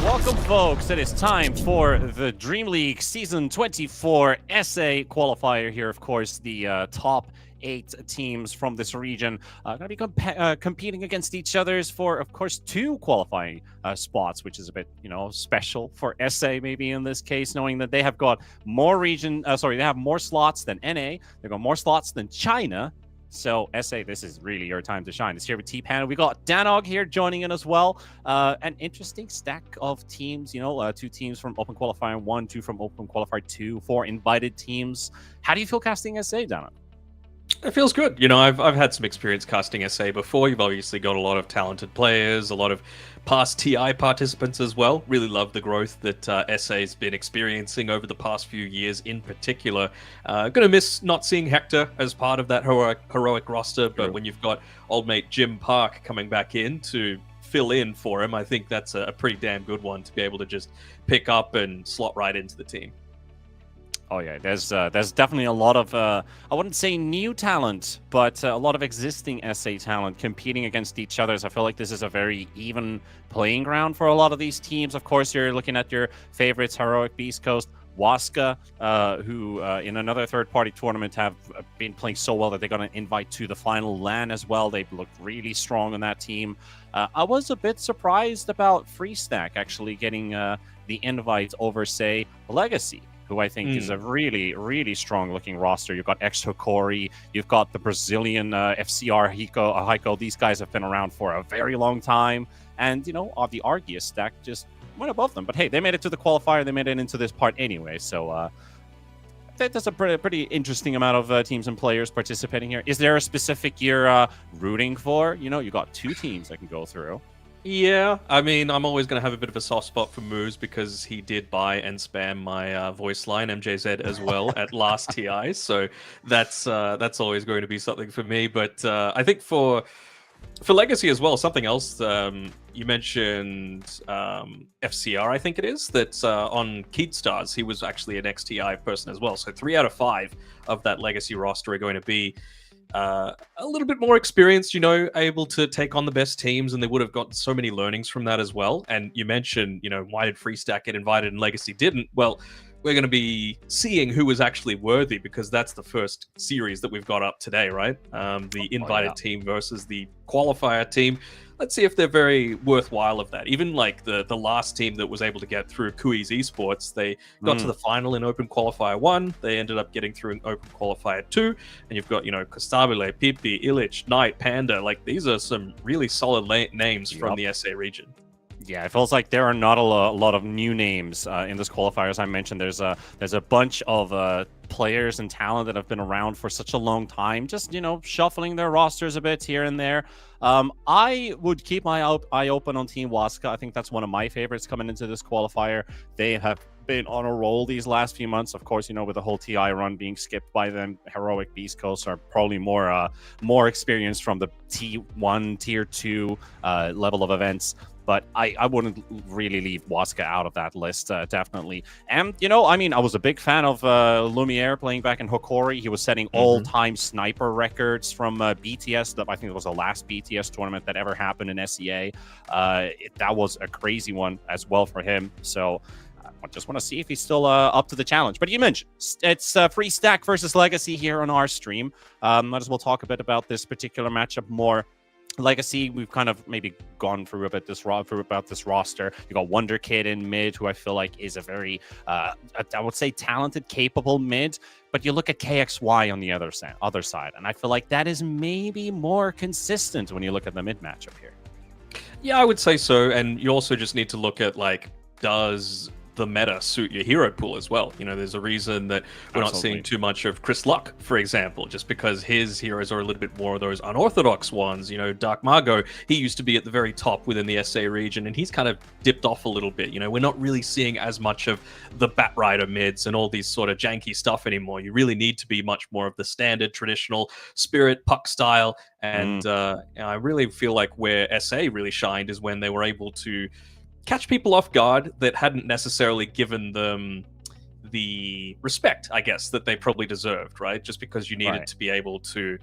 Welcome, folks. It is time for the DreamLeague Season 24 SA qualifier here. Of course, the top 8 teams from this region going to be competing against each others for, of course, 2 qualifying spots, which is a bit, special for SA maybe in this case, knowing that they have got more they have more slots than NA. They've got more slots than China. So, SA, this is really your time to shine. It's here with T-Pan. We got Danog here joining in as well. An interesting stack of teams, 2 teams from Open Qualifier 1, 2 from Open Qualifier 2, 4 invited teams. How do you feel casting SA, Danog? It feels good. I've had some experience casting SA before. You've obviously got a lot of talented players, a lot of past TI participants as well. Really love the growth that SA's been experiencing over the past few years in particular. Gonna miss not seeing Hector as part of that heroic roster, but when you've got old mate Jim Park coming back in to fill in for him, I think that's a pretty damn good one to be able to just pick up and slot right into the team. Oh yeah, there's definitely a lot of I wouldn't say new talent, but a lot of existing SA talent competing against each other. So I feel like this is a very even playing ground for a lot of these teams. Of course, you're looking at your favorites, Heroic, Beast Coast, Waska, who in another third-party tournament have been playing so well that they're going to invite to the final LAN as well. They've looked really strong on that team. I was a bit surprised about Freestack actually getting the invite over, say, Legacy, who I think is a really, really strong-looking roster. You've got Hokori, you've got the Brazilian FCR Heiko. These guys have been around for a very long time. And, the Argeus stack just went above them. But hey, they made it to the qualifier. They made it into this part anyway. So that's a pretty interesting amount of teams and players participating here. Is there a specific you're rooting for? You got 2 teams that can go through. Yeah, I mean, I'm always going to have a bit of a soft spot for Moose because he did buy and spam my voice line, MJZ, as well at last TI. So that's always going to be something for me. But I think for For Legacy as well, something else you mentioned FCR, I think it is, that's on Keedstars. He was actually an XTI person as well. So 3 out of 5 of that Legacy roster are going to be a little bit more experienced, you know, able to take on the best teams, and they would have gotten so many learnings from that as well. And you mentioned, you know, why did Freestack get invited and Legacy didn't? Well, we're going to be seeing who was actually worthy, because that's the first series that we've got up today, right? The invited team versus the qualifier team. Let's see if they're very worthwhile of that. Even like the last team that was able to get through Kui's Esports, they got to the final in Open Qualifier 1. They ended up getting through in Open Qualifier 2. And you've got, you know, Costabile, Pipi, Illich, Knight, Panda. Like, these are some really solid names from the SA region. Yeah, it feels like there are not a lot of new names in this qualifier. As I mentioned, there's a bunch of players and talent that have been around for such a long time, just, you know, shuffling their rosters a bit here and there. I would keep my eye open on Team Waska. I think that's one of my favorites coming into this qualifier. They have been on a roll these last few months. Of course, you know, with the whole TI run being skipped by them, Heroic Beast Coast are probably more experienced from the T1, Tier 2 level of events. But I wouldn't really leave Waska out of that list, definitely. And, you know, I mean, I was a big fan of Lumiere playing back in Hokori. He was setting all-time sniper records from BTS. I think it was the last BTS tournament that ever happened in SEA. That was a crazy one as well for him. So I just want to see if he's still up to the challenge. But you mentioned it's Freestack versus Legacy here on our stream. Might as well talk a bit about this particular matchup more. Legacy, we've kind of maybe gone through about this roster. You got Wonder Kid in mid, who I feel like is a very, I would say, talented, capable mid. But you look at KXY on the other side, and I feel like that is maybe more consistent when you look at the mid matchup here. Yeah, I would say so. And you also just need to look at, like, does the meta suit your hero pool as well? You know, there's a reason that we're not seeing too much of Chris Luck, for example, just because his heroes are a little bit more of those unorthodox ones. You know, Dark Margot, he used to be at the very top within the SA region, and he's kind of dipped off a little bit. You know, we're not really seeing as much of the Batrider mids and all these sort of janky stuff anymore. You really need to be much more of the standard, traditional Spirit Puck style. And I really feel like where SA really shined is when they were able to catch people off guard that hadn't necessarily given them the respect, I guess, that they probably deserved, right? Just because you needed to be able to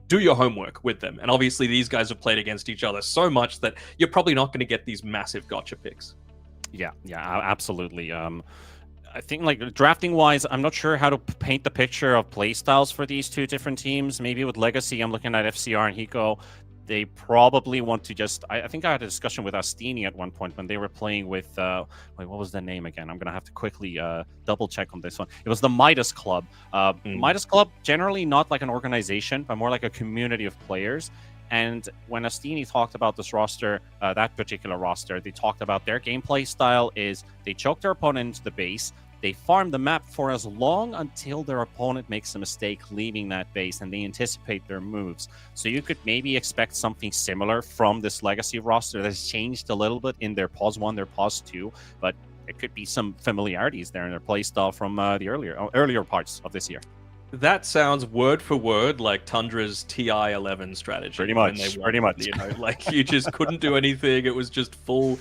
do your homework with them. And obviously these guys have played against each other so much that you're probably not going to get these massive gotcha picks. Yeah, absolutely. I think, like, drafting wise, I'm not sure how to paint the picture of playstyles for these two different teams. Maybe with Legacy, I'm looking at FCR and Hiko. They probably want to just... I think I had a discussion with Astini at one point when they were playing with... wait, what was the name again? I'm going to have to quickly double check on this one. It was the Midas Club. Midas Club, generally not like an organization, but more like a community of players. And when Astini talked about this roster, that particular roster, they talked about their gameplay style is they choke their opponent into the base. They farm the map for as long until their opponent makes a mistake leaving that base, and they anticipate their moves. So you could maybe expect something similar from this Legacy roster that's changed a little bit in their pause 1, their pause 2, but it could be some familiarities there in their playstyle from the earlier parts of this year. That sounds word for word like Tundra's TI-11 strategy. Pretty much. You know, like, you just couldn't do anything. It was just full...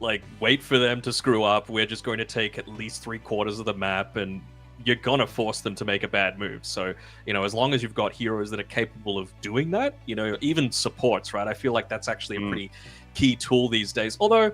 like, wait for them to screw up. We're just going to take at least 3/4 of the map, and you're gonna force them to make a bad move. So, you know, as long as you've got heroes that are capable of doing that, you know, even supports, right? I feel like that's actually a pretty key tool these days. Although,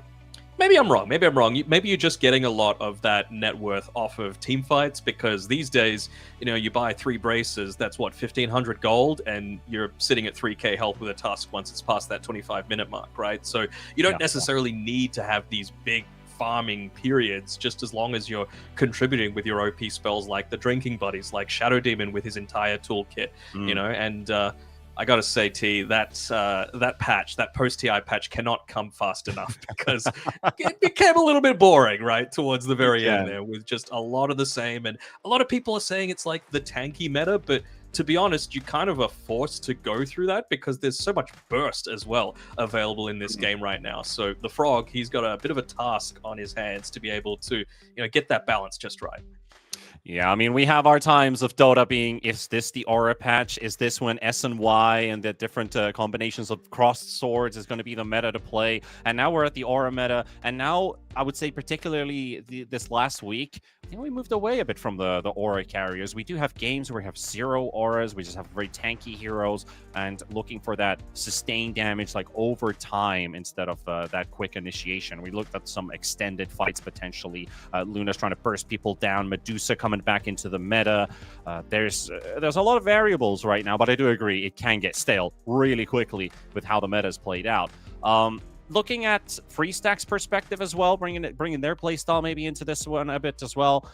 maybe I'm wrong. Maybe you're just getting a lot of that net worth off of team fights, because these days, you know, you buy 3 braces, that's what, 1,500 gold, and you're sitting at 3k health with a tusk once it's past that 25-minute mark, right? So you don't necessarily need to have these big farming periods, just as long as you're contributing with your OP spells like the Drinking Buddies, like Shadow Demon with his entire toolkit, you know, and I gotta say, T, that patch, that post-TI patch cannot come fast enough, because it became a little bit boring, right, towards the very end there, with just a lot of the same. And a lot of people are saying it's like the tanky meta, but to be honest, you kind of are forced to go through that because there's so much burst as well available in this game right now. So the Frog, he's got a bit of a task on his hands to be able to, you know, get that balance just right. Yeah, I mean, we have our times of Dota being, is this the aura patch? Is this when S and Y and the different combinations of crossed swords is going to be the meta to play? And now we're at the aura meta. And now I would say particularly this last week, I think we moved away a bit from the aura carriers. We do have games where we have 0 auras. We just have very tanky heroes and looking for that sustained damage like over time instead of that quick initiation. We looked at some extended fights potentially. Luna's trying to burst people down. Medusa coming back into the meta. There's a lot of variables right now, but I do agree it can get stale really quickly with how the meta is played out. Looking at Freestack's perspective as well, bringing their playstyle maybe into this one a bit as well.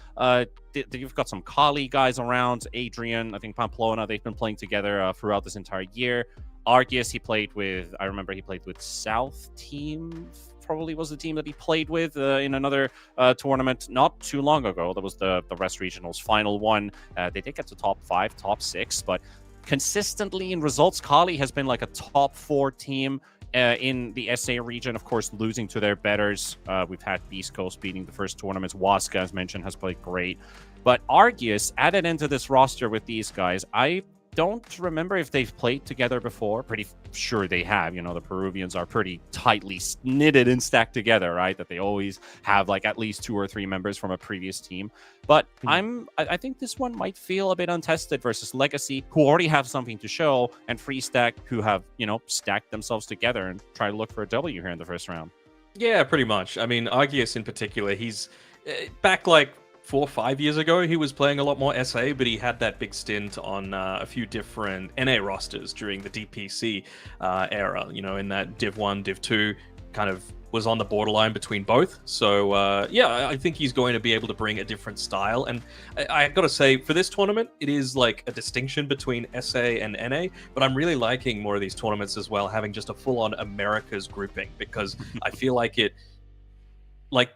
You've got some Kali guys around. Adrian, I think Pamplona, they've been playing together throughout this entire year. Arceus, I remember he played with South Team, probably was the team that he played with in another tournament not too long ago. That was the West Regionals final one. They did get to top 5, top 6, but consistently in results, Kali has been like a top 4 team in the SA region, of course, losing to their betters. We've had Beast Coast beating the first tournaments. Waska, as mentioned, has played great. But Arceus added into this roster with these guys. I don't remember if they've played together before. Pretty sure they have. You know, the Peruvians are pretty tightly knitted and stacked together, right? That they always have like at least 2 or 3 members from a previous team. But I think this one might feel a bit untested versus Legacy, who already have something to show, and Freestack, who have, you know, stacked themselves together and try to look for a W here in the first round. Yeah, pretty much. I mean, Arceus in particular, he's back like 4 or 5 years ago, he was playing a lot more SA, but he had that big stint on a few different NA rosters during the DPC era, you know, in that Div 1, Div 2, kind of was on the borderline between both. So, yeah, I think he's going to be able to bring a different style. And I got to say, for this tournament, it is like a distinction between SA and NA, but I'm really liking more of these tournaments as well, having just a full-on Americas grouping, because I feel like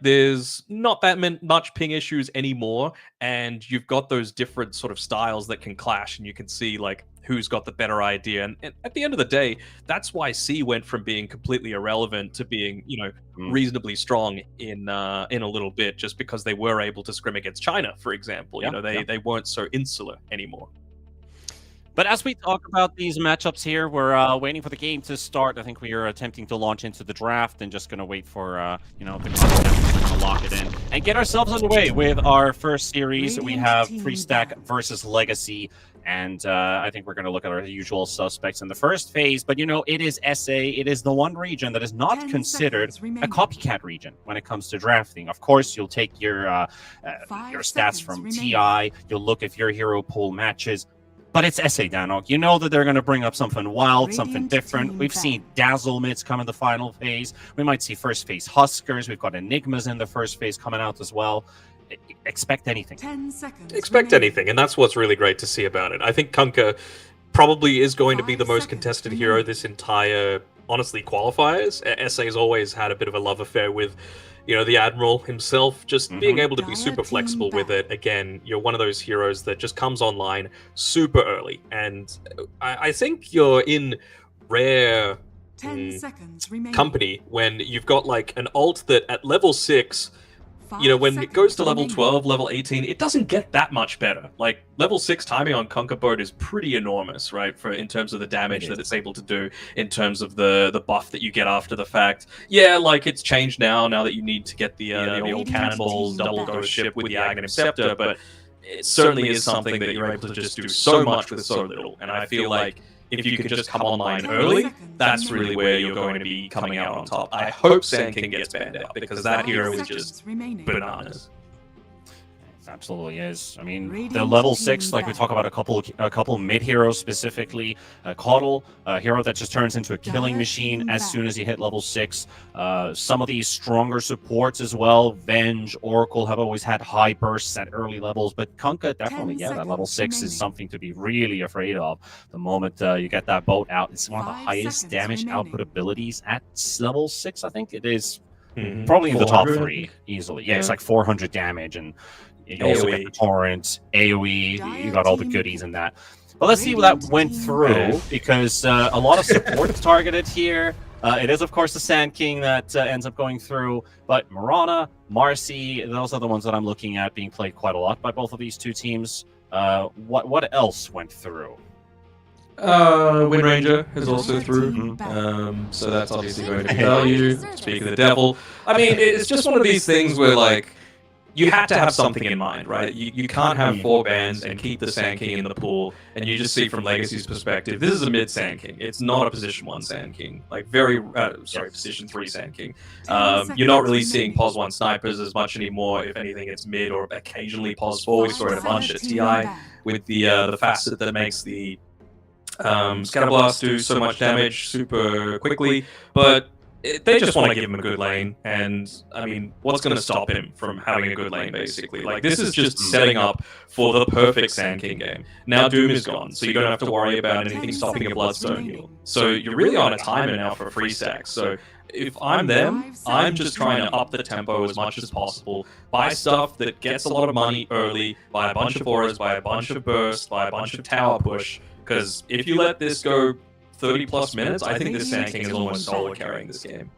there's not that much ping issues anymore, and you've got those different sort of styles that can clash, and you can see like who's got the better idea. And at the end of the day, that's why C went from being completely irrelevant to being, you know, reasonably strong in a little bit, just because they were able to scrim against China, for example. You know, they weren't so insular anymore. But as we talk about these matchups here, we're waiting for the game to start. I think we are attempting to launch into the draft and just going to wait for, you know, the content to lock it in and get ourselves underway with our first series. We have Freestack versus Legacy, and I think we're going to look at our usual suspects in the first phase. But, you know, it is SA. It is the one region that is not considered a copycat region when it comes to drafting. Of course, you'll take your stats from TI. You'll look if your hero pool matches. But it's SA, Danok. You know that they're going to bring up something wild, something different. We've seen Dazzle mids come in the final phase. We might see first phase Huskers. We've got Enigmas in the first phase coming out as well. Expect anything. 10 seconds. Expect anything, and that's what's really great to see about it. I think Kunkka probably is going to be the most contested hero this entire, honestly, qualifiers. SA's always had a bit of a love affair with, you know, the Admiral himself, just being able to be super flexible with it. Again, you're one of those heroes that just comes online super early. And I think you're in rare 10 seconds remaining. company when you've got like an ult that at level 6, you know, when it goes to level 12, level 18, it doesn't get that much better. Like, level 6 timing on Kunkka Boat is pretty enormous, right? In terms of the damage that it's able to do, in terms of the buff that you get after the fact. Yeah, like, it's changed now that you need to get the old cannonballs, double ghost ship with the Aghanim Scepter, but it certainly is something that you're able to just do so much with so little. And I feel like if you can just come online early, that's really where you're going to be coming out on top. I hope Sand King gets banned out, because that hero is just bananas. Absolutely is. I mean, the level 6, like we talk about a couple mid heroes specifically. Caudle, a hero that just turns into a killing machine as soon as you hit level 6. Some of these stronger supports as well. Venge, Oracle have always had high bursts at early levels, but Kunkka definitely, that level 6 is something to be really afraid of. The moment you get that boat out, it's one of the highest damage output abilities at level 6. I think it is probably in the top 3 easily. Yeah, it's like 400 damage, and you also get the torrent, AoE, you got all the goodies in that. But let's see what that went through, because a lot of support targeted here. It is, of course, the Sand King that ends up going through, but Mirana, Marcy, those are the ones that I'm looking at being played quite a lot by both of these two teams. What else went through? Windranger is also through, so that's obviously going to be value. Speak of the devil. I mean, it's just one of these things where, like, you have to have something in mind, right? You can't have 4 bans and keep the Sand King in the pool, and you just see from Legacy's perspective, this is a mid Sand King. It's not a position 1 Sand King, like position 3 Sand King. You're not really seeing pos 1 snipers as much anymore. If anything, it's mid or occasionally pos 4. We saw it a bunch at TI with the facet that makes the Scatterblast do so much damage super quickly, but they just want to give him a good lane, and I mean, what's going to stop him from having a good lane, basically? Like, this is just setting up for the perfect Sand King game. Now Doom is gone, so you don't have to worry about anything stopping a Bloodstone heal. So you're really on a timer now for free stacks. So if I'm them, I'm just trying to up the tempo as much as possible, buy stuff that gets a lot of money early, buy a bunch of auras, buy a bunch of burst, buy a bunch of tower push, because if you let this go 30 plus minutes, I think this Sand King is almost solo carrying this game.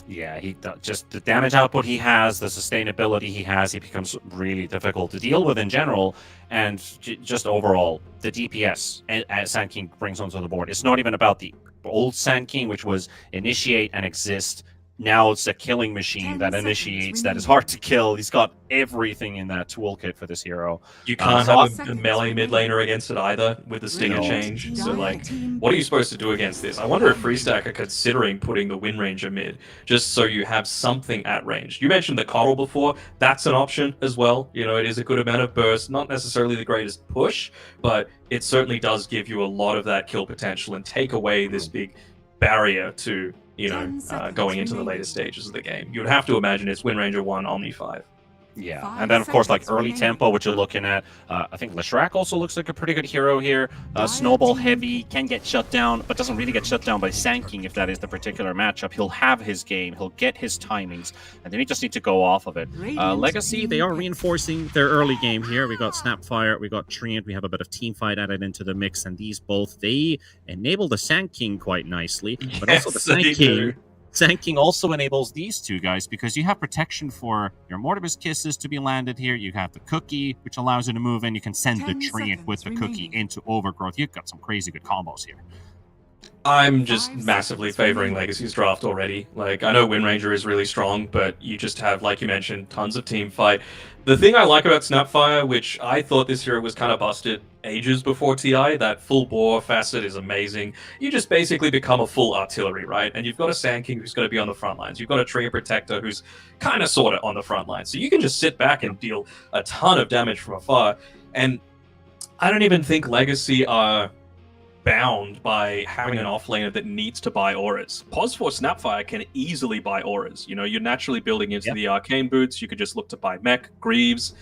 Yeah, just the damage output he has, the sustainability he has, he becomes really difficult to deal with in general, and just overall, the DPS Sand King brings onto the board. It's not even about the old Sand King, which was initiate and exist. Now it's a killing machine that initiates, that is hard to kill. He's got everything in that toolkit for this hero. You can't have a melee mid laner against it either with the stinger change. So, like, what are you supposed to do against this? I wonder if Freestack are considering putting the Windranger mid, just so you have something at range. You mentioned the Coral before. That's an option as well. You know, it is a good amount of burst, not necessarily the greatest push, but it certainly does give you a lot of that kill potential and take away this big barrier to, you know, going into the later stages of the game. You would have to imagine it's Windranger 1, Omni 5. Yeah, and then of course, like early tempo, which you're looking at. I think Leshrac also looks like a pretty good hero here. Snowball heavy can get shut down, but doesn't really get shut down by Sand King if that is the particular matchup. He'll have his game, he'll get his timings, and then he just needs to go off of it. Legacy, they are reinforcing their early game here. We got Snapfire, we got Treant, we have a bit of Teamfight added into the mix, and these both, they enable the Sand King quite nicely, but also the Sand King. Sand King also enables these two guys because you have protection for your Mortimer's Kisses to be landed here. You have the Cookie, which allows you to move in. You can send the Treant with the Cookie into Overgrowth. You've got some crazy good combos here. I'm just massively favoring Legacy's draft already. Like, I know Windranger is really strong, but you just have, like you mentioned, tons of team fight. The thing I like about Snapfire, which I thought this hero was kind of busted ages before TI, that full bore facet is amazing. You just basically become a full artillery, right? And you've got a Sand King who's going to be on the front lines. You've got a Tree Protector who's kind of sort of on the front lines. So you can just sit back and deal a ton of damage from afar. And I don't even think Legacy are bound by having an offlaner that needs to buy auras. Pos for Snapfire can easily buy auras. You know, you're naturally building into the arcane boots. You could just look to buy mech, Greaves,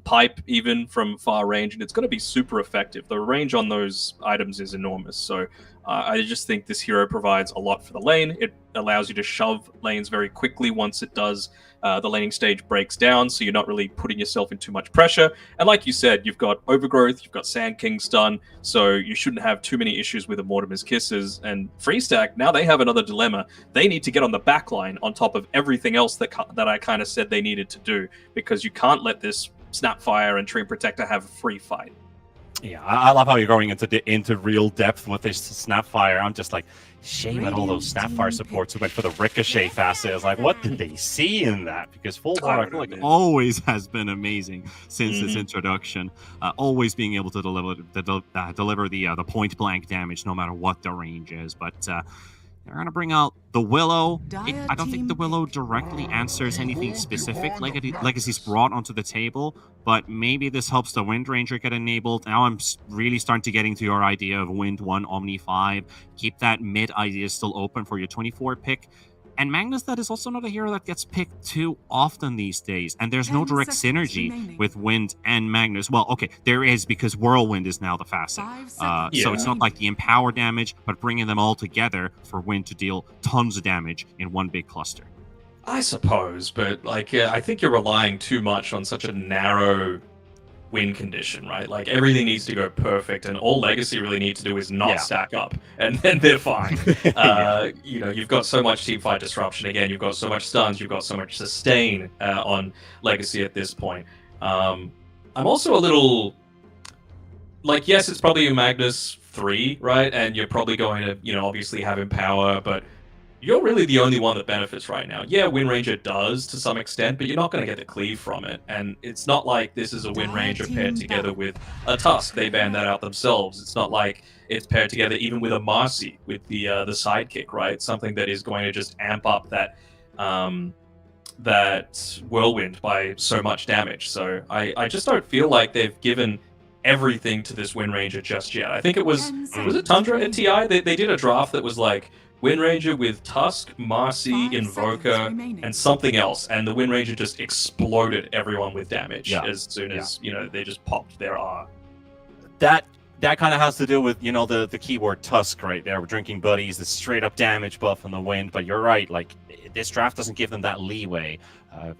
pipe even from far range, and it's going to be super effective. The range on those items is enormous. So I just think this hero provides a lot for the lane. It allows you to shove lanes very quickly once it does. The laning stage breaks down, so you're not really putting yourself in too much pressure. And like you said, you've got Overgrowth, you've got Sand King stun, so you shouldn't have too many issues with the Mortimer's Kisses. And Freestack, now they have another dilemma. They need to get on the backline on top of everything else that I kind of said they needed to do, because you can't let this Snapfire and Tree Protector have a free fight. Yeah, I love how you're going into real depth with this Snapfire. I'm just like, shame at all those Snapfire supports who went for the Ricochet facet. I was like, what did they see in that? Because Full Bar, I feel like, always has been amazing since its introduction. Always being able to deliver the point blank damage no matter what the range is. But they're going to bring out the Willow. I don't think the Willow directly answers anything specific Legacy's brought onto the table, but maybe this helps the Windranger get enabled. Now I'm really starting to get into your idea of Wind 1, Omni 5. Keep that mid idea still open for your 24 pick. And Magnus, that is also not a hero that gets picked too often these days. And there's no direct synergy with Wind and Magnus. Well, okay, there is, because Whirlwind is now the facet. So it's not like the empower damage, but bringing them all together for Wind to deal tons of damage in one big cluster. I suppose, but like, I think you're relying too much on such a narrow win condition, right? Like everything needs to go perfect, and all Legacy really need to do is not stack up, and then they're fine. You know, you've got so much teamfight disruption. Again, you've got so much stuns, you've got so much sustain on Legacy at this point. I'm also a little like, yes, it's probably a Magnus 3, right? And you're probably going to, you know, obviously have Empower, but you're really the only one that benefits right now. Yeah, Wind Ranger does to some extent, but you're not going to get the cleave from it. And it's not like this is a Wind Ranger paired together with a Tusk. They banned that out themselves. It's not like it's paired together even with a Marcy with the sidekick, right? Something that is going to just amp up that that Whirlwind by so much damage. So I just don't feel like they've given everything to this Wind Ranger just yet. I think it was it Tundra at TI? They did a draft that was like Wind Ranger with Tusk, Marcy, Invoker, and something else, and the Wind Ranger just exploded everyone with damage as soon as you know they just popped their R. That kind of has to do with, you know, the keyword Tusk right there. We're drinking buddies, the straight up damage buff on the wind. But you're right, like this draft doesn't give them that leeway.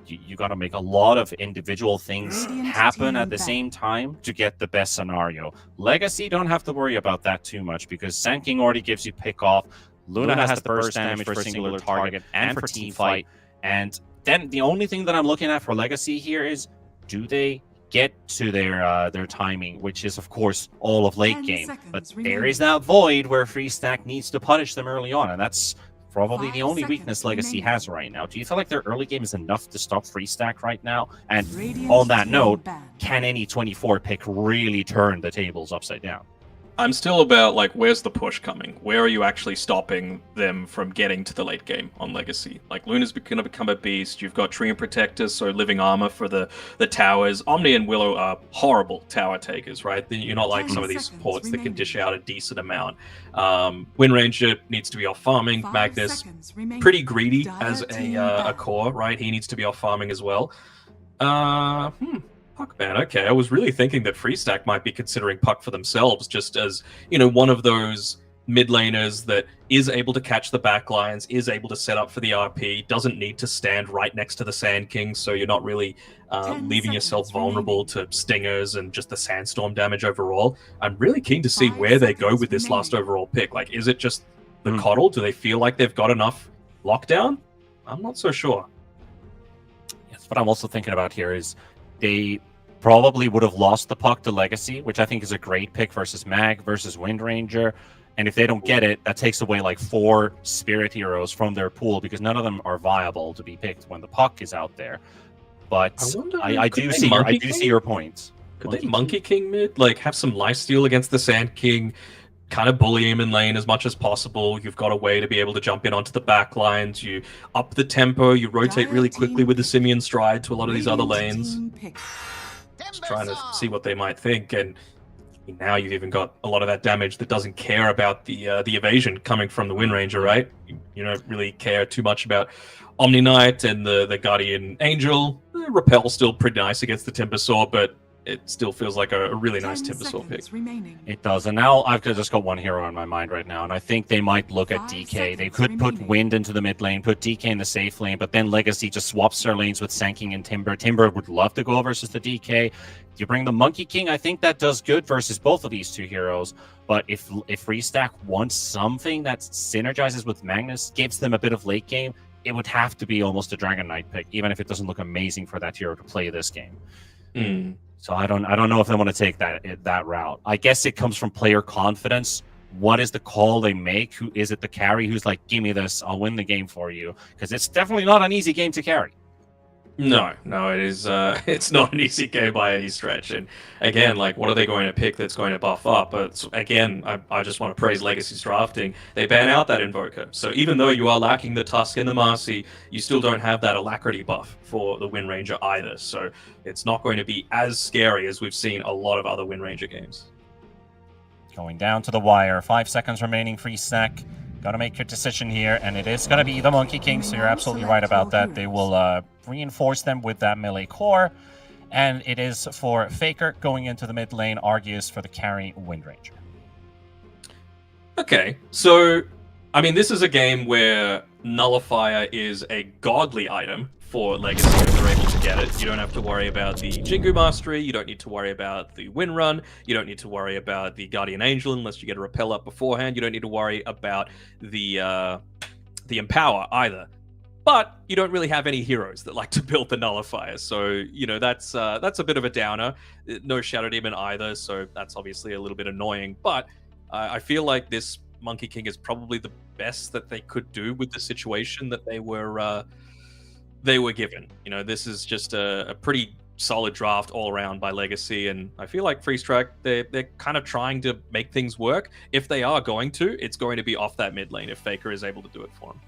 You got to make a lot of individual things happen at the same time to get the best scenario. Legacy don't have to worry about that too much because Sand King already gives you pick off. Luna has the burst damage for a singular target and for team fight. And then the only thing that I'm looking at for Legacy here is, do they get to their timing, which is of course all of late game. But there is that void where Free Stack needs to punish them early on, and that's probably the only weakness Legacy has right now. Do you feel like their early game is enough to stop Free Stack right now? And on that note, can any 24 pick really turn the tables upside down? I'm still about, like, where's the push coming? Where are you actually stopping them from getting to the late game on Legacy? Like, Luna's going to become a beast. You've got Treant Protectors, so living armor for the towers. Omni and Willow are horrible tower takers, right? You're not like some of these supports that can dish out a decent amount. Wind Ranger needs to be off farming. Magnus, pretty greedy as a core, right? He needs to be off farming as well. Puck, man, okay. I was really thinking that Freestack might be considering Puck for themselves, just as, you know, one of those mid laners that is able to catch the back lines, is able to set up for the RP, doesn't need to stand right next to the Sand King, so you're not really leaving yourself vulnerable to stingers and just the sandstorm damage overall. I'm really keen to see where they go with this last overall pick. Like, is it just the coddle? Do they feel like they've got enough lockdown? I'm not so sure. Yes, what I'm also thinking about here is they probably would have lost the Puck to Legacy, which I think is a great pick versus Mag versus Wind Ranger. And if they don't get it, that takes away like 4 Spirit Heroes from their pool because none of them are viable to be picked when the Puck is out there. But I do see your points. Could they Monkey King mid? Like, have some lifesteal against the Sand King, kind of bully him in lane as much as possible. You've got a way to be able to jump in onto the back lines. You up the tempo. You rotate really quickly with the Simian Stride to a lot of these other lanes. Just trying to see what they might think, and now you've even got a lot of that damage that doesn't care about the evasion coming from the Wind Ranger, right? You don't really care too much about Omni Knight and the Guardian Angel. Repel still pretty nice against the Timbersaw, but it still feels like a really nice Timbersaw pick. It does, and now I've just got one hero in my mind right now, and I think they might look at DK. They could put Wind into the mid lane, put DK in the safe lane, but then Legacy just swaps their lanes with Sand King and Timber. Timber would love to go versus the DK. You bring the Monkey King, I think that does good versus both of these two heroes, but if Freestack wants something that synergizes with Magnus, gives them a bit of late game, it would have to be almost a Dragon Knight pick, even if it doesn't look amazing for that hero to play this game. So I don't know if they want to take that route. I guess it comes from player confidence. What is the call they make? Who is it? The carry who's like, give me this, I'll win the game for you, because it's definitely not an easy game to carry. No, it is. It's not an easy game by any stretch. And again, like, what are they going to pick that's going to buff up? But again, I just want to praise Legacy's drafting. They ban out that Invoker, so even though you are lacking the Tusk and the Marcy, you still don't have that Alacrity buff for the Wind Ranger either. So it's not going to be as scary as we've seen a lot of other Wind Ranger games. Going down to the wire. 5 seconds remaining. Free Stack. Got to make your decision here, and it is going to be the Monkey King, so you're absolutely right about that. They will reinforce them with that melee core, and it is for Faker going into the mid lane, Argus for the carry Wind Ranger. Okay, so, I mean, this is a game where Nullifier is a godly item for Legacy if they're able to get it. You don't have to worry about the Jingu Mastery, you don't need to worry about the Win Run, you don't need to worry about the Guardian Angel unless you get a Repel up beforehand, you don't need to worry about the Empower either. But you don't really have any heroes that like to build the Nullifier, so, you know, that's a bit of a downer. No Shadow Demon either, so that's obviously a little bit annoying, but I feel like this Monkey King is probably the best that they could do with the situation that they were given. You know, this is just a pretty solid draft all around by Legacy, and I feel like Free Strike, they're kind of trying to make things work. If they are going to, it's going to be off that mid lane if Faker is able to do it for them.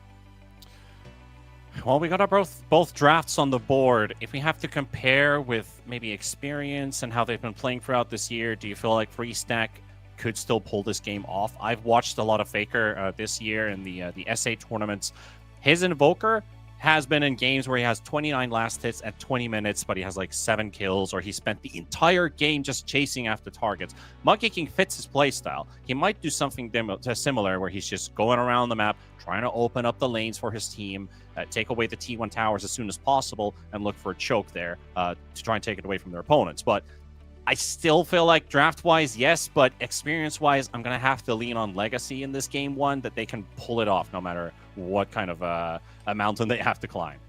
Well, we got our both drafts on the board. If we have to compare with maybe experience and how they've been playing throughout this year, do you feel like Free Stack could still pull this game off? I've watched a lot of Faker this year in the SA tournaments. His Invoker has been in games where he has 29 last hits at 20 minutes, but he has like 7 kills, or he spent the entire game just chasing after targets. Monkey King fits his playstyle. He might do something similar where he's just going around the map, trying to open up the lanes for his team, take away the T1 towers as soon as possible, and look for a choke there to try and take it away from their opponents. But I still feel like draft-wise, yes, but experience-wise, I'm going to have to lean on Legacy in this game one, that they can pull it off no matter what kind of a mountain they have to climb.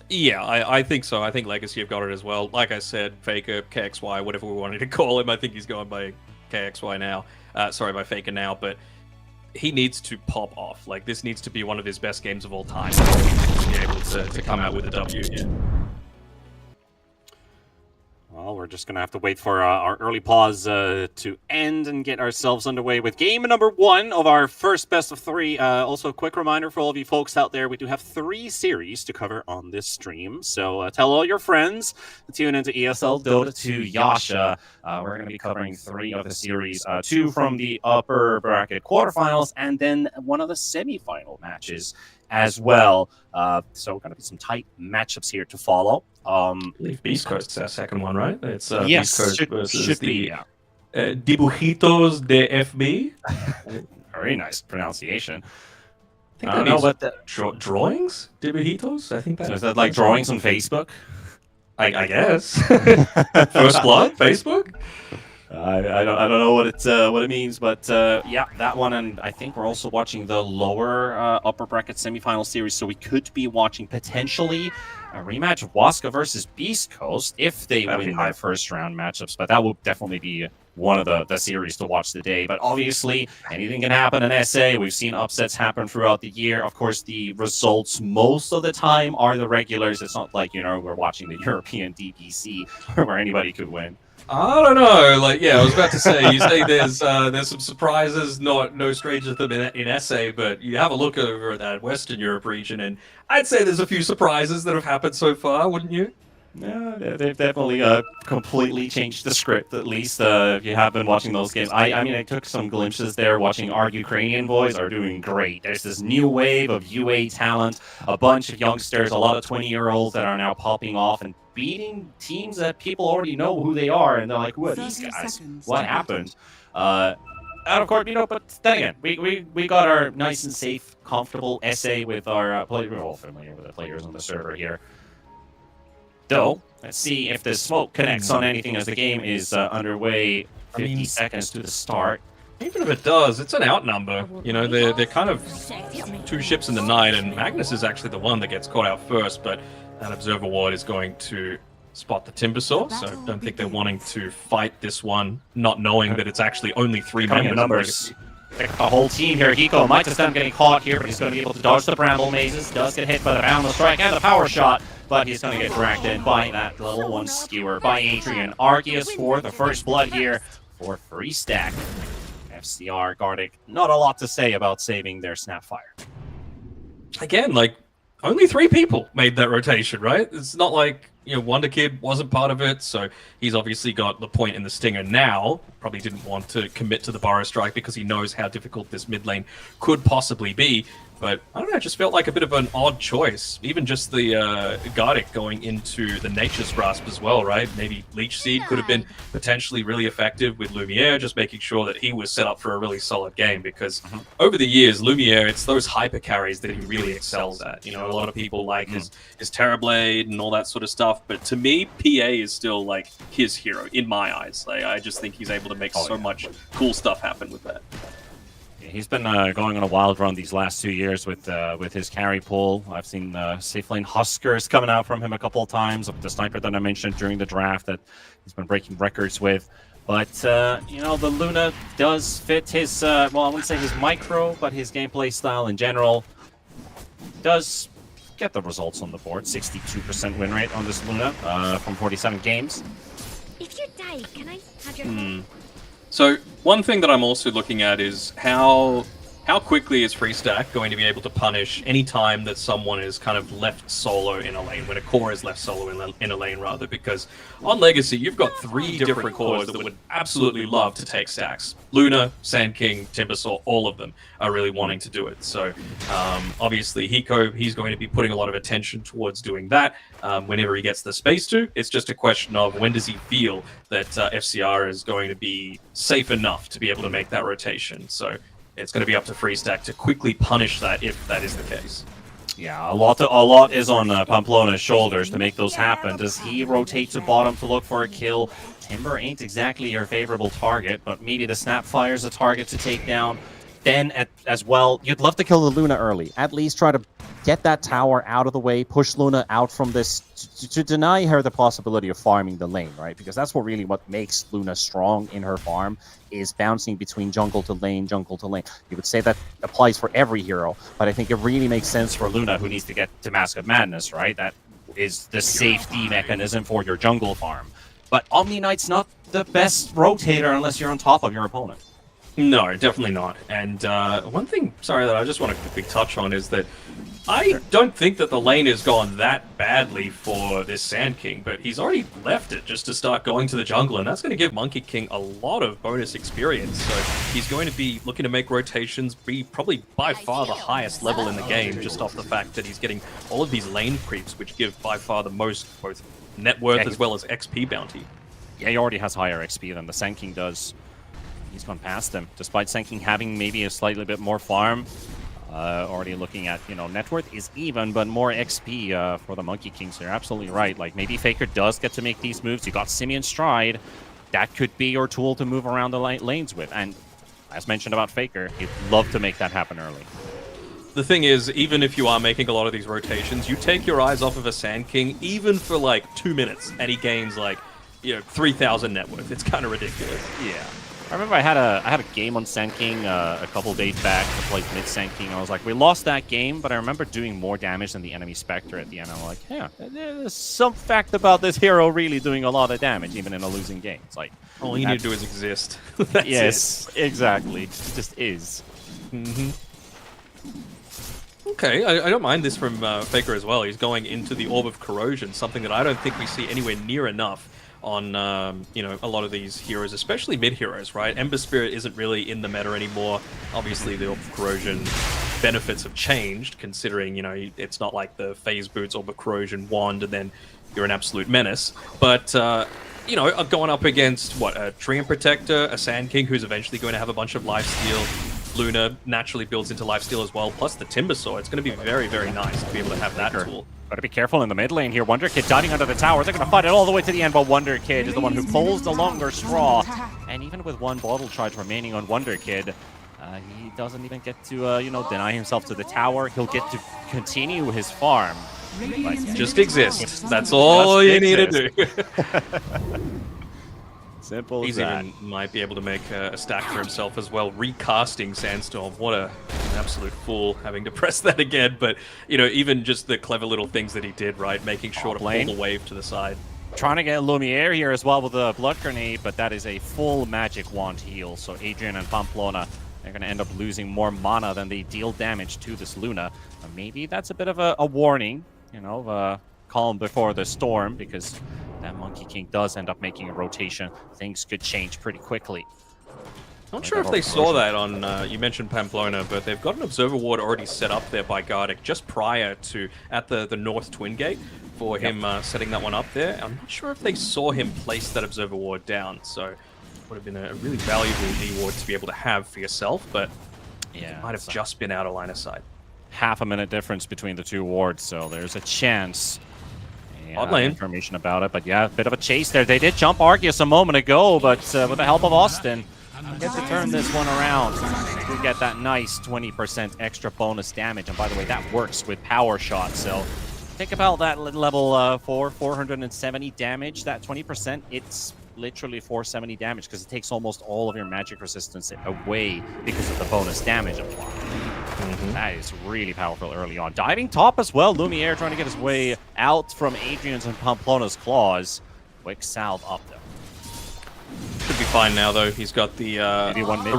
Yeah, I think so. I think Legacy have got it as well. Like I said, Faker, KXY, whatever we wanted to call him. I think he's going by KXY now. Sorry, by Faker now, but he needs to pop off. Like, this needs to be one of his best games of all time to be able to come out with a W here. Well, we're just going to have to wait for our early pause to end and get ourselves underway with game number 1 of our first best of 3. Also, a quick reminder for all of you folks out there, we do have 3 series to cover on this stream. So tell all your friends to tune into ESL Dota 2 Yasha. We're going to be covering 3 of the series, 2 from the upper bracket quarterfinals, and then one of the semifinal matches as well. So we're going to be some tight matchups here to follow. I believe Beast Coast's our second one, right? It's yes, Beast Coast versus should the be, yeah. Dibujitos de FB. Very nice pronunciation. I think I don't know what drawings? Dibujitos? I think is that like drawings on Facebook? I guess. First Blood, Facebook? I don't know what it means, but yeah, that one, and I think we're also watching the lower upper bracket semifinal series, so we could be watching potentially a rematch of Waska versus Beast Coast if they win their first round matchups. But that will definitely be one of the series to watch today. But obviously, anything can happen in SA. We've seen upsets happen throughout the year. Of course, the results most of the time are the regulars. It's not like, you know, we're watching the European DPC where anybody could win. I don't know. Like, yeah, I was about to say, you say there's some surprises, no stranger to them in SA, but you have a look over at that Western Europe region, and I'd say there's a few surprises that have happened so far, wouldn't you? Yeah, they've definitely completely changed the script, at least if you have been watching those games. I mean, I took some glimpses there watching our Ukrainian boys are doing great. There's this new wave of UA talent, a bunch of youngsters, a lot of 20-year-olds that are now popping off and beating teams that people already know who they are, and they're like, who are these guys? What happened? Out of court, you know, but then again, we got our nice and safe, comfortable SA with our players. We're all familiar with the players on the server here. Though, let's see if the smoke connects on anything as the game is underway. 50 seconds to the start. Even if it does, it's an outnumber. You know, they're kind of 2 ships in the night, and Magnus is actually the one that gets caught out first, but that Observer Ward is going to spot the Timbersaw, so I don't think they're wanting to fight this one, not knowing that it's actually only 3 members. A whole team here. Hiko might just end up getting caught here, but he's going to be able to dodge the Bramble Mazes. Does get hit by the Boundless Strike and the Power Shot, but he's going to get dragged in by that level 1 skewer by Adrian. Arceus for the first blood here for Free Stack. FCR Gardic, not a lot to say about saving their Snapfire. Again, like, only 3 people made that rotation, right? It's not like Wonder Kid wasn't part of it, so he's obviously got the point in the stinger now. Probably didn't want to commit to the Burrow Strike because he knows how difficult this mid lane could possibly be. But I don't know, it just felt like a bit of an odd choice. Even just the Gardic going into the Nature's Grasp as well, right? Maybe Leech Seed could have been potentially really effective with Lumiere, just making sure that he was set up for a really solid game. Because over the years, Lumiere, it's those hyper carries that he really excels at. A lot of people like his Terrorblade and all that sort of stuff. But to me, PA is still like his hero in my eyes. Like, I just think he's able to make so much cool stuff happen with that. He's been going on a wild run these last 2 years with his carry pull. I've seen safe lane Huskers coming out from him a couple of times. The sniper that I mentioned during the draft that he's been breaking records with. But, the Luna does fit his, well, I wouldn't say his micro, but his gameplay style in general does get the results on the board. 62% win rate on this Luna from 47 games. If you die, can I have your phone? So one thing that I'm also looking at is how quickly is Freestack going to be able to punish any time that someone is kind of left solo in a lane, when a core is left solo in a lane rather, because on Legacy you've got 3 different cores that would absolutely love to take stacks. Luna, Sand King, Timbersaw, all of them are really wanting to do it. So obviously Hiko, he's going to be putting a lot of attention towards doing that whenever he gets the space to. It's just a question of when does he feel that FCR is going to be safe enough to be able to make that rotation. So it's going to be up to Freestack to quickly punish that if that is the case. Yeah, a lot is on Pamplona's shoulders to make those happen. Does he rotate to bottom to look for a kill? Timber ain't exactly your favorable target, but maybe the Snapfire is a target to take down. Then, as well, you'd love to kill the Luna early. At least try to get that tower out of the way, push Luna out from this, to deny her the possibility of farming the lane, right? Because that's what makes Luna strong in her farm, is bouncing between jungle to lane, jungle to lane. You would say that applies for every hero, but I think it really makes sense for Luna, who needs to get to Mask of Madness, right? That is the safety mechanism for your jungle farm. But Omni Knight's not the best rotator unless you're on top of your opponent. No, definitely not. And one thing, sorry, that I just want to quickly touch on is that I don't think that the lane has gone that badly for this Sand King, but he's already left it just to start going to the jungle, and that's going to give Monkey King a lot of bonus experience. So he's going to be looking to make rotations, be probably by far the highest level in the game, just off the fact that he's getting all of these lane creeps, which give by far the most both net worth as well as XP bounty. Yeah, he already has higher XP than the Sand King does. He's gone past him, despite Sand King having maybe a slightly bit more farm. Already looking at, net worth is even, but more XP for the Monkey King. So you're absolutely right. Like, maybe Faker does get to make these moves. You got Simeon Stride. That could be your tool to move around the lanes with. And as mentioned about Faker, he'd love to make that happen early. The thing is, even if you are making a lot of these rotations, you take your eyes off of a Sand King, even for like 2 minutes, and he gains like, 3,000 net worth. It's kind of ridiculous. Yeah. I remember I had a game on Sand King a couple days back to play mid Sand King. I was like, we lost that game, but I remember doing more damage than the enemy Spectre at the end. I'm like, yeah, there's some fact about this hero really doing a lot of damage, even in a losing game. It's like, all you need to do is exist. Yes, exactly. It just is. Okay, I don't mind this from Faker as well. He's going into the Orb of Corrosion, something that I don't think we see anywhere near enough on a lot of these heroes, especially mid heroes, right? Ember Spirit isn't really in the meta anymore. Obviously, the Orb of Corrosion benefits have changed, considering it's not like the Phase Boots Orb of Corrosion wand, and then you're an absolute menace. But going up against a Treant Protector, a Sand King, who's eventually going to have a bunch of lifesteal. Luna naturally builds into lifesteal as well, plus the Timbersaw. It's going to be very, very nice to be able to have that tool. Gotta be careful in the mid lane here. Wonder Kid diving under the tower. They're gonna fight it all the way to the end, but Wonder Kid is the one who pulls the longer straw. And even with one bottle charge remaining on Wonder Kid, he doesn't even get to, deny himself to the tower. He'll get to continue his farm. But just exist. That's all you need to do. Simple as He's that. even might be able to make a stack for himself as well, recasting Sandstorm. What an absolute fool having to press that again. But, even just the clever little things that he did, right? Making sure to pull the wave to the side. Trying to get Lumiere here as well with a Blood Grenade, but that is a full magic wand heal. So Adrian and Pamplona are going to end up losing more mana than they deal damage to this Luna. Maybe that's a bit of a warning, calm before the storm, because that Monkey King does end up making a rotation. Things could change pretty quickly. Not sure if they saw that on, you mentioned Pamplona, but they've got an observer ward already set up there by Gardic just prior to, at the North Twin Gate, for him setting that one up there. I'm not sure if they saw him place that observer ward down, so it would have been a really valuable D ward to be able to have for yourself, but Yeah, it might have just been out of line of sight. half a minute difference between the two wards, so there's a chance. Odd lane. Information about it, but yeah, a bit of a chase there. They did jump Arceus a moment ago, but with the help of Austin, get to turn this one around. We get that nice 20% extra bonus damage, and by the way, that works with power shot. So think about that level 470 damage. That 20%, it's literally 470 damage because it takes almost all of your magic resistance away because of the bonus damage applied. That is really powerful early on. Diving top as well. Lumiere trying to get his way out from Adrian's and Pamplona's claws. Quick salve up though. Should be fine now, though. He's got the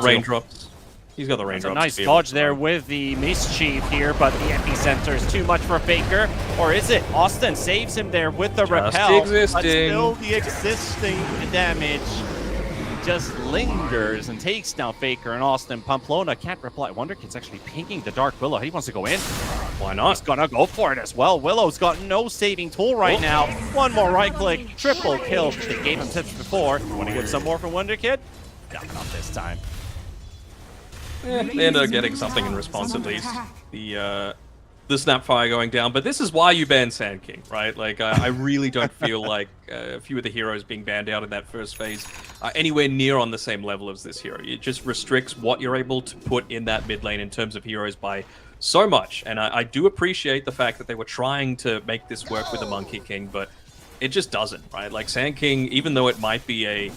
raindrops. He's got the raindrops. A nice dodge there with the Mischief here, but the epicenter is too much for Faker. Or is it? Austin saves him there with the repel. But still the existing damage just lingers and takes down Faker and Austin. Pamplona can't reply. Wonderkid's actually pinging the Dark Willow. He wants to go in. Why not? He's gonna go for it as well. Willow's got no saving tool right now. One more right click, triple kill. They gave him tips before. Want to get some more from Wonderkid? No, not this time. They ended up getting something in response at least. The Snapfire going down, but this is why you ban Sand King, right? Like, I really don't feel like a few of the heroes being banned out in that first phase are anywhere near on the same level as this hero. It just restricts what you're able to put in that mid lane in terms of heroes by so much. And I do appreciate the fact that they were trying to make this work with the Monkey King, but it just doesn't, right? Like, Sand King, even though it might be a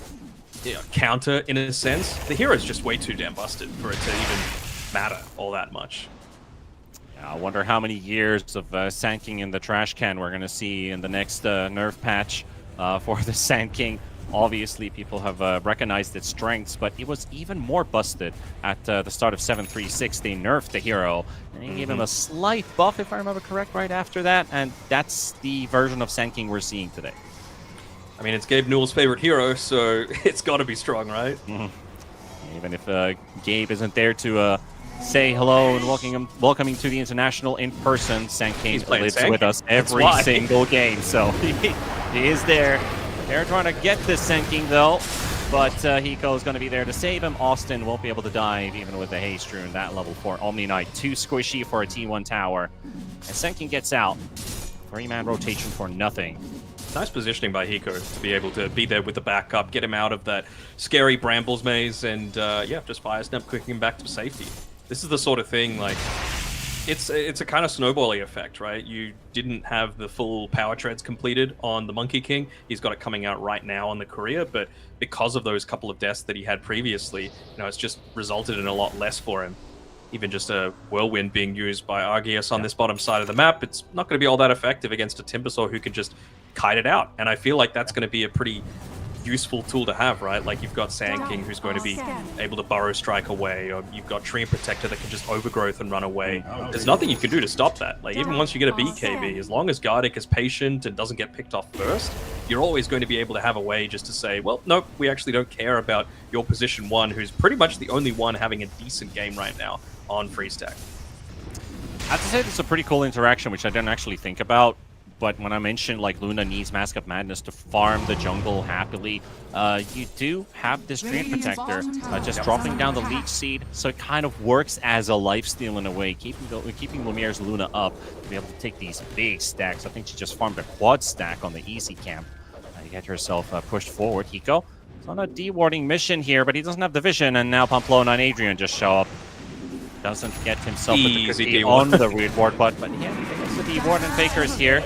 counter in a sense, the hero's just way too damn busted for it to even matter all that much. I wonder how many years of Sand King in the trash can we're going to see in the next nerf patch for the Sand King. Obviously, people have recognized its strengths, but it was even more busted at the start of 7.36. They nerfed the hero, and they gave him a slight buff, if I remember correct, right after that, and that's the version of Sand King we're seeing today. I mean, it's Gabe Newell's favorite hero, so it's got to be strong, right? Even if Gabe isn't there to say hello and welcoming to the International in person, Sand King lives with us every single game, so he is there. They're trying to get this Sand King though, but Hiko's going to be there to save him. Austin won't be able to dive even with the haste rune. That level 4 Omni Knight, too squishy for a T1 tower. And Sand King gets out. 3-man rotation for nothing. Nice positioning by Hiko to be able to be there with the backup, get him out of that scary brambles maze, and yeah, just fire snap, clicking him back to safety. This is the sort of thing, like, it's a kind of snowballing effect, right? You didn't have the full power treads completed on the Monkey King. He's got it coming out right now on the career, but because of those couple of deaths that he had previously, it's just resulted in a lot less for him. Even just a whirlwind being used by Arceus on this bottom side of the map, it's not going to be all that effective against a Timbersaw who can just kite it out. And I feel like that's going to be a pretty useful tool to have, right? Like, you've got Sand King who's going to be able to burrow strike away, or you've got Tree Protector that can just overgrowth and run away. There's nothing you can do to stop that. Like, even once you get a BKB, as long as Gardic is patient and doesn't get picked off first, you're always going to be able to have a way just to say, well, nope, we actually don't care about your position 1, who's pretty much the only one having a decent game right now on Freestack. I have to say, this is a pretty cool interaction, which I didn't actually think about. But when I mentioned, like, Luna needs Mask of Madness to farm the jungle happily, you do have this Dream Protector just dropping down the Leech Seed, so it kind of works as a lifesteal in a way, keeping Lumiere's Luna up to be able to take these big stacks. I think she just farmed a quad stack on the easy camp to get herself pushed forward. Hiko is on a dewarding mission here, but he doesn't have the vision, and now Pamplona and Adrian just show up. Doesn't get himself on the reward, but yeah, he gets the reward, and Faker's here.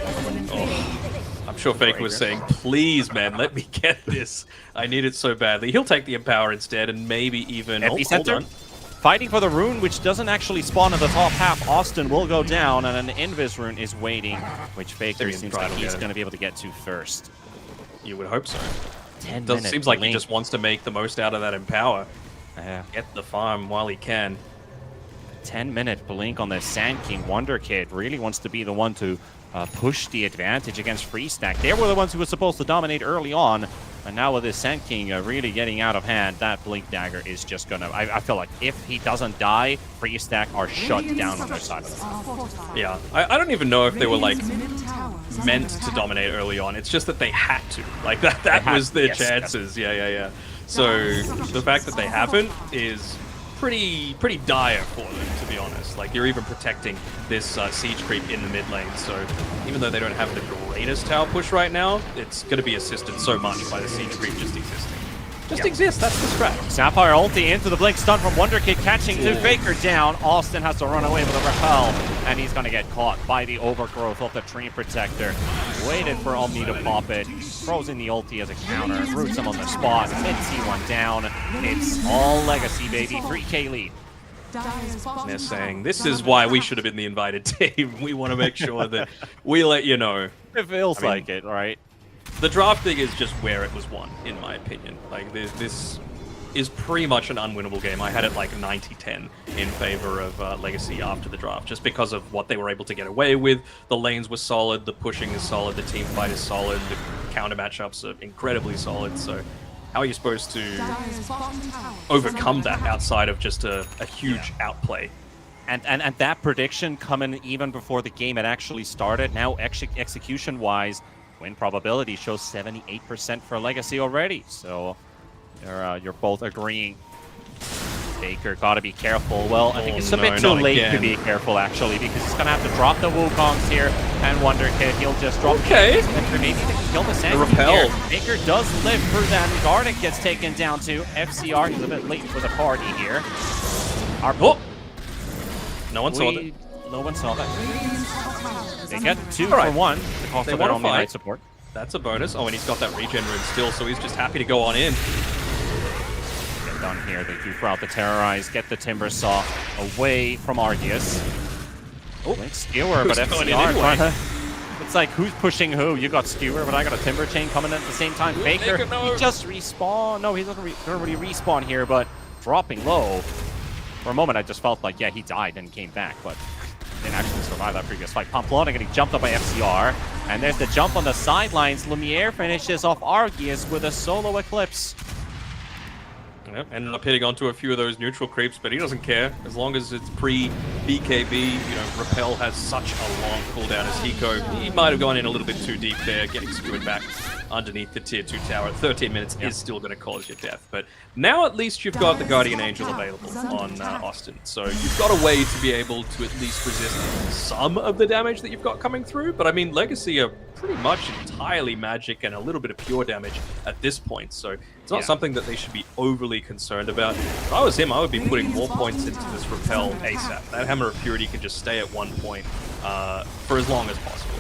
I'm sure Faker was saying, please, man, let me get this. I need it so badly. He'll take the Empower instead, and maybe even... hold on. Fighting for the rune, which doesn't actually spawn in the top half. Austin will go down, and an Invis rune is waiting, which Faker seems like he's going to be able to get to first. You would hope so. 10 minutes. Seems like he just wants to make the most out of that Empower. Yeah. Get the farm while he can. 10-minute blink on the Sand King. Wonder Kid really wants to be the one to push the advantage against Freestack. They were the ones who were supposed to dominate early on, and now with this Sand King really getting out of hand, that Blink Dagger is just gonna... I feel like if he doesn't die, Freestack are shut down on their side of the Yeah, I don't even know if they were like meant to dominate early on. It's just that they had to. Like that was their chances. Yeah. So the fact that they haven't is pretty dire for them, to be honest. Like, you're even protecting this siege creep in the mid lane, so even though they don't have the greatest tower push right now, it's going to be assisted so much by the siege creep just existing. Exists, that's the strat. Sapphire ulti into the blink stun from Wonder Kid, catching two Faker down. Austin has to run away with a repel, and he's gonna get caught by the overgrowth of the Tree Protector. Waited for Omni to pop it, throws in the ulti as a counter, roots him on the spot, mid T1 down. It's all Legacy, baby. 3K lead. They're saying, this is why we should have been the invited team. We want to make sure that we let you know. It feels like it, right? The draft thing is just where it was won, in my opinion. Like, this is pretty much an unwinnable game. I had it like 90-10 in favor of Legacy after the draft, just because of what they were able to get away with. The lanes were solid, the pushing is solid, the team fight is solid, the counter matchups are incredibly solid. So how are you supposed to overcome that outside of just a huge outplay? And that prediction coming even before the game had actually started. Now execution-wise, win probability shows 78% for Legacy already. So you're both agreeing. Faker gotta be careful. Well, I think it's a bit too late to be careful, actually, because he's gonna have to drop the Wukongs here, and Wonder Kid, he'll just drop the maybe they can kill the Sand King here. Faker does live through that. Gardic gets taken down too. FCR, he's a bit late for the party here. No one saw that. No one saw that. They get 2 for 1. The cost of their Omni-Knight support. That's a bonus. Oh, and he's got that regen rune still, so he's just happy to go on in. Get done here. They do throw out the Terrorize, get the Timber Saw away from Arceus. Link Skewer, but FCR anyway? It's like, who's pushing who? You got Skewer, but I got a Timber Chain coming in at the same time. Faker, he just respawn. No, he doesn't really respawn here, but dropping low. For a moment, I just felt like, yeah, he died and came back, but didn't actually survive that previous fight. Pamplona getting jumped up by FCR, and there's the jump on the sidelines. Lumiere finishes off Arceus with a solo Eclipse. Yep, ended up hitting onto a few of those neutral creeps, but he doesn't care. As long as it's pre-BKB, you know, Repel has such a long cooldown as Hiko. He might have gone in a little bit too deep there, getting skewered back underneath the tier 2 tower. 13 minutes is still going to cause your death, but now at least you've got the Guardian Angel available on Austin, so you've got a way to be able to at least resist some of the damage that you've got coming through. But I mean, Legacy are pretty much entirely magic and a little bit of pure damage at this point, so it's not something that they should be overly concerned about. If I was him, I would be putting more points into this Repel ASAP. That Hammer of Purity can just stay at 1 point for as long as possible.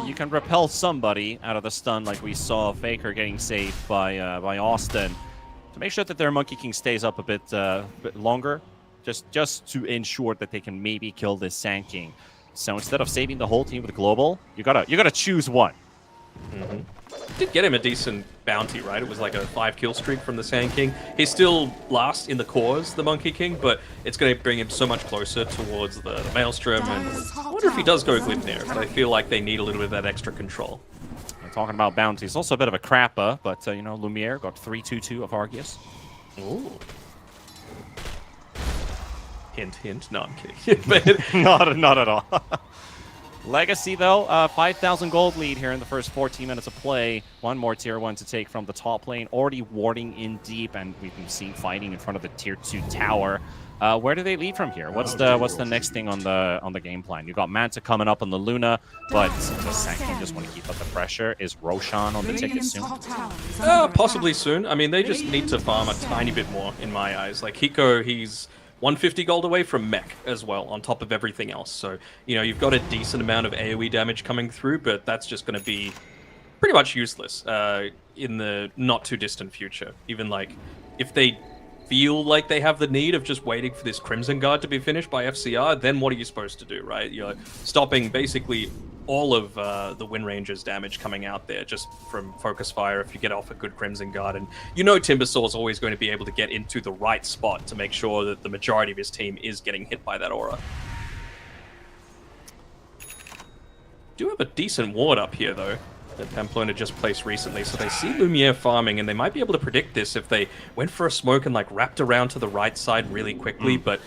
You can repel somebody out of the stun, like we saw Faker getting saved by Austin, to make sure that their Monkey King stays up a bit longer, just to ensure that they can maybe kill this Sand King. So instead of saving the whole team with Global, you gotta choose one. Did get him a decent bounty, right? It was like a 5-kill streak from the Sand King. He's still last in the cores, the Monkey King, but it's going to bring him so much closer towards the Maelstrom, and I wonder if he does go Glypnir, but I feel like they need a little bit of that extra control. We're talking about bounties. Also a bit of a crapper, but, you know, Lumiere got 3/2/2 of Arceus. Ooh. Hint, hint. No, I'm kidding. not at all. Legacy, though, 5,000 gold lead here in the first 14 minutes of play. One more tier 1 to take from the top lane, already warding in deep, and we've been seeing fighting in front of the tier 2 tower. Where do they lead from here? What's the next thing on the game plan? You got Manta coming up on the Luna, but the second just want to keep up the pressure. Is Roshan on the ticket soon? Possibly soon. I mean, they just need to farm a tiny bit more, in my eyes. Like Hiko, he's 150 gold away from mech as well, on top of everything else. So, you know, you've got a decent amount of AoE damage coming through, but that's just going to be pretty much useless in the not too distant future. Even like, if they feel like they have the need of just waiting for this Crimson Guard to be finished by FCR, then what are you supposed to do, right? You're stopping basically all of the Wind Ranger's damage coming out there just from focus fire if you get off a good Crimson Guard. And you know Timbersaw is always going to be able to get into the right spot to make sure that the majority of his team is getting hit by that aura. Do have a decent ward up here, though, that Pamplona just placed recently, so they see Lumiere farming, and they might be able to predict this if they went for a smoke and like wrapped around to the right side really quickly. But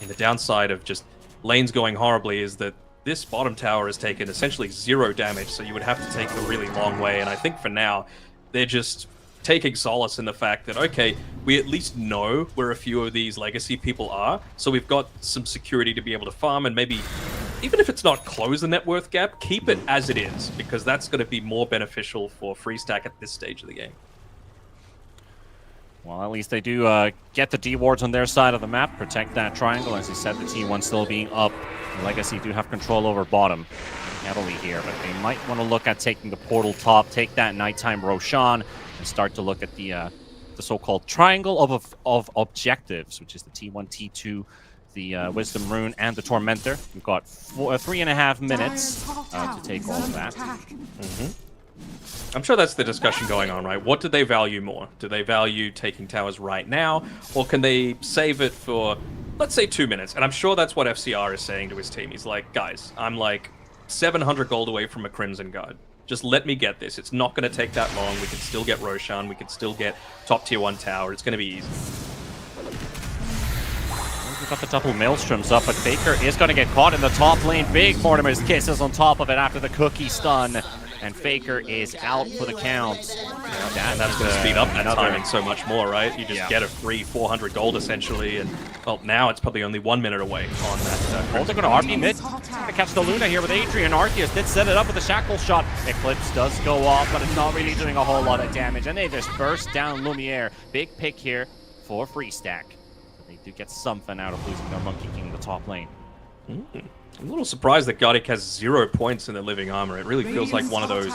in the downside of just lanes going horribly is that this bottom tower has taken essentially 0 damage, so you would have to take the really long way. And I think for now, they're just taking solace in the fact that, okay, we at least know where a few of these legacy people are, so we've got some security to be able to farm, and maybe, even if it's not close the net worth gap, keep it as it is, because that's going to be more beneficial for Freestack at this stage of the game. Well, at least they do get the D wards on their side of the map, protect that triangle. As you said, the T1 still being up. Legacy do have control over bottom heavily here, but they might want to look at taking the portal top, take that nighttime Roshan, and start to look at the so-called triangle of objectives, which is the T1, T2, the Wisdom Rune, and the Tormentor. We've got 3.5 minutes to take all of that. I'm sure that's the discussion going on, right? What do they value more? Do they value taking towers right now, or can they save it for, let's say, 2 minutes? And I'm sure that's what FCR is saying to his team. He's like, guys, I'm like 700 gold away from a Crimson Guard. Just let me get this. It's not going to take that long. We can still get Roshan. We can still get top tier 1 tower. It's going to be easy. We've got the double Maelstroms up, but Faker is going to get caught in the top lane. Big Mortimer's Kisses on top of it after the cookie stun. And Faker is out for the count. And that's going to speed up that timing so much more, right? You just get a free 400 gold, essentially. And, well, now it's probably only 1 minute away on that. Oh, they're going to RP mid. To catch the Luna here with Adrian. Arceus did set it up with a shackle shot. Eclipse does go off, but it's not really doing a whole lot of damage. And they just burst down Lumiere. Big pick here for Freestack. They do get something out of losing their Monkey King in the top lane. I'm a little surprised that Gardic has 0 points in their living armor. It really feels like one of those,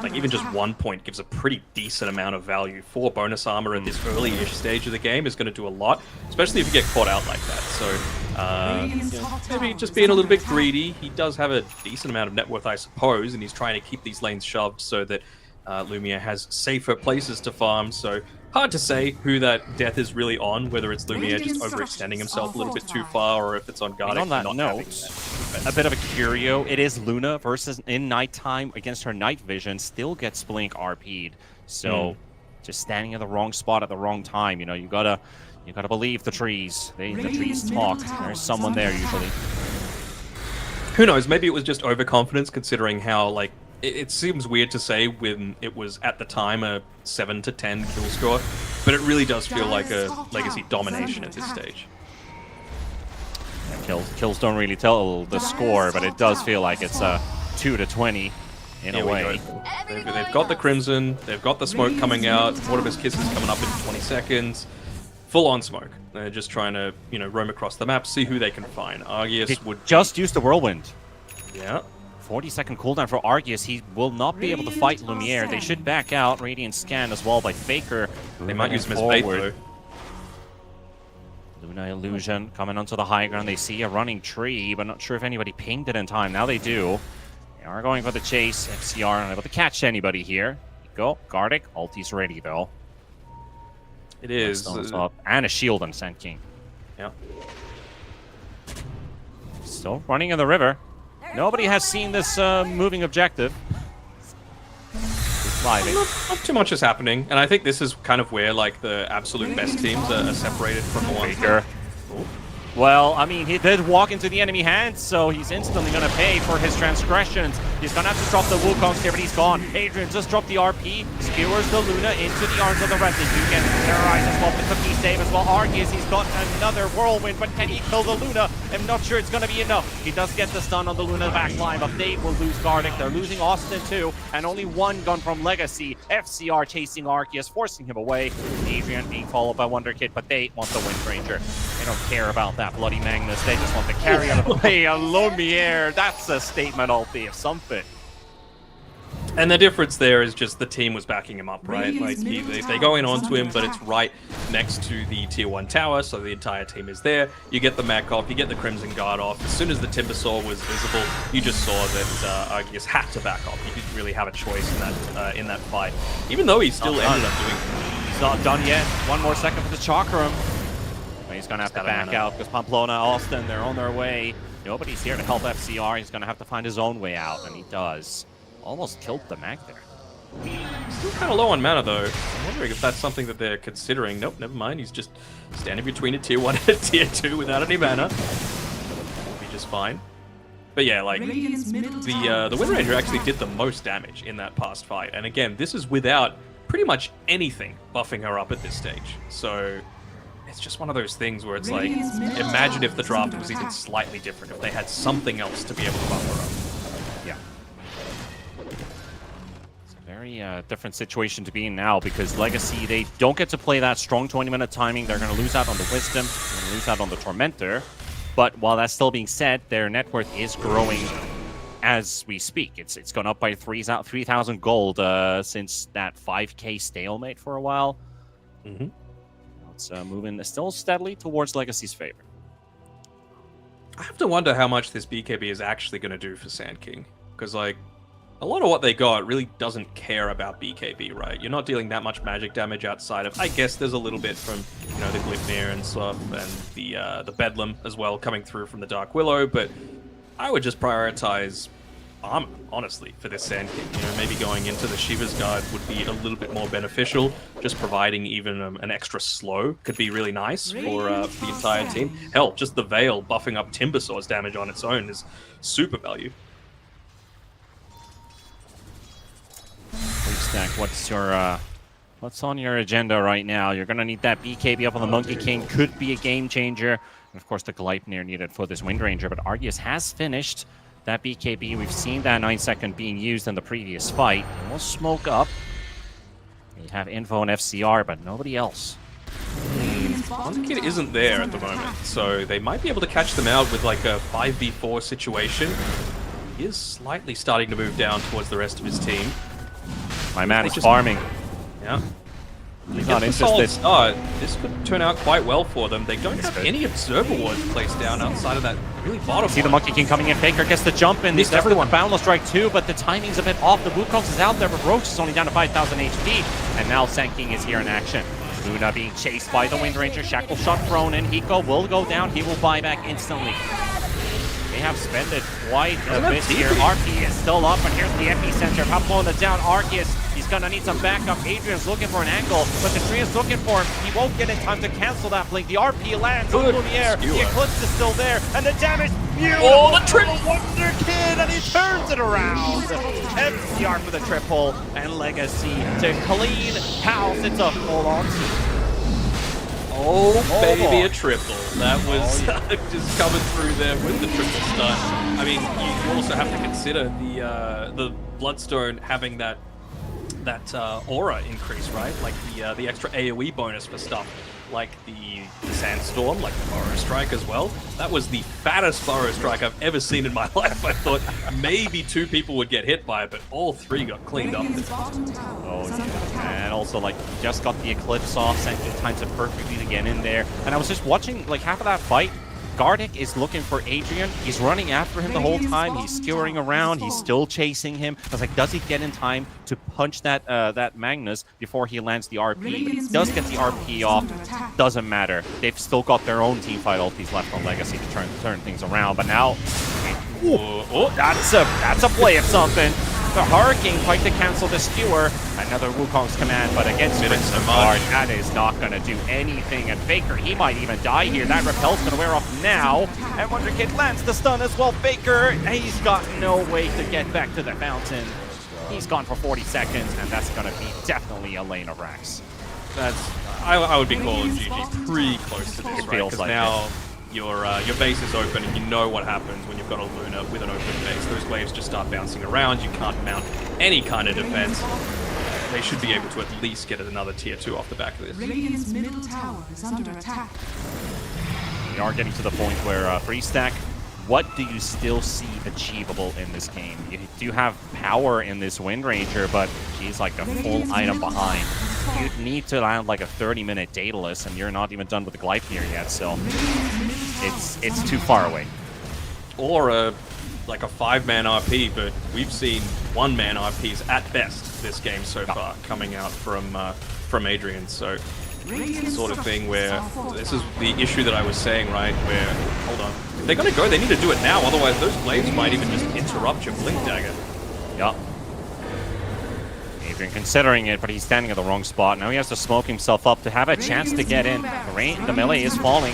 like even just 1 point gives a pretty decent amount of value for bonus armor in this early-ish stage of the game. Is going to do a lot, especially if you get caught out like that. So maybe just being a little bit greedy. He does have a decent amount of net worth, I suppose, and he's trying to keep these lanes shoved so that Lumiere has safer places to farm. So hard to say who that death is really on, whether it's Lumiere just overextending himself a little bit too far, or if it's on Gardic. On that note, a bit of a curio. It is Luna versus in nighttime against her night vision. Still gets Blink RP'd. So just standing in the wrong spot at the wrong time. You know, you gotta believe the trees. The trees talk. There's someone there usually. Who knows? Maybe it was just overconfidence, considering how like. It seems weird to say when it was, at the time, a 7 to 10 kill score, but it really does feel like a legacy domination at this stage. Kills don't really tell the score, but it does feel like it's 2 to 20 in a way. They've got the Crimson, they've got the smoke coming out, Mortimer's Kisses coming up in 20 seconds. Full on smoke. They're just trying to, roam across the map, see who they can find. Arceus would just use the Whirlwind. Yeah. 40-second cooldown for Arceus. He will not be able to fight Lumiere. They should back out. Radiant scan as well by Faker. They might use him as bait, though. Luna Illusion coming onto the high ground. They see a running tree, but not sure if anybody pinged it in time. Now they do. They are going for the chase. FCR unable to catch anybody here. Go. Gardic. Ulti's ready, though. It is. And a shield on Sand King. Yeah. Still running in the river. Nobody has seen this moving objective. Not too much is happening, and I think this is kind of where like the absolute best teams are separated from the ones. Well, I mean, he did walk into the enemy hands, so he's instantly going to pay for his transgressions. He's going to have to drop the Wukong's here, but he's gone. Adrian just dropped the RP, skewers the Luna into the arms of the rest. They do get terrorized as well. The cookie save as well. Arceus, he's got another whirlwind, but can he kill the Luna? I'm not sure it's going to be enough. He does get the stun on the Luna backline, but they will lose Gardic. They're losing Austin too, and only one gun from Legacy. FCR chasing Arceus, forcing him away. Adrian being followed by Wonder Kid, but they want the Wind Ranger. They don't care about that Bloody Magnus. They just want to carry on the play. A Lumiere. That's a statement ulti of something. And the difference there is just the team was backing him up, right? Like they go in onto him, but it's right next to the tier 1 tower, so the entire team is there. You get the mech off, you get the Crimson Guard off. As soon as the Timber Saw was visible, you just saw that Arceus had to back off. You didn't really have a choice in that fight, even though he still ended up doing. He's not done yet. One more second for the Chakram. But he's gonna have to back out because Pamplona, Austin, they're on their way. Nobody's here to help FCR. He's gonna have to find his own way out, and he does. Almost killed the mag there. Still kind of low on mana, though. I'm wondering if that's something that they're considering. Nope, never mind. He's just standing between a tier 1 and a tier 2 without any mana. Will be just fine. But yeah, like, the Wind Ranger actually did the most damage in that past fight. And again, this is without pretty much anything buffing her up at this stage. So it's just one of those things where it's like, imagine if the draft was even slightly different, if they had something else to be able to buff her up. Yeah. Very different situation to be in now because Legacy, they don't get to play that strong 20-minute timing. They're going to lose out on the Wisdom, they're going to lose out on the Tormentor. But while that's still being said, their net worth is growing as we speak. It's gone up by 3,000 gold since that 5k stalemate for a while. Mm-hmm. It's moving still steadily towards Legacy's favor. I have to wonder how much this BKB is actually going to do for Sand King. Because, like, a lot of what they got really doesn't care about BKB, right? You're not dealing that much magic damage outside of... I guess there's a little bit from, you know, the Glypnir and stuff, and the Bedlam as well coming through from the Dark Willow, but I would just prioritize armor, honestly, for this Sand King. You know, maybe going into the Shiva's Guard would be a little bit more beneficial. Just providing even an extra slow could be really nice for the entire team. Hell, just the Veil buffing up Timbersaw's damage on its own is super value. Stack, what's on your agenda right now? You're gonna need that BKB up on the Monkey King. Could be a game changer. And of course, the Gleipnir needed for this Wind Ranger, but Arceus has finished that BKB. We've seen that 9-second being used in the previous fight. We'll smoke up. They have info on FCR, but nobody else. Monkey King isn't there at the moment, so they might be able to catch them out with like a 5v4 situation. He is slightly starting to move down towards the rest of his team. My man is farming. Yeah. He's not interested. Start. This could turn out quite well for them. They don't have any observer wards placed down outside of that really bottom See the Monkey King coming in. Faker gets the jump in. He's everyone. Boundless Strike too, but the timing's a bit off. The Wukong is out there, but Roach is only down to 5,000 HP. And now Sand King is here in action. Luna being chased by the Wind Ranger. Shackle shot thrown in. Hiko will go down. He will buy back instantly. They have spent it quite a bit here. RP is still up, and here's the epicenter. Pamplona down. Arceus, he's gonna need some backup. Adrian's looking for an angle, but the tree is looking for him. He won't get in time to cancel that blink. The RP lands on Lumiere. The Eclipse is still there, and the damage. Beautiful. Oh, the triple Wonder Kid, and he turns it around. FCR for the triple, and Legacy to clean house. It's a full-on team. Oh, baby, a triple. That was just coming through there with the triple stun. I mean, you also have to consider the Bloodstone having that aura increase, right? Like the extra AoE bonus for stuff like the Sandstorm, like the Burrow Strike as well. That was the fattest Burrow Strike I've ever seen in my life. I thought maybe 2 people would get hit by it, but all 3 got cleaned up. Oh yeah, and also like just got the Eclipse off, Senki times it perfectly to get in there. And I was just watching like half of that fight. Gardic is looking for Adrian. He's running after him the whole time. He's skewering around. He's still chasing him. I was like, does he get in time to punch that that Magnus before he lands the RP? But he does get the RP off. Doesn't matter. They've still got their own teamfight ultis left on Legacy to turn things around. But now, that's a play of something. The Hurricane fight to cancel the skewer. Another Wukong's command, but against Prince of Guard, that is not going to do anything. And Faker, he might even die here. That repel's going to wear off now. And Wonder Kid lands the stun as well. Faker, he's got no way to get back to the fountain. He's gone for 40 seconds, and that's going to be definitely a lane of Rax. I would be calling GG pretty close to this, right? Feels like now your base is open, and you know what happens when you've got a Luna with an open base. Those waves just start bouncing around. You can't mount any kind of defense. They should be able to at least get another tier 2 off the back of this. Radiant's middle tower is under attack. We are getting to the point where Freestack, what do you still see achievable in this game? You do have power in this Wind Ranger, but she's like a full item behind. You'd need to land like a 30-minute Daedalus, and you're not even done with the Gleipnir yet, so it's too far away. Or like a 5-man RP, but we've seen 1-man RPs at best this game so far coming out from Adrian. So it's the sort of thing where this is the issue that I was saying, right? Where, hold on, if they're gonna go, they need to do it now. Otherwise, those blades might even just interrupt your blink dagger. Yup. Adrian considering it, but he's standing at the wrong spot. Now he has to smoke himself up to have a chance to get in. The melee is falling.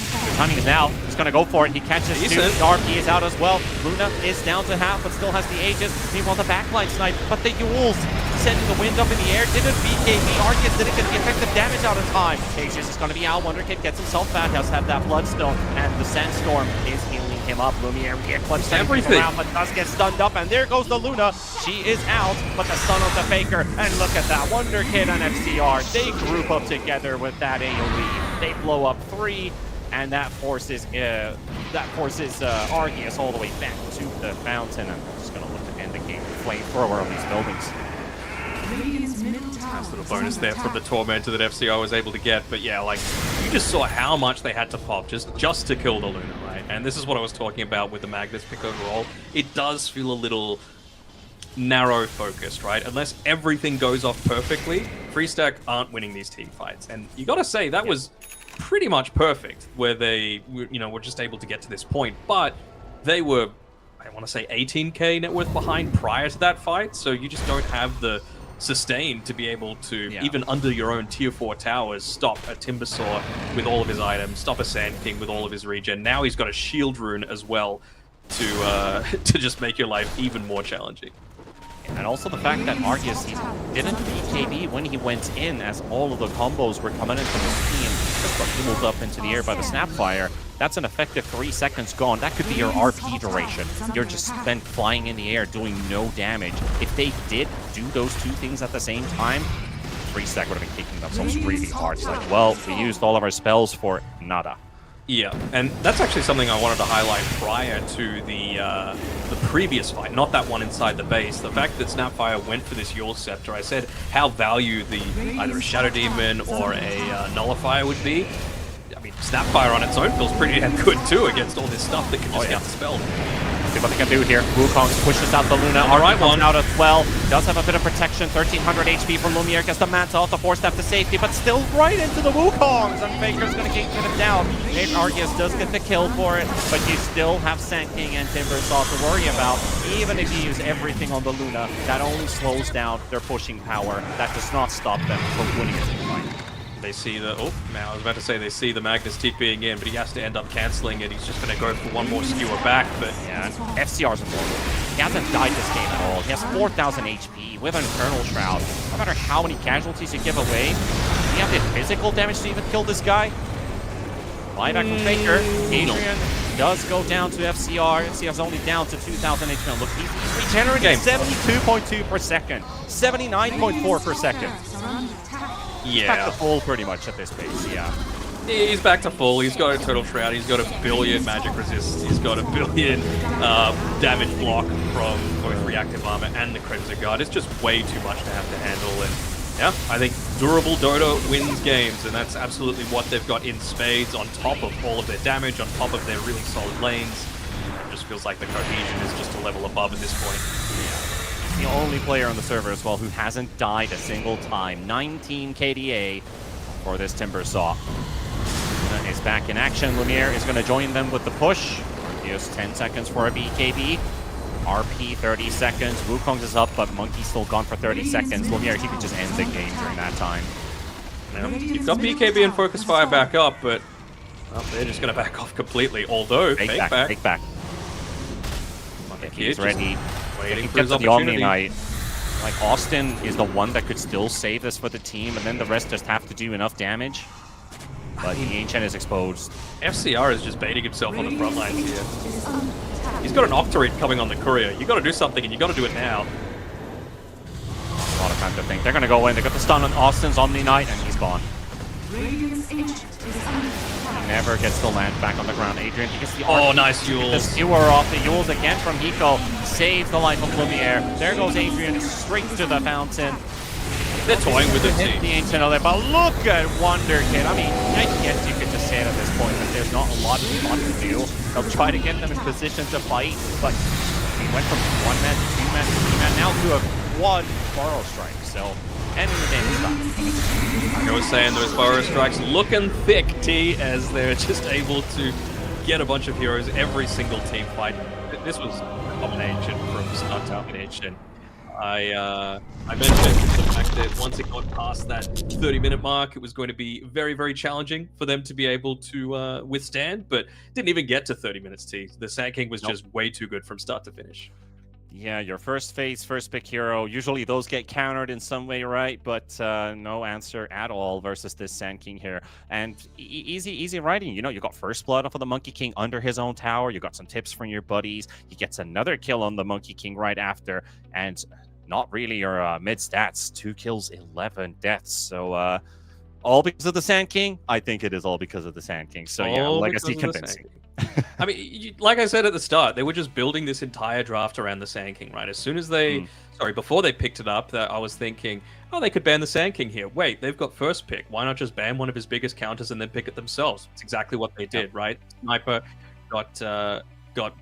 The timing is now. He's going to go for it. He catches two. The RP is out as well. Luna is down to half, but still has the Aegis. Meanwhile, the backline snipe. But the Yules sending the wind up in the air. Didn't BKB. Arceus didn't get the effective damage out in time. Aegis is going to be out. Wonderkid gets himself back. Has had that Bloodstone. And the Sandstorm is healing him up. Lumiere get clutched everything around, but does get stunned up. And there goes the Luna. She is out, but the stun of the Faker. And look at that. Wonderkid and FCR. They group up together with that AoE. They blow up 3. And that forces Arceus all the way back to the fountain. And we're just going to look to end the game with flamethrower on these buildings. Nice little bonus there from the Tormentor that FCR was able to get. But yeah, like, you just saw how much they had to pop just to kill the Luna, right? And this is what I was talking about with the Magnus pick overall. It does feel a little narrow focused, right? Unless everything goes off perfectly, Freestack aren't winning these team fights. And you gotta say, that was pretty much perfect, where they, were just able to get to this point. But they were, I want to say, 18k net worth behind prior to that fight, so you just don't have the sustain to be able to, even under your own tier 4 towers, stop a Timbersaw with all of his items, stop a Sand King with all of his regen. Now he's got a shield rune as well to just make your life even more challenging. And also the fact that Arceus, he didn't BKB when he went in, as all of the combos were coming in from his team. Just got pummeled up into the air by the Snapfire. That's an effective 3 seconds gone. That could be your RP duration. You're just then flying in the air, doing no damage. If they did do those two things at the same time, Freestack would have been kicking themselves really hard. It's like, well, we used all of our spells for nada. Yeah, and that's actually something I wanted to highlight prior to the previous fight, not that one inside the base. The fact that Snapfire went for this Yule Scepter, I said how value either a Shadow Demon or a Nullifier would be. I mean, Snapfire on its own feels pretty damn good too against all this stuff that can just get dispelled. See what they can do here. Wukong pushes out the Luna. Alright, one out as well. Does have a bit of protection. 1300 HP from Lumiere. Gets the Manta off the 4-step to safety, but still right into the Wukongs. And Faker's going to keep him down. Maybe Arceus does get the kill for it, but you still have Sand King and Timbersaw to worry about. Even if you use everything on the Luna, that only slows down their pushing power. That does not stop them from winning a team fight. They see the, now I was about to say they see the Magnus TPing in, but he has to end up cancelling it. He's just going to go for one more skewer back, but yeah, FCR's important. He hasn't died this game at all. He has 4,000 HP with an Infernal Shroud. No matter how many casualties you give away, do you have the physical damage to even kill this guy? Buyback from Faker. Adrian does go down to FCR. FCR's only down to 2,000 HP. Look, he's regenerating 72.2 per second, 79.4 per second. Yeah. He's back to full pretty much at this pace, yeah. He's back to full. He's got a Turtle Shroud. He's got a billion magic resist. He's got a billion damage block from both reactive armor and the Crimson Guard. It's just way too much to have to handle. And yeah, I think durable Dota wins games, and that's absolutely what they've got in spades, on top of all of their damage, on top of their really solid lanes. It just feels like the cohesion is just a level above at this point. Yeah. The only player on the server as well who hasn't died a single time. 19 KDA for this Timbersaw. Luna is back in action. Lumiere is going to join them with the push. Just 10 seconds for a BKB. RP 30 seconds. Wukong's is up, but Monkey's still gone for 30 seconds. Lumiere, he could just end the game during that time. Yeah. You've got BKB and Focus Fire back up, but they're just going to back off completely. Although, fake back. He's ready. Waiting he for his gets the opportunity. Omni Knight. Like, Austin is the one that could still save this for the team, and then the rest just have to do enough damage. But the Ancient is exposed. FCR is just baiting himself on the front lines here. He's got an Octorite coming on the Courier. You got to do something, and you got to do it now. A lot of time to think. They're going to go in. They got the stun on Austin's Omni Knight, and he's gone. never gets to land back on the ground. Adrian, because the nice the Yules. skewer off the Yules again from Hiko saves the life of Lumiere. There goes Adrian straight to the fountain. They're toying with it, Hit the too. ancient other, but look at Wonder Kid. I mean, I guess you could just say it at this point that there's not a lot to do. They'll try to get them in position to fight, but we went from 1 man to 2 man to 3 man now to a quad Burrow Strike. So, ending the game is done. Like I was saying, those Burrow Strikes looking thick, T, as they're just able to get a bunch of heroes every single team fight. This was a domination from start to finish, and I mentioned the fact that once it got past that 30-minute mark, it was going to be very, very challenging for them to be able to withstand, but didn't even get to 30 minutes, T. The Sand King was just way too good from start to finish. Yeah, your first phase, first pick hero. Usually those get countered in some way, right? But no answer at all versus this Sand King here. And easy writing. You know, you got first blood off of the Monkey King under his own tower. You got some tips from your buddies. He gets another kill on the Monkey King right after. And not really your mid stats. 2 kills, 11 deaths. So all because of the Sand King? I think it is all because of the Sand King. So yeah, legacy convincing. I mean, like I said at the start, they were just building this entire draft around the Sand King, right? As soon as they, before they picked it up, that I was thinking, oh, they could ban the Sand King here. Wait, they've got first pick. Why not just ban one of his biggest counters and then pick it themselves? It's exactly what they did, right? Sniper got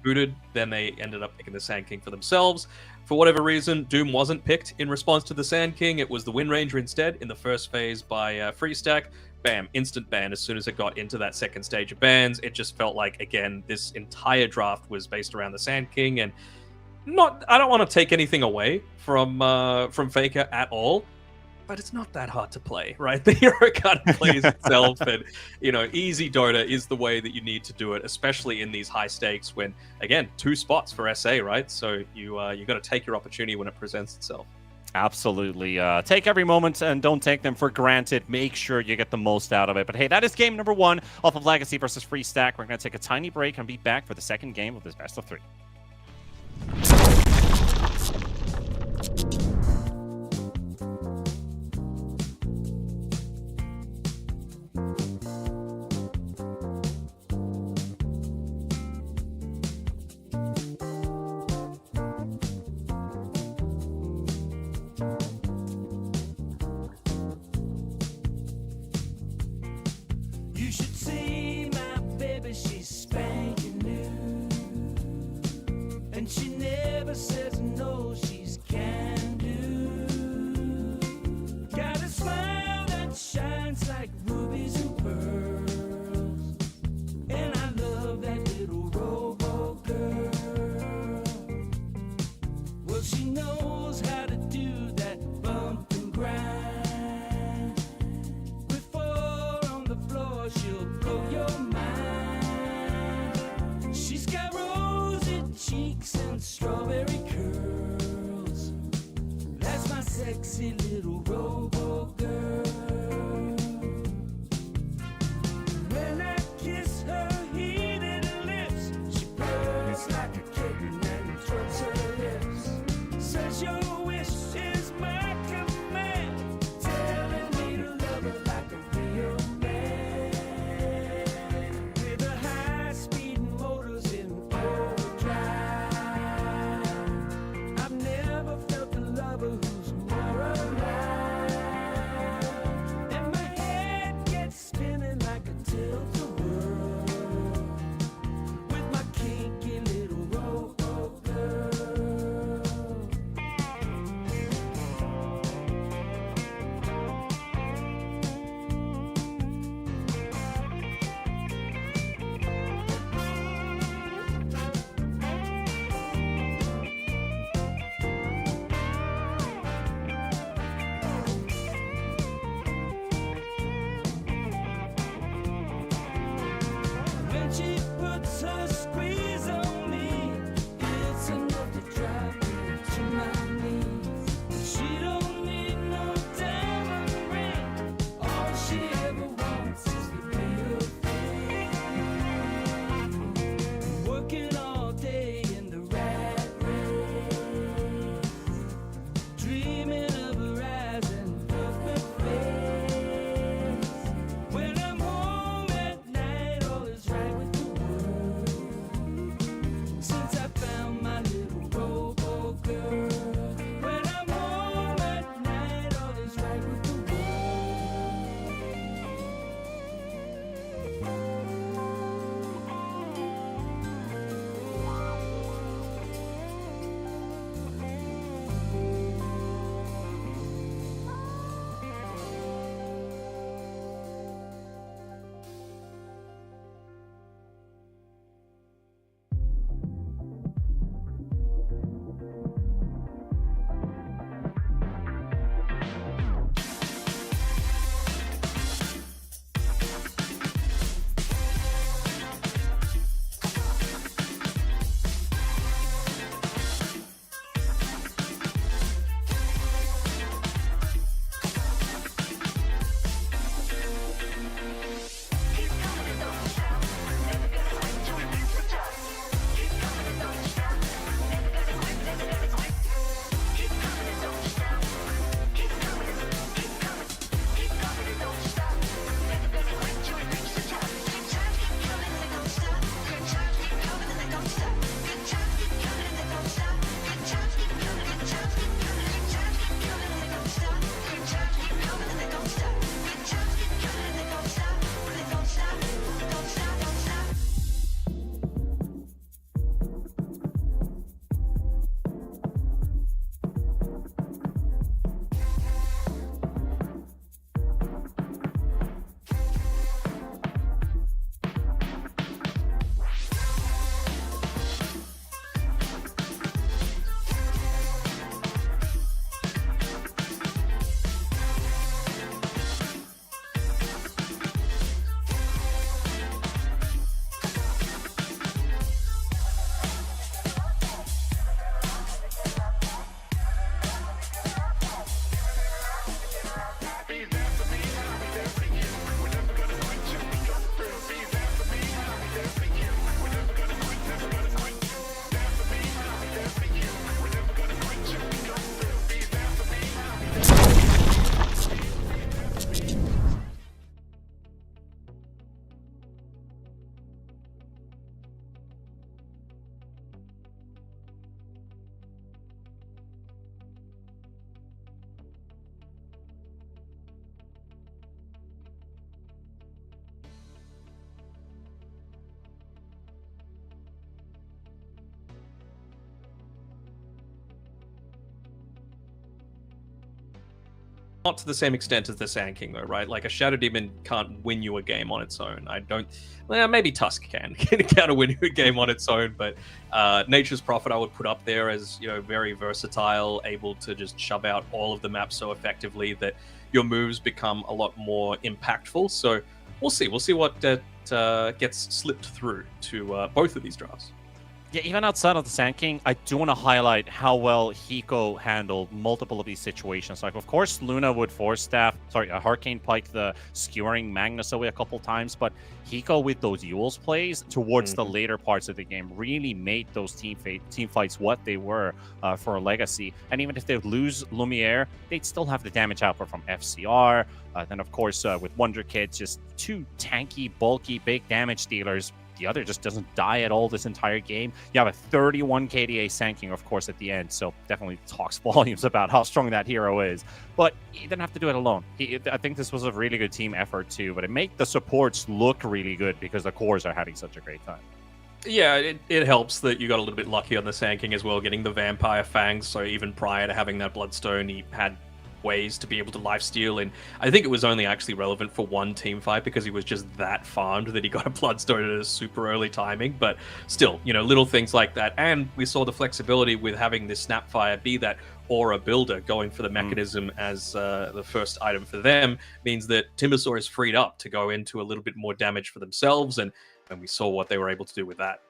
booted, then they ended up picking the Sand King for themselves. For whatever reason, Doom wasn't picked in response to the Sand King. It was the Wind Ranger instead in the first phase by Freestack. Bam, instant ban as soon as it got into that second stage of bans. It just felt like, again, this entire draft was based around the Sand King, and I don't want to take anything away from Faker at all, but it's not that hard to play, right? The hero card plays itself, and easy Dota is the way that you need to do it, especially in these high stakes when, again, 2 spots for SA, right? So you got to take your opportunity when it presents itself. Absolutely. Take every moment and don't take them for granted. Make sure you get the most out of it. But hey, that is game number 1 off of Legacy versus Freestack. We're going to take a tiny break and be back for the second game of this best of 3. You should see my baby, she's spanking new. And she never says no, she's can do. Got a smile that shines like rubies and pearls. And I love that little robo girl. Well, she knows how to do that bump and grind. She'll blow your mind. She's got rosy cheeks and strawberry curls. That's my sexy little robo girl. When I kiss her heated lips, she purrs like a kitten and twirls her lips. Says your wish is my command, telling me to love her like a real man. Who's more alive. Not to the same extent as the Sand King, though, right? Like, a Shadow Demon can't win you a game on its own. I don't... Well, maybe Tusk can win you a game on its own, but Nature's Prophet I would put up there as, you know, very versatile, able to just shove out all of the maps so effectively that your moves become a lot more impactful. So we'll see. We'll see what gets slipped through to both of these drafts. Yeah, even outside of the Sand King, I do want to highlight how well Hiko handled multiple of these situations. Like, of course, Luna would Hurricane Pike the skewering Magnus away a couple times, but Hiko with those Yules plays towards the later parts of the game really made those team fights what they were for a Legacy. And even if they lose Lumiere, they'd still have the damage output from FCR. Then, of course, with Wonder Kids, just two tanky, bulky, big damage dealers. The other just doesn't die at all this entire game. You have a 31 KDA Sand King, of course, at the end, so definitely talks volumes about how strong that hero is. But he didn't have to do it alone. I think this was a really good team effort too, but it made the supports look really good because the cores are having such a great time. Yeah, it helps that you got a little bit lucky on the Sand King as well, getting the Vampire Fangs, so even prior to having that Bloodstone, he had ways to be able to lifesteal, and I think it was only actually relevant for one team fight because he was just that farmed that he got a Bloodstone at a super early timing. But still, you know, little things like that. And we saw the flexibility with having this Snapfire be that aura builder, going for the mechanism as the first item for them means that Timbersaw is freed up to go into a little bit more damage for themselves, and we saw what they were able to do with that.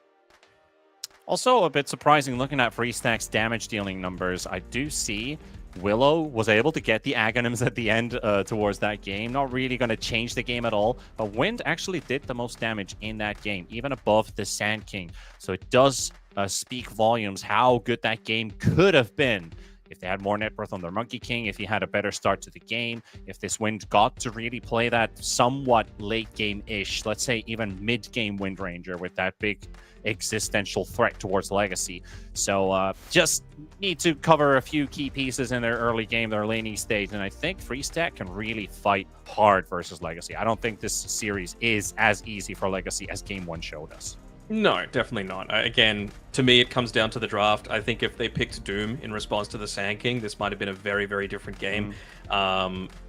Also, a bit surprising looking at Freestack's damage dealing numbers. I do see Willow was able to get the Aghanims at the end towards that game. Not really going to change the game at all, but Wind actually did the most damage in that game, even above the Sand King. So it does speak volumes how good that game could have been if they had more net worth on their Monkey King, if he had a better start to the game, if this Wind got to really play that somewhat late game-ish, let's say even mid-game Wind Ranger with that big existential threat towards Legacy. So just need to cover a few key pieces in their early game, their laning stage, and I think Freestack can really fight hard versus Legacy. I don't think this series is as easy for Legacy as Game 1 showed us. No, definitely not. Again, to me, it comes down to the draft. I think if they picked Doom in response to the Sand King, this might have been a very, very different game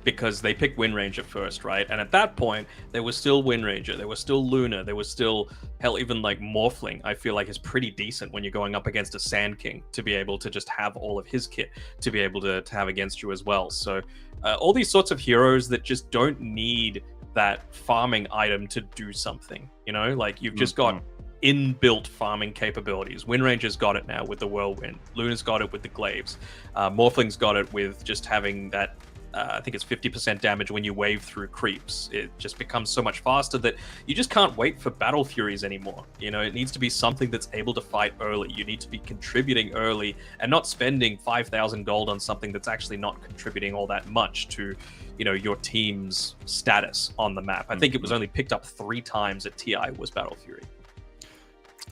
because they picked Wind Ranger first, right? And at that point, there was still Wind Ranger, there was still Luna, there was still, hell, even like Morphling, I feel like is pretty decent when you're going up against a Sand King to be able to just have all of his kit to be able to have against you as well. So all these sorts of heroes that just don't need that farming item to do something, you know? Like, you've just got inbuilt farming capabilities. Wind Ranger's got it now with the Whirlwind. Luna's got it with the Glaives. Morphling's got it with just having that, I think it's 50% damage when you wave through creeps. It just becomes so much faster that you just can't wait for Battle Furies anymore. You know, it needs to be something that's able to fight early. You need to be contributing early and not spending 5,000 gold on something that's actually not contributing all that much to, you know, your team's status on the map. I think it was only picked up 3 times at TI was Battle Fury.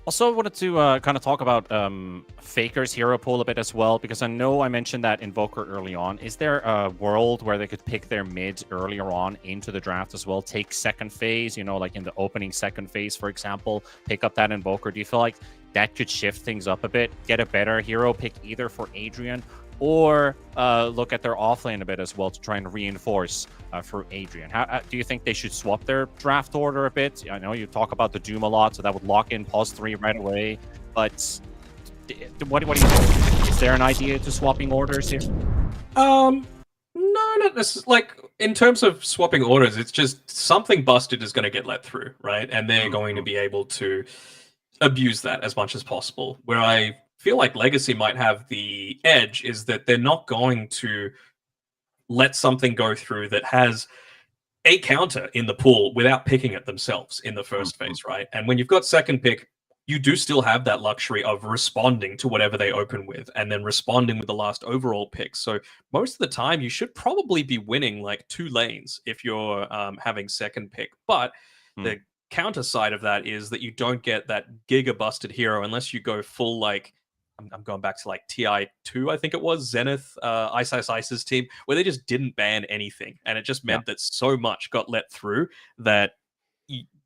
Also, I wanted to kind of talk about Faker's hero pool a bit as well, because I know I mentioned that Invoker early on. Is there a world where they could pick their mid earlier on into the draft as well? Take second phase, you know, like in the opening second phase, for example, pick up that Invoker. Do you feel like that could shift things up a bit, get a better hero pick either for Adrian or look at their offlane a bit as well to try and reinforce for Adrian? How do you think they should swap their draft order a bit? I know you talk about the Doom a lot, so that would lock in pause 3 right away. But what do you think? Is there an idea to swapping orders here? No, not necessarily. Like, in terms of swapping orders, it's just something busted is going to get let through, right? And they're going to be able to abuse that as much as possible. Where I feel like Legacy might have the edge is that they're not going to let something go through that has a counter in the pool without picking it themselves in the first phase, right? And when you've got second pick, you do still have that luxury of responding to whatever they open with and then responding with the last overall pick. So most of the time, you should probably be winning like 2 lanes if you're having second pick. But the counter side of that is that you don't get that giga busted hero unless you go full, like, I'm going back to like TI2, I think it was, Zenith, Ice's team, where they just didn't ban anything. And it just meant that so much got let through that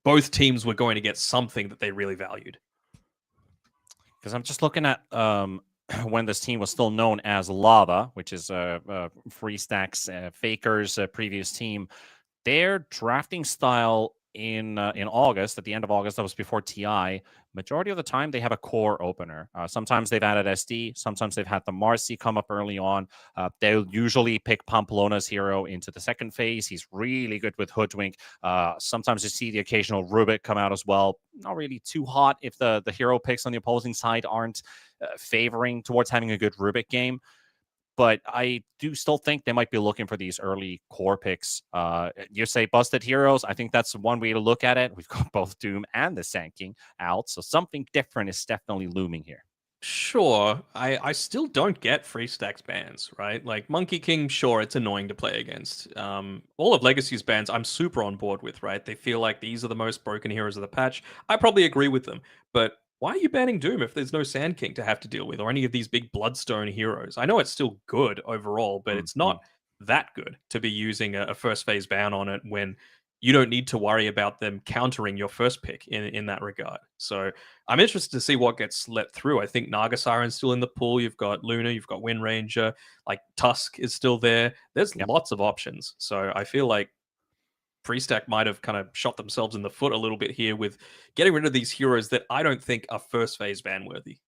both teams were going to get something that they really valued. Because I'm just looking at when this team was still known as Lava, which is Freestack's Faker's previous team, their drafting style in August, at the end of August, that was before TI. Majority of the time, they have a core opener. Sometimes they've added SD. Sometimes they've had the Marcy come up early on. They'll usually pick Pamplona's hero into the second phase. He's really good with Hoodwink. Sometimes you see the occasional Rubik come out as well. Not really too hot if the hero picks on the opposing side aren't favoring towards having a good Rubik game. But I do still think they might be looking for these early core picks. You say busted heroes. I think that's one way to look at it. We've got both Doom and the Sand King out. So something different is definitely looming here. Sure, I still don't get Freestack's bans, right? Like Monkey King, sure, it's annoying to play against. All of Legacy's bans, I'm super on board with, right? They feel like these are the most broken heroes of the patch. I probably agree with them, but why are you banning Doom if there's no Sand King to have to deal with, or any of these big Bloodstone heroes? I know it's still good overall, but it's not that good to be using a first phase ban on it when you don't need to worry about them countering your first pick in that regard. So I'm interested to see what gets let through. I think Naga Siren's still in the pool. You've got Luna, you've got Wind Ranger, like Tusk is still there. There's lots of options. So I feel like Freestack might have kind of shot themselves in the foot a little bit here with getting rid of these heroes that I don't think are first phase ban worthy.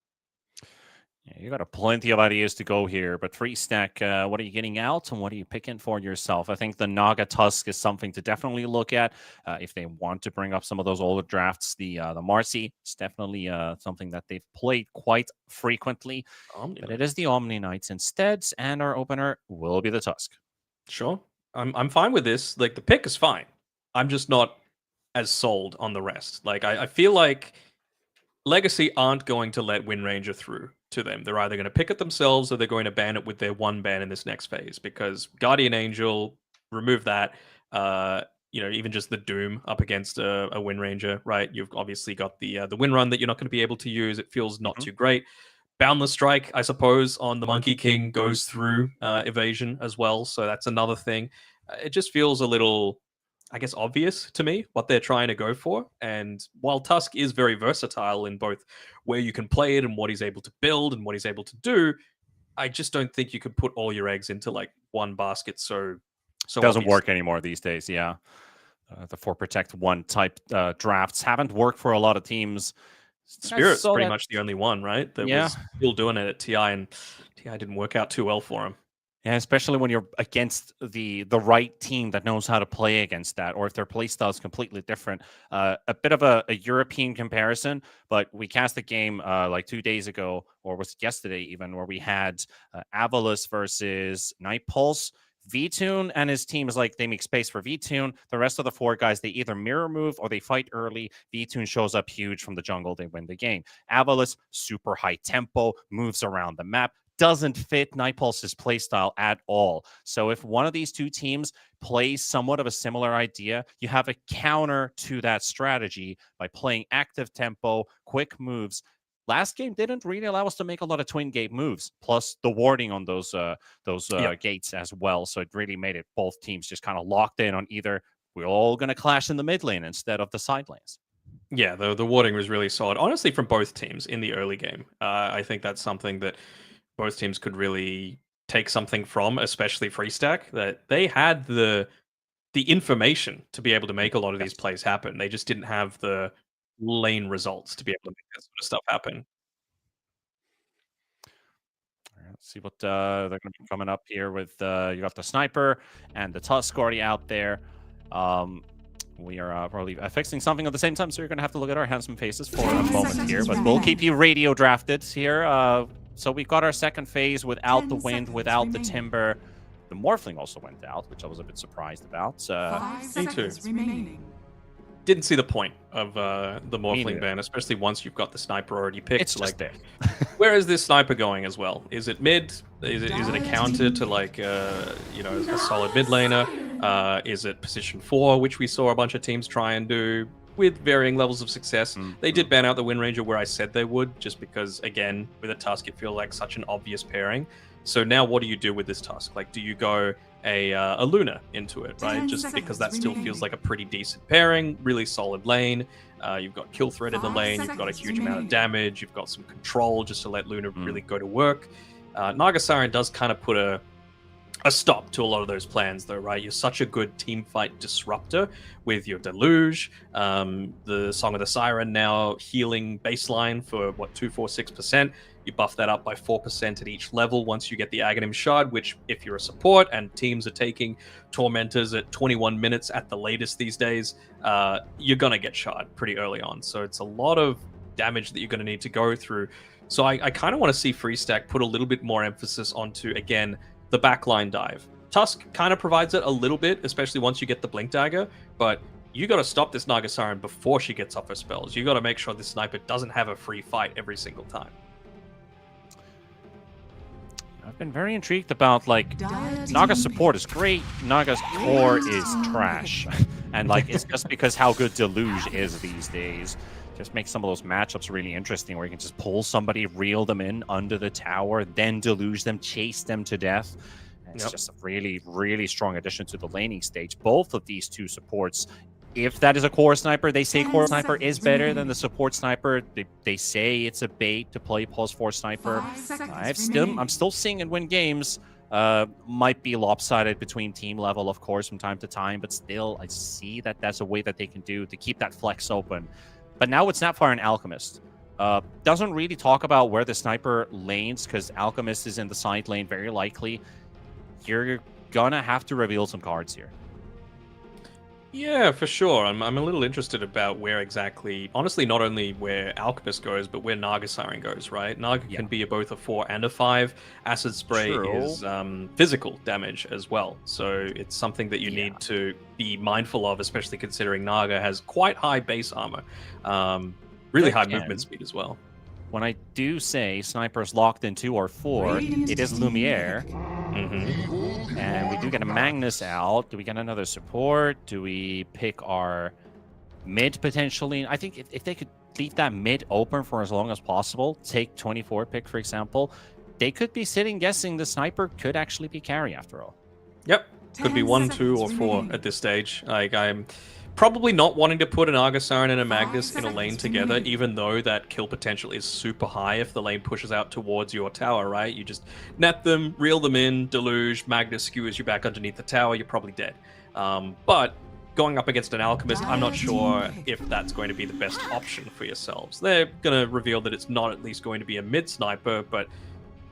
Yeah, you got a plenty of ideas to go here, but Freestack, what are you getting out and what are you picking for yourself? I think the Naga Tusk is something to definitely look at if they want to bring up some of those older drafts. The Marcy is definitely something that they've played quite frequently, but it is the Omni Knights instead, and our opener will be the Tusk. Sure. I'm fine with this. Like, the pick is fine. I'm just not as sold on the rest. Like, I feel like Legacy aren't going to let Wind Ranger through to them. They're either going to pick it themselves or they're going to ban it with their one ban in this next phase, because Guardian Angel, remove that. Even just the Doom up against a Wind Ranger, right? You've obviously got the Wind Run that you're not going to be able to use. It feels not too great. Boundless Strike, I suppose, on the Monkey King goes through evasion as well, so that's another thing. It just feels a little, I guess, obvious to me what they're trying to go for. And while Tusk is very versatile in both where you can play it and what he's able to build and what he's able to do, I just don't think you could put all your eggs into like one basket. So doesn't work anymore these days. Yeah, the 4 Protect 1 type drafts haven't worked for a lot of teams. Spirit's pretty much the only one, right? That was still doing it at TI, and TI didn't work out too well for him. Yeah, especially when you're against the right team that knows how to play against that, or if their play style is completely different. A bit of a European comparison, but we cast a game like 2 days ago, or was it yesterday even, where we had Avalus versus Night Pulse. V-Tune and his team is like, they make space for V-Tune. The rest of the 4 guys, they either mirror move or they fight early. V-Tune shows up huge from the jungle. They win the game. Avalus, super high tempo, moves around the map. Doesn't fit Night Pulse's playstyle at all. So if one of these two teams plays somewhat of a similar idea, you have a counter to that strategy by playing active tempo, quick moves. Last game didn't really allow us to make a lot of twin gate moves, plus the warding on those gates as well. So it really made it both teams just kind of locked in on either we're all going to clash in the mid lane instead of the side lanes. Yeah, the warding was really solid. Honestly, from both teams in the early game. I think that's something that both teams could really take something from, especially Freestack, that they had the information to be able to make a lot of these plays happen. They just didn't have the lane results to be able to make that sort of stuff happen. All right, let's see what they're going to be coming up here with. You got the Sniper and the Tusk already out there. We are probably fixing something at the same time, so you're going to have to look at our handsome faces for a moment here, but we'll keep you radio drafted here. So we've got our second phase without the wind, without the timber. The Morphling also went out, which I was a bit surprised about. Me too. Didn't see the point of the Morphling ban, especially once you've got the Sniper already picked. It's like there. Where is this Sniper going as well? Is it mid? Is it a counter to like a solid mid laner? Is it position 4, which we saw a bunch of teams try and do? with varying levels of success. They did ban out the Wind Ranger where I said they would, just because, again, with a Tusk, it feels like such an obvious pairing. So now what do you do with this Tusk? Like, do you go a Luna into it, right? Just because that still feels like a pretty decent pairing, really solid lane. You've got kill threat in the lane, you've got a huge amount of damage, you've got some control just to let Luna really go to work. Naga Siren does kind of put a stop to a lot of those plans, though, right? You're such a good team fight disruptor with your Deluge, the Song of the Siren now healing baseline for, what, 246%. You buff that up by 4% at each level once you get the Aghanim Shard, which, if you're a support and teams are taking Tormentors at 21 minutes at the latest these days, you're going to get Shard pretty early on. So it's a lot of damage that you're going to need to go through. So I kind of want to see Freestack put a little bit more emphasis onto, again, the backline dive. Tusk kind of provides it a little bit, especially once you get the Blink Dagger, but you got to stop this Naga Siren before she gets off her spells. You got to make sure this sniper doesn't have a free fight every single time. I've been very intrigued about, like, Naga's support is great, Naga's core is trash. And, like, it's just because how good Deluge is these days. Just makes some of those matchups really interesting, where you can just pull somebody, reel them in under the tower, then Deluge them, chase them to death. And it's just a really, really strong addition to the laning stage. Both of these two supports, if that is a core sniper, they say core sniper is better than the support sniper. They say it's a bait to play +4 sniper. I'm still seeing it win games. Might be lopsided between team level, of course, from time to time, but still, I see that that's a way that they can do to keep that flex open. But now with Snapfire and Alchemist, doesn't really talk about where the sniper lanes, because Alchemist is in the side lane, very likely. You're gonna have to reveal some cards here. Yeah, for sure. I'm a little interested about where exactly, honestly, not only where Alchemist goes, but where Naga Siren goes, right? Naga can be both a 4 and a 5. Acid Spray is physical damage as well. So it's something that you need to be mindful of, especially considering Naga has quite high base armor. Really high movement speed as well. When I do say snipers locked in 2 or 4, it is Lumiere. And we do get a Magnus out. Do we get another support? Do we pick our mid potentially? I think if they could leave that mid open for as long as possible, take 24 pick, for example, they could be sitting guessing the sniper could actually be carry after all. Yep. Could be 1, 2, or 4 at this stage. Like, I'm probably not wanting to put an Naga Siren and a Magnus in a lane together, even though that kill potential is super high if the lane pushes out towards your tower, right? You just net them, reel them in, Deluge, Magnus skewers you back underneath the tower, you're probably dead. But going up against an Alchemist, I'm not sure if that's going to be the best option for yourselves. They're going to reveal that it's not at least going to be a mid-sniper, but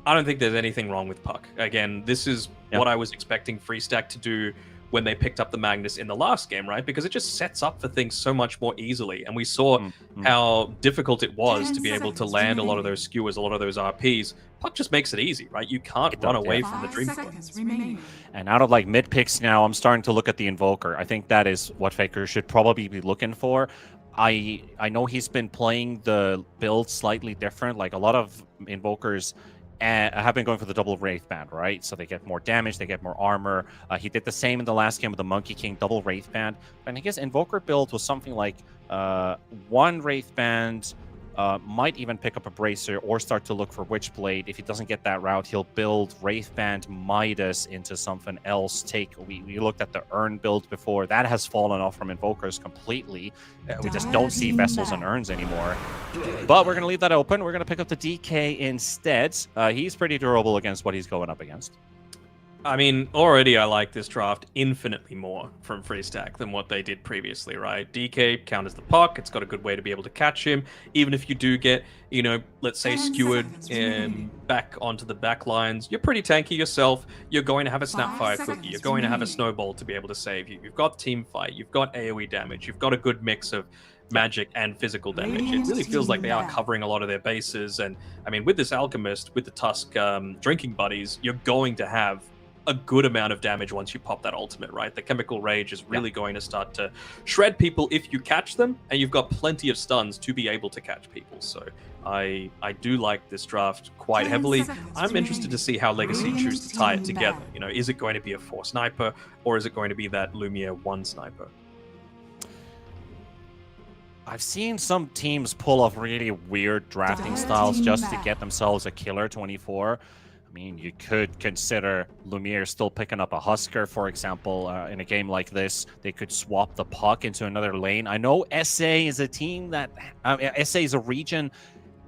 I don't think there's anything wrong with Puck. Again, this is what I was expecting Freestack to do when they picked up the Magnus in the last game, right? Because it just sets up for things so much more easily. And we saw how difficult it was to be able to land a lot of those skewers, a lot of those RPs. Puck just makes it easy, right? You can't run away from the Dream Coil. And out of like mid picks now, I'm starting to look at the Invoker. I think that is what Faker should probably be looking for. I know he's been playing the build slightly different. Like a lot of Invokers have been going for the double Wraith Band, right? So they get more damage, they get more armor. He did the same in the last game with the Monkey King, double Wraith Band. And I guess Invoker build was something like 1 Wraith Band, might even pick up a Bracer or start to look for Witchblade. If he doesn't get that route, he'll build Wraith Band Midas into something else. We looked at the Urn build before. That has fallen off from Invokers completely. We just don't see Vessels and Urns anymore. But we're going to leave that open. We're going to pick up the DK instead. He's pretty durable against what he's going up against. I mean, already I like this draft infinitely more from Freestack than what they did previously, right? DK counters the puck. It's got a good way to be able to catch him. Even if you do get, you know, let's say skewered back onto the back lines, you're pretty tanky yourself. You're going to have a Snapfire cookie. You're going to have a Snowball to be able to save you. You've got team fight. You've got AoE damage. You've got a good mix of magic and physical damage. It really feels like they are covering a lot of their bases. And I mean, with this Alchemist, with the Tusk drinking buddies, you're going to have a good amount of damage once you pop that ultimate, right? The Chemical Rage is really going to start to shred people if you catch them, and you've got plenty of stuns to be able to catch people. So I do like this draft quite heavily. I'm interested to see how Legacy choose to tie it together. You know, is it going to be a 4 sniper, or is it going to be that Lumiere 1 sniper? I've seen some teams pull off really weird drafting styles just to get themselves a killer 24. I mean, you could consider Lumiere still picking up a Husker, for example, in a game like this. They could swap the puck into another lane. I know SA is a team that... SA is a region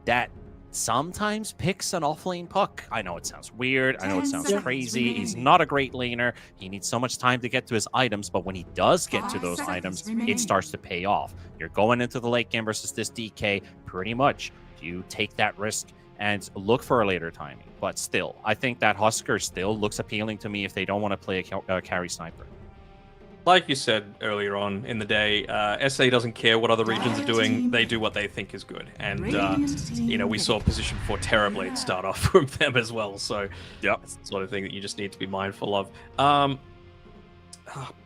that sometimes picks an offlane puck. I know it sounds weird. I know it sounds crazy. He's not a great laner. He needs so much time to get to his items, but when he does get to those items, it starts to pay off. You're going into the late game versus this DK, pretty much. You take that risk and look for a later timing. But still, I think that Husker still looks appealing to me if they don't want to play a carry sniper. Like you said earlier on in the day, SA doesn't care what other regions are doing. They do what they think is good. And, you know, we saw Position 4 Terrorblade start off from them as well. So, yeah, it's the sort of thing that you just need to be mindful of.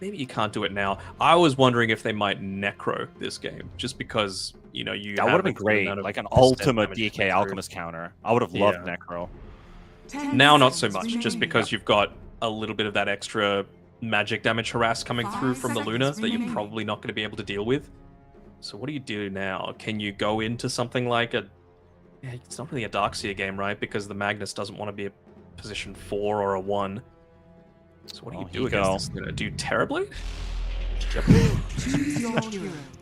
Maybe you can't do it now. I was wondering if they might Necro this game, just because, you know, you that would have been great. Like an ultimate DK Alchemist counter. I would have loved Necro. Now, not so much, just because you've got a little bit of that extra magic damage harass coming through from the Luna that you're probably not going to be able to deal with. So what do you do now? Can you go into something like a... Yeah, it's not really a Darkseer game, right? Because the Magnus doesn't want to be a position 4 or a 1. So what do you do against this Luna? Do you Terrorblade?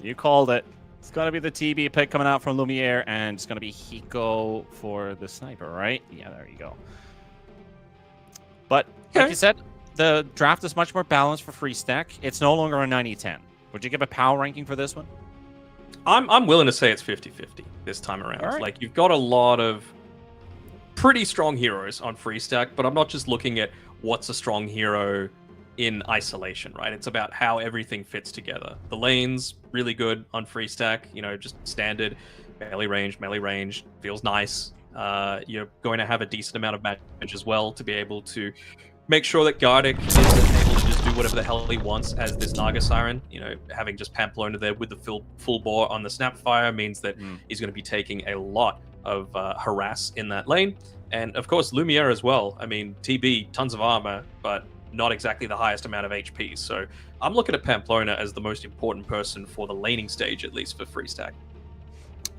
You called it. It's going to be the TB pick coming out from Lumiere, and it's going to be Hiko for the sniper, right? Yeah, there you go. But, like you said, the draft is much more balanced for free stack. It's no longer a 90-10. Would you give a POW ranking for this one? I'm willing to say it's 50-50 this time around. Right. Like, you've got a lot of pretty strong heroes on free stack, but I'm not just looking at what's a strong hero in isolation, right? It's about how everything fits together. The lane's really good on free stack, you know, just standard melee range, feels nice. You're going to have a decent amount of damage as well to be able to make sure that Gardic is able to just do whatever the hell he wants as this Naga Siren. You know, having just Pamplona there with the full bore on the Snapfire means that he's going to be taking a lot of harass in that lane. And of course, Lumiere as well. I mean, TB, tons of armor, but not exactly the highest amount of HP. So I'm looking at Pamplona as the most important person for the laning stage, at least for free stack.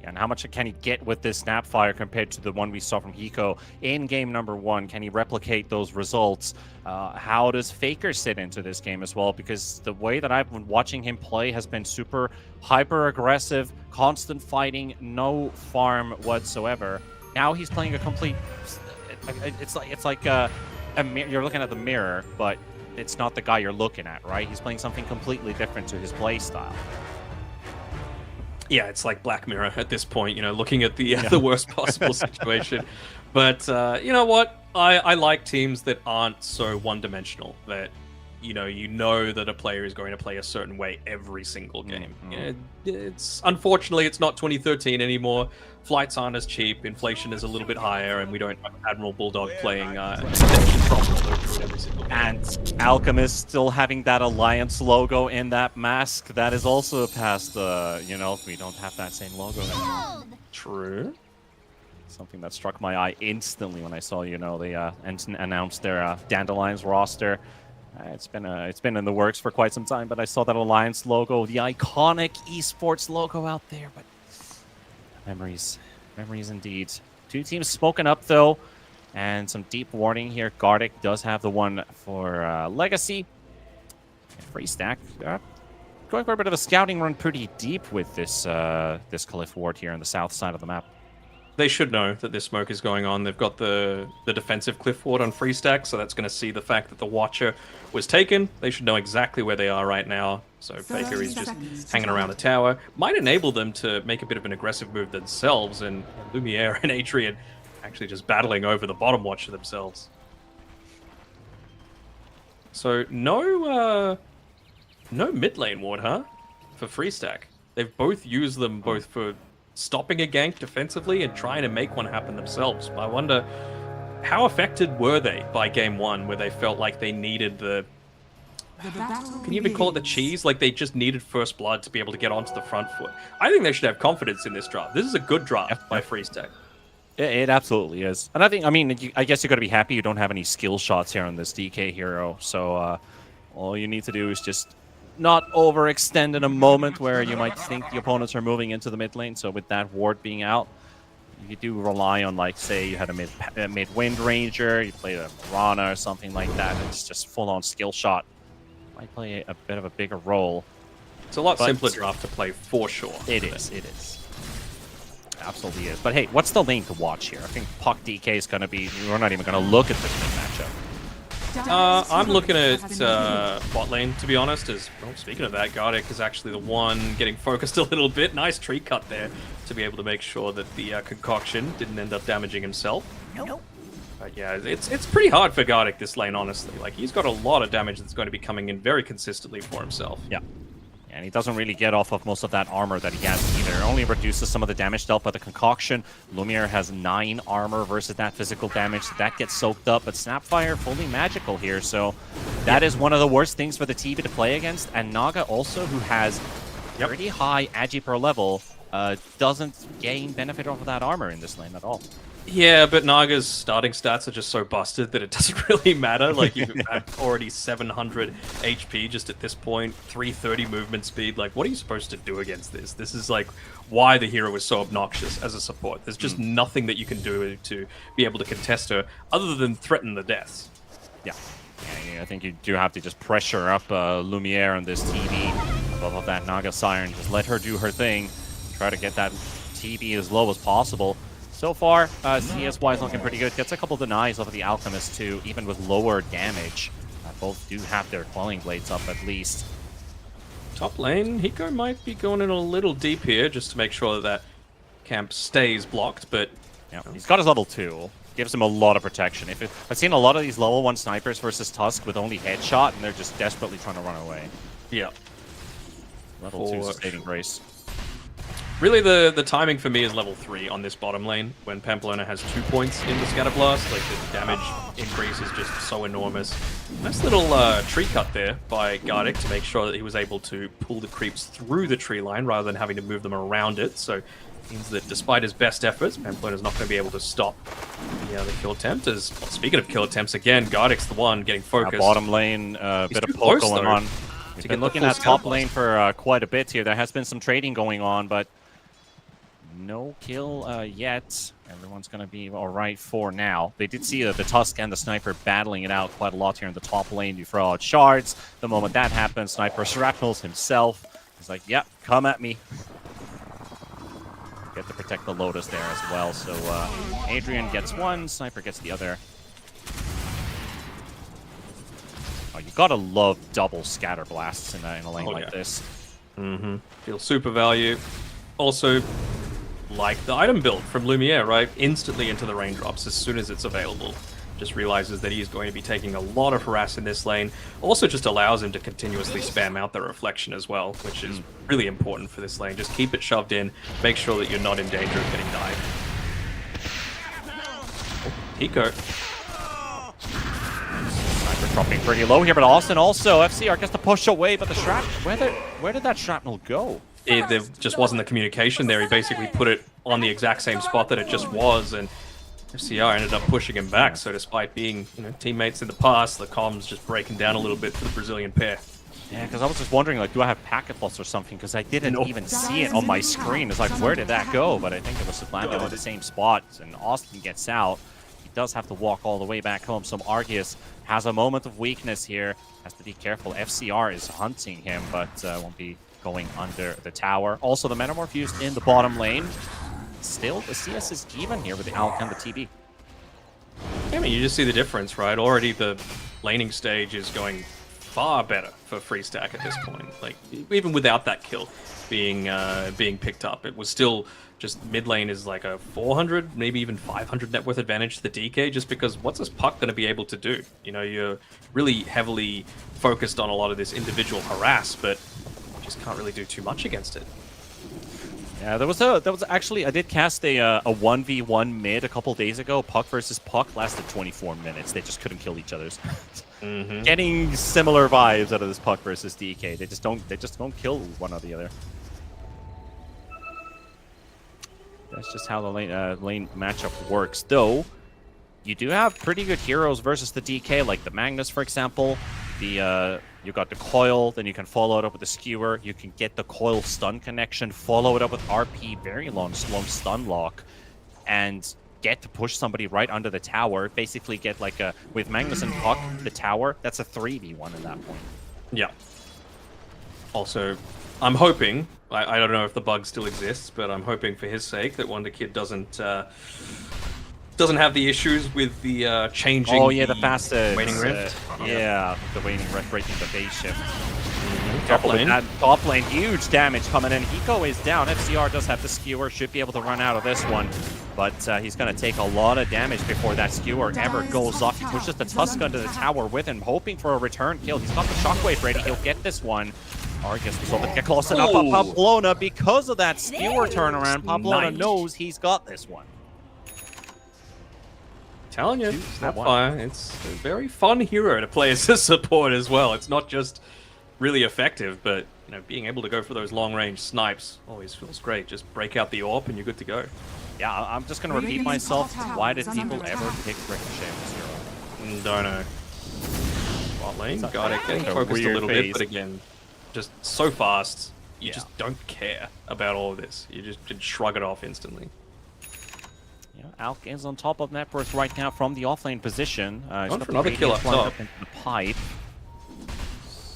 And how much can he get with this Snapfire compared to the one we saw from Hiko in game number 1? Can he replicate those results? How does Faker sit into this game as well? Because the way that I've been watching him play has been super hyper-aggressive, constant fighting, no farm whatsoever. Now he's playing a complete... It's like you're looking at the mirror, but it's not the guy you're looking at, right? He's playing something completely different to his play style. Yeah, it's like Black Mirror at this point, you know, looking at the worst possible situation. But you know what? I like teams that aren't so one-dimensional, that you know that a player is going to play a certain way every single game. It's unfortunately it's not 2013 anymore. Flights aren't as cheap, inflation is a little bit higher, and we don't have Admiral Bulldog playing every single game. And Alchemist still having that Alliance logo in that mask, that is also past, you know, we don't have that same logo anymore. True. Something that struck my eye instantly when I saw, you know, they announced their Dandelions roster. It's been in the works for quite some time, but I saw that Alliance logo, the iconic esports logo out there. But memories indeed. Two teams smoking up though, and some deep warning here. Gardic does have the one for Legacy. Free stack going for a bit of a scouting run, pretty deep with this this Cliff Ward here on the south side of the map. They should know that this smoke is going on. They've got the defensive cliff ward on free stack, so that's going to see the fact that the Watcher was taken. They should know exactly where they are right now. So Faker is just hanging around the tower. Might enable them to make a bit of an aggressive move themselves, and Lumiere and Adrian actually just battling over the bottom Watcher themselves. So no mid lane ward, huh? For free stack. They've both used them both for stopping a gank defensively and trying to make one happen themselves. I wonder, how affected were they by game 1, where they felt like they needed the... Can you even call it the cheese? Like they just needed first blood to be able to get onto the front foot. I think they should have confidence in this draft. This is a good draft by free stack. It absolutely is. And I guess you got to be happy you don't have any skill shots here on this DK hero. So all you need to do is just not overextend in a moment where you might think the opponents are moving into the mid lane. So with that ward being out, you do rely on, like, say you had a mid Wind Ranger, you played a Rana or something like that, and it's just full-on skill shot. Might play a bit of a bigger role. It's a lot simpler draft to play, for sure. It is. Absolutely is. But hey, what's the lane to watch here? I think Puck DK is going to be... We're not even going to look at this mid matchup. I'm looking at bot lane, to be honest. Speaking of that, Gardic is actually the one getting focused a little bit. Nice tree cut there to be able to make sure that the concoction didn't end up damaging himself. Nope. But yeah, it's pretty hard for Gardic this lane, honestly. Like, he's got a lot of damage that's going to be coming in very consistently for himself. Yeah. And he doesn't really get off of most of that armor that he has either. It only reduces some of the damage dealt by the concoction. Lumiere has 9 armor versus that physical damage. So that gets soaked up, but Snapfire fully magical here. So that is one of the worst things for the TV to play against. And Naga also, who has pretty high agi per level, doesn't gain benefit off of that armor in this lane at all. Yeah, but Naga's starting stats are just so busted that it doesn't really matter. Like, you've already 700 HP just at this point, 330 movement speed. Like, what are you supposed to do against this? This is, like, why the hero is so obnoxious as a support. There's just nothing that you can do to be able to contest her other than threaten the deaths. Yeah. I think you do have to just pressure up Lumiere on this TV above that Naga Siren. Just let her do her thing. Try to get that TV as low as possible. So far, CS-wise looking pretty good. Gets a couple denies off of the Alchemist too, even with lower damage. Both do have their Quelling Blades up at least. Top lane, Hiko might be going in a little deep here just to make sure that camp stays blocked, but... Yeah, he's got his level 2. Gives him a lot of protection. I've seen a lot of these level 1 snipers versus Tusk with only headshot, and they're just desperately trying to run away. Yeah. Level 2 is a saving grace. Really, the timing for me is level 3 on this bottom lane, when Pamplona has 2 points in the Scatterblast. Like, the damage increase is just so enormous. Nice little tree cut there by Gardic to make sure that he was able to pull the creeps through the tree line rather than having to move them around it. So, it means that despite his best efforts, Pamplona's not going to be able to stop the kill attempt. Well, speaking of kill attempts, again, Gardic's the one getting focused. Bottom lane, bit of poke going on. We've been looking at top lane for quite a bit here. There has been some trading going on, but no kill yet. Everyone's going to be all right for now. They did see the Tusk and the Sniper battling it out quite a lot here in the top lane. You throw out shards. The moment that happens, Sniper shrapnels himself. He's like, yep, come at me. Get to protect the Lotus there as well. So Adrian gets one, Sniper gets the other. Oh, you gotta love double scatter blasts in a lane like this. Feel super value. Also, like the item build from Lumiere, right? Instantly into the raindrops as soon as it's available. Just realizes that he's going to be taking a lot of harass in this lane. Also just allows him to continuously spam out the reflection as well, which is really important for this lane. Just keep it shoved in. Make sure that you're not in danger of getting died. Oh, Hiko. Sniper dropping pretty low here, but Austin also, FCR gets to push away, but the shrapnel, where did that shrapnel go? There just wasn't the communication there. He basically put it on the exact same spot that it just was, and FCR ended up pushing him back. So despite being teammates in the past, the comms just breaking down a little bit for the Brazilian pair. Yeah, because I was just wondering, like, do I have packet loss or something? Because I didn't even see it on my screen. It's like, where did that go? But I think it was landed on the same spot, and Austin gets out. He does have to walk all the way back home. So Arceus has a moment of weakness here. Has to be careful. FCR is hunting him, but won't be going under the tower. Also, the Metamorph used in the bottom lane. Still, the CS is even here with the Alk and the TB. I mean, you just see the difference, right? Already the laning stage is going far better for Freestack at this point. Like, even without that kill being picked up, it was still just mid lane is like a 400, maybe even 500 net worth advantage to the DK, just because what's this puck going to be able to do? You're really heavily focused on a lot of this individual harass, but just can't really do too much against it. Yeah, there was actually, I did cast a 1v1 mid a couple days ago. Puck versus Puck lasted 24 minutes. They just couldn't kill each other's. Getting similar vibes out of this Puck versus DK. They just don't kill one or the other. That's just how the lane matchup works. Though, you do have pretty good heroes versus the DK, like the Magnus, for example. You got the coil, then you can follow it up with the skewer. You can get the coil stun connection, follow it up with RP, very long stun lock, and get to push somebody right under the tower. Basically get like a, with Magnus and Puck, the tower, that's a 3v1 at that point. Yeah. Also, I'm hoping, I don't know if the bug still exists, but I'm hoping for his sake that Wonder Kid doesn't have the issues with the changing. Oh yeah, the fastest Waning Rift. Yeah, the Waning Rift breaking the base shift. Top lane. That top lane, huge damage coming in. Hiko is down. FCR does have the skewer, should be able to run out of this one, but he's going to take a lot of damage before that skewer ever goes off. He pushes the Tusk under the tower with him, hoping for a return kill. He's got the shockwave ready. He'll get this one. Argus was able to get close enough on Pamplona because of that skewer turnaround. Pamplona knows he's got this one. Telling you, Snapfire, it's a very fun hero to play as a support as well. It's not just really effective, but you know, being able to go for those long-range snipes always feels great. Just break out the AWP and you're good to go. Yeah, I'm just going to repeat myself. Why did people ever pick Ricochet as hero? Don't know. Bot lane, got it. Getting a focused a weird little phase. bit, but again, just so fast. You Yeah. just don't care about all of this. You just shrug it off instantly. Yeah, Alk is on top of net worth right now from the offlane position. He's Going got for the another kill Radiant up lined top. up into the pipe.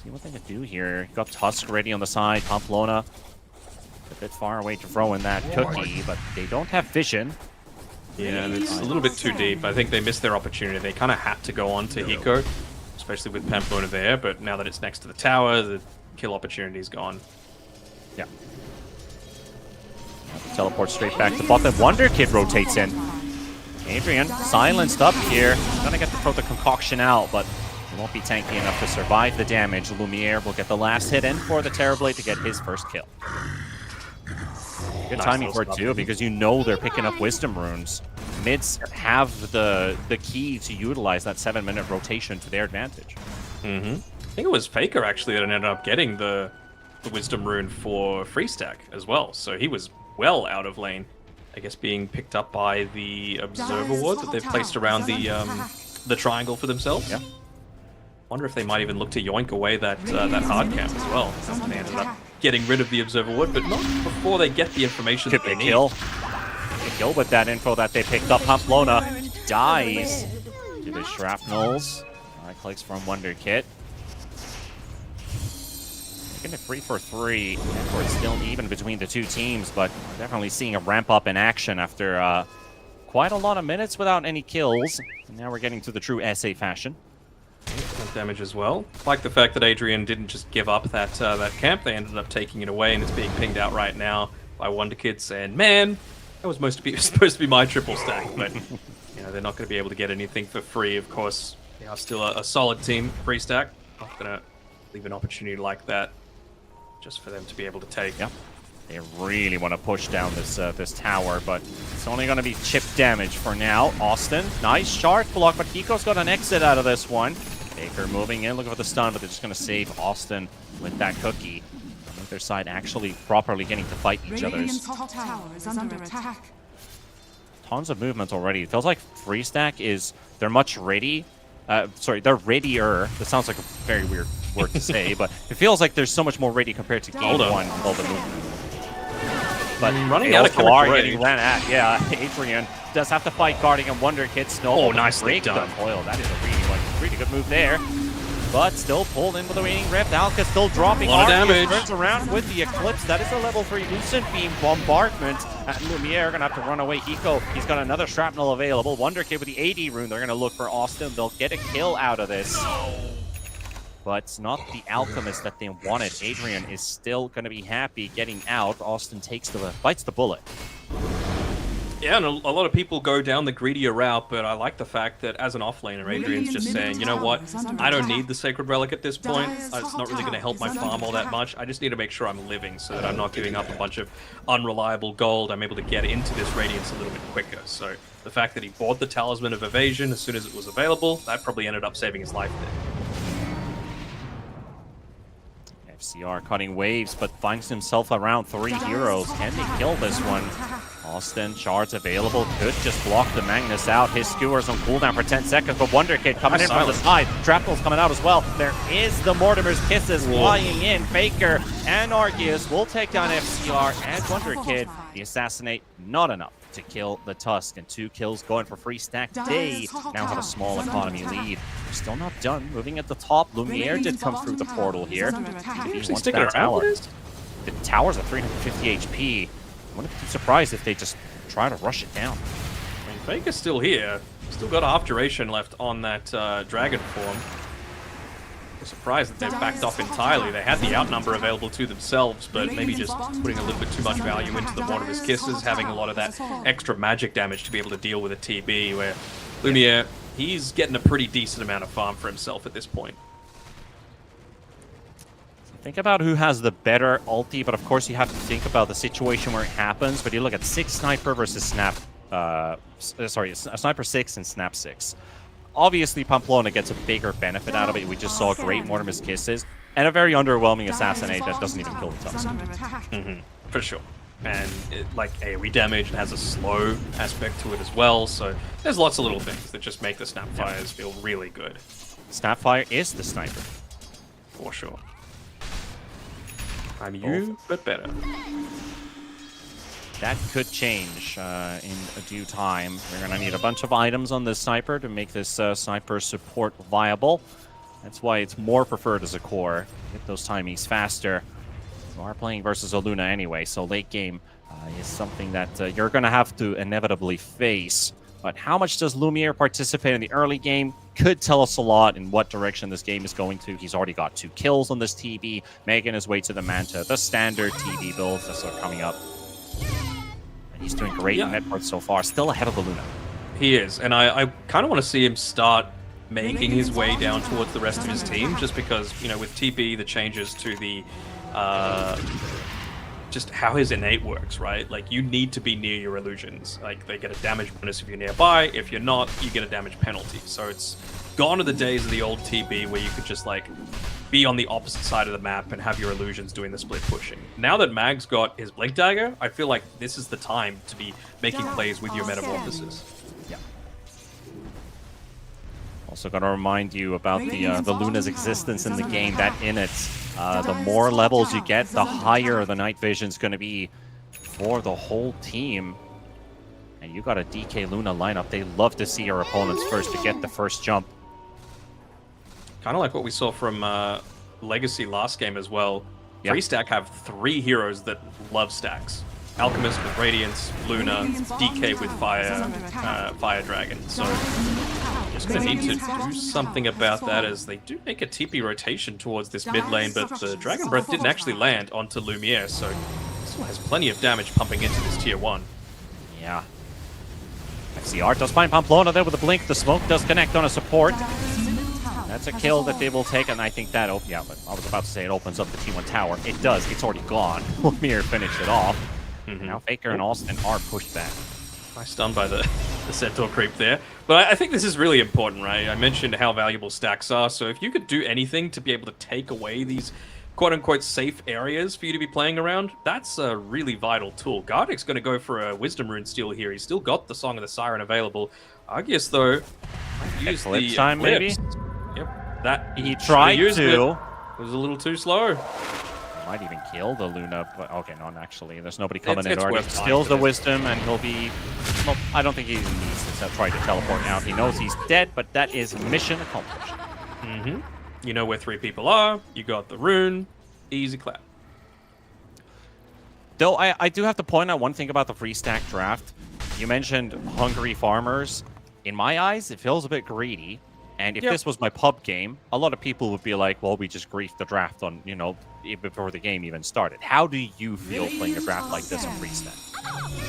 See what they can do here. Got Tusk ready on the side. Pamplona a bit far away to throw in that cookie, but they don't have vision. Yeah, and it's a little bit too deep. I think they missed their opportunity. They kind of had to go on to Hiko, especially with Pamplona there, but now that it's next to the tower, the kill opportunity is gone. Yeah. Teleport straight back to bot. Then Wonder Kid rotates in. Adrian silenced up here. Gonna get to throw the concoction out, but he won't be tanky enough to survive the damage. Lumiere will get the last hit in for the Terrorblade to get his first kill. Good Nice timing little for it stop. too, because you know they're picking up Wisdom Runes. Mids have the key to utilize that 7-minute rotation to their advantage. I think it was Faker actually that ended up getting the Wisdom Rune for Freestack as well, so he was well out of lane. I guess being picked up by the Observer Ward that they've placed around the triangle for themselves. Yeah. Wonder if they might even look to yoink away that hard camp as well. They ended up getting rid of the Observer Ward, but not before they get the information Could that they they need. kill? They kill with that info that they picked up. Pamplona dies to the shrapnels. Right clicks from Wonder Kid. Making it 3 for 3. It's still even between the two teams, but we're definitely seeing a ramp up in action after quite a lot of minutes without any kills. And now we're getting to the true SA fashion. Excellent damage as well. Like the fact that Adrian didn't just give up that camp, they ended up taking it away, and it's being pinged out right now by Wonder Kid saying, "Man, that was supposed to be my triple stack," but you know they're not going to be able to get anything for free. Of course, they are still a solid team. Free stack, not going to leave an opportunity like that just for them to be able to take. Yeah. They really want to push down this this tower, but it's only going to be chip damage for now. Austin, nice shark block, but Hiko's got an exit out of this one. Baker moving in, looking for the stun, but they're just going to save Austin with that cookie. On their side actually properly getting to fight each Radiant's other's. top tower is under attack. Tons of movement already. It feels like Freestack is, they're much ready. Sorry, they're readier. That sounds like a very weird word to say, but it feels like there's so much more ready compared to game one with all the movement. But Running they out of also chemical are rage. getting ran at. Yeah, Adrian does have to fight guarding and Wonder Kid. Snow. Oh, nicely break done. the foil. That is a really good move there. But still pulled in with the Waning Rift. Alka still dropping A lot of Arceus damage. turns around with the Eclipse. That is a level 3 Lucent Beam bombardment. And Lumiere gonna have to run away. Hiko, he's got another shrapnel available. Wonder Kid with the AD rune. They're gonna look for Austin. They'll get a kill out of this. But it's not the Alchemist that they wanted. Adrian is still gonna be happy getting out. Austin bites the bullet. Yeah, and a lot of people go down the greedier route, but I like the fact that as an offlaner, Adrian's just saying, you know what, I don't need the Sacred Relic at this point. It's not really going to help my farm all that much. I just need to make sure I'm living so that I'm not giving up a bunch of unreliable gold. I'm able to get into this Radiance a little bit quicker. So the fact that he bought the Talisman of Evasion as soon as it was available, that probably ended up saving his life there. FCR cutting waves, but finds himself around 3 heroes. Can they kill this one? Austin, shards available, could just block the Magnus out. His skewers on cooldown for 10 seconds, but Wonder Kid coming in from the side. Trapdoor's coming out as well. There is the Mortimer's Kisses flying in. Faker and Arceus will take down FCR and Wonder Kid. The assassinate, not enough to kill the Tusk, and 2 kills going for free stack. They now have a small economy lead. They're still not done. Moving at the top, Lumiere did come through the portal here. Actually sticking around. The tower's at 350 HP. I wouldn't be surprised if they just try to rush it down. I mean, Faker's still here. Still got half duration left on that dragon form. I'm surprised that they've backed off entirely. They had the outnumber available to themselves, but maybe just putting a little bit too much value into the Mortimer's Kisses, having a lot of that extra magic damage to be able to deal with a TB, where Lumiere, he's getting a pretty decent amount of farm for himself at this point. Think about who has the better ulti, but of course you have to think about the situation where it happens. But you look at 6 Sniper versus Snap, Sniper 6 and Snap 6. Obviously, Pamplona gets a bigger benefit out of it. We just saw great Mortimer's Kisses and a very underwhelming Assassinate that doesn't even kill the Tusk. For sure. And it, like AoE damage, and has a slow aspect to it as well. So there's lots of little things that just make the Snapfires feel really good. Snapfire is the sniper. For sure. I'm you, but better. That could change in due time. We're going to need a bunch of items on this sniper to make this sniper support viable. That's why it's more preferred as a core. Get those timings faster. You are playing versus a Luna anyway, so late game is something that you're going to have to inevitably face. But how much does Lumiere participate in the early game could tell us a lot in what direction this game is going to. He's already got 2 kills on this TB, making his way to the Manta. The standard TB builds that are coming up. And he's doing great in Netport so far, still ahead of the Luna. He is, and I kind of want to see him start making his way down towards the rest of his team, just because, you know, with TB, the changes to the just how his innate works, right? Like, you need to be near your illusions. Like, they get a damage bonus if you're nearby. If you're not, you get a damage penalty. So it's gone to the days of the old TB where you could just, like, be on the opposite side of the map and have your illusions doing the split pushing. Now that Mag's got his Blink Dagger, I feel like this is the time to be making plays with your Metamorphosis. Yeah. Also got to remind you about the Luna's existence in the game, that in it. The more levels you get, the higher the night vision's going to be for the whole team. And you got a DK Luna lineup. They love to see your opponents first to get the first jump. Kind of like what we saw from Legacy last game as well. Yep. Free Stack have 3 heroes that love stacks. Alchemist with Radiance, Luna, DK with Fire Dragon. So just going to need to do something about that, as they do make a TP rotation towards this mid lane, but the Dragon Breath didn't actually land onto Lumiere, so still has plenty of damage pumping into this tier 1. Yeah. FCR does find Pamplona there with a blink. The smoke does connect on a support. That's a kill that they will take, and I think that, yeah, but I was about to say it opens up the T1 tower. It does. It's already gone. Lumiere finished it off. Now Faker and Austin are pushed back. Nice stun by the Centaur creep there. But I think this is really important, right? I mentioned how valuable stacks are, so if you could do anything to be able to take away these quote-unquote safe areas for you to be playing around, that's a really vital tool. Gardick's going to go for a Wisdom Rune steal here. He's still got the Song of the Siren available. Arceus, though, use the time, maybe? Yep, that he tried to. It was a little too slow. Might even kill the Luna, but okay, not actually. There's nobody coming in it's already. worth Steals the trying. Wisdom, and he'll be... Well, I don't think he even needs to try to teleport out. He knows he's dead, but that is mission accomplished. You know where 3 people are. You got the rune. Easy clap. Though I do have to point out one thing about the free stack draft. You mentioned hungry farmers. In my eyes, it feels a bit greedy. And if this was my pub game, a lot of people would be like, well, we just griefed the draft on, you know, before the game even started. How do you feel playing a draft like this on free stack?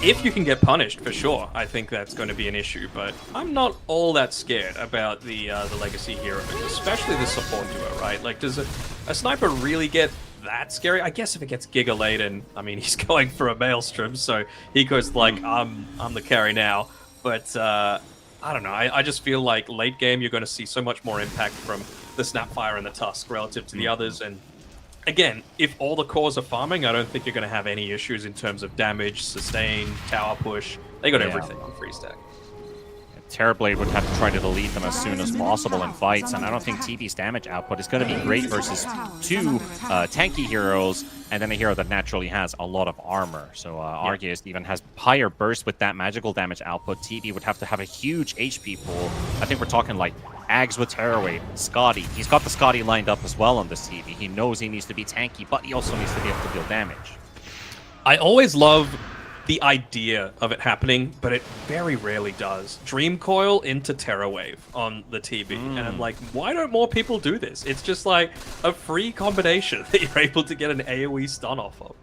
If you can get punished, for sure, I think that's going to be an issue. But I'm not all that scared about the legacy heroes, especially the support duo, right? Like, does a sniper really get that scary? I guess if it gets Giga laden, I mean, he's going for a Maelstrom, so he goes like, I'm the carry now. But I don't know. I just feel like late game, you're going to see so much more impact from the Snapfire and the Tusk relative to the others, and again, if all the cores are farming, I don't think you're going to have any issues in terms of damage, sustain, tower push. They got Yeah. everything on Freestack. Terrorblade would have to try to delete them as soon as possible in fights, and I don't think TB's damage output is going to be great versus two tanky heroes, and then a hero that naturally has a lot of armor. So Arceus even has higher burst with that magical damage output. TB would have to have a huge HP pool. I think we're talking like Ags with Terrorblade, Scotty. He's got the Scotty lined up as well on this TB. He knows he needs to be tanky, but he also needs to be able to deal damage. I always love the idea of it happening, but it very rarely does. Dream Coil into Terror Wave on the TB, and I'm like, why don't more people do this? It's just like a free combination that you're able to get an AoE stun off of.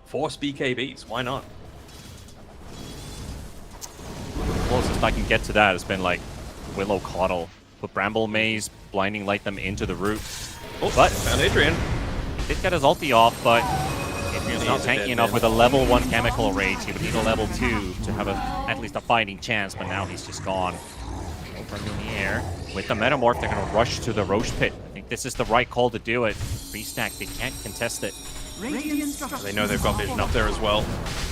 Force BKBs, why not? The closest I can get to that has been like Willow Coddle. Put Bramble Maze, Blinding Light them into the root. Oh, But found Adrian. did get his ulti off, but Adrian's not He's a tanky dead enough man. with a level 1 chemical rage. He would need a level 2 to have at least a fighting chance, but now he's just gone. Over in the air. With the Metamorph, they're going to rush to the Roche Pit. I think this is the right call to do it. Restack, they can't contest it. They know they've got vision up there as well.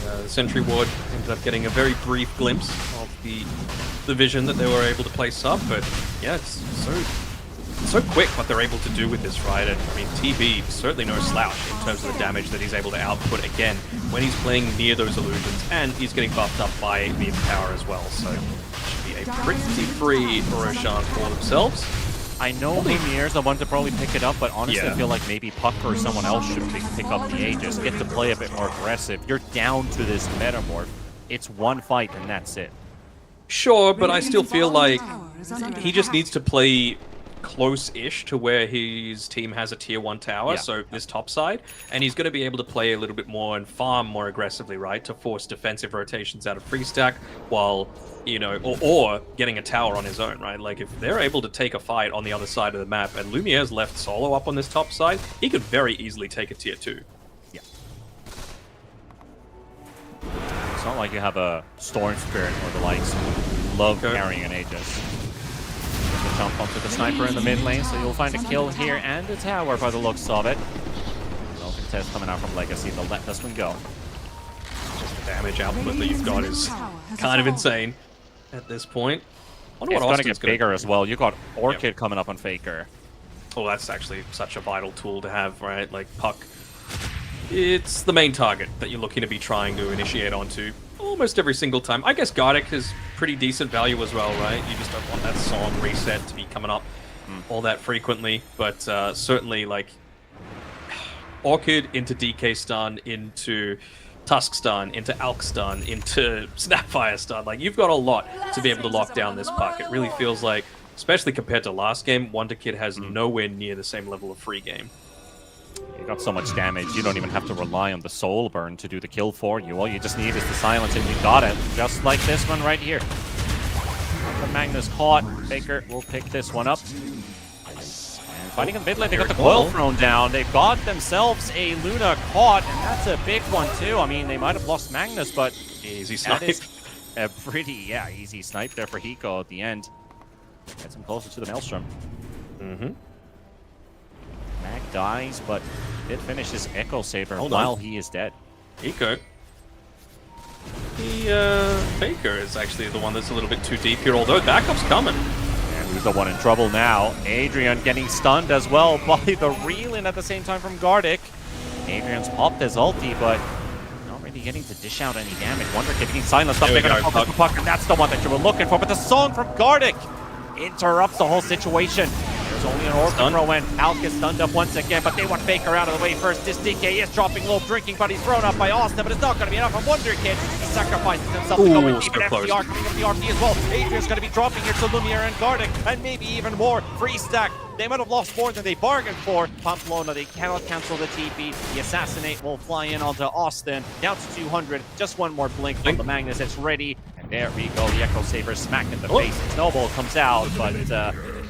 The Sentry Ward ended up getting a very brief glimpse of the vision that they were able to place up, but yeah, it's so quick what they're able to do with this, right? And I mean, TB certainly no slouch in terms of the damage that he's able to output again when he's playing near those illusions, and he's getting buffed up by the power as well. So should be a pretty free Roshan for themselves. I know Lumiere's the one to probably pick it up, but honestly, I feel like maybe Puck or someone else should pick up the Aegis, get to play a bit more aggressive. You're down to this Metamorph. It's one fight, and that's it. Sure, but I still feel like he just needs to play close-ish to where his team has a tier 1 tower, so this top side, and he's going to be able to play a little bit more and farm more aggressively, right, to force defensive rotations out of free stack while, you know, or getting a tower on his own, right? Like, if they're able to take a fight on the other side of the map and Lumiere's left solo up on this top side, he could very easily take a tier 2. Yeah. It's not like you have a Storm Spirit or the likes who love carrying an Aegis. To jump onto the sniper in the mid lane, so you'll find a kill here and a tower by the looks of it. No contest coming out from Legacy, they'll let this one go. Just the damage output that you've got is kind of insane at this point. It's going to get bigger as well. You got Orchid coming up on Faker. Oh, that's actually such a vital tool to have, right? Like, Puck, it's the main target that you're looking to be trying to initiate onto almost every single time. I guess Gardic is pretty decent value as well, right? You just don't want that song reset to be coming up all that frequently, but certainly, like, Orchid into DK stun, into Tusk stun, into Alk stun, into Snapfire stun. Like, you've got a lot to be able to lock down this Puck. It really feels like, especially compared to last game, Wonder Kid has nowhere near the same level of free game. You got so much damage, you don't even have to rely on the soul burn to do the kill for you. All you just need is the silence, and you got it. Just like this one right here. The Magnus caught. Faker will pick this one up. And fighting in mid lane, they got the coil thrown down. They've got themselves a Luna caught, and that's a big one too. I mean, they might have lost Magnus, but easy snipe. That is a pretty, easy snipe there for Hiko at the end. Gets him closer to the Maelstrom. Mag dies, but did finish his Echo Saber while he is dead. Eco. The Faker is actually the one that's a little bit too deep here, although backup's coming. And who's the one in trouble now? Adrian getting stunned as well by the reel-in at the same time from Gardic. Adrian's popped his ulti, but not really getting to dish out any damage. Wonder Kid getting silenced up. They're going to focus the Puck, and that's the one that you were looking for. But the song from Gardic interrupts the whole situation. There's only an orb to throw in. Alk is stunned up once again, but they want Faker out of the way first. This DK is dropping low, drinking, but he's thrown up by Austin, but it's not going to be enough. Wonder Kid, he sacrifices himself to go in deep, and FTR coming up the RP as well. Adrian's going to be dropping here to Lumiere and Gardic, and maybe even more. Free stack. They might have lost more than they bargained for. Pamplona, they cannot cancel the TP. The Assassinate will fly in onto Austin. Down to 200. Just one more blink from the Magnus. It's ready. And there we go. The Echo Saber smacked in the face. Snowball comes out, but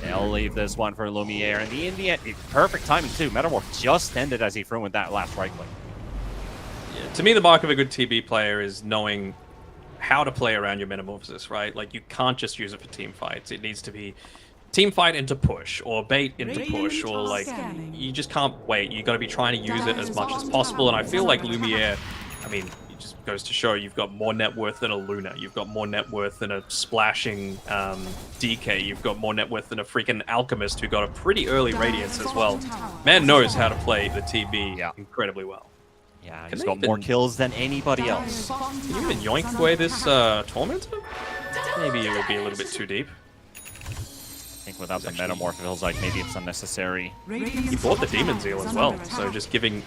they'll leave this one for Lumiere. And in the end, perfect timing too. Metamorph just ended as he threw in that last right click. Yeah, to me, the mark of a good TB player is knowing how to play around your Metamorphosis, right? Like, you can't just use it for team fights. It needs to be team fight into push, or bait into push, or like, you just can't wait. You got to be trying to use it as much as possible. And I feel like Lumiere, I mean, it just goes to show you've got more net worth than a Luna. You've got more net worth than a splashing DK. You've got more net worth than a freaking Alchemist who got a pretty early Radiance as well. Man knows how to play the TB incredibly well. Yeah, he's got more kills than anybody else. Can you even yoink away this Tormentor? Maybe it would be a little bit too deep. I think without the Metamorph, it feels like maybe it's unnecessary. He bought the Demon Zeal as well, so just giving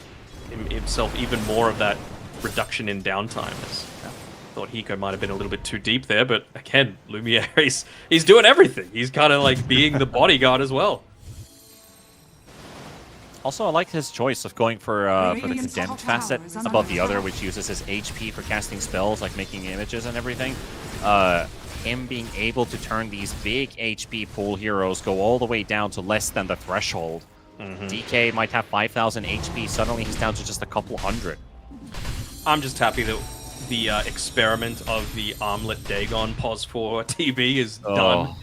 himself even more of that reduction in downtime. Thought Hiko might have been a little bit too deep there, but again, Lumiere, he's doing everything. He's kind of like being the bodyguard as well. Also, I like his choice of going for the Condemned facet above the other, which uses his HP for casting spells, like making images and everything. Him being able to turn these big HP pool heroes go all the way down to less than the threshold. DK might have 5,000 HP, suddenly he's down to just a couple hundred. I'm just happy that the experiment of the Armlet Dagon pos for TB is done.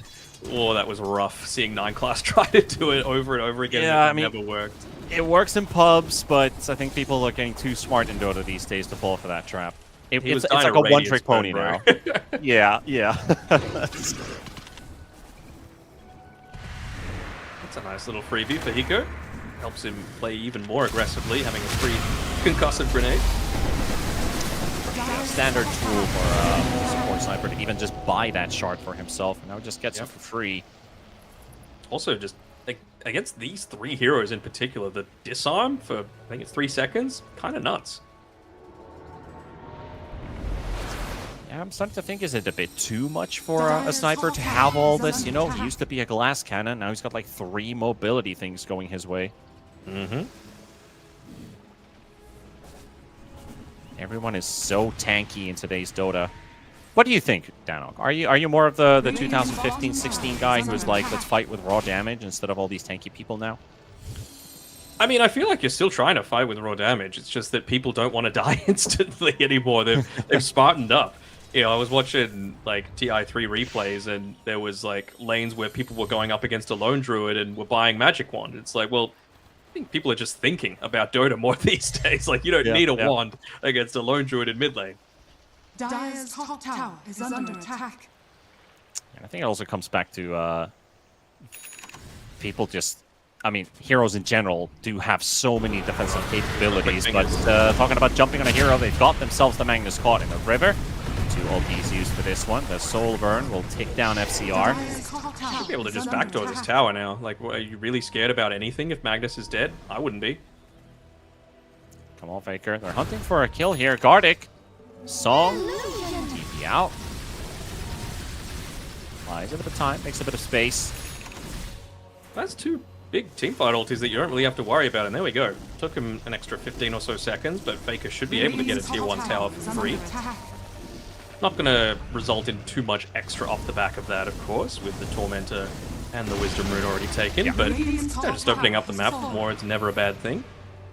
Oh, that was rough. Seeing 9 class try to do it over and over again, yeah, it never worked. It works in pubs, but I think people are getting too smart in Dota these days to fall for that trap. It's like a one-trick pony now. Yeah. That's a nice little freebie for Hiko. Helps him play even more aggressively, having a free concussive grenade. Standard tool for support sniper to even just buy that shard for himself, and now just gets it for free. Also, just like against these 3 heroes in particular, the disarm for I think it's 3 seconds, kind of nuts. Yeah, I'm starting to think, is it a bit too much for a sniper to have all this? You know, he used to be a glass cannon, now he's got like 3 mobility things going his way. Everyone is so tanky in today's Dota. What do you think, Danok? Are you more of the 2015-16 guy who is like, let's fight with raw damage instead of all these tanky people now? I mean, I feel like you're still trying to fight with raw damage. It's just that people don't want to die instantly anymore. They've smartened up. You know, I was watching like TI3 replays, and there was like lanes where people were going up against a lone druid and were buying magic wand. It's like, well, I think people are just thinking about Dota more these days. Like, you don't need a wand against a lone druid in mid lane. Dire's top tower is under attack. And I think it also comes back to people just... I mean, heroes in general do have so many defensive capabilities, but talking about jumping on a hero, they've got themselves the Magnus caught in the river. 2 ultis used for this one. The Soul Burn will take down FCR. Should be able to just backdoor this tower now. Like, are you really scared about anything if Magnus is dead? I wouldn't be. Come on, Faker. They're hunting for a kill here. Gardic. Song. TP out. Buys a bit of time, makes a bit of space. That's 2 big teamfight ultis that you don't really have to worry about, and there we go. Took him an extra 15 or so seconds, but Faker should be able to get a tier 1 tower for free. Not going to result in too much extra off the back of that, of course, with the Tormentor and the Wisdom Rune already taken, but just opening up the map more is never a bad thing.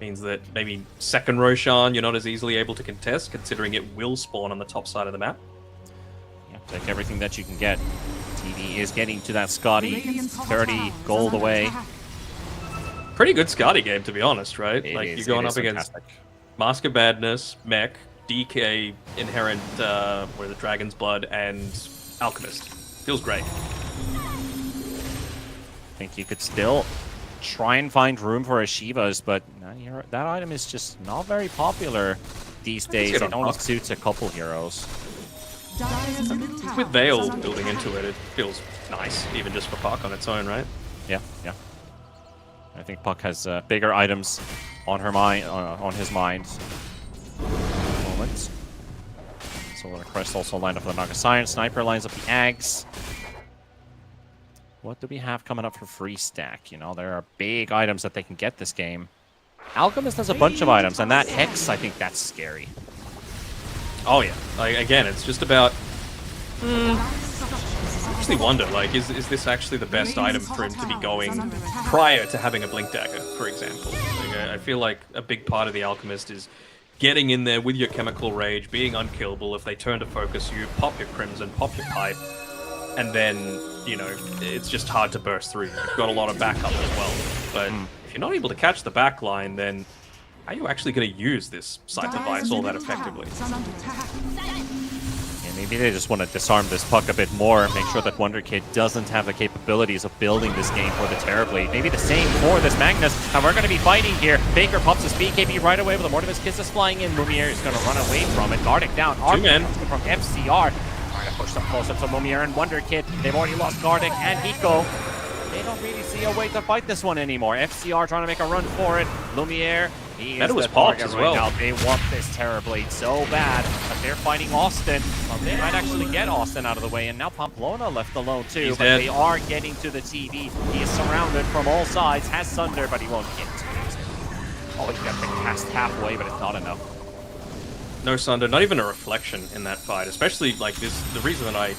Means that maybe second Roshan you're not as easily able to contest, considering it will spawn on the top side of the map. Yeah, take everything that you can get. TV is getting to that Scotty. 30 gold away. Pretty good Scotty game, to be honest, right? Like, you're going up against Mask of Madness, Mech, DK, Inherent, where the Dragon's Blood, and Alchemist. Feels great. I think you could still try and find room for a Shivas, but that item is just not very popular these days. It only suits a couple heroes. With Veil building into it, it feels nice, even just for Puck on its own, right? Yeah. I think Puck has bigger items on her mind, on his mind. Moment. So the Crest also lined up for the Nagascience. Sniper lines up the Ags. What do we have coming up for free stack? You know, there are big items that they can get this game. Alchemist has a bunch of items, and that Hex, I think that's scary. Oh yeah, like, again, it's just about... I actually wonder, like, is this actually the best item for him to be going prior to having a Blink Dagger, for example? Like, I feel like a big part of the Alchemist is getting in there with your Chemical Rage, being unkillable. If they turn to focus you, pop your Crimson, pop your Pipe. and then, you know, it's just hard to burst through. You've got a lot of backup as well. But if you're not able to catch the back line, then how are you actually going to use this scythe device all that effectively? Yeah, maybe they just want to disarm this puck a bit more, make sure that Wonder Kid doesn't have the capabilities of building this game for the Terrorblade. Maybe the same for this Magnus. And we're going to be fighting here. Baker pops his BKB right away, but the Mortimus Kisses flying in. Lumiere is going to run away from it. Gardic down. Two men from FCR. Trying to push them closer to Lumiere and Wonder Kid. They've already lost Gardic and Hiko. They don't really see a way to fight this one anymore. FCR trying to make a run for it. Lumiere, he is the target as well. Now. They want this Terrorblade so bad that they're fighting Austin. Well, they might actually get Austin out of the way, and now Pamplona left alone too. But they are getting to the TV. He is surrounded from all sides. Has Sunder, but he won't get to it. Oh, he got cast halfway, but it's not enough. No Sunder, not even a reflection in that fight. Especially like this. The reason that I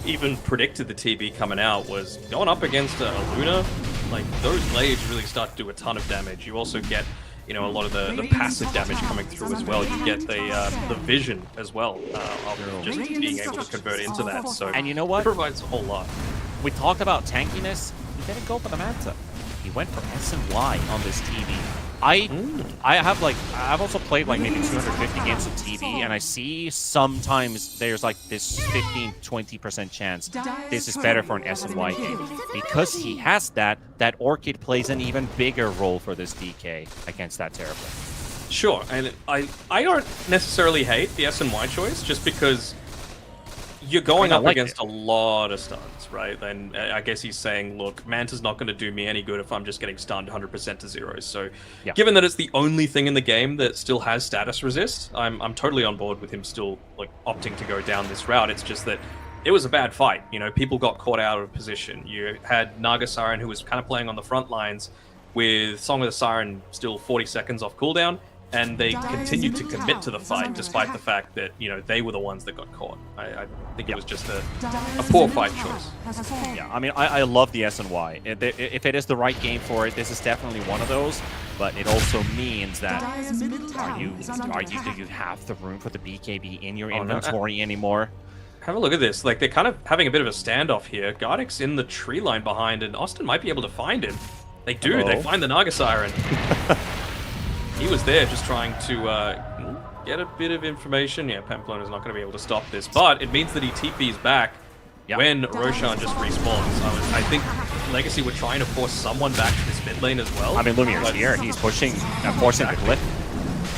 even predicted the TB coming out was going up against a Luna. Like those blades really start to do a ton of damage. You also get, you know, a lot of the passive damage coming through as well. You get the vision as well of just being able to convert into that. So and you know what? It provides a whole lot. We talked about tankiness. He didn't go for the Manta. He went for S and Y on this TV. I've also played like maybe 250 games of TV, and I see sometimes there's like this 15-20% chance this is better for an S and Y game. Because he has that Orchid plays an even bigger role for this DK against that Terrorblade. Sure, and I don't necessarily hate the S and Y choice, just because you're going up against a lot of stuns, right? And I guess he's saying, look, Manta's not going to do me any good if I'm just getting stunned 100% to zeros. So given that it's the only thing in the game that still has status resist, I'm totally on board with him still like opting to go down this route. It's just that it was a bad fight. You know, people got caught out of position. You had Naga Siren, who was kind of playing on the front lines with Song of the Siren still 40 seconds off cooldown, and they continued to commit to the fight despite the fact that, you know, they were the ones that got caught. I think it was just a poor fight choice. Yeah, I mean, I love the S and Y. If it is the right game for it, this is definitely one of those. But it also means that do you have the room for the BKB in your inventory anymore? Have a look at this. Like, they're kind of having a bit of a standoff here. Gardic's in the tree line behind, and Austin might be able to find him. They do. Uh-oh. They find the Naga Siren. He was there just trying to get a bit of information. Yeah, Pamplona's not going to be able to stop this, but it means that he TP's back when Roshan just respawns. I think Legacy were trying to force someone back to this mid lane as well. I mean, Lumiere's here. He's pushing, forcing the clip.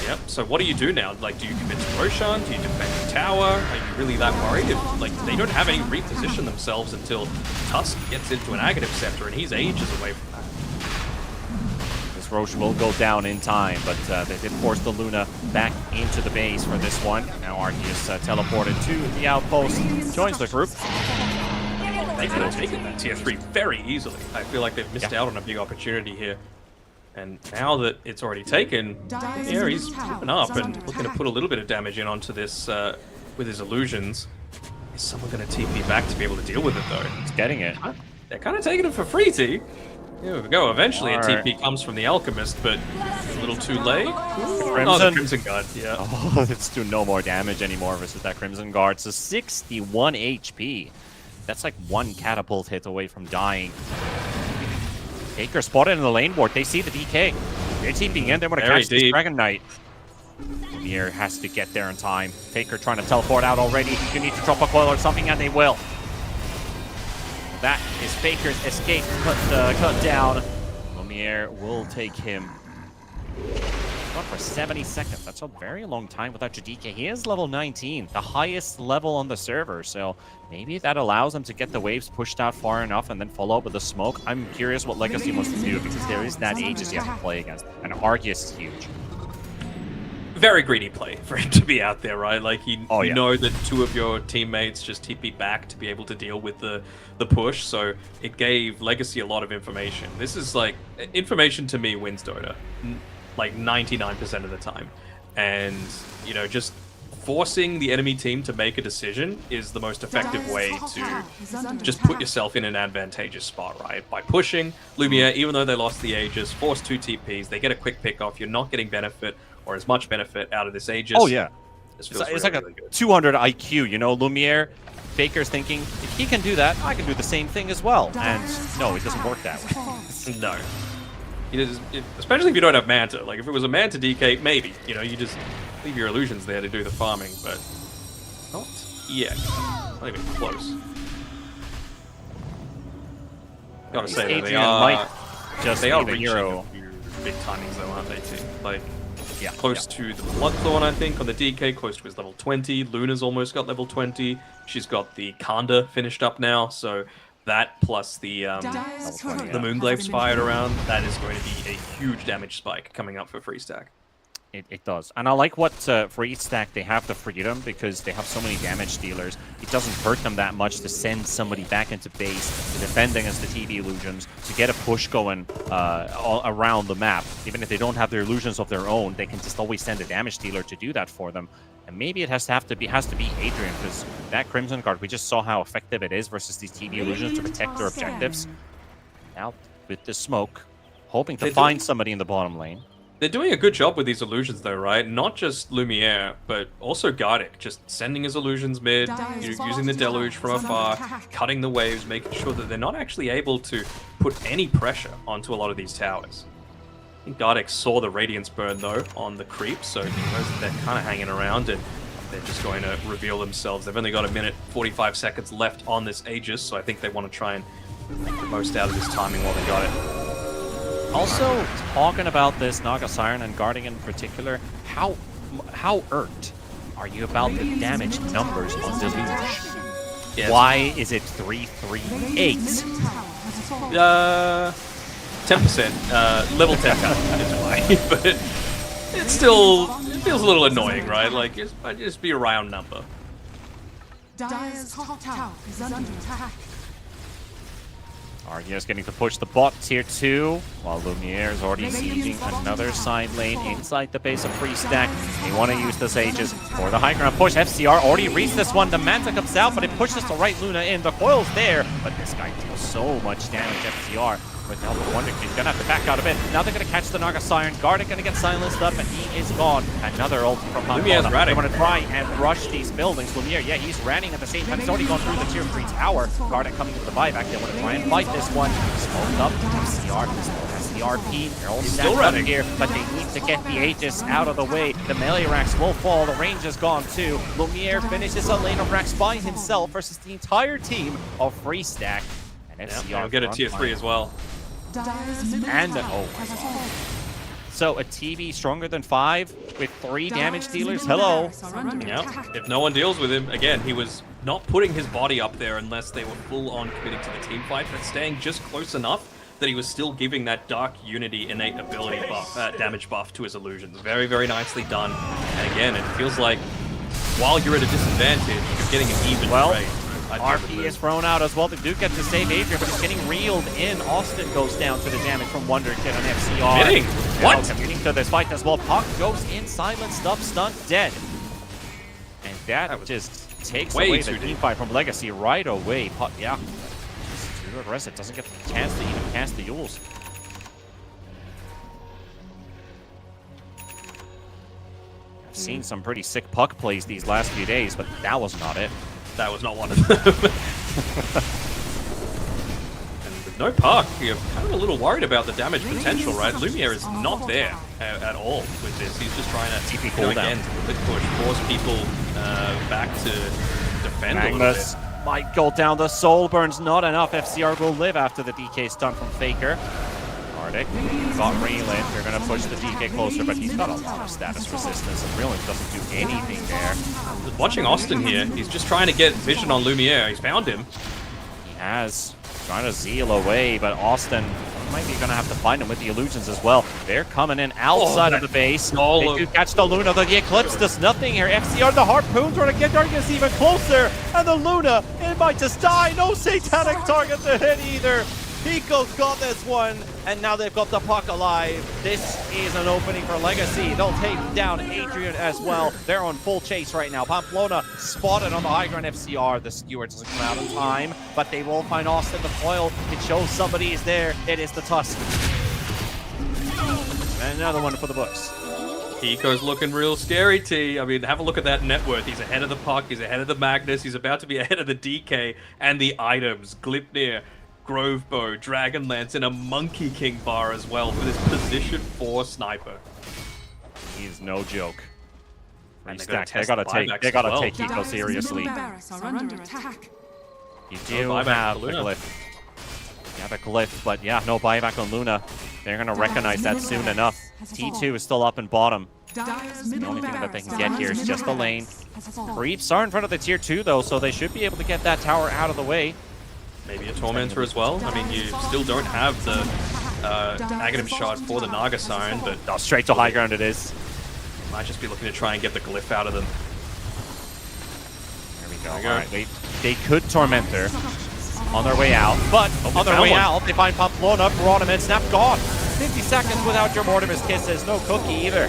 Yep, so what do you do now? Like, do you commit to Roshan? Do you defend the tower? Are you really that worried? If, like, they don't have any reposition themselves until Tusk gets into an Aghanim Scepter, and he's ages away from that. Roche will go down in time, but they did force the Luna back into the base for this one. Now Arceus teleported to the outpost, joins the group. They could have taken that tier 3 very easily. I feel like they've missed out on a big opportunity here. And now that it's already taken, here he's flipping up and looking to put a little bit of damage in onto this with his illusions. Is someone going to TP back to be able to deal with it, though? He's getting it. They're kind of taking it for free, T. Here we go. Eventually, a TP comes from the Alchemist, but a little too late. Oh, the Crimson Guard, yeah. Oh, it's doing no more damage anymore versus that Crimson Guard. So 61 HP. That's like one catapult hit away from dying. Taker spotted in the lane ward. They see the DK. They're TPing in. They want to catch this Dragon Knight. Lumiere has to get there in time. Taker trying to teleport out already. You need to drop a coil or something, and they will. That is Faker's escape cut down. Lumiere will take him. Gone for 70 seconds. That's a very long time without your DK. He is level 19, the highest level on the server. So maybe that allows him to get the waves pushed out far enough and then follow up with the smoke. I'm curious what Legacy wants to do because there is that Aegis you have to play against. And Arceus is huge. Very greedy play for him to be out there, right? Like, you know that two of your teammates just TP back to be able to deal with the push, so it gave Legacy a lot of information. This is like, information to me wins Dota, like 99% of the time. And, you know, just forcing the enemy team to make a decision is the most effective way to just put yourself in an advantageous spot, right? By pushing, Lumiere, even though they lost the Aegis, forced 2 TPs, they get a quick pick off, you're not getting benefit or as much benefit out of this Aegis. Oh yeah, it's like a 200 IQ, you know. Lumiere, Faker's thinking, if he can do that, I can do the same thing as well. And no, it doesn't work that way. No. Especially if you don't have Manta. Like, if it was a Manta DK, maybe. You know, you just leave your illusions there to do the farming, but not yet. Not even close. Gotta say that Adrian might just they are need a reaching hero. a few big timings though, aren't they, too? Like, Yeah, close to the Bloodthorn, I think, on the DK, close to his level 20. Luna's almost got level 20. She's got the Kanda finished up now, so that plus the Moonglave's fired around, that is going to be a huge damage spike coming up for Freestack. It does. And I like what Freestack, they have the freedom because they have so many damage dealers. It doesn't hurt them that much to send somebody back into base to defend against the TV illusions, to get a push going all around the map. Even if they don't have their illusions of their own, they can just always send a damage dealer to do that for them. And maybe it has to be Adrian, because that Crimson Guard, we just saw how effective it is versus these TV illusions to protect their objectives. Now, with the smoke, hoping to find somebody in the bottom lane. They're doing a good job with these illusions, though, right? Not just Lumiere, but also Gardic, just sending his illusions mid, using the deluge from afar, cutting the waves, making sure that they're not actually able to put any pressure onto a lot of these towers. I think Gardic saw the Radiance burn, though, on the creep, so he knows that they're kind of hanging around, and they're just going to reveal themselves. They've only got a minute, 45 seconds left on this Aegis, so I think they want to try and make the most out of this timing while they got it. Also, talking about this Naga Siren and Guardian in particular, how irked are you about the damage numbers on Deluge? Yes. Why is it 338? 10%. Level 10 is why. But it feels a little annoying, right? Like, just be a round number. Dire's top tower is under attack. Argios getting to push the bot tier 2, while Lumiere is already sieging another side lane inside the base of Freestack. They want to use this Aegis for the high ground push. FCR already reached this one. The Manta comes out, but it pushes the right Luna in. The coil's there, but this guy deals so much damage. FCR with the help of Wonder Kid's gonna have to back out a bit. Now they're gonna catch the Naga Siren. Gardic gonna get silenced up, and he is gone. Another ult from Lumiere's Pamplona. ratting. They're gonna try and rush these buildings. Lumiere, yeah, he's ranting at the same time. He's already gone through the tier 3 tower. Gardic coming with the buyback. They want to try and fight this one. Smoked up. FCR still has the RP. They're all still stacked up running here, but they need to get the Aegis out of the way. The melee racks will fall. The range is gone too. Lumiere finishes a lane of racks by himself versus the entire team of Freestack. And FCR They'll get a tier 3 as well. And oh my god. So a TV stronger than 5 with 3 damage dealers? Hello. Yeah. If no one deals with him, again, he was not putting his body up there unless they were full on committing to the team fight, but staying just close enough that he was still giving that Dark Unity innate ability buff, damage buff to his illusions. Very, very nicely done. And again, it feels like while you're at a disadvantage, you're getting an even trade. RP is thrown out as well. They do get to save Adrian, but he's getting reeled in. Austin goes down for the damage from Wonder Kid on FCR. Committing? What? Committing to this fight as well. Puck goes in, silenced up, stunned, dead. And that just takes way away too the team deep. fight from Legacy right away. Puck, yeah. Just too aggressive. Doesn't get the chance to even cast the Yules. I've seen some pretty sick Puck plays these last few days, but that was not it. That was not one of them. And with no Puck, you're kind of a little worried about the damage potential, right? Lumiere is not there at all with this. He's just trying to, TP you know, cooldown. again, to push, force people back to defend a little Magnus bit. might go down. The soul burns not enough. FCR will live after the DK stun from Faker. Gardic got Reeland. They're going to push the DK closer, but he's got a lot of status resistance, and Reeland doesn't do anything there. Watching Austin here, he's just trying to get vision on Lumiere. He's found him. He has. Trying to zeal away, but Austin might be going to have to find him with the illusions as well. They're coming in outside of the base. They do catch the Luna. The Eclipse does nothing here. FCR, the Harpoons are going to get Darkness even closer. And the Luna, it might just die. No Satanic target to hit either. Pico's got this one, and now they've got the Puck alive. This is an opening for Legacy. They'll take down Adrian as well. They're on full chase right now. Pamplona spotted on the high ground FCR. The skewer doesn't come out in time, but they will find Austin. The foil, it shows somebody is there. It is the Tusk. And another one for the books. Hiko's looking real scary, T. I mean, have a look at that net worth. He's ahead of the Puck, he's ahead of the Magnus, he's about to be ahead of the DK and the items. Glipnir, Grovebow, Dragonlance, and a Monkey King bar as well for this position 4 sniper. He's no joke. And They they're gonna gotta test take, the buybacks they gotta as well. take Hiko Dire's seriously. middle barracks are under attack. You No do buyback have for the Luna. glyph. You have a glyph, but yeah, no buyback on Luna. They're gonna recognize that soon enough. T2 is still up and bottom. Dire's The middle only thing that they barracks can get here is just the lane. has fallen. Creeps are in front of the tier 2 though, so they should be able to get that tower out of the way. Maybe a Tormentor as well. I mean, you still don't have the Aghanim Shard for the Naga Siren, but Oh, straight to high ground it is. might just be looking to try and get the glyph out of them. There we go. There we go. Alright, they could Tormentor on their way out, but on their found way one. out, they find Pamplona, brought him in, snap gone. 50 seconds without your Mortimer's Kisses, no cookie either.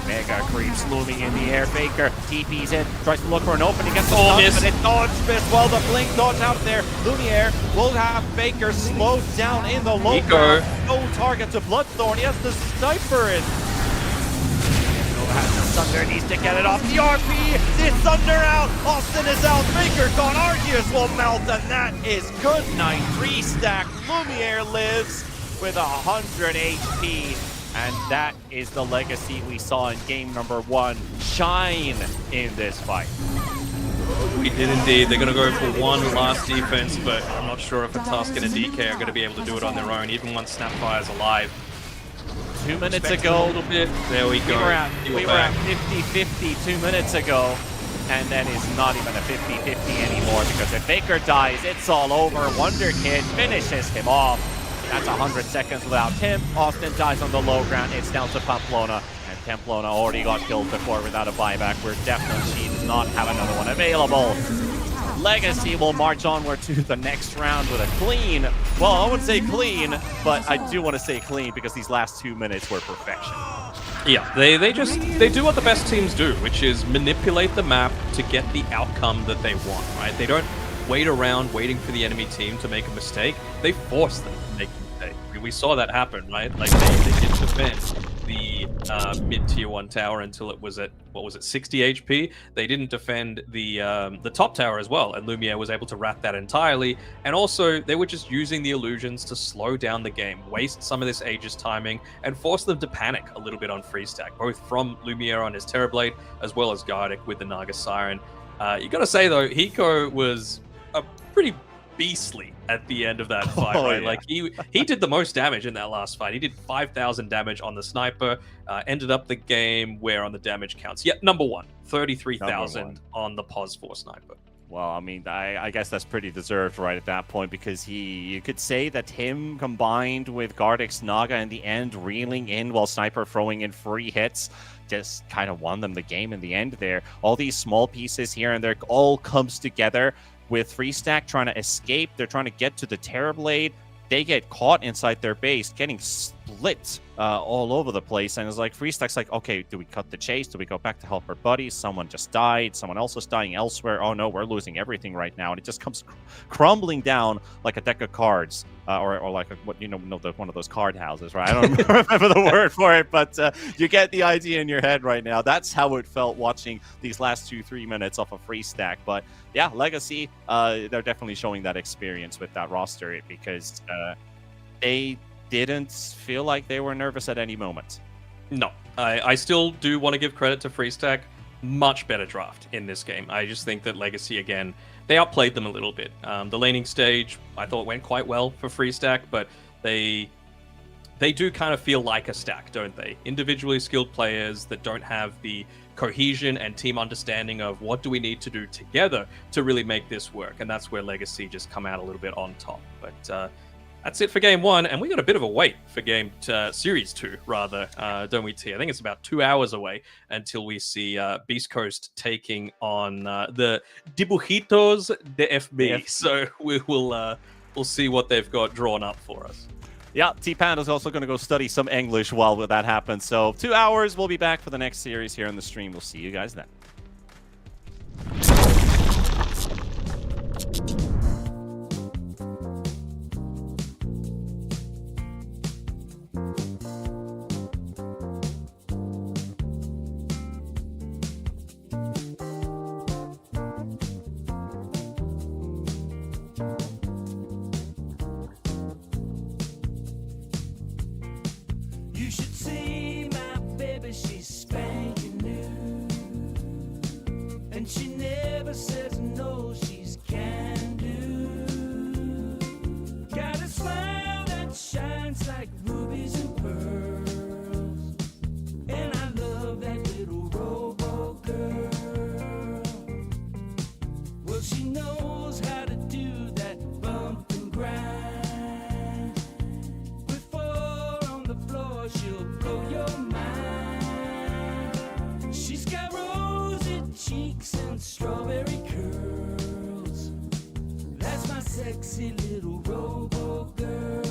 Mega creeps looming in the air. Faker TP's in, tries to look for an opening, gets the stun, miss. but it dodge miss. Well, the blink dodge out there. Lumiere will have Faker slowed down in the low Nico. ground. No target to Bloodthorn. He has the sniper in. Thunder needs to get it off the RP. This Thunder out. Austin is out. Faker gone. Arceus will melt, and that is good night. 3 stack. Lumiere lives with 100 HP. And that is the legacy we saw in game number 1 shine in this fight. We did indeed. They're going to go for one last defense, but I'm not sure if a Tusk and a DK are going to be able to do it on their own, even once Snapfire's alive. 2 minutes Expect ago, a little bit. There we go. we were at 50-50 2 minutes ago, and then it's not even a 50-50 anymore, because if Faker dies, it's all over. Wonder Kid finishes him off. That's 100 seconds without him. Austin dies on the low ground. It's down to Pamplona, and Pamplona already got killed before without a buyback. We're definitely, she does not have another one available. Legacy will march onward to the next round with a clean, well, I wouldn't say clean, but I do want to say clean because these last 2 minutes were perfection. Yeah, they do what the best teams do, which is manipulate the map to get the outcome that they want, right? They don't wait around waiting for the enemy team to make a mistake. They force them to make a mistake. I mean, we saw that happen, right? Like they didn't defend the mid-tier 1 tower until it was at, what was it, 60 HP. They didn't defend the top tower as well, and Lumiere was able to wrap that entirely. And also, they were just using the illusions to slow down the game, waste some of this Aegis timing, and force them to panic a little bit on Freestack, both from Lumiere on his Terrorblade, as well as Gardic with the Naga Siren. You gotta say, though, Hiko was pretty beastly at the end of that fight, right? Yeah. Like he did the most damage in that last fight. He did 5,000 damage on the sniper. Ended up the game where on the damage counts. Yeah, number 1, 33,000 on the Pos 4 sniper. Well, I mean, I guess that's pretty deserved right at that point, because you could say that him combined with Gardic's Naga in the end, reeling in while Sniper throwing in free hits, just kind of won them the game in the end there. All these small pieces here and there all comes together with Freestack trying to escape. They're trying to get to the Terrorblade. They get caught inside their base, getting split all over the place. And it's like, Freestack's like, okay, do we cut the chase? Do we go back to help our buddies? Someone just died. Someone else is dying elsewhere. Oh no, we're losing everything right now. And it just comes crumbling down like a deck of cards, or like a, what one of those card houses, right? I don't remember the word for it, but you get the idea in your head right now. That's how it felt watching these last 2-3 minutes off of Freestack. But yeah, Legacy, they're definitely showing that experience with that roster, because they didn't feel like they were nervous at any moment. No, I still do want to give credit to Freestack. Much better draft in this game. I just think that Legacy, again, they outplayed them a little bit. The laning stage, I thought, went quite well for Freestack, but they do kind of feel like a stack, don't they? Individually skilled players that don't have the cohesion and team understanding of what do we need to do together to really make this work. And that's where Legacy just come out a little bit on top. But that's it for game 1, and we got a bit of a wait for series 2, rather, don't we, T? I think it's about 2 hours away until we see Beast Coast taking on the Dibujitos de FB. So we'll see what they've got drawn up for us. Yeah, T-Panda's also going to go study some English while that happens. So 2 hours, we'll be back for the next series here on the stream. We'll see you guys then. sexy little robo girl.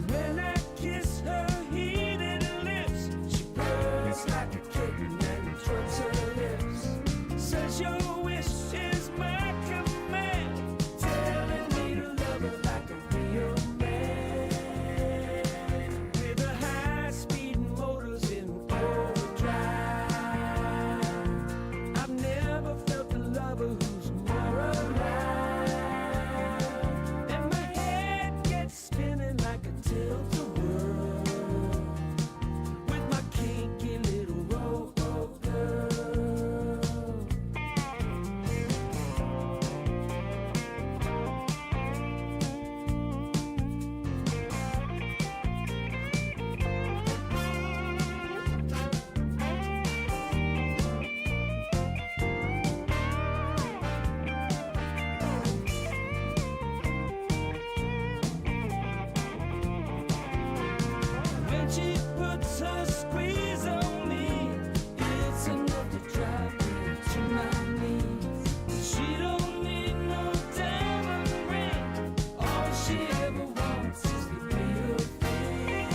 When I kiss her heated lips, she purrs like a kitten and drugs her lips. Says your wish is my command, telling me to love her like a real man. With the high-speed motors in overdrive, I've never felt a lover who's more alive. And my head gets spinning like a tilt-a-whirl with my kinky little robo girl. When she puts her squeeze on me, it's enough to drive me to my knees. She don't need no diamond ring. All she ever wants is to be a thing.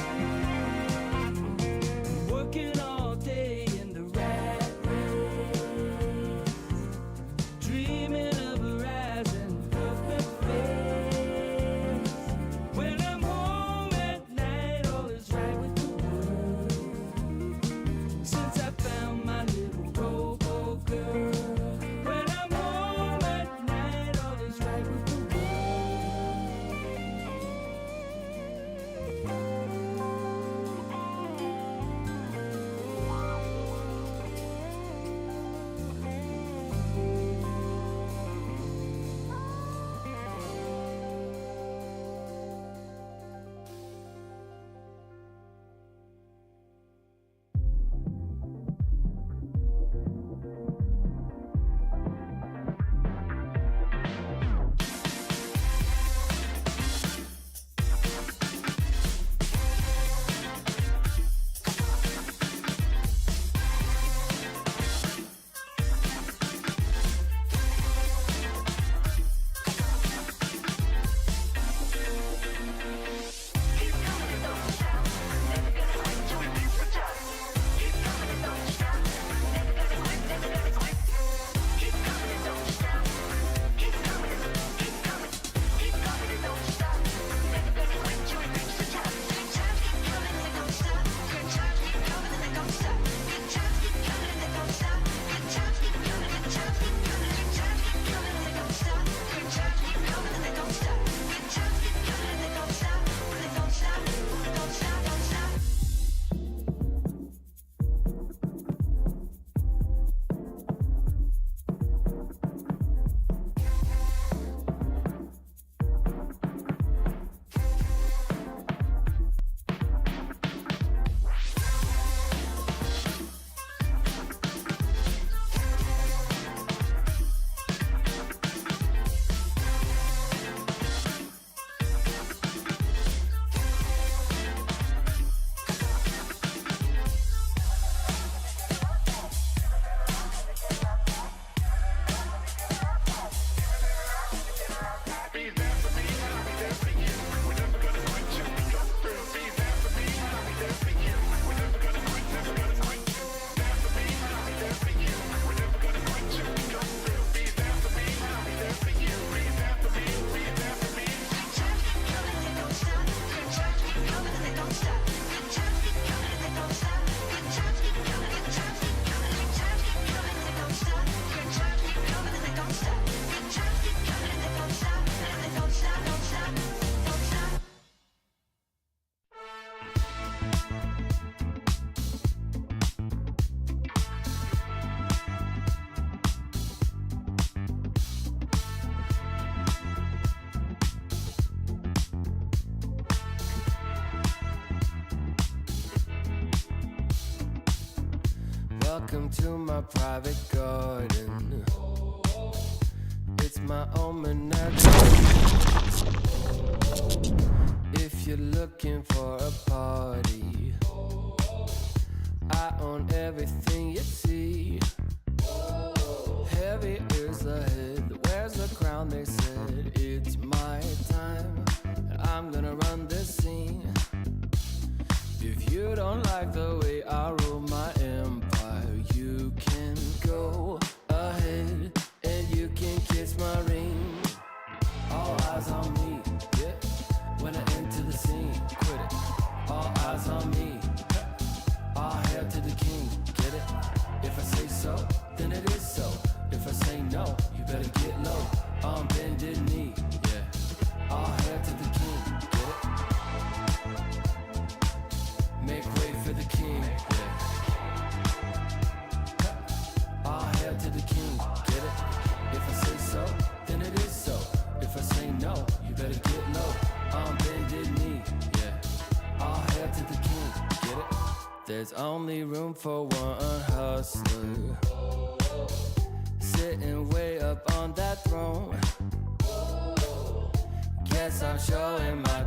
Working all day in the rat race, dreaming of her eyes and perfect face. When I'm home at night, all is right with the world. Since I found my little robo girl. When I'm home at night, all is right with the world. Welcome to my private garden. It's my own menagerie. If you're looking for a party, I own everything you see. Heavy is the head that kiss my ring. All eyes on me, yeah. When I enter the scene, quit it. All eyes on me. All hail to the king, get it? If I say so, then it is so. If I say no, you better get low. On bended knee, yeah. All hail to the king, get it? Make way for the king, yeah. All hail to the king, get it? If I say so, then it is so. If I say no, you better get low. On bended knee, yeah. All hail to the king, get it? There's only room for one hustler, sitting way up on that throne. Guess I'm showing my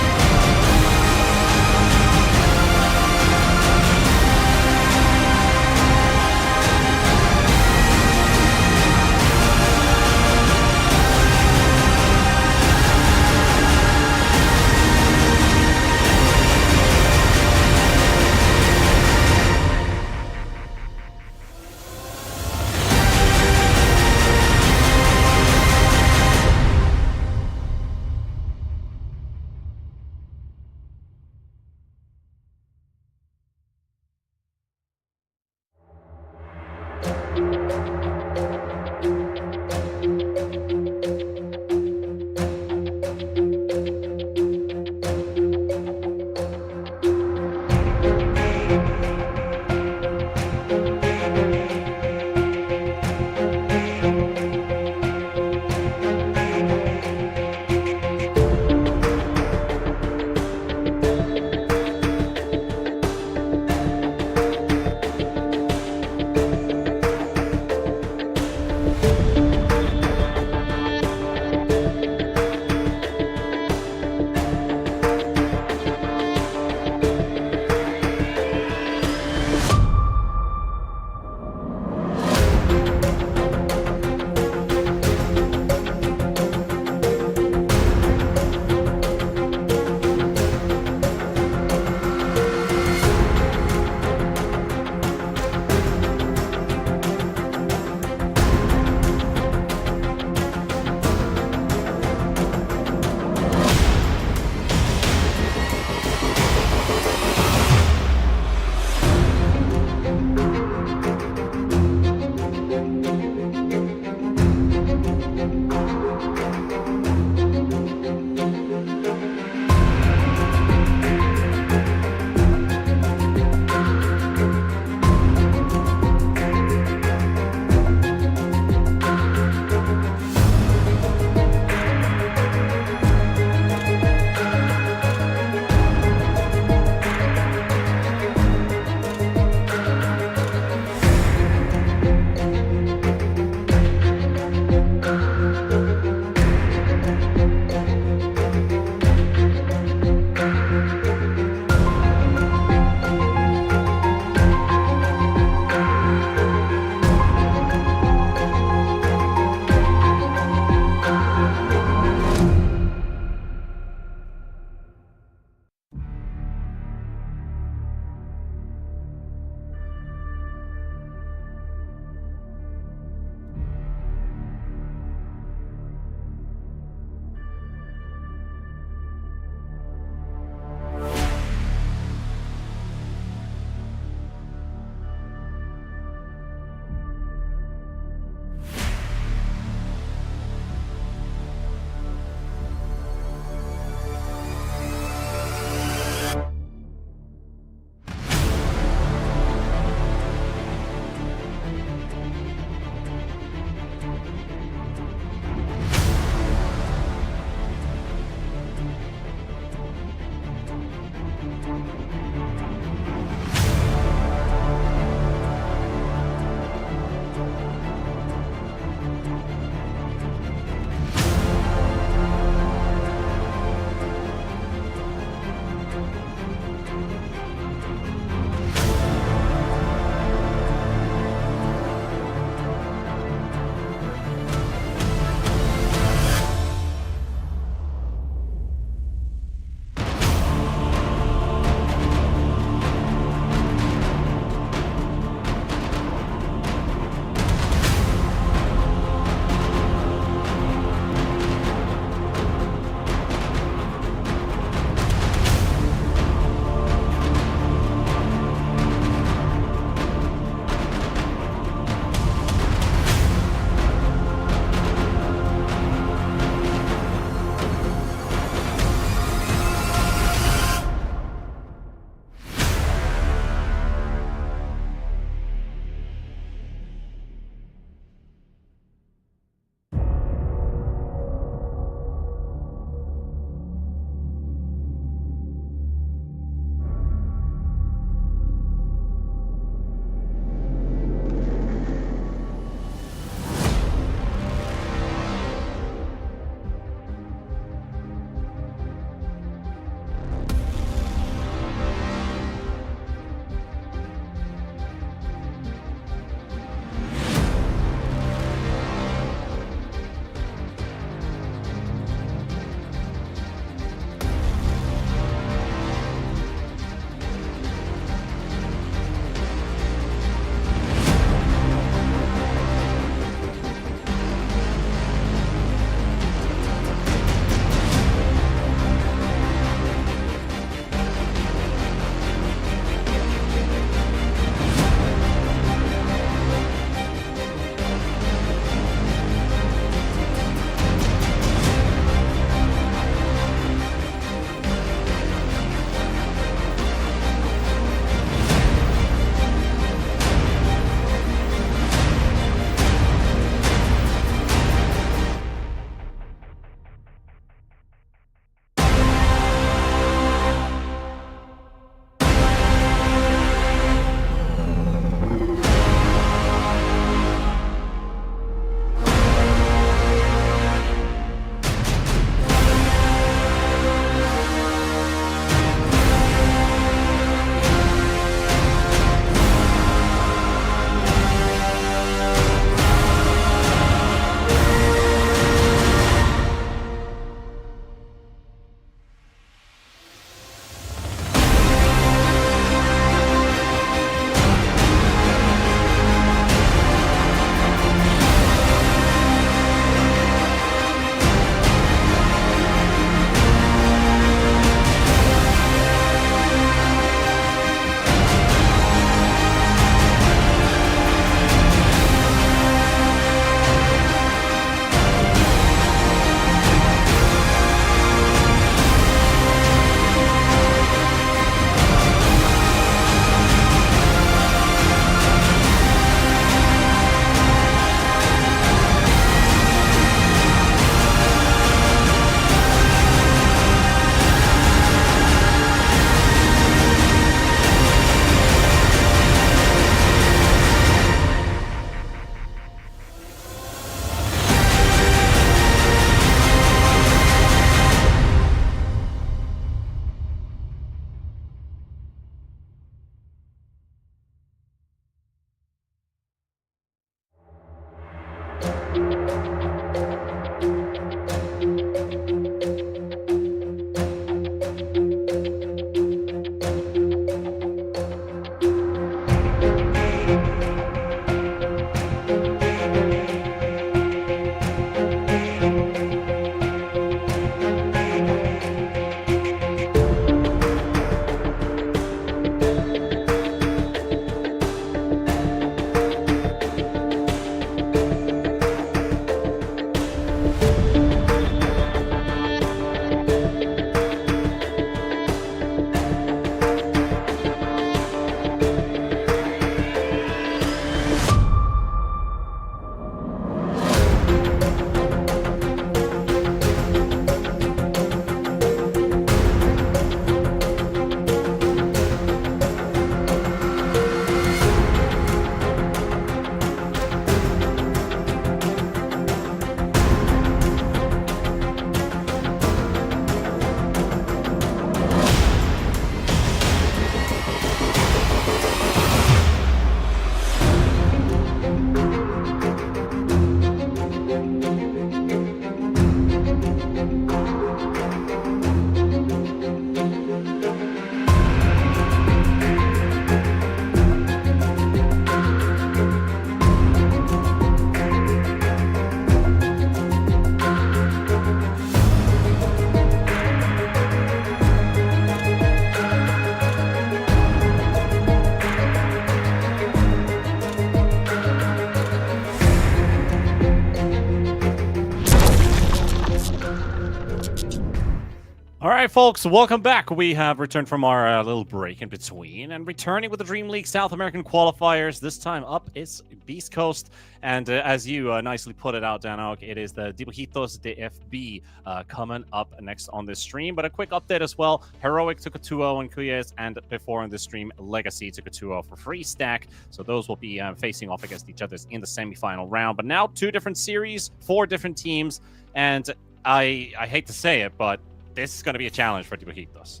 All right, folks, welcome back. We have returned from our little break in between and returning with the Dream League South American qualifiers. This time up is Beast Coast. And as you nicely put it out, Danog, it is the Dibujitos de FB coming up next on this stream. But a quick update as well. Heroic took a 2-0 on Cuyes, and before on this stream, Legacy took a 2-0 for Free Stack. So those will be facing off against each other in the semifinal round. But now 2 different series, 4 different teams. And I hate to say it, but this is going to be a challenge for Dibujitos.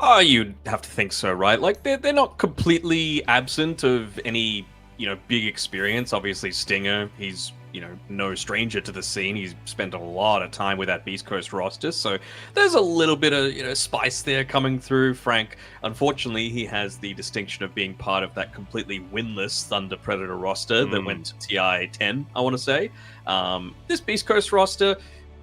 Oh, you'd have to think so, right? Like, they're not completely absent of any, big experience. Obviously, Stinger, he's, no stranger to the scene. He's spent a lot of time with that Beast Coast roster, so there's a little bit of, spice there coming through. Frank, unfortunately, he has the distinction of being part of that completely winless Thunder Predator roster that went to TI 10, I want to say. This Beast Coast roster,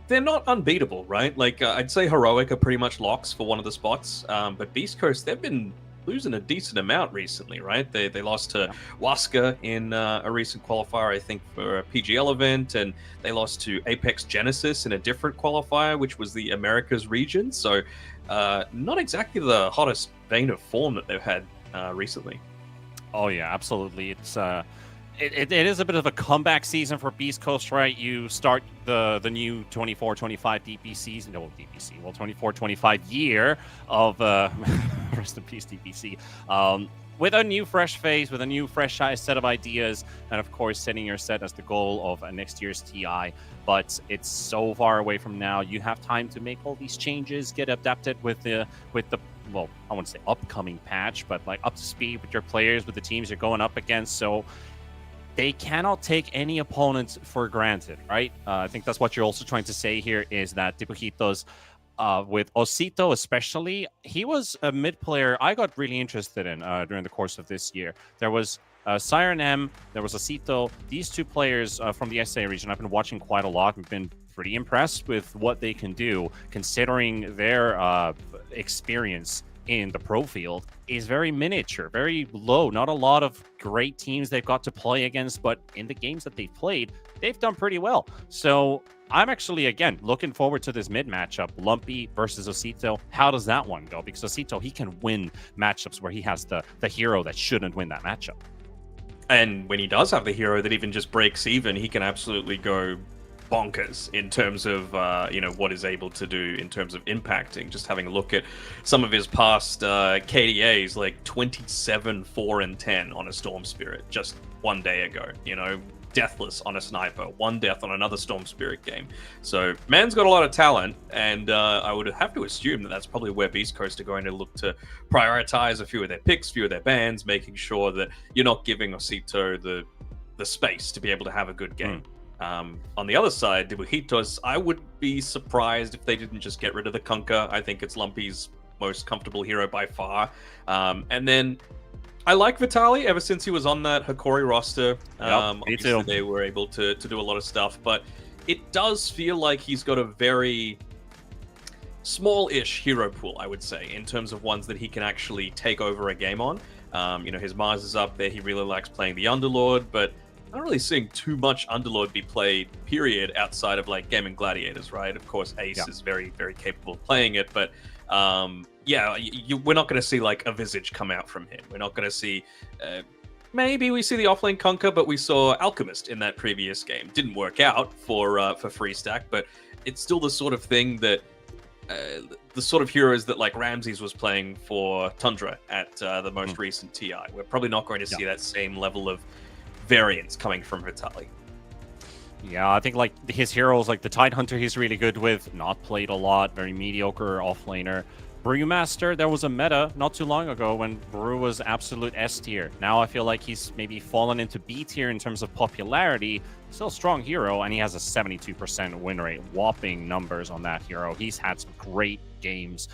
they're not unbeatable, right? Like, I'd say Heroic are pretty much locks for one of the spots, but Beast Coast, they've been losing a decent amount recently, right? They lost to Waska in a recent qualifier, I think, for a PGL event, and they lost to Apex Genesis in a different qualifier, which was the Americas region, so not exactly the hottest vein of form that they've had recently. Oh, yeah, absolutely. It's... It is a bit of a comeback season for Beast Coast, right? You start the new 24-25 DPC, 24-25 year of rest in peace DPC, with a new fresh phase, with a new fresh set of ideas, and of course setting your set as the goal of next year's TI. But it's so far away from now. You have time to make all these changes, get adapted with the well, I wouldn't say upcoming patch, but like up to speed with your players, with the teams you're going up against. So they cannot take any opponents for granted, right? I think that's what you're also trying to say here, is that Dibujitos, with Osito especially, he was a mid player I got really interested in during the course of this year. There was Siren M, there was Osito. These 2 players from the SA region I've been watching quite a lot. I've been pretty impressed with what they can do, considering their experience in the pro field is very miniature, very low. Not a lot of great teams they've got to play against, but in the games that they've played, they've done pretty well. So I'm actually, again, looking forward to this mid matchup, Lumpy versus Osito. How does that one go? Because Osito, he can win matchups where he has the hero that shouldn't win that matchup. And when he does have the hero that even just breaks even, he can absolutely go bonkers in terms of what he's able to do in terms of impacting. Just having a look at some of his past KDAs, like 27, 4, and 10 on a Storm Spirit just one day ago. Deathless on a Sniper, 1 death on another Storm Spirit game. So man's got a lot of talent, and I would have to assume that that's probably where Beast Coast are going to look to prioritize a few of their picks, few of their bans, making sure that you're not giving Osito the space to be able to have a good game. On the other side, Dibujitos, I would be surprised if they didn't just get rid of the Kunkka. I think it's Lumpy's most comfortable hero by far. And then I like Vitaly ever since he was on that Hikori roster. Me too. They were able to do a lot of stuff, but it does feel like he's got a very small-ish hero pool, I would say, in terms of ones that he can actually take over a game on. His Mars is up there. He really likes playing the Underlord, but not really seeing too much Underlord be played, period, outside of like Gaming Gladiators, right? Of course, Ace is very, very capable of playing it, but we're not going to see like a Visage come out from him. We're not going to see, maybe we see the offlane Kunkka, but we saw Alchemist in that previous game. Didn't work out for Free Stack, but it's still the sort of thing that the sort of heroes that like Ramses was playing for Tundra at the most recent TI. We're probably not going to see that same level of variance coming from Vitaly. Yeah, I think like his heroes, like the Tidehunter, he's really good with. Not played a lot, very mediocre offlaner. Brewmaster, there was a meta not too long ago when Brew was absolute S tier. Now I feel like he's maybe fallen into B tier in terms of popularity. Still a strong hero, and he has a 72% win rate. Whopping numbers on that hero. He's had some great games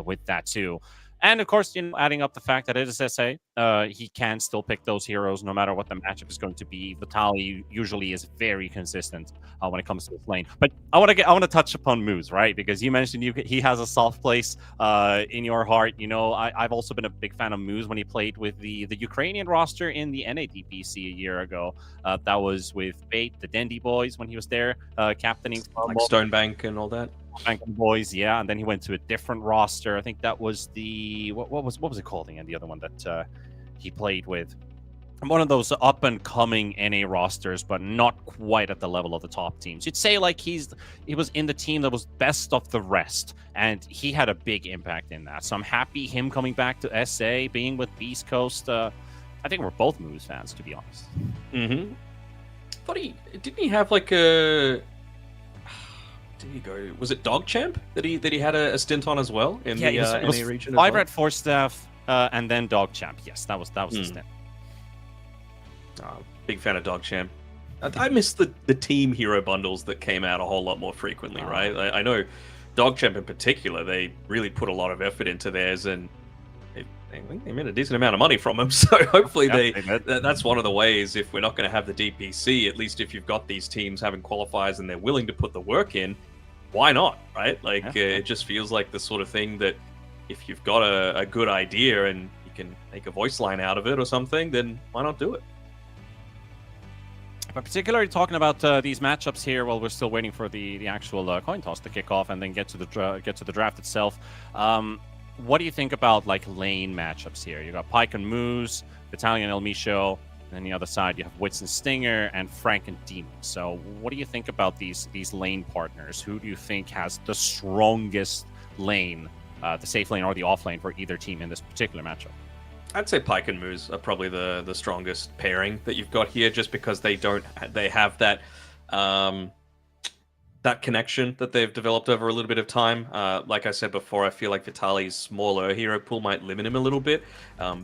with that too. And of course, adding up the fact that it is SA, he can still pick those heroes no matter what the matchup is going to be. Vitaly usually is very consistent when it comes to his lane. But I want to touch upon Moose, right? Because you mentioned he has a soft place in your heart. I've also been a big fan of Moose when he played with the Ukrainian roster in the NADPC a year ago. That was with Bait, the Dendy boys, when he was there captaining. Like Stonebank and all that. Frank and boys, yeah, and then he went to a different roster. I think that was the what was it called again? The other one that he played with. One of those up and coming NA rosters, but not quite at the level of the top teams. You'd say like he was in the team that was best of the rest, and he had a big impact in that. So I'm happy him coming back to SA, being with Beast Coast. I think we're both Moose fans, to be honest. Mm-hmm. Thought didn't he have like a. Did he go? Was it Dog Champ that he had a stint on as well in the it was NA region? Five Red Force Staff, and then Dog Champ. Yes, that was the stint. Big fan of Dog Champ. I miss the team hero bundles that came out a whole lot more frequently, right? I know Dog Champ in particular, they really put a lot of effort into theirs, and they made a decent amount of money from them. So hopefully that's one of the ways, if we're not going to have the DPC, at least if you've got these teams having qualifiers and they're willing to put the work in, why not, right? Like, it just feels like the sort of thing that if you've got a good idea and you can make a voice line out of it or something, then why not do it? But particularly talking about these matchups here, while we're still waiting for the actual coin toss to kick off and then get to the draft itself. What do you think about like lane matchups here? You got Pike and Moose, Battalion El Micho, and on the other side you have Wits and Stinger and Frank and Demon. So what do you think about these lane partners? Who do you think has the strongest lane, the safe lane or the off lane for either team in this particular matchup? I'd say Pike and Moose are probably the strongest pairing that you've got here, just because they have that that connection that they've developed over a little bit of time. Like I said before, I feel like Vitali's smaller hero pool might limit him a little bit.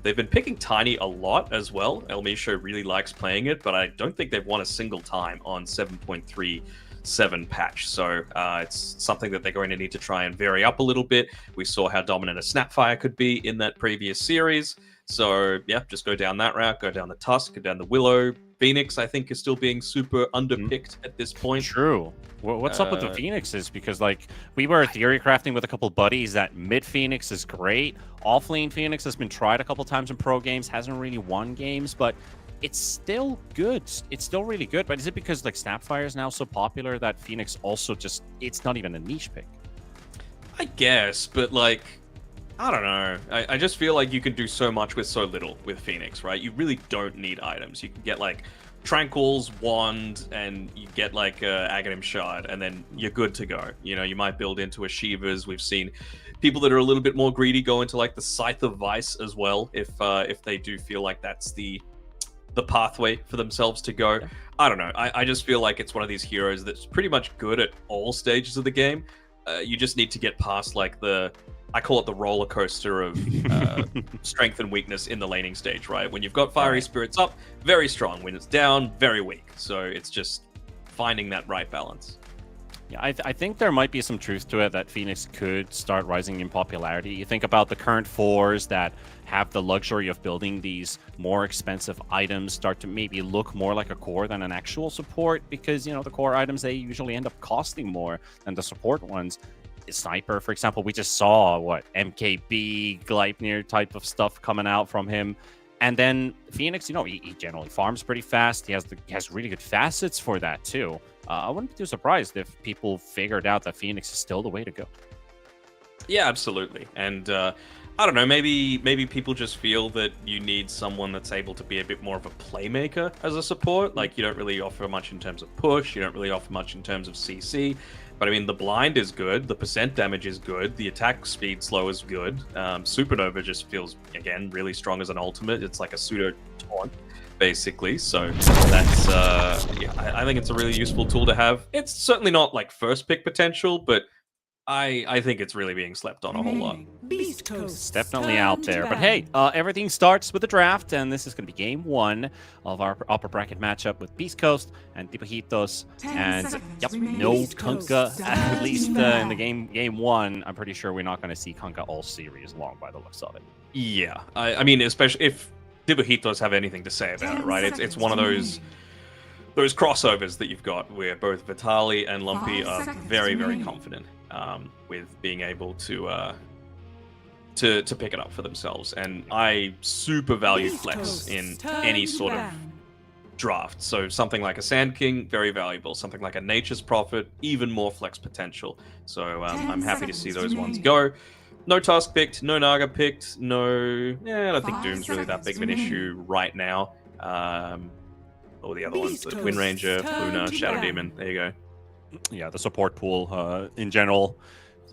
They've been picking Tiny a lot as well. El Micho really likes playing it, but I don't think they've won a single time on 7.37 patch. So it's something that they're going to need to try and vary up a little bit. We saw how dominant a Snapfire could be in that previous series. So yeah, just go down that route, go down the Tusk, go down the Willow. Phoenix, I think, is still being super underpicked at this point. True. What's up with the Phoenixes? Because like we were theory crafting with a couple buddies that mid Phoenix is great. Offlane Phoenix has been tried a couple times in pro games, hasn't really won games, but it's still good. It's still really good. But is it because like Snapfire is now so popular that Phoenix also just, it's not even a niche pick? I guess, but like, I don't know. I just feel like you can do so much with so little with Phoenix, right? You really don't need items. You can get like Tranquil's Wand and you get like Aghanim Shard and then you're good to go. You know, you might build into a Shiva's. We've seen people that are a little bit more greedy go into like the Scythe of Vice as well if they do feel like that's the pathway for themselves to go. I don't know. I just feel like it's one of these heroes that's pretty much good at all stages of the game. You just need to get past like I call it the roller coaster of strength and weakness in the laning stage, right? When you've got Fiery Spirits up, very strong. When it's down, very weak. So it's just finding that right balance. Yeah, I think there might be some truth to it that Phoenix could start rising in popularity. You think about the current fours that have the luxury of building these more expensive items start to maybe look more like a core than an actual support, because, you know, the core items, they usually end up costing more than the support ones. Sniper, for example, we just saw MKB, Gleipnir type of stuff coming out from him. And then Phoenix, you know, he generally farms pretty fast. He has really good facets for that too. I wouldn't be too surprised if people figured out that Phoenix is still the way to go. Yeah, absolutely. And I don't know, maybe people just feel that you need someone that's able to be a bit more of a playmaker as a support. Like, you don't really offer much in terms of push, you don't really offer much in terms of CC. But I mean, the blind is good, the percent damage is good, the attack speed slow is good. Supernova just feels, again, really strong as an ultimate. It's like a pseudo taunt, basically. So that's, yeah, I think it's a really useful tool to have. It's certainly not like first pick potential, but I think it's really being slept on a whole lot. Beast Coast. It's definitely out there. But hey, everything starts with the draft, and this is going to be game one of our upper bracket matchup with Beast Coast and Dipahitos. And yep, no Kunkka, at least in the game one. I'm pretty sure we're not going to see Kunkka all series long by the looks of it. Yeah, I mean, especially if Dipahitos have anything to say about it, right? It's one of those crossovers that you've got where both Vitali and Lumpy are very, very confident with being able to pick it up for themselves. And I super value flex in any sort of draft. So something like a Sand King, very valuable. Something like a Nature's Prophet, even more flex potential. So I'm happy to see those ones go. No Tusk picked, no Naga picked, no... Yeah, I don't think Doom's really that big of an issue right now. All the other ones, like Wind Ranger, Luna, Shadow Demon, there you go. Yeah, the support pool in general.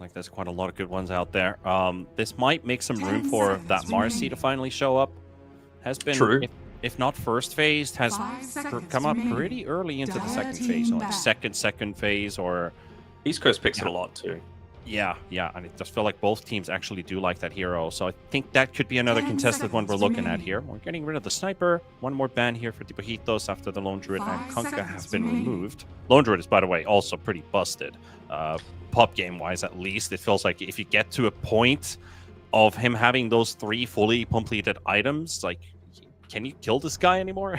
Like there's quite a lot of good ones out there. This might make some room for that Marcy to finally show up. Has been, True. If not first phase, has come up pretty early into the second phase, like second phase, or East Coast picks it a lot too. yeah, and it just feel like both teams actually do like that hero. So I think that could be another contested one we're looking at here. We're getting rid of the sniper. One more ban here for Dipohitos after the Lone Druid and Kunkka has been removed. Lone Druid is, by the way, also pretty busted. Pop game wise, at least, it feels like if you get to a point of him having those 3 fully completed items, like, can you kill this guy anymore?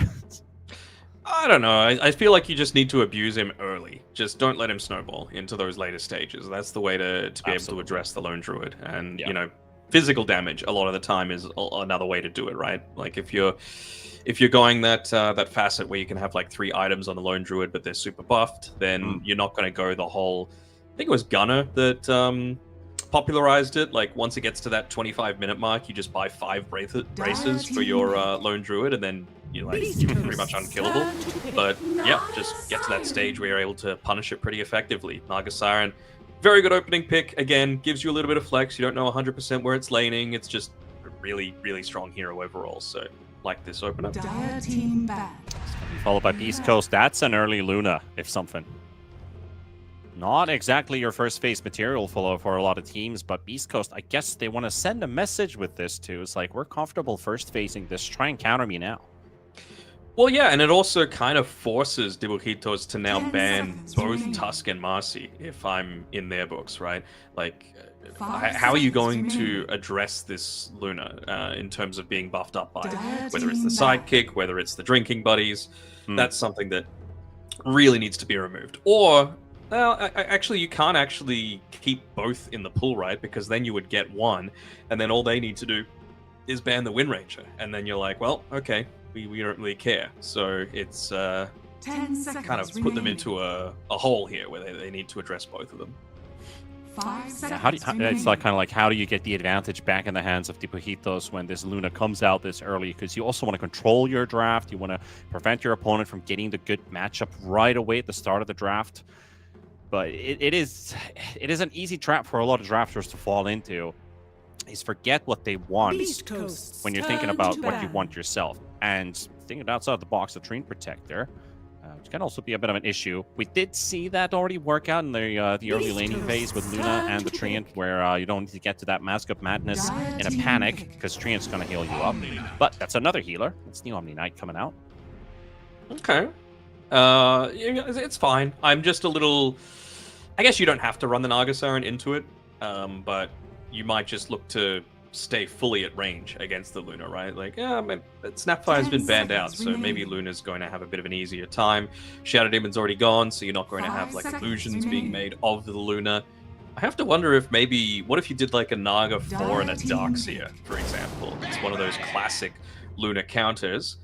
I don't know. I feel like you just need to abuse him early. Just don't let him snowball into those later stages. That's the way to be able to address the Lone Druid. And, you know, physical damage a lot of the time is another way to do it, right? Like if you're going that facet where you can have like 3 items on the Lone Druid, but they're super buffed, then you're not going to go the whole... I think it was Gunner that popularized it. Like once it gets to that 25-minute mark, you just buy 5 braces for your Lone Druid, and then you're pretty much unkillable. But yeah, just get to that stage where you're able to punish it pretty effectively. Naga Siren, very good opening pick. Again, gives you a little bit of flex. You don't know 100% where it's laning. It's just a really, really strong hero overall. So like this opener. Followed by Beast Coast. That's an early Luna, if something. Not exactly your first phase material for a lot of teams, but Beast Coast, I guess they want to send a message with this too. It's like, we're comfortable first phasing this. Try and counter me now. Well, yeah, and it also kind of forces Dibujitos to now ban both Tusk and Marcy if I'm in their books, right? Like, how are you going to address this Luna in terms of being buffed up by whether it's the sidekick, whether it's the drinking buddies? That's something that really needs to be removed. Or... Well, actually, you can't actually keep both in the pool, right? Because then you would get one, and then all they need to do is ban the Wind Ranger. And then you're like, well, okay, we don't really care. So it's kind of put them into a hole here where they need to address both of them. Yeah, it's like kind of like, how do you get the advantage back in the hands of Dipohitos when this Luna comes out this early? Because you also want to control your draft. You want to prevent your opponent from getting the good matchup right away at the start of the draft. But it is an easy trap for a lot of drafters to fall into, is forget what they want when you're thinking about what you want yourself. And thinking outside the box, the Treant Protector, which can also be a bit of an issue. We did see that already work out in the early laning phase with Luna and the Treant, where you don't need to get to that Mask of Madness in a panic, because Treant's going to heal you up. But that's another healer. It's the Omni Knight coming out. Okay. It's fine. I'm just a little... I guess you don't have to run the Naga Siren into it, but you might just look to stay fully at range against the Luna, right? Like, yeah, Snapfire's been banned out, so maybe Luna's going to have a bit of an easier time. Shadow Demon's already gone, so you're not going to have like illusions being made of the Luna. I have to wonder if maybe... What if you did like a Naga 4 and a Darkseer, for example? It's one of those classic Luna counters.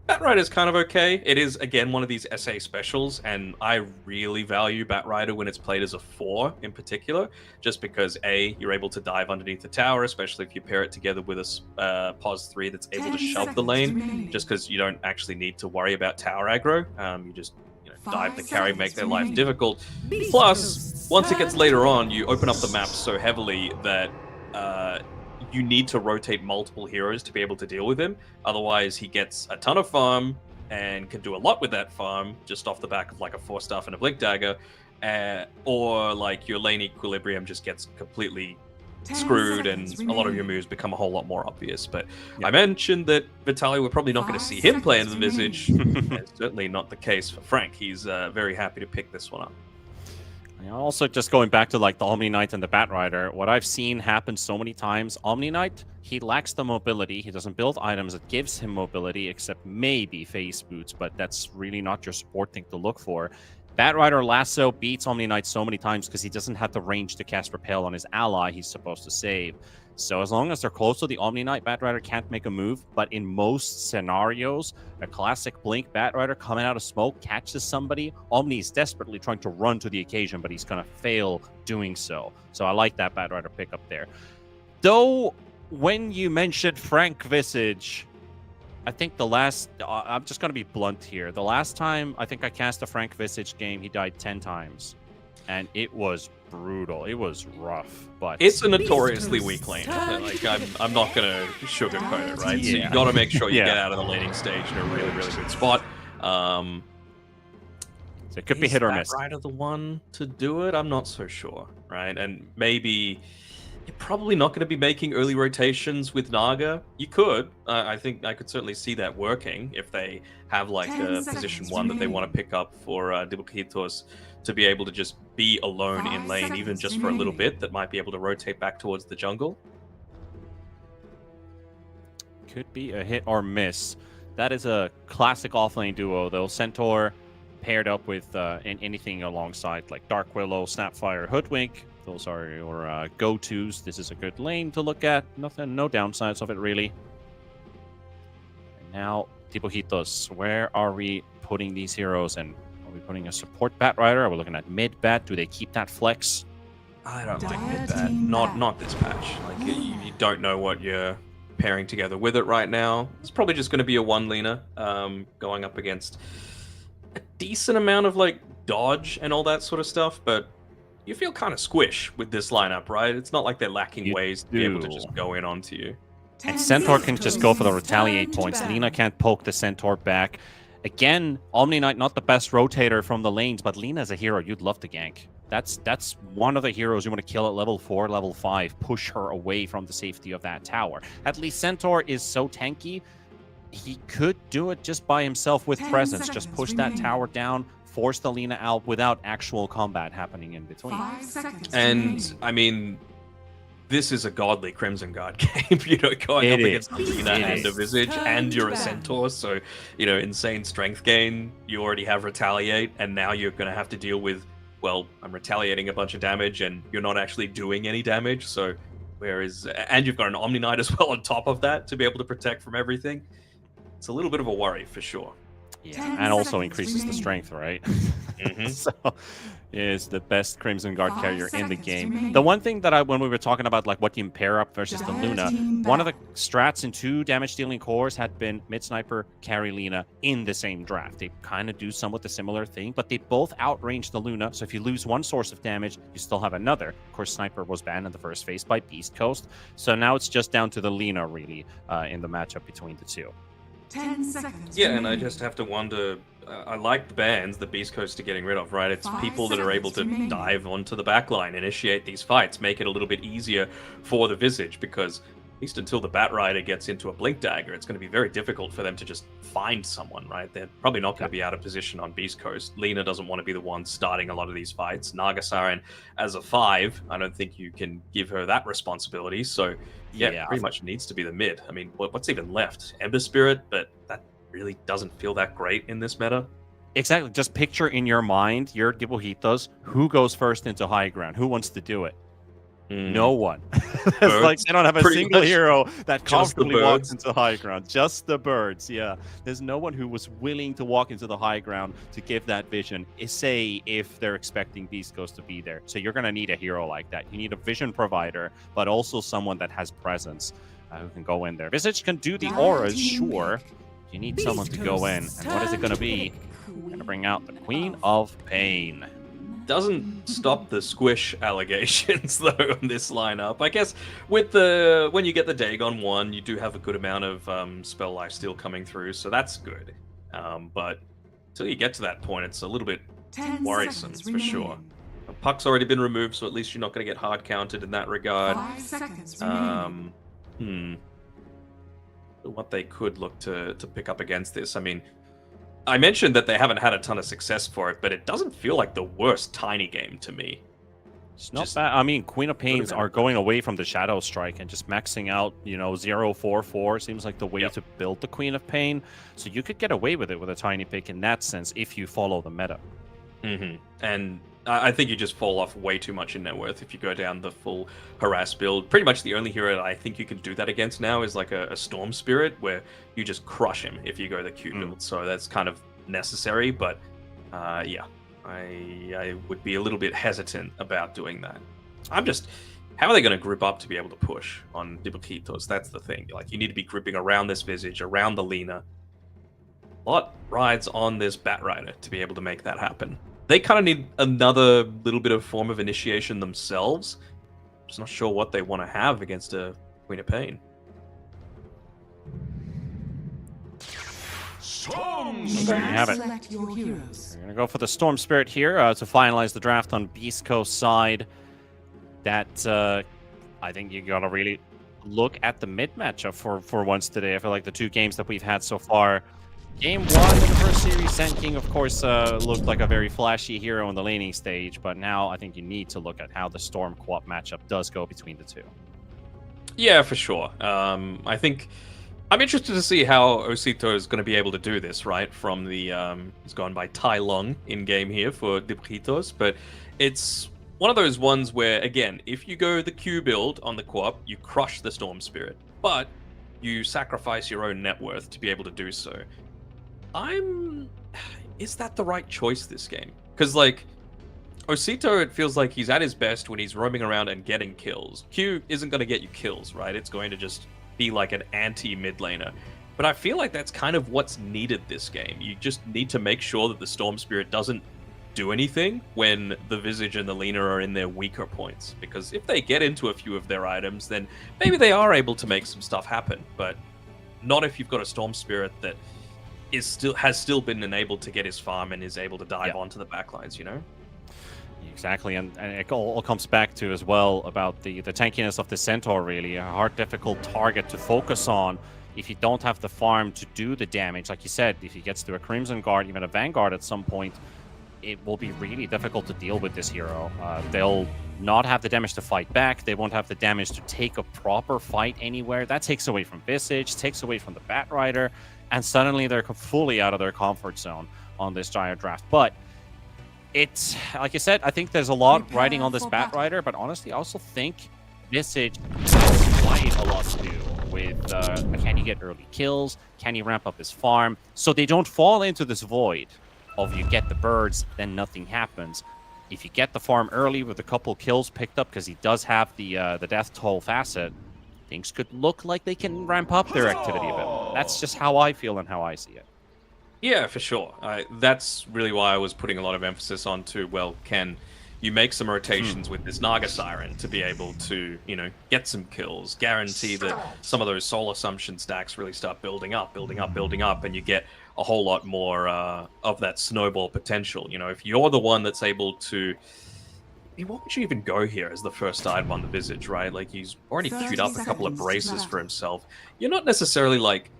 Batrider's kind of okay. It is, again, one of these SA specials, and I really value Batrider when it's played as a 4 in particular, just because, A, you're able to dive underneath the tower, especially if you pair it together with a POS 3 that's able to shove the lane, just because you don't actually need to worry about tower aggro. You just dive the carry, make their life difficult. Plus, once it gets later on, you open up the map so heavily that you need to rotate multiple heroes to be able to deal with him. Otherwise, he gets a ton of farm and can do a lot with that farm just off the back of like a 4-staff and a Blink Dagger. Or like your lane equilibrium just gets completely screwed and a lot of your moves become a whole lot more obvious. But I mentioned that Vitaly, we're probably not going to see him play in the Visage. It's certainly not the case for Frank. He's very happy to pick this one up. Also, just going back to like the Omni Knight and the Batrider, what I've seen happen so many times, Omni Knight, he lacks the mobility. He doesn't build items that gives him mobility, except maybe face boots, but that's really not your support thing to look for. Batrider Lasso beats Omni Knight so many times because he doesn't have the range to cast Repel on his ally he's supposed to save. So as long as they're close to the Omni Knight, Batrider can't make a move. But in most scenarios, a classic Blink Batrider coming out of smoke catches somebody. Omni is desperately trying to run to the occasion, but he's going to fail doing so. So I like that Batrider pickup there. Though, when you mentioned Frank Visage, I think the last... I'm just going to be blunt here. The last time I think I cast a Frank Visage game, he died 10 times. And it was brutal. It was rough, but... It's a notoriously weak lane. Like, I'm not going to sugarcoat it, right? Yeah. So you got to make sure you Yeah. get out of the laning stage in a really, really good spot. So it could be Is hit or miss. Batrider the one to do it? I'm not so sure, right? And maybe... You're probably not going to be making early rotations with Naga. You could. I think I could certainly see that working if they have like 10 a seconds position one that they remaining. want to pick up for Dibukitos to be able to just be alone in 5 lane, even seconds just for a little remaining. bit. That might be able to rotate back towards the jungle. Could be a hit or miss. That is a classic offlane duo, though. Centaur paired up with anything alongside like Dark Willow, Snapfire, Hoodwink. Those are your go-tos. This is a good lane to look at. Nothing, no downsides of it really. And now, Tibuhitos, where are we putting these heroes in? Are we putting a support Batrider? Are we looking at mid bat? Do they keep that flex? I don't think Dire mid that. team Not back. not this patch. Like you don't know what you're pairing together with it right now. It's probably just going to be a one leaner going up against a decent amount of like dodge and all that sort of stuff, but you feel kind of squish with this lineup, right? It's not like they're lacking You ways to be able to do. just go in onto you. And Centaur can just go for the retaliate points. Lina can't poke the Centaur back. Again, Omni Knight not the best rotator from the lanes, but Lina's a hero you'd love to gank. That's one of the heroes you want to kill at level 4, level 5. Push her away from the safety of that tower. At least Centaur is so tanky, he could do it just by himself with 10 presence. Just seconds push that remaining. tower down, force the Lina out without actual combat happening in between. 5 seconds And remaining. I mean, this is a godly Crimson Guard game, you know, going It up is. against a Lina It and a is. Visage, and you're a Turn Centaur, so, you know, insane strength gain. You already have Retaliate, and now you're going to have to deal with, well, I'm retaliating a bunch of damage, and you're not actually doing any damage, so and you've got an Omni Knight as well on top of that to be able to protect from everything. It's a little bit of a worry, for sure. Yeah, 10 and also seconds increases the remaining. strength, right? Mhm. So, is the best Crimson Guard 5 carrier in the seconds game. remaining. The one thing that when we were talking about like what you pair up versus the Dire Luna, team one of the back. strats in 2 damage-dealing cores had been mid sniper, carry Lina in the same draft. They kind of do somewhat the similar thing, but they both outrange the Luna. So if you lose one source of damage, you still have another. Of course, sniper was banned in the first phase by Beast Coast, so now it's just down to the Lina really in the matchup between the two. 10 seconds Yeah, and I remaining. just have to wonder. I like the bans that Beast Coast are getting rid of, right? It's 5 people that are able to seconds remaining. dive onto the backline, initiate these fights, make it a little bit easier for the Visage, because at least until the Batrider gets into a Blink Dagger, it's going to be very difficult for them to just find someone, right? They're probably not going to be out of position on Beast Coast. Lina doesn't want to be the one starting a lot of these fights. Nagasaren, as a 5, I don't think you can give her that responsibility, so yeah, pretty much needs to be the mid. I mean, what's even left? Ember Spirit, but that really doesn't feel that great in this meta. Exactly. Just picture in your mind your Gibohitos. Who goes first into high ground? Who wants to do it? No one. It's Birds, like they don't have a pretty single much. hero that Just the comfortably walks birds. into high ground. Just the birds, yeah. There's no one who was willing to walk into the high ground to give that vision, say if they're expecting Beast Coast to be there. So you're going to need a hero like that. You need a vision provider, but also someone that has presence who can go in there. Visage can do the auras, sure. You need someone to go in. And what is it going to be? Going to bring out the Queen of Pain. Doesn't stop the squish allegations though on this lineup. I guess with when you get the Dagon 1, you do have a good amount of spell lifesteal coming through, so that's good. But until you get to that point, it's a little bit 10 worrisome seconds for sure. remaining. Puck's already been removed, so at least you're not going to get hard counted in that regard. 5 seconds remaining. What they could look to pick up against this. I mean, I mentioned that they haven't had a ton of success for it, but it doesn't feel like the worst tiny game to me. It's not Just bad. I mean, Queen of Pains bit are of going away from the Shadow Strike and just maxing out, 0-4-4 seems like the way Yep. to build the Queen of Pain. So you could get away with it with a tiny pick in that sense if you follow the meta. And I think you just fall off way too much in net worth if you go down the full harass build. Pretty much the only hero that I think you can do that against now is like a Storm Spirit, where you just crush him if you go the Q build. So that's kind of necessary, but yeah, I would be a little bit hesitant about doing that. How are they going to group up to be able to push on Dibujitos? That's the thing. Like, you need to be gripping around this Visage, around the Lina. A lot rides on this Batrider to be able to make that happen. They kind of need another little bit of form of initiation themselves. Just not sure what they want to have against a Queen of Pain. There you have it. Select your heroes. We're going to go for the Storm Spirit here to finalize the draft on Beast Coast side. That, I think you got to really look at the mid matchup for once today. I feel like the two games that we've had so far, Game 1 in the first series, Sand King, of course, looked like a very flashy hero in the laning stage, but now I think you need to look at how the Storm co-op matchup does go between the two. Yeah, for sure. I think I'm interested to see how Osito is going to be able to do this, right? From the, he's gone by Tai Lung in-game here for Dibujitos, but it's one of those ones where, again, if you go the Q build on the co-op, you crush the Storm Spirit, but you sacrifice your own net worth to be able to do so. Is that the right choice this game? Because, like, Osito, it feels like he's at his best when he's roaming around and getting kills. Q isn't going to get you kills, right? It's going to just be like an anti-mid laner. But I feel like that's kind of what's needed this game. You just need to make sure that the Storm Spirit doesn't do anything when the Visage and the Lina are in their weaker points. Because if they get into a few of their items, then maybe they are able to make some stuff happen. But not if you've got a Storm Spirit that has still been enabled to get his farm and is able to dive onto the backlines, you know? Exactly, and it all comes back to as well about the tankiness of the Centaur, really. A hard, difficult target to focus on if you don't have the farm to do the damage. Like you said, if he gets to a Crimson Guard, even a Vanguard at some point, it will be really difficult to deal with this hero. They'll not have the damage to fight back. They won't have the damage to take a proper fight anywhere. That takes away from Visage, takes away from the Batrider, and suddenly they're fully out of their comfort zone on this Dire draft. But it's, like you said, I think there's a lot riding on this Batrider, but honestly, I also think Visage has quite a lot to do with can he get early kills? Can he ramp up his farm? So they don't fall into this void of you get the birds, then nothing happens. If you get the farm early with a couple kills picked up, because he does have the death toll facet, things could look like they can ramp up their activity a bit. That's just how I feel and how I see it. Yeah, for sure. That's really why I was putting a lot of emphasis on to, well, can you make some rotations with this Naga Siren to be able to, you know, get some kills, guarantee that some of those Soul Assumption stacks really start building up, and you get a whole lot more of that snowball potential. You know, if you're the one that's able to... I mean, what would you even go here as the first item on the Visage, right? Like, he's already queued up a couple of braces for himself. You're not necessarily, like,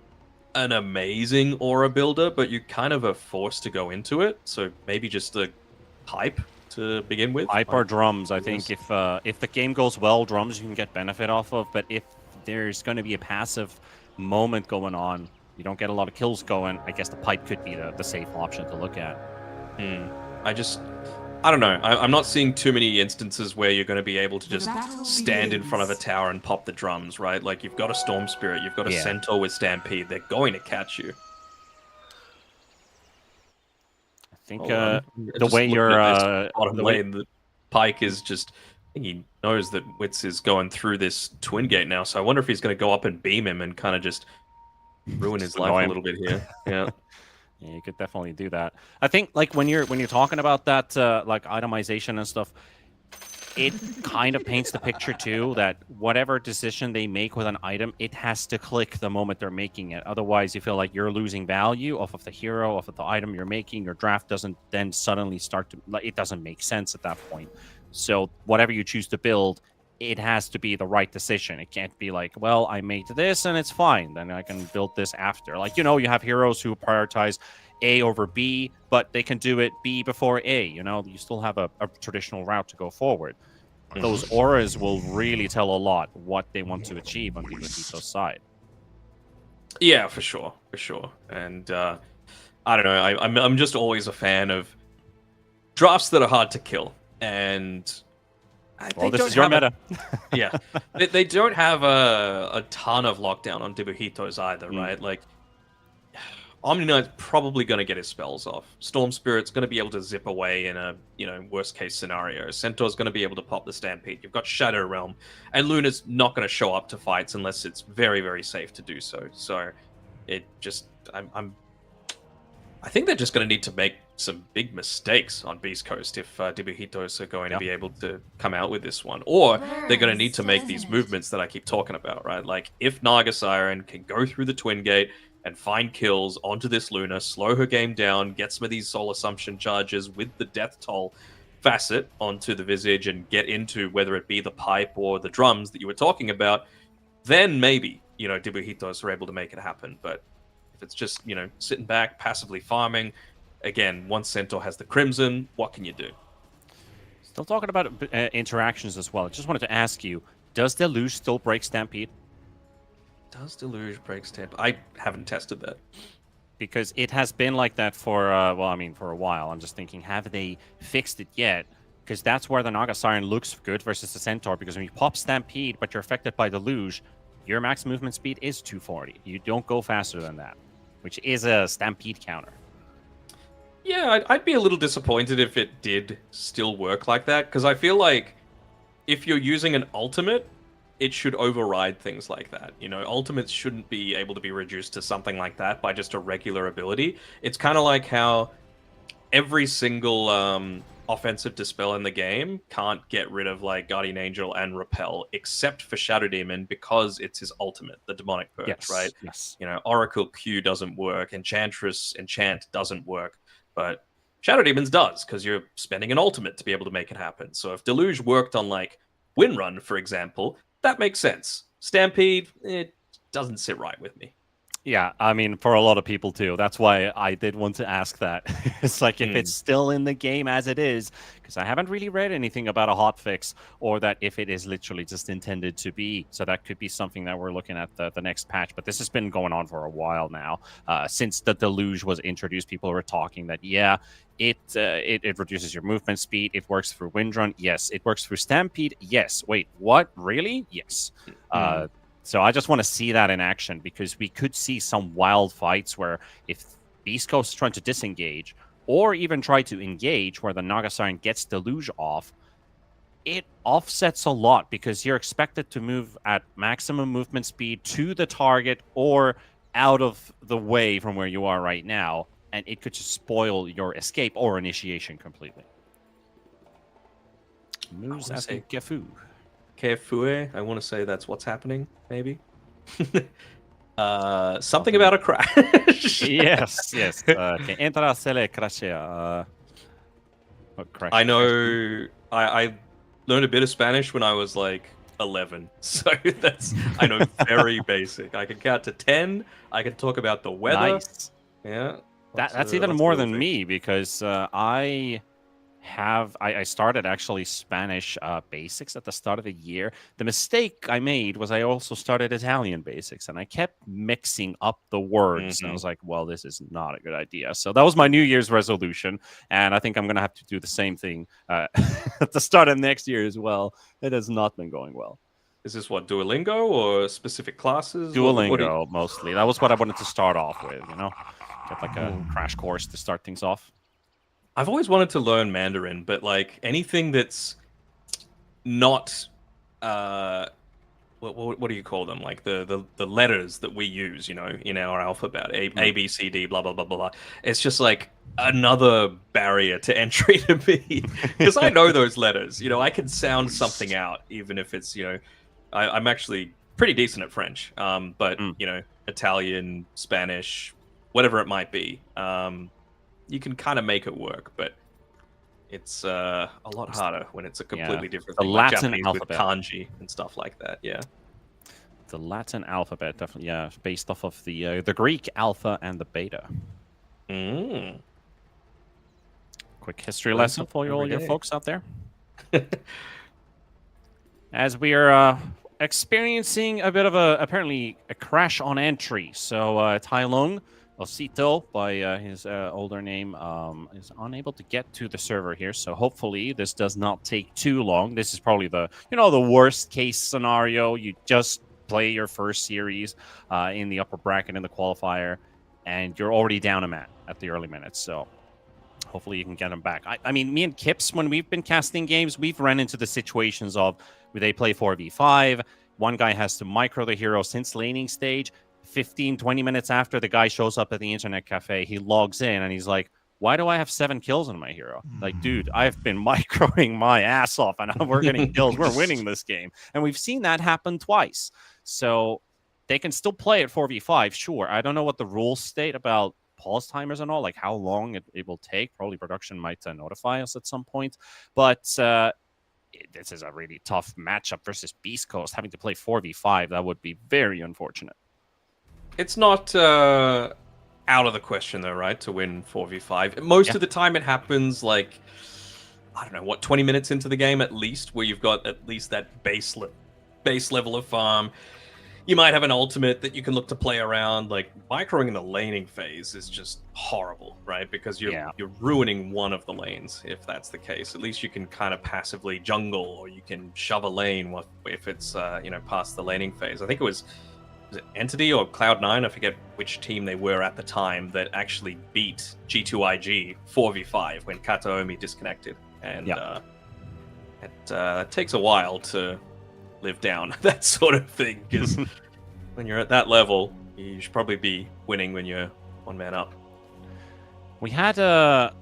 an amazing aura builder, but you kind of are forced to go into it. So maybe just a pipe to begin with. Pipe or drums, I think. If the game goes well, drums you can get benefit off of. But if there's going to be a passive moment going on, you don't get a lot of kills going, I guess the pipe could be the safe option to look at. I don't know. I'm not seeing too many instances where you're going to be able to just stand in front of a tower and pop the drums, right? Like, you've got a Storm Spirit, you've got a Centaur with Stampede. They're going to catch you. I think the way you're... bottom lane, the Pike is just... I think he knows that Wits is going through this Twin Gate now, so I wonder if he's going to go up and beam him and kind of just ruin his life a little bit here. Yeah. Yeah, you could definitely do that. I think, like, when you're talking about that, like, itemization and stuff, it kind of paints the picture too that whatever decision they make with an item, it has to click the moment they're making it. Otherwise, you feel like you're losing value off of the hero, off of the item you're making. Your draft doesn't then suddenly start to... Like, it doesn't make sense at that point. So whatever you choose to build, it has to be the right decision. It can't be like, well, I made this and it's fine, then I can build this after. Like, you know, you have heroes who prioritize A over B, but they can do it B before A. You know, you still have a traditional route to go forward. Those auras will really tell a lot what they want to achieve on Dibujitos' side. Yeah, for sure, And I don't know, I'm just always a fan of drafts that are hard to kill. and Well, they this don't is your have meta. yeah, they don't have a ton of lockdown on Dibujitos either, right? Like, Omni Knight's probably going to get his spells off. Storm Spirit's going to be able to zip away in a, worst case scenario. Centaur's going to be able to pop the Stampede. You've got Shadow Realm, and Luna's not going to show up to fights unless it's very, very safe to do so. So, it just, I think they're just going to need to make some big mistakes on Beast Coast if Dibujitos are going to be able to come out with this one. Or they're going to need to make these movements that I keep talking about, right? Like, if Naga Siren can go through the Twin Gate and find kills onto this Luna, slow her game down, get some of these Soul Assumption charges with the Death Toll facet onto the Visage and get into whether it be the pipe or the drums that you were talking about, then maybe, Dibujitos are able to make it happen. But if it's just, sitting back, passively farming, again, once Centaur has the Crimson, what can you do? Still talking about interactions as well. I just wanted to ask you, does Deluge still break Stampede? Does Deluge break Stamp? I haven't tested that. Because it has been like that for, for a while. I'm just thinking, have they fixed it yet? Because that's where the Naga Siren looks good versus the Centaur. Because when you pop Stampede, but you're affected by Deluge, your max movement speed is 240. You don't go faster than that, which is a Stampede counter. Yeah, I'd be a little disappointed if it did still work like that. Because I feel like if you're using an ultimate, it should override things like that. Ultimates shouldn't be able to be reduced to something like that by just a regular ability. It's kind of like how every single offensive dispel in the game can't get rid of like Guardian Angel and Repel, except for Shadow Demon because it's his ultimate, the Demonic Purge, right? Yes. Oracle Q doesn't work, Enchantress Enchant doesn't work, but Shadow Demons does because you're spending an ultimate to be able to make it happen. So if Deluge worked on like Windrun, for example, that makes sense. Stampede, it doesn't sit right with me. Yeah, I mean, for a lot of people too. That's why I did want to ask that. It's like if it's still in the game as it is, because I haven't really read anything about a hotfix, or that if it is literally just intended to be. So that could be something that we're looking at the next patch. But this has been going on for a while now. Since the Deluge was introduced, people were talking that, it reduces your movement speed. It works through Windrun. Yes. It works through Stampede. Yes. Wait, what? Really? Yes. So I just want to see that in action, because we could see some wild fights where if Beast Coast is trying to disengage or even try to engage where the Naga Siren gets Deluge off, it offsets a lot because you're expected to move at maximum movement speed to the target or out of the way from where you are right now, and it could just spoil your escape or initiation completely. Moves as a Kefu. Kefue, I want to say that's what's happening, maybe. Something about a crash. Yes. Que entra se le crashea. I know. I learned a bit of Spanish when I was like 11, so I know very basic. I can count to 10. I can talk about the weather. Nice. Yeah. That's even more than me, because I started actually Spanish basics at the start of the year. The mistake I made was I also started Italian basics, and I kept mixing up the words. And I was like, well, this is not a good idea. So that was my New Year's resolution, and I think I'm going to have to do the same thing at the start of next year as well. It has not been going well. Is this what, Duolingo or specific classes? Duolingo, mostly. That was what I wanted to start off with, Get like a crash course to start things off. I've always wanted to learn Mandarin, but like anything that's not what do you call them? Like the letters that we use, in our alphabet, A B C D, blah blah blah blah. It's just like another barrier to entry to me, because I know those letters. I can sound something out, even if it's I'm actually pretty decent at French, but Italian, Spanish, whatever it might be. You can kind of make it work, but it's a lot harder when it's a completely different thing. Latin Japanese alphabet with kanji and stuff like that. Yeah, the Latin alphabet, definitely. Yeah, based off of the Greek alpha and the beta. Quick history lesson for all your folks out there. As we are experiencing a bit of apparently a crash on entry, so Tai Lung, Osito, by his older name, is unable to get to the server here. So hopefully this does not take too long. This is probably the the worst case scenario. You just play your first series in the upper bracket in the qualifier, and you're already down a man at the early minutes. So hopefully you can get them back. I mean, me and Kips, when we've been casting games, we've run into the situations of where they play 4v5. One guy has to micro the hero since laning stage. 15-20 minutes after the guy shows up at the internet cafe, he logs in and he's like, why do I have 7 kills on my hero? Like, dude, I've been microing my ass off and we're getting kills. We're winning this game. And we've seen that happen twice. So they can still play at 4v5, sure. I don't know what the rules state about pause timers and all, like how long it will take. Probably production might notify us at some point. But this is a really tough matchup versus Beast Coast. Having to play 4v5, that would be very unfortunate. It's not out of the question, though, right, to win 4v5. Most of the time it happens, like, I don't know, 20 minutes into the game at least, where you've got at least that base level of farm. You might have an ultimate that you can look to play around. Like, microing in the laning phase is just horrible, right? Because you're ruining one of the lanes, if that's the case. At least you can kind of passively jungle, or you can shove a lane if it's, past the laning phase. I think it was it Entity or Cloud9? I forget which team they were at the time that actually beat G2IG 4v5 when Kataomi disconnected. And it takes a while to live down that sort of thing, because when you're at that level, you should probably be winning when you're one man up. We had a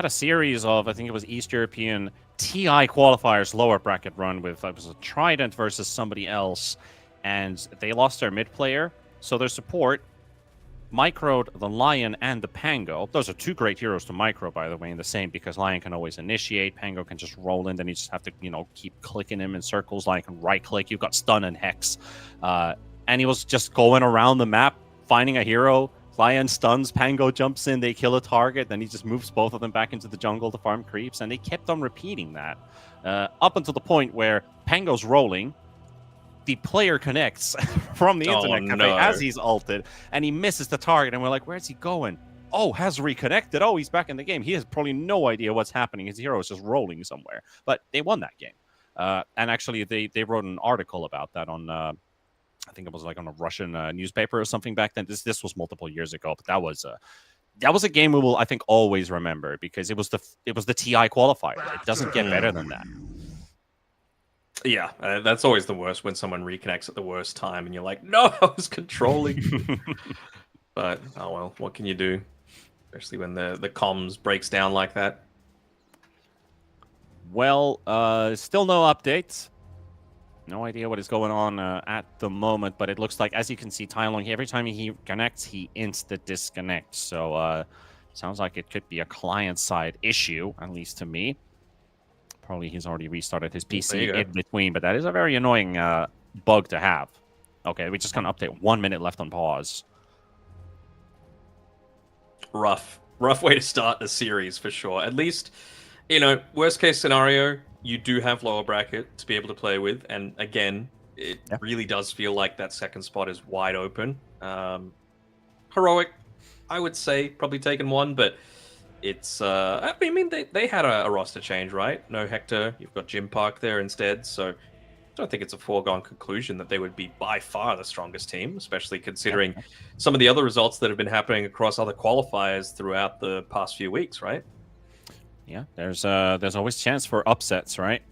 series of, I think it was East European TI qualifiers lower bracket run with, it was a Trident versus somebody else, and they lost their mid player, so their support microed the Lion and the Pango. Those are two great heroes to micro, by the way, in the same, because Lion can always initiate, Pango can just roll in, then you just have to, keep clicking him in circles. Lion can right-click, you've got stun and hex. And he was just going around the map, finding a hero. Lion stuns, Pango jumps in, they kill a target, then he just moves both of them back into the jungle to farm creeps, and they kept on repeating that. Up until the point where Pango's rolling, the player connects from the internet cafe as he's ulted, and he misses the target, and we're like, where's he going? Oh, has reconnected. Oh, he's back in the game. He has probably no idea what's happening. His hero is just rolling somewhere. But they won that game. And actually, they wrote an article about that on, I think it was like on a Russian newspaper or something back then. This was multiple years ago, but that was a game we will, I think, always remember, because it was the TI qualifier. It doesn't get better than that. Yeah, that's always the worst, when someone reconnects at the worst time and you're like, no, I was controlling. But, oh well, what can you do? Especially when the comms breaks down like that. Well, still no updates. No idea what is going on at the moment, but it looks like, as you can see, Tylong, every time he connects, he insta-disconnects. So, sounds like it could be a client-side issue, at least to me. Probably he's already restarted his PC in between, but that is a very annoying bug to have. Okay, we just got an update. 1 minute left on pause. Rough way to start the series, for sure. At least, worst case scenario, you do have lower bracket to be able to play with. And again, it really does feel like that second spot is wide open. Heroic, I would say, probably taken one, but it's, I mean, they had a roster change, right? No Hector, you've got Jim Park there instead, so I don't think it's a foregone conclusion that they would be by far the strongest team, especially considering some of the other results that have been happening across other qualifiers throughout the past few weeks, right? Yeah, there's always chance for upsets, right?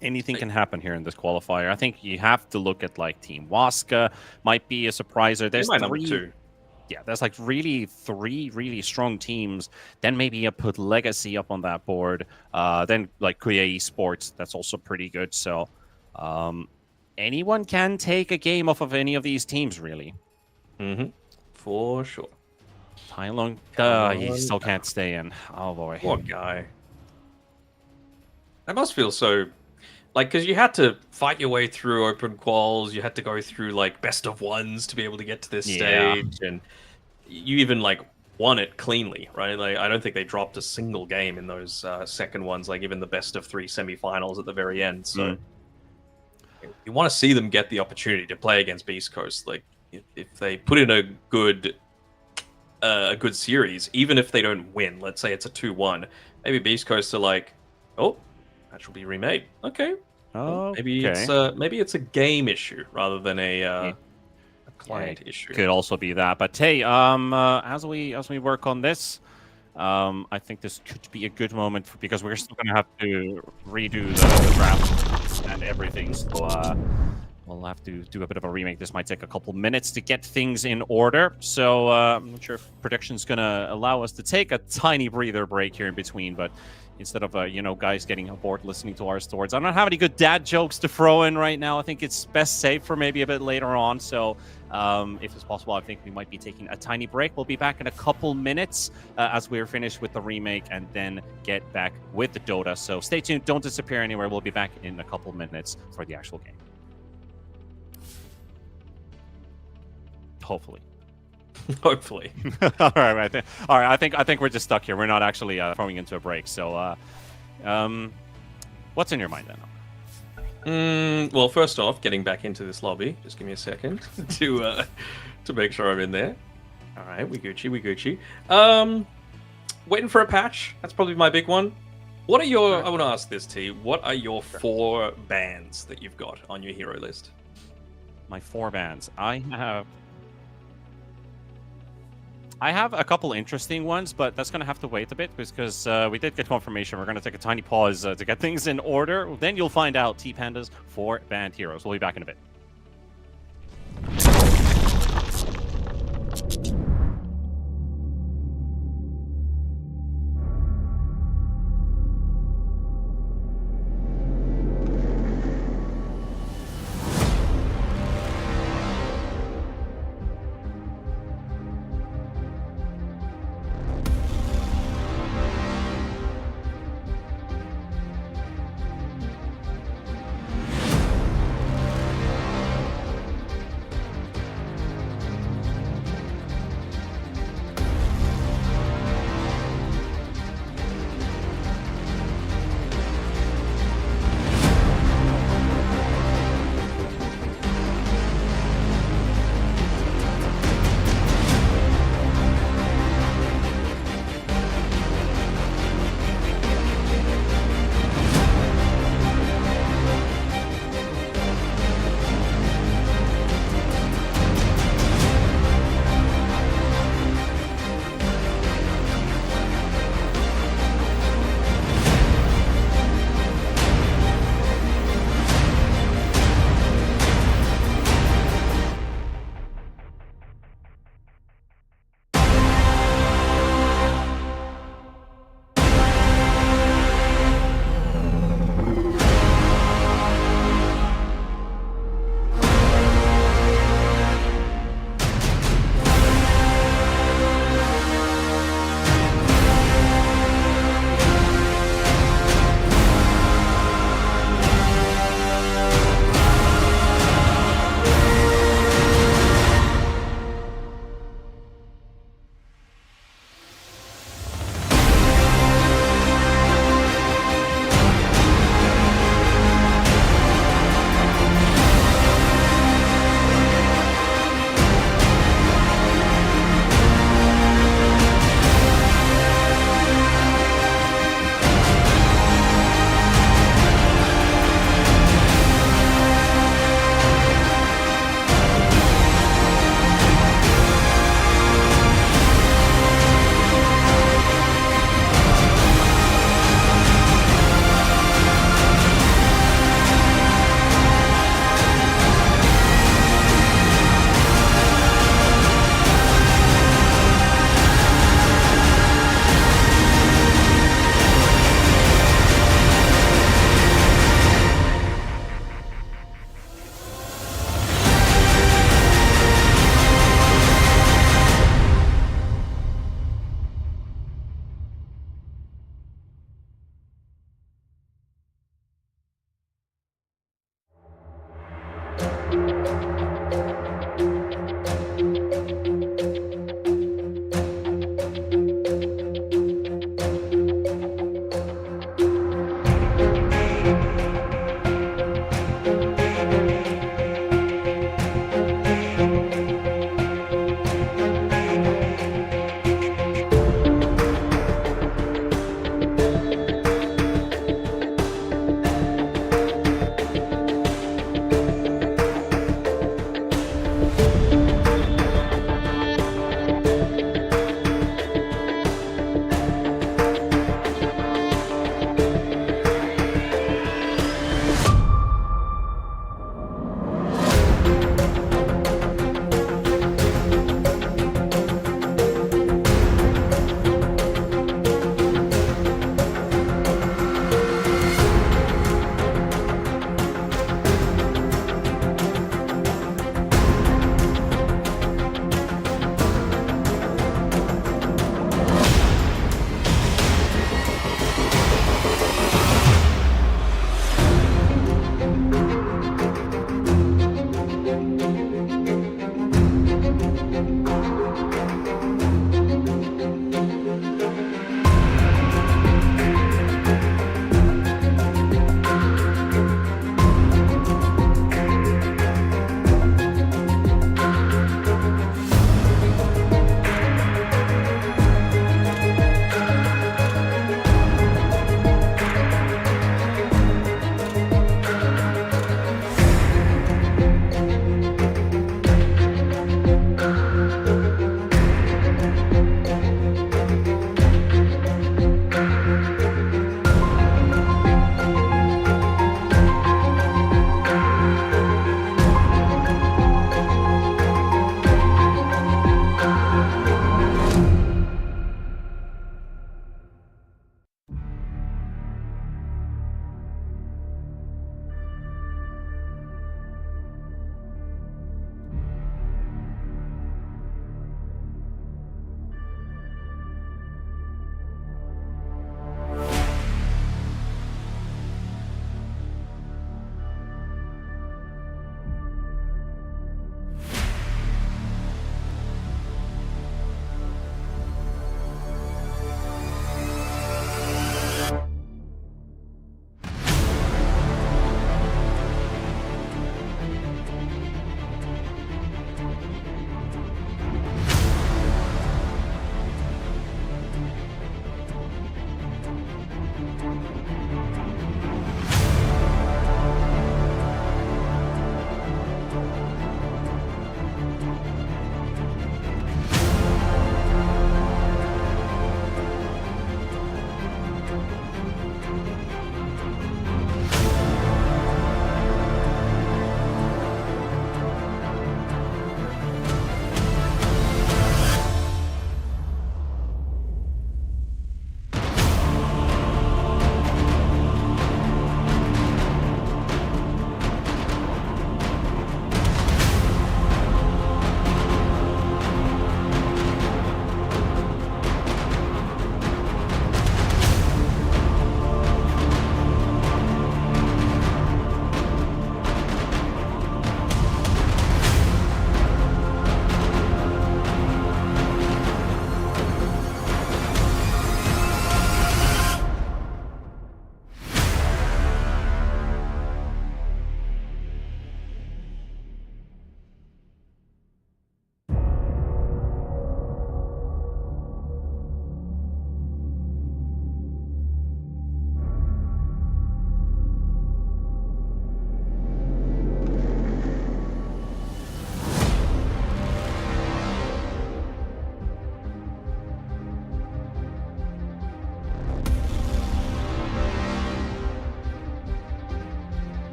Anything can happen here in this qualifier. I think you have to look at, like, Team Waska might be a surpriser. There's number two. Yeah, there's like three really strong teams. Then maybe you put Legacy up on that board. Then like Kuya Esports, that's also pretty good. So anyone can take a game off of any of these teams, really. Mm-hmm. For sure. Tylong, he still can't stay in. Oh boy. Poor guy. That must feel so, like, because you had to fight your way through open quals, you had to go through, like, best of ones to be able to get to this stage, and you even, like, won it cleanly, right? Like, I don't think they dropped a single game in those second ones, like, even the best of 3 semifinals at the very end, so you want to see them get the opportunity to play against Beast Coast. Like, if they put in a good a good series, even if they don't win. Let's say it's a 2-1. Maybe Beast Coast are like, oh, match will be remade. Okay. Well, maybe it's a game issue rather than a client issue. Could also be that. But hey, as we work on this, I think this could be a good moment because we're still gonna have to redo the draft and everything. So we'll have to do a bit of a remake. This might take a couple minutes to get things in order. So I'm not sure if production's gonna allow us to take a tiny breather break here in between, but instead of guys getting bored listening to our stories, I don't have any good dad jokes to throw in right now. I think it's best saved for maybe a bit later on. So if it's possible, I think we might be taking a tiny break. We'll be back in a couple minutes as we're finished with the remake and then get back with the Dota. So stay tuned, don't disappear anywhere. We'll be back in a couple minutes for the actual game. Hopefully. Hopefully. All right. I think we're just stuck here. We're not actually throwing into a break. So, what's in your mind then? Well, first off, getting back into this lobby. Just give me a second to make sure I'm in there. All right, we Gucci. Waiting for a patch. That's probably my big one. What are your? I want to ask this, T. What are your 4 bans that you've got on your hero list? My 4 bans. I have a couple interesting ones, but that's going to have to wait a bit because we did get confirmation. We're going to take a tiny pause to get things in order. Then you'll find out T-Panda's 4 banned heroes. We'll be back in a bit.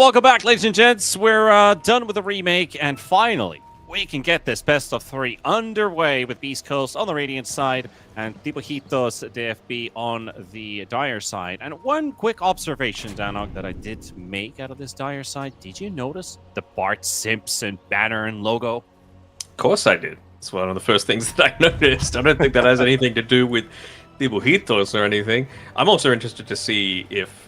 welcome back, ladies and gents. We're done with the remake, and finally, we can get this best of 3 underway with Beast Coast on the Radiant side and Dibujitos DFB on the Dire side. And one quick observation, Danog, that I did make out of this Dire side. Did you notice the Bart Simpson banner and logo? Of course I did. It's one of the first things that I noticed. I don't think that has anything to do with Dibujitos or anything. I'm also interested to see if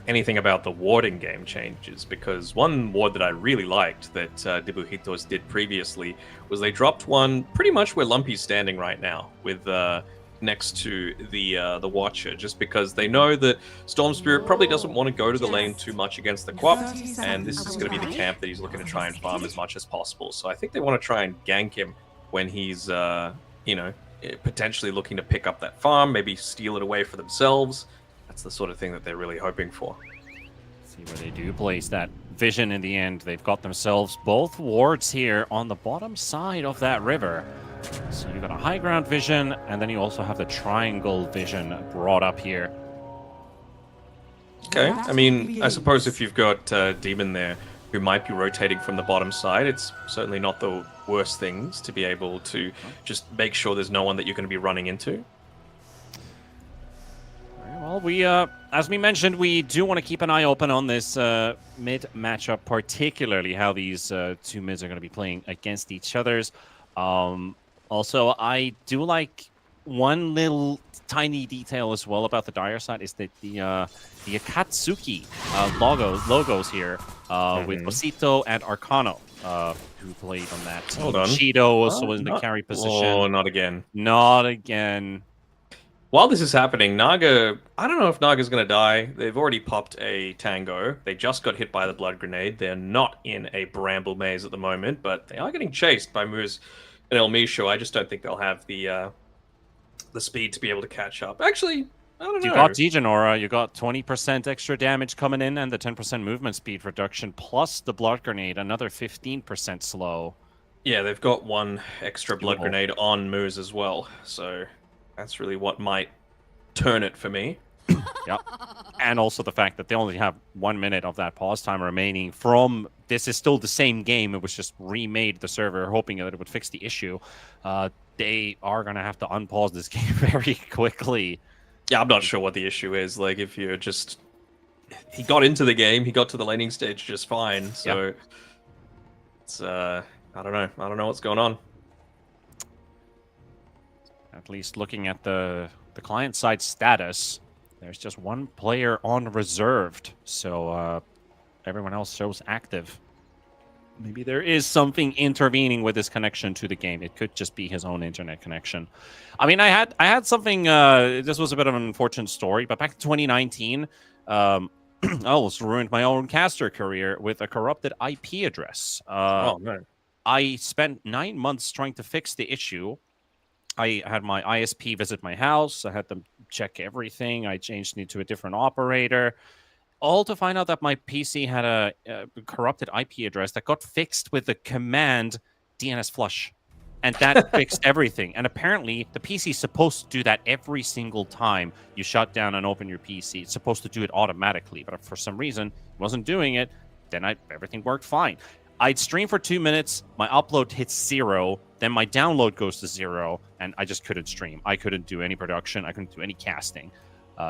anything about the warding game changes, because one ward that I really liked that Dibujitos did previously was they dropped one pretty much where Lumpy's standing right now, with next to the Watcher, just because they know that Storm Spirit probably doesn't want to go to the lane too much against the Quap, and this is going to be the camp that he's looking to try and farm as much as possible. So I think they want to try and gank him when he's, you know, potentially looking to pick up that farm, maybe steal it away for themselves. That's the sort of thing that they're really hoping for. See where they do place that vision in the end. They've got themselves both wards here on the bottom side of that river. So you've got a high ground vision, and then you also have the triangle vision brought up here. Okay, I mean, I suppose if you've got Demon there who might be rotating from the bottom side, it's certainly not the worst things to be able to just make sure there's no one that you're going to be running into. Well, we, as we mentioned, we do want to keep an eye open on this mid matchup, particularly how these two mids are going to be playing against each other's. Also, I do like one little tiny detail as well about the Dire side is that the Akatsuki logos here with Osito and Arcano who played on that team. Hold on. Shido also was in the carry position. Oh, not again. Not again. While this is happening, Naga, I don't know if Naga's going to die. They've already popped a Tango. They just got hit by the Blood Grenade. They're not in a Bramble Maze at the moment, but they are getting chased by Moose and El Misho. I just don't think they'll have the speed to be able to catch up. Actually, I don't know. You got Dejanora, you got 20% extra damage coming in and the 10% movement speed reduction, plus the Blood Grenade, another 15% slow. Yeah, they've got one extra Blood Grenade on Moose as well, so that's really what might turn it for me. Yep. And also the fact that they only have 1 minute of that pause time remaining from... This is still the same game. It was just remade the server, hoping that it would fix the issue. They are going to have to unpause this game very quickly. Yeah, I'm not sure what the issue is. Like, if you're just... He got into the game. He got to the laning stage just fine. So, yep. It's... I don't know. I don't know what's going on. At least looking at the client-side status, there's just one player on reserved, so everyone else shows active. Maybe there is something intervening with his connection to the game. It could just be his own internet connection. I mean, I had something, this was a bit of an unfortunate story, but back in 2019, I almost ruined my own caster career with a corrupted IP address. Oh, man. I spent 9 months trying to fix the issue. I had my ISP visit my house. I had them check everything. I changed it to a different operator, all to find out that my PC had a corrupted IP address that got fixed with the command DNS flush. And that fixed everything. And apparently, the PC is supposed to do that every single time you shut down and open your PC. It's supposed to do it automatically. But for some reason, it wasn't doing it. Then everything worked fine. I'd stream for 2 minutes, my upload hits 0, then my download goes to 0, and I just couldn't stream. I couldn't do any production, I couldn't do any casting.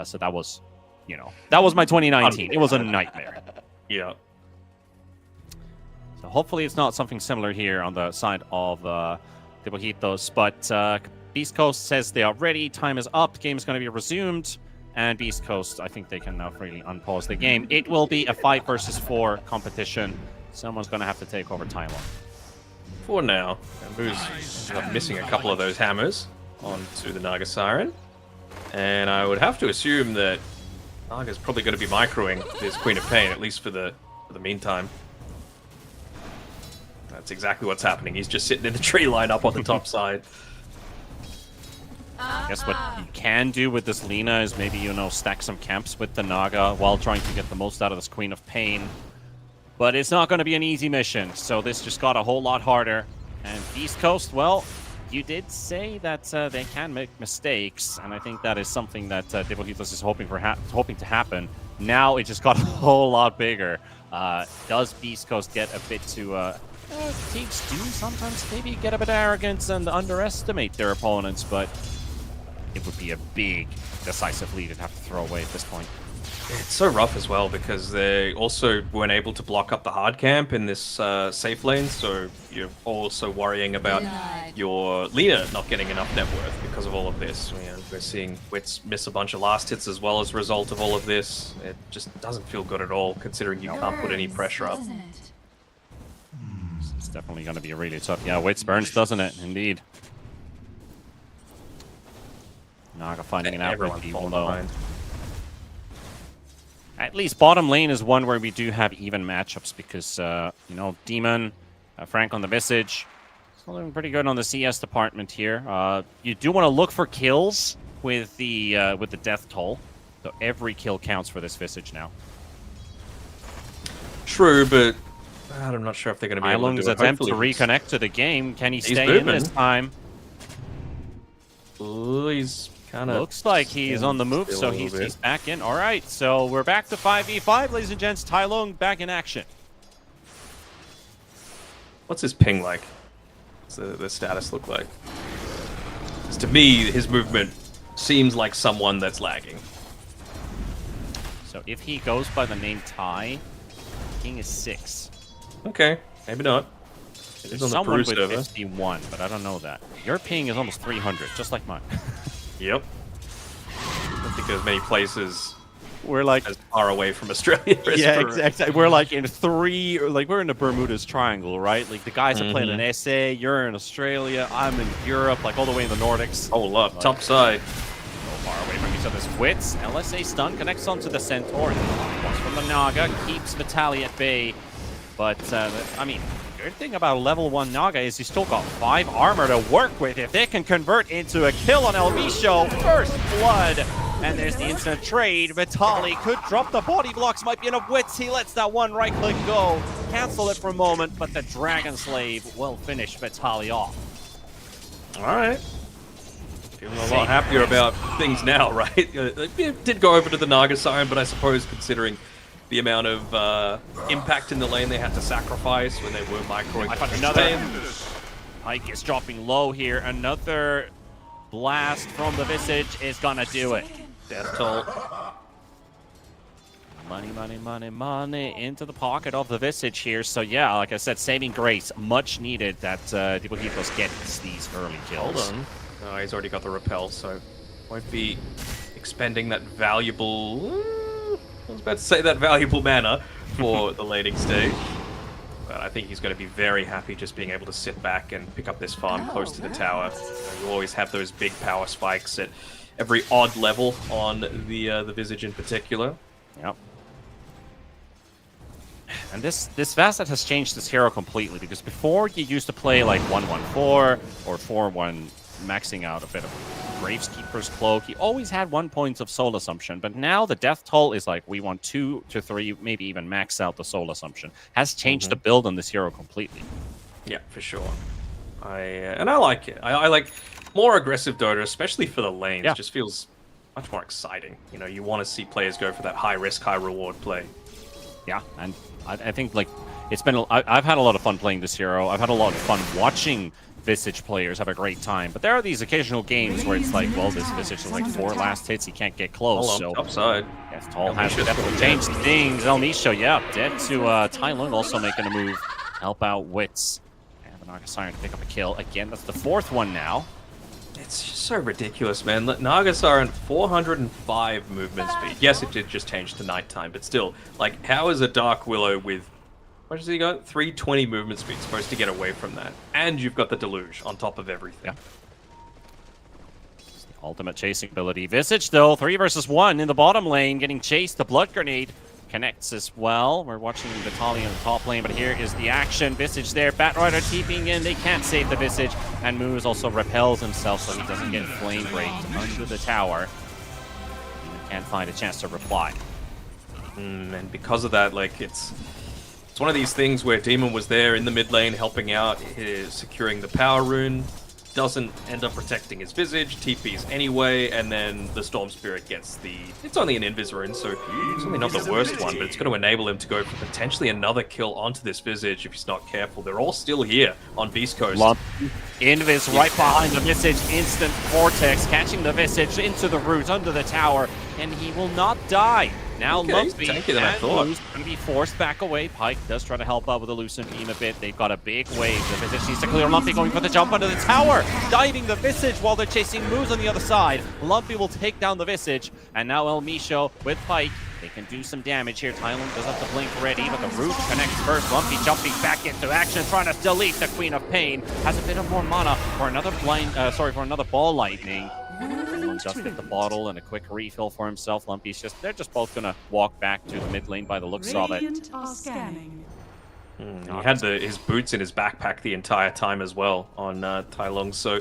So that was, you know, that was my 2019. It was a nightmare. Yeah. So hopefully it's not something similar here on the side of Dibujitos, but Beast Coast says they are ready, time is up, game is going to be resumed, and Beast Coast, I think they can now freely unpause the game. It will be a 5 versus 4 competition. Someone's going to have to take over Taiwan. For now. And Boo's missing a couple of those hammers onto the Naga Siren. And I would have to assume that Naga's probably going to be microing this Queen of Pain, at least for the meantime. That's exactly what's happening. He's just sitting in the tree line up on the top side. I guess what you can do with this Lina is maybe, you know, stack some camps with the Naga while trying to get the most out of this Queen of Pain. But it's not going to be an easy mission, so this just got a whole lot harder. And East Coast, well, you did say that they can make mistakes, and I think that is something that Dibujitos is hoping to happen. Now it just got a whole lot bigger. Does Beast Coast get a bit too... teams do sometimes maybe get a bit arrogant and underestimate their opponents, but it would be a big decisive lead to have to throw away at this point. It's so rough as well because they also weren't able to block up the hard camp in this safe lane, so you're also worrying about your leader not getting enough net worth because of all of this. You know, we're seeing Wits miss a bunch of last hits as well as a result of all of this. It just doesn't feel good at all, considering you can't put any pressure up. It's definitely going to be a really tough... Yeah, Wits burns, doesn't it? Indeed. Naga finding an outlet, people know. At least bottom lane is one where we do have even matchups because, you know, Demon, Frank on the Visage, still doing pretty good on the CS department here. You do want to look for kills with the death toll, so every kill counts for this Visage now. True, but I'm not sure if they're going to be able to do it. Attempt to reconnect to the game. Can he stay in this time? Ooh, he's kind of... Looks like he's on the move, so he's back in. All right, so we're back to 5v5, ladies and gents. Tai Lung back in action. What's his ping like? What's the status look like? Because to me, his movement seems like someone that's lagging. So if he goes by the name Tai, ping is 6. Okay, maybe not. There's someone with 51, but I don't know that. Your ping is almost 300, just like mine. Yep. I don't think there's many places we're like as far away from Australia as yeah, exactly. We're like in we're in the Bermuda's Triangle, right? Like the guys are playing in SA, you're in Australia, I'm in Europe, like all the way in the Nordics. Oh, up, like, top side. So far away from each other's wits. LSA stun connects onto the Centaur. Once from the Naga, keeps Vitaly at bay. But, I mean, the good thing about a level 1 Naga is he's still got 5 armor to work with. If they can convert into a kill on Elvisho, first blood. And there's the instant trade. Vitaly could drop the body blocks, might be enough wits. He lets that one right click go. Cancel it for a moment, but the Dragon Slave will finish Vitaly off. Alright. Feeling a lot happier about things now, right? It did go over to the Naga side, but I suppose considering the amount of impact in the lane they had to sacrifice when they were microing. I found another. Pike is dropping low here. Another blast from the Visage is gonna do it. Death toll. Money, money, money, money into the pocket of the Visage here. So yeah, like I said, saving grace, much needed that Dibohikos gets these early kills. Hold on. Oh, he's already got the repel, so won't be expending that valuable... I was about to say that valuable mana for the laning stage. But I think he's going to be very happy just being able to sit back and pick up this farm close to the tower. You always have those big power spikes at every odd level on the Visage in particular. Yep. And this Vasset has changed this hero completely, because before you used to play like 1-1-4 or 4-1, maxing out a bit of Graveskeeper's Cloak. He always had 1 point of Soul Assumption, but now the Death Toll is like, we want 2 to 3, maybe even max out the Soul Assumption. Has changed the build on this hero completely. Yeah, for sure. And I like it. I like more aggressive Dota, especially for the lanes. Yeah. It just feels much more exciting. You know, you want to see players go for that high risk, high reward play. Yeah, and I think like it's been. I've had a lot of fun playing this hero. I've had a lot of fun watching Visage players have a great time. But there are these occasional games where it's like, well, this Visage is like 4 last hits. He can't get close. So upside. Yes, Tall has definitely changed things. El Nisho, yeah, dead to Tai Lung, also making a move. Help out Wits. And the Naga Siren to pick up a kill. Again, that's the 4th one now. It's just so ridiculous, man. Naga Siren, 405 movement speed. Yes, it did just change to nighttime, but still, like, how is a Dark Willow with, what has he got? 320 movement speed supposed to get away from that? And you've got the Deluge on top of everything. Yeah. It's the ultimate chasing ability. Visage, though, 3 versus 1 in the bottom lane, getting chased. The Blood Grenade connects as well. We're watching Vitaly in the top lane, but here is the action. Visage there, Batrider TPing in. They can't save the Visage, and Moose also repels himself so he doesn't get flame raked under the tower. And can't find a chance to reply. And because of that, like, it's one of these things where Demon was there in the mid lane helping out, securing the power rune. doesn't end up protecting his Visage, TPs anyway, and then the Storm Spirit gets the... It's only an Invis rune, so it's only not the worst one, but it's going to enable him to go for potentially another kill onto this Visage if he's not careful. They're all still here on Beast Coast. Invis right behind the Visage, instant Vortex, catching the Visage into the root under the tower, and he will not die. Now Lumpy and Moose going to be forced back away. Pyke does try to help out with the Lucent Beam a bit. They've got a big wave. The Visage needs to clear. Lumpy going for the jump under the tower, diving the Visage while they're chasing Moose on the other side. Lumpy will take down the Visage, and now El Misho with Pyke. They can do some damage here. Thailand does have the blink ready, but the root connects first. Lumpy jumping back into action, trying to delete the Queen of Pain. Has a bit of more mana for another for another Ball Lightning. Just get the bottle and a quick refill for himself. Lumpy's they're just both gonna walk back to the mid lane by the looks of it. He had his boots in his backpack the entire time as well on Tai Lung, so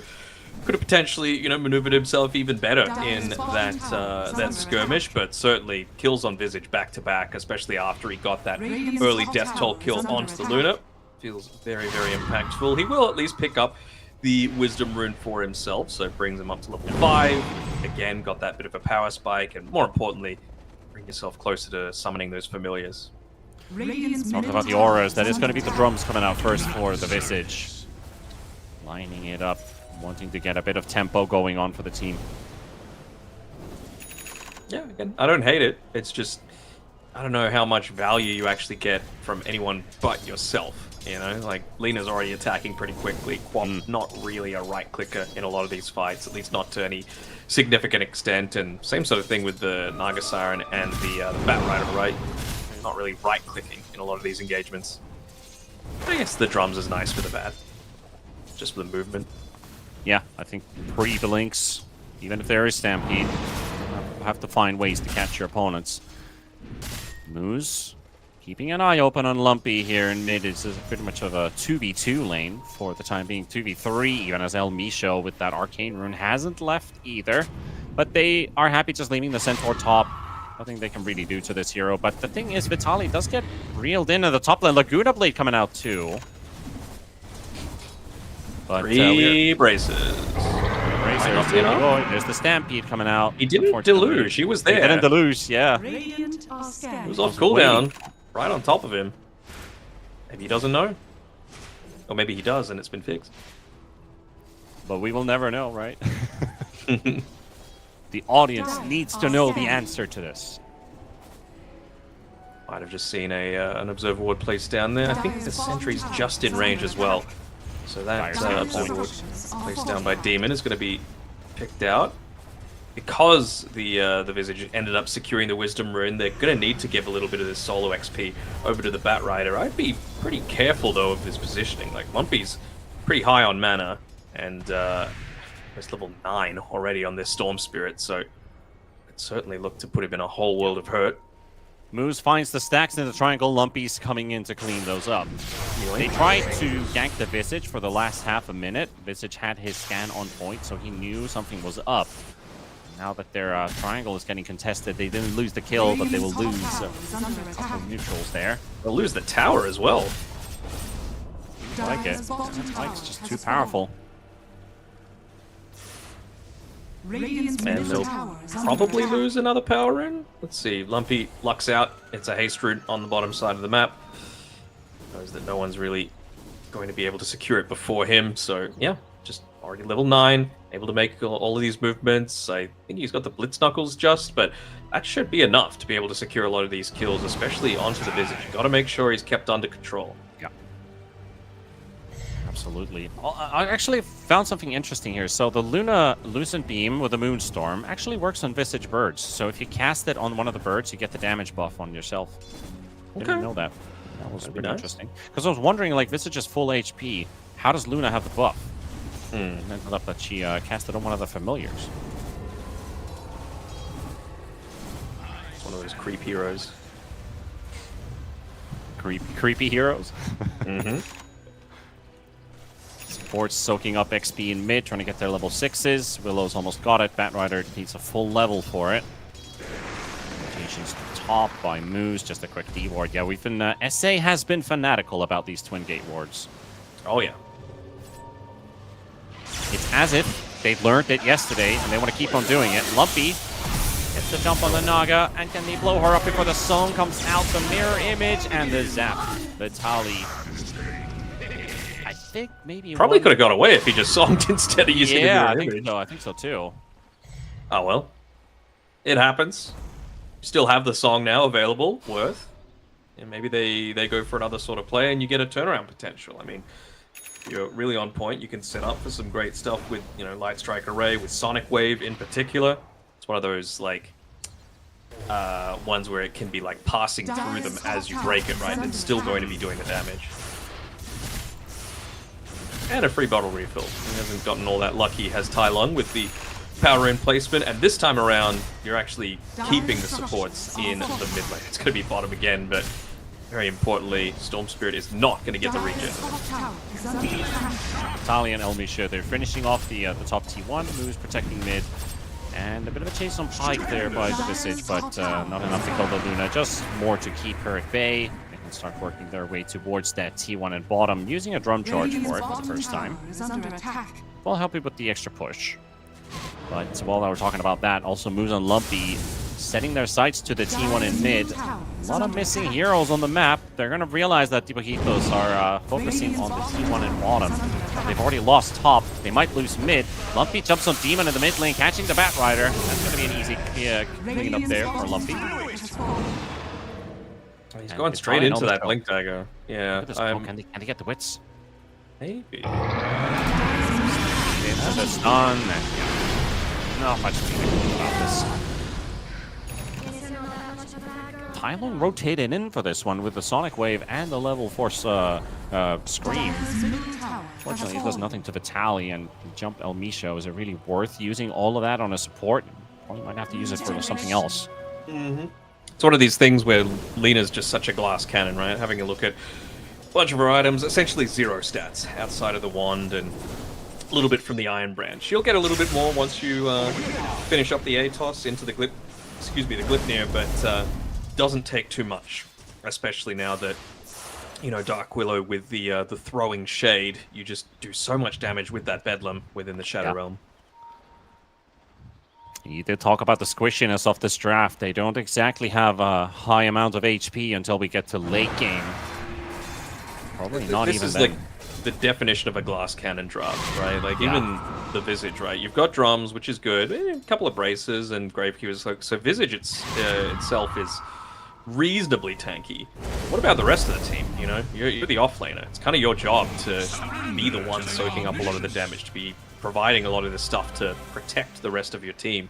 could have potentially, maneuvered himself even better in that skirmish, but certainly kills on Visage back to back, especially after he got that early death toll kill onto the Luna. Feels very, very impactful. He will at least pick up the Wisdom Rune for himself, so it brings him up to level 5. Again, got that bit of a power spike, and more importantly, bring yourself closer to summoning those familiars. Talking about the auras, that is going to be the drums coming out first for the Visage. Lining it up, wanting to get a bit of tempo going on for the team. Yeah, again, I don't hate it. It's just, I don't know how much value you actually get from anyone but yourself. Like, Lena's already attacking pretty quickly. Quap, not really a right-clicker in a lot of these fights, at least not to any significant extent. And same sort of thing with the Naga Siren and the Bat Rider, right? Not really right-clicking in a lot of these engagements. I guess the drums is nice for the Bat, just for the movement. Yeah, I think pre-blinks, even if there is Stampede, you have to find ways to catch your opponents. Moose keeping an eye open on Lumpy here in mid. Is pretty much of a 2v2 lane for the time being. 2v3 even, as El Misho with that Arcane Rune hasn't left either. But they are happy just leaving the Centaur top. Nothing they can really do to this hero. But the thing is, Vitaly does get reeled in at the top lane. Laguna Blade coming out too. But, Three braces. There's the Stampede coming out. He didn't deluge. He was there. He didn't deluge, yeah. He was off cooldown. Right on top of him. Maybe he doesn't know. Or maybe he does and it's been fixed. But we will never know, right? The audience needs to know the answer to this. Might have just seen an Observer Ward placed down there. I think the Sentry's just in range as well. So that Observer Ward placed down by Demon is going to be picked out. Because the Visage ended up securing the Wisdom Rune, they're going to need to give a little bit of this solo XP over to the Bat Rider. I'd be pretty careful, though, of his positioning. Like, Lumpy's pretty high on mana, and he's level 9 already on this Storm Spirit, so it certainly looked to put him in a whole world of hurt. Moose finds the stacks in the triangle. Lumpy's coming in to clean those up. They tried to gank the Visage for the last half a minute. Visage had his scan on point, so he knew something was up. Now that their triangle is getting contested, they didn't lose the kill, but they will lose a couple neutrals there. They'll lose the tower as well. I like it. Pyke's just too powerful. And they'll probably lose another power rune. Let's see. Lumpy lucks out. It's a haste rune on the bottom side of the map. Knows that no one's really going to be able to secure it before him. So, yeah, just already level 9. Able to make all of these movements. I think he's got the Blitz Knuckles just, but that should be enough to be able to secure a lot of these kills, especially onto the Visage. You've got to make sure he's kept under control. Yeah. Absolutely. I actually found something interesting here. So the Lucent Beam with the Moonstorm actually works on Visage birds. So if you cast it on one of the birds, you get the damage buff on yourself. Didn't know that. That was pretty interesting. Because I was wondering, like, Visage is full HP. How does Luna have the buff? And ended up that she cast it on one of the familiars. It's one of those creep heroes. Creepy heroes. Support's soaking up XP in mid, trying to get their level 6s. Willow's almost got it. Bat Rider needs a full level for it. Rotations to top by Moose. Just a quick D ward. Yeah, we've been SA has been fanatical about these twin gate wards. Oh yeah. It's as if they learned it yesterday and they want to keep on doing it. Lumpy gets the jump on the Naga, and can they blow her up before the song comes out? The mirror image and the zap. The Tali. I think maybe Probably could have got away if he just songed instead of using the mirror I image. think so. I think so too. Oh well. It happens. You still have the song now available, worth. And maybe they go for another sort of play and you get a turnaround potential. I mean, you're really on point. You can set up for some great stuff with, you know, Light Strike Array, with Sonic Wave in particular. It's one of those, like, ones where it can be, like, passing through them as you break it, right? And it's still going to be doing the damage. And a free bottle refill. He hasn't gotten all that lucky, has Tai Lung with the power in placement, and this time around, you're actually keeping the supports in the mid lane. It's going to be bottom again, but very importantly, Storm Spirit is not going to get the regen. Tali and Elmisha, they're finishing off the top T1. Moose protecting mid. And a bit of a chase on Pyke there by the Visage, but not enough to kill the Luna. Just more to keep her at bay. They can start working their way towards that T1 and bottom, using a drum charge for it for the first time. Will help you with the extra push. But while we're talking about that, also moves on Lumpy, setting their sights to the T1 in mid. A lot of missing heroes on the map. They're going to realize that the Bajitos are focusing on the T1 and bottom. They've already lost top. They might lose mid. Lumpy jumps on Demon in the mid lane, catching the Batrider. That's going to be an easy clean up there for Lumpy. He's going straight into that Blink Dagger. Yeah. Can they get the wits? Maybe. Into the stun. And, yeah, not much to think about this. Tai Lung rotated in for this one with the Sonic Wave and the level 4 Scream. Fortunately, it does nothing to Vitali, and jump Elmisha. Is it really worth using all of that on a support? Probably might have to use it for something else. It's one of these things where Lena's just such a glass cannon, right? Having a look at a bunch of her items, essentially 0 stats outside of the wand and a little bit from the Iron Brand. She'll get a little bit more once you finish up the Atos into the the Glypnir, but doesn't take too much, especially now that, you know, Dark Willow with the throwing shade, you just do so much damage with that Bedlam within the Shadow Realm. You did talk about the squishiness of this draft. They don't exactly have a high amount of HP until we get to late game. Probably not even This is then. like the definition of a glass cannon draft, right? Like, even the Visage, right? You've got drums, which is good, a couple of braces and Gravekeepers. So Visage itself is reasonably tanky. What about the rest of the team? You know, you're the offlaner. It's kind of your job to be the one soaking up a lot of the damage, to be providing a lot of the stuff to protect the rest of your team.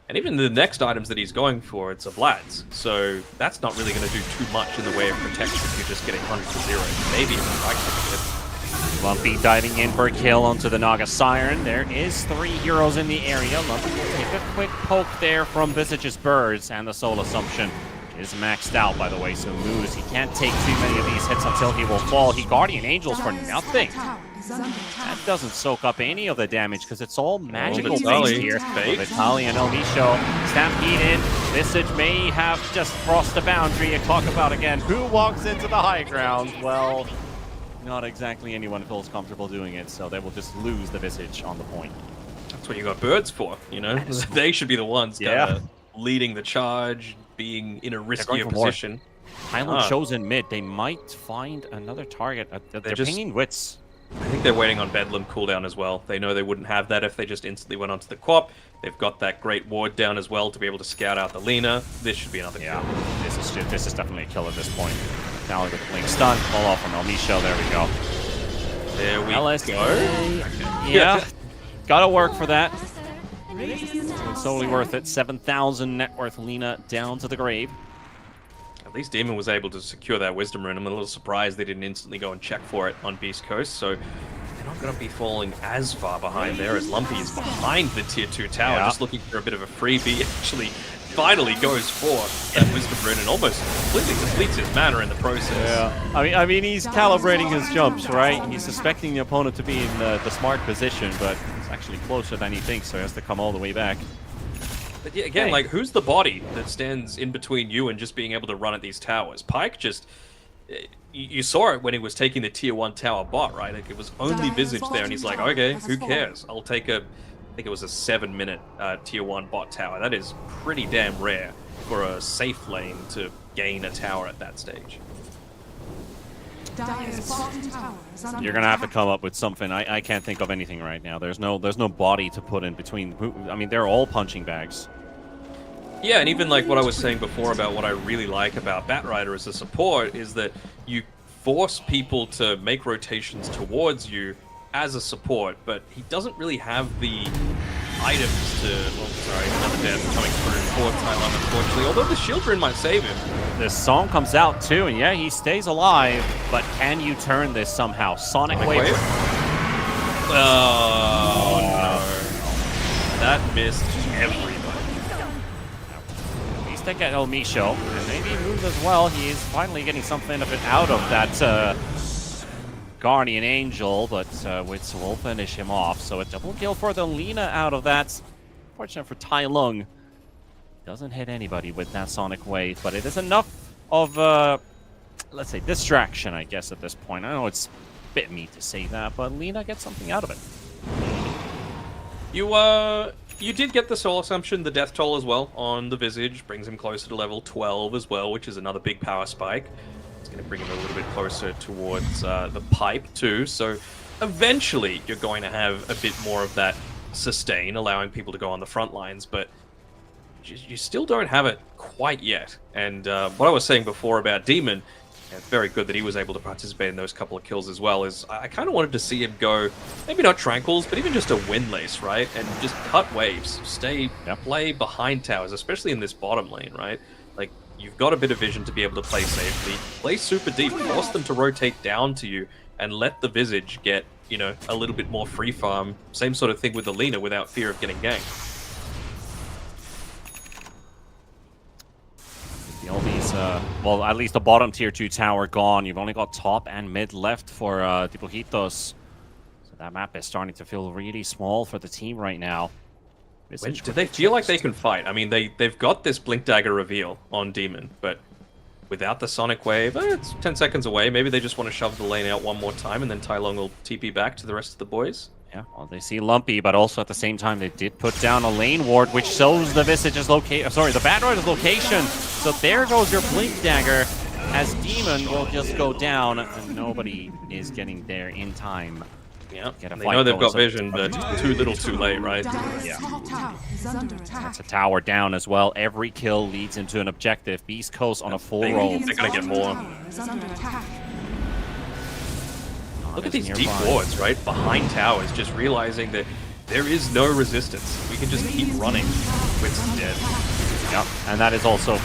And even the next items that he's going for, it's a Vlad's. So that's not really going to do too much in the way of protection if you're just getting 100 to 0. Maybe it's right. Lumpy diving in for a kill onto the Naga Siren. There is 3 heroes in the area. Lumpy will take a quick poke there from Visage's Birds, and the Soul Assumption is maxed out, by the way, so Moose, he can't take too many of these hits until he will fall. He Guardian Angels for nothing. That doesn't soak up any of the damage because it's all magical based here. Vitali and Elmisha stampeded. Visage may have just crossed the boundary. And talk about again who walks into the high ground. Well, not exactly anyone feels comfortable doing it, so they will just lose the Visage on the point. That's what you got Birds for, you know? They should be the ones leading the charge, being in a riskier position. Highland chosen mid. They might find another target. They're pinging wits. I think they're waiting on Bedlam cooldown as well. They know they wouldn't have that if they just instantly went onto the Quap. They've got that great ward down as well to be able to scout out the Lina. This should be another kill. This is definitely a kill at this point. Now with the Blink stun, fall off from Elmisha. There we go. There we go. Yeah, gotta work for that. It's totally worth it. 7,000 net worth Lina down to the grave. At least Demon was able to secure that Wisdom Rune. I'm a little surprised they didn't instantly go and check for it on Beast Coast, so they're not going to be falling as far behind there as Lumpy is behind the Tier 2 tower, just looking for a bit of a freebie. Actually, finally goes for that Wisdom Rune and almost completely depletes his mana in the process. Yeah, I mean, he's calibrating his jumps, right? He's suspecting the opponent to be in the smart position, but it's actually closer than he thinks, so he has to come all the way back. But yeah, again, like, who's the body that stands in between you and just being able to run at these towers? Pyke just... you saw it when he was taking the tier 1 tower bot, right? Like, it was only Visage there, and he's like, okay, who cares? I'll take I think it was a 7-minute tier 1 bot tower. That is pretty damn rare for a safe lane to gain a tower at that stage. You're gonna have to come up with something. I can't think of anything right now. There's no body to put in between. I mean, they're all punching bags. Yeah, and even like what I was saying before about what I really like about Batrider as a support is that you force people to make rotations towards you as a support, but he doesn't really have the items to... Oh, sorry, another death coming through for Thailand, unfortunately. Although the Shieldrin might save him. This song comes out too, and yeah, he stays alive, but can you turn this somehow? Sonic Wave? Oh, no. That missed everybody. At least they get El Micho, and maybe Moons as well. He is finally getting something of it out of that Guardian Angel, but Wits will finish him off. So a double kill for the Lina out of that. Fortunate for Tai Lung. Doesn't hit anybody with that Sonic Wave, but it is enough of, let's say, distraction, I guess, at this point. I know it's a bit mean to say that, but Lina gets something out of it. You did get the Soul Assumption, the Death Toll as well, on the Visage. Brings him closer to level 12 as well, which is another big power spike. It's going to bring him a little bit closer towards the pipe too, so eventually you're going to have a bit more of that sustain, allowing people to go on the front lines, but you still don't have it quite yet. And what I was saying before about Demon, it's very good that he was able to participate in those couple of kills as well, is I kind of wanted to see him go, maybe not Tranquils, but even just a Windlace, right? And just cut waves, play behind towers, especially in this bottom lane, right? Like, you've got a bit of vision to be able to play safely, play super deep, force them to rotate down to you, and let the Visage get, you know, a little bit more free farm. Same sort of thing with the Lina without fear of getting ganked. The Olbies, well, at least the bottom tier 2 tower gone. You've only got top and mid left for Dibujitos. So that map is starting to feel really small for the team right now. Do they feel like they can fight? I mean, they've got this Blink Dagger reveal on Demon, but without the Sonic Wave, it's 10 seconds away. Maybe they just want to shove the lane out one more time, and then Tai Lung will TP back to the rest of the boys. Yeah, well, they see Lumpy, but also at the same time, they did put down a lane ward, which shows the Visage's location. Sorry, the Batrider's location. So there goes your Blink Dagger, as Demon will just go down, and nobody is getting there in time. Yeah, they know they've got vision, but too little too late, right? Yeah. That's a tower down as well. Every kill leads into an objective. Beast Coast on a full roll. They're going to get more. Look at these deep wards, right? Behind towers, just realizing that there is no resistance. We can just keep running. Wits dead. Yep, and that is also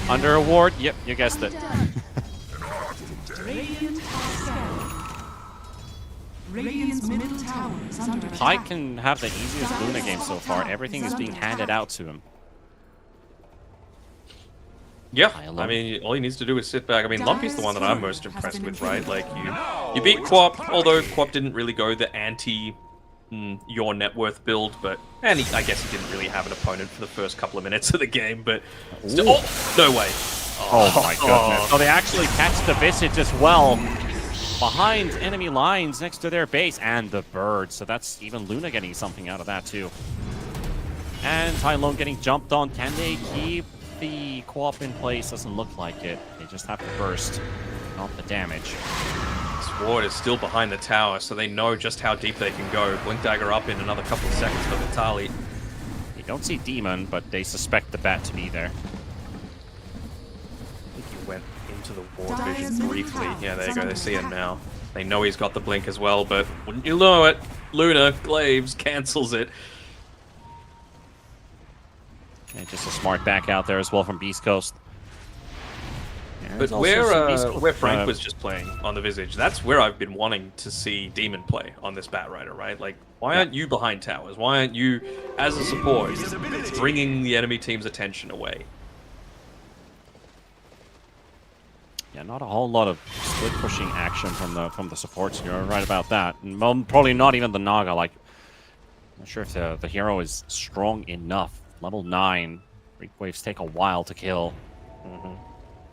under a ward. Yep, you guessed it. Pike can have the easiest Luna game so far. Everything is being handed out to him. Yeah, I mean, all he needs to do is sit back. I mean, Lumpy's the one that I'm most impressed with, right? Like, you beat Quap, although Quap didn't really go the your net worth build, but... And I guess he didn't really have an opponent for the first couple of minutes of the game, but... Still, oh, no way. Oh my goodness. Oh, they actually catch the Visage as well. Behind enemy lines next to their base, and the bird. So that's even Luna getting something out of that, too. And Tai Lung getting jumped on. Can they keep the co-op in place? Doesn't look like it. They just have to burst, not the damage. This ward is still behind the tower, so they know just how deep they can go. Blink Dagger up in another couple of seconds for Vitali. They don't see Demon, but they suspect the bat to be there. I think he went into the ward vision briefly. Yeah, there you go. They see him now. They know he's got the blink as well, but wouldn't you know it? Luna, Glaives, cancels it. And just a smart back out there as well from Beast Coast. But where Frank was just playing on the Visage, that's where I've been wanting to see Demon play on this Batrider, right? Like, why aren't you behind towers? Why aren't you, as a support, bringing the enemy team's attention away? Yeah, not a whole lot of split pushing action from the supports. You're right about that. And probably not even the Naga. Like, I'm not sure if the hero is strong enough. Level 9. Freak waves take a while to kill.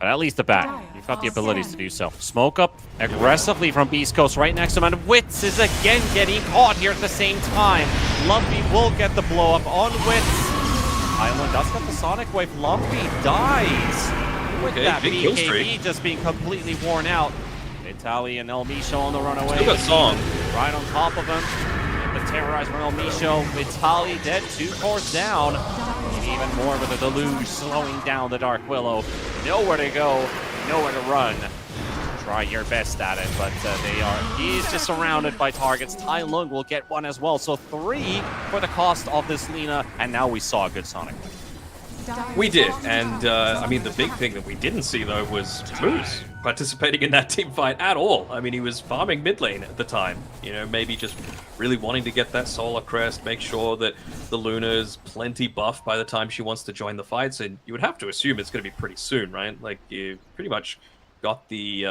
But at least the back, you've got the abilities to do so. Smoke up aggressively from Beast Coast right next to him, and Wits is again getting caught here at the same time. Lumpy will get the blow up on Wits. Island does get the Sonic Wave. Lumpy dies with that big kill BKB streak. just being completely worn out. Vitaly and El Misho on the runaway. Still got Song. Right on top of him. The terrorized from El Misho. Vitaly dead, 2 cores down. And even more with the deluge slowing down the Dark Willow. Nowhere to go, nowhere to run. Try your best at it, but he's just surrounded by targets. Tai Lung will get one as well. So 3 for the cost of this Lina, and now we saw a good Sonic Wave. We did, and I mean, the big thing that we didn't see, though, was Moose participating in that team fight at all. I mean, he was farming mid lane at the time, you know, maybe just really wanting to get that Solar Crest, make sure that the Luna's plenty buffed by the time she wants to join the fights, and you would have to assume it's going to be pretty soon, right? Like, you pretty much got the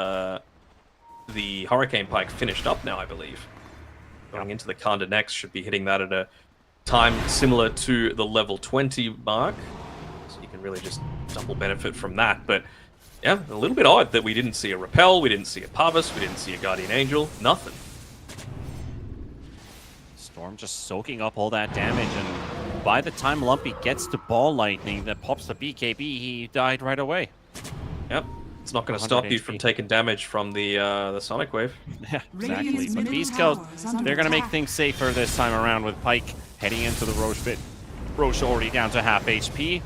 Hurricane Pike finished up now, I believe. Going into the Kanda next, should be hitting that at a time similar to the level 20 mark. You can really just double benefit from that. But yeah, a little bit odd that we didn't see a Repel, we didn't see a Parvis, we didn't see a Guardian Angel, nothing. Storm just soaking up all that damage, and by the time Lumpy gets to Ball Lightning that pops the BKB, he died right away. Yep, it's not going to stop you from taking damage from the Sonic Wave. Yeah, exactly. But Beast Coast, they're going to make things safer this time around with Pike heading into the Roche pit. Roche already down to half HP.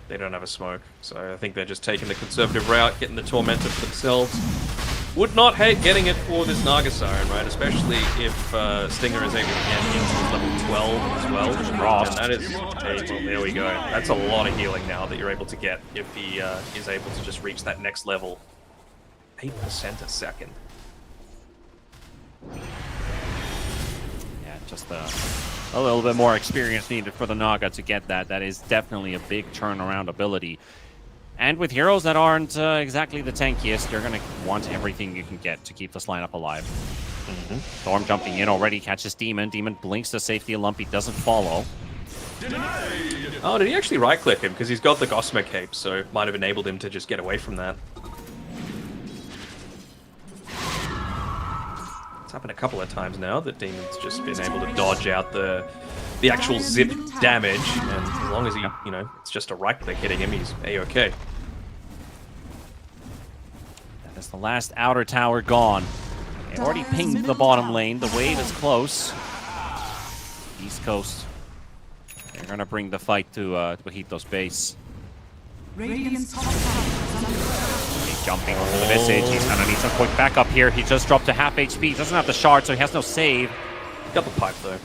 They don't have a smoke, so I think they're just taking the conservative route, getting the Tormentor for themselves. Would not hate getting it for this Naga Siren, right? Especially if Stinger is able to get into level 12 as well. And that is, well, there we go. That's a lot of healing now that you're able to get if he is able to just reach that next level. 8% a second. Yeah, just a little bit more experience needed for the Naga to get that. That is definitely a big turnaround ability. And with heroes that aren't exactly the tankiest, you're going to want everything you can get to keep this lineup alive. Storm jumping in already, catches Demon. Demon blinks to safety. Lumpy doesn't follow. Oh, did he actually right-click him? Because he's got the Gossamer Cape, so it might have enabled him to just get away from that. It's happened a couple of times now that Demon's just been able to dodge out the actual zip damage, and as long as he, you know, it's just a right-click hitting him, he's A-okay. That is the last outer tower gone. They already pinged the bottom lane. The wave is close. East Coast. They're going to bring the fight to Bajito's base. Radiant's top tower is under attack. He's jumping over the Visage. He's going to need some quick backup here. He just dropped to half HP. He doesn't have the shard, so he has no save. Got the pipe, though.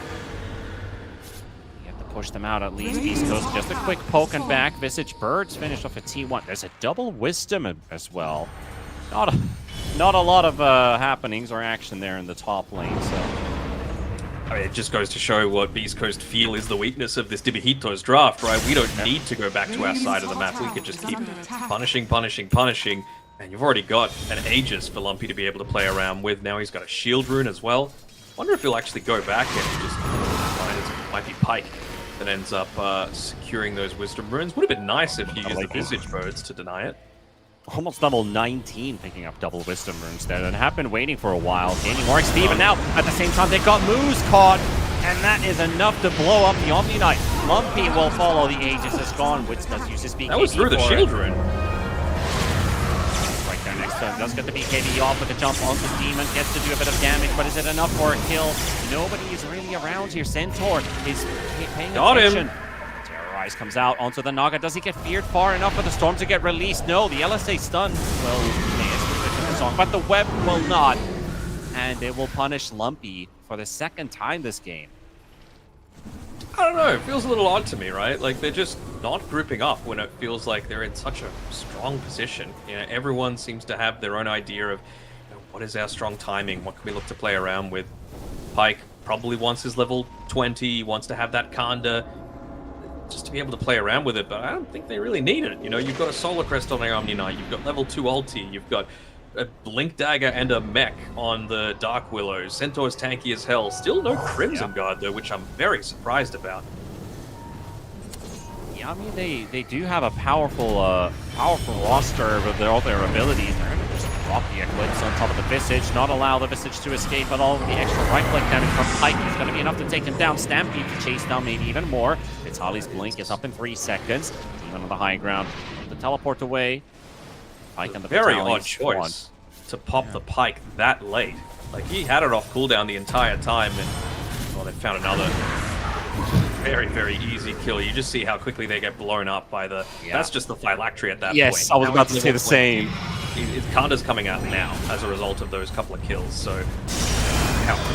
Push them out at least. East Coast, just a quick poke and back. Visage Birds finished off a T1. There's a double Wisdom as well. Not a lot of happenings or action there in the top lane. So I mean, it just goes to show what Beast Coast feel is the weakness of this Dibihito's draft, right? We don't need to go back to our side of the map. We could just keep punishing, and you've already got an Aegis for Lumpy to be able to play around with. Now he's got a Shield Rune as well. Wonder if he'll actually go back and just... It might be Pike that ends up securing those Wisdom Runes. Would have been nice if you used the Visage Birds to deny it. almost level 19 picking up double Wisdom Runes there. And have been waiting for a while, gaining more XP, but now at the same time they got Moose caught, and that is enough to blow up the Omni Knight. Lumpy will follow, the Aegis is gone. Wits does use his BKB. That was through the Shield Rune. Right there next turn, does get the BKB off with a jump onto Demon, gets to do a bit of damage, but is it enough for a kill? Nobody is really around here. Centaur is paying attention. Terrorize comes out onto the Naga. Does he get feared far enough for the Storm to get released? No, the LSA stun will the song, but the web will not. And it will punish Lumpy for the second time this game. I don't know, it feels a little odd to me, right? Like, they're just not grouping up when it feels like they're in such a strong position. You know, everyone seems to have their own idea of, you know, what is our strong timing, what can we look to play around with. Pike probably wants his level 20, wants to have that Kanda, just to be able to play around with it, but I don't think they really need it. You know, you've got a Solar Crest on the Omni Knight, you've got level 2 ulti, you've got a Blink Dagger and a mech on the Dark Willows. Centaur's tanky as hell. Still no Crimson Guard, though, which I'm very surprised about. The Yeah, I mean, they do have a powerful roster with all their abilities. They're going to just drop the Eclipse on top of the Visage, not allow the Visage to escape, but all of the extra right-click damage from Pike is going to be enough to take him down. Stampede to chase down maybe even more. Vitaly's Blink is up in 3 seconds. Even on the high ground, the teleport away. Pike and the Very Vitaly odd choice to pop the Pike that late. Like, he had it off cooldown the entire time, and well, they found another very, very easy kill. You just see how quickly they get blown up by the... Yeah. That's just the Phylactery at that point. Yes, I was Now about to it's say the level same. 20. Kanda's coming out now as a result of those couple of kills, so...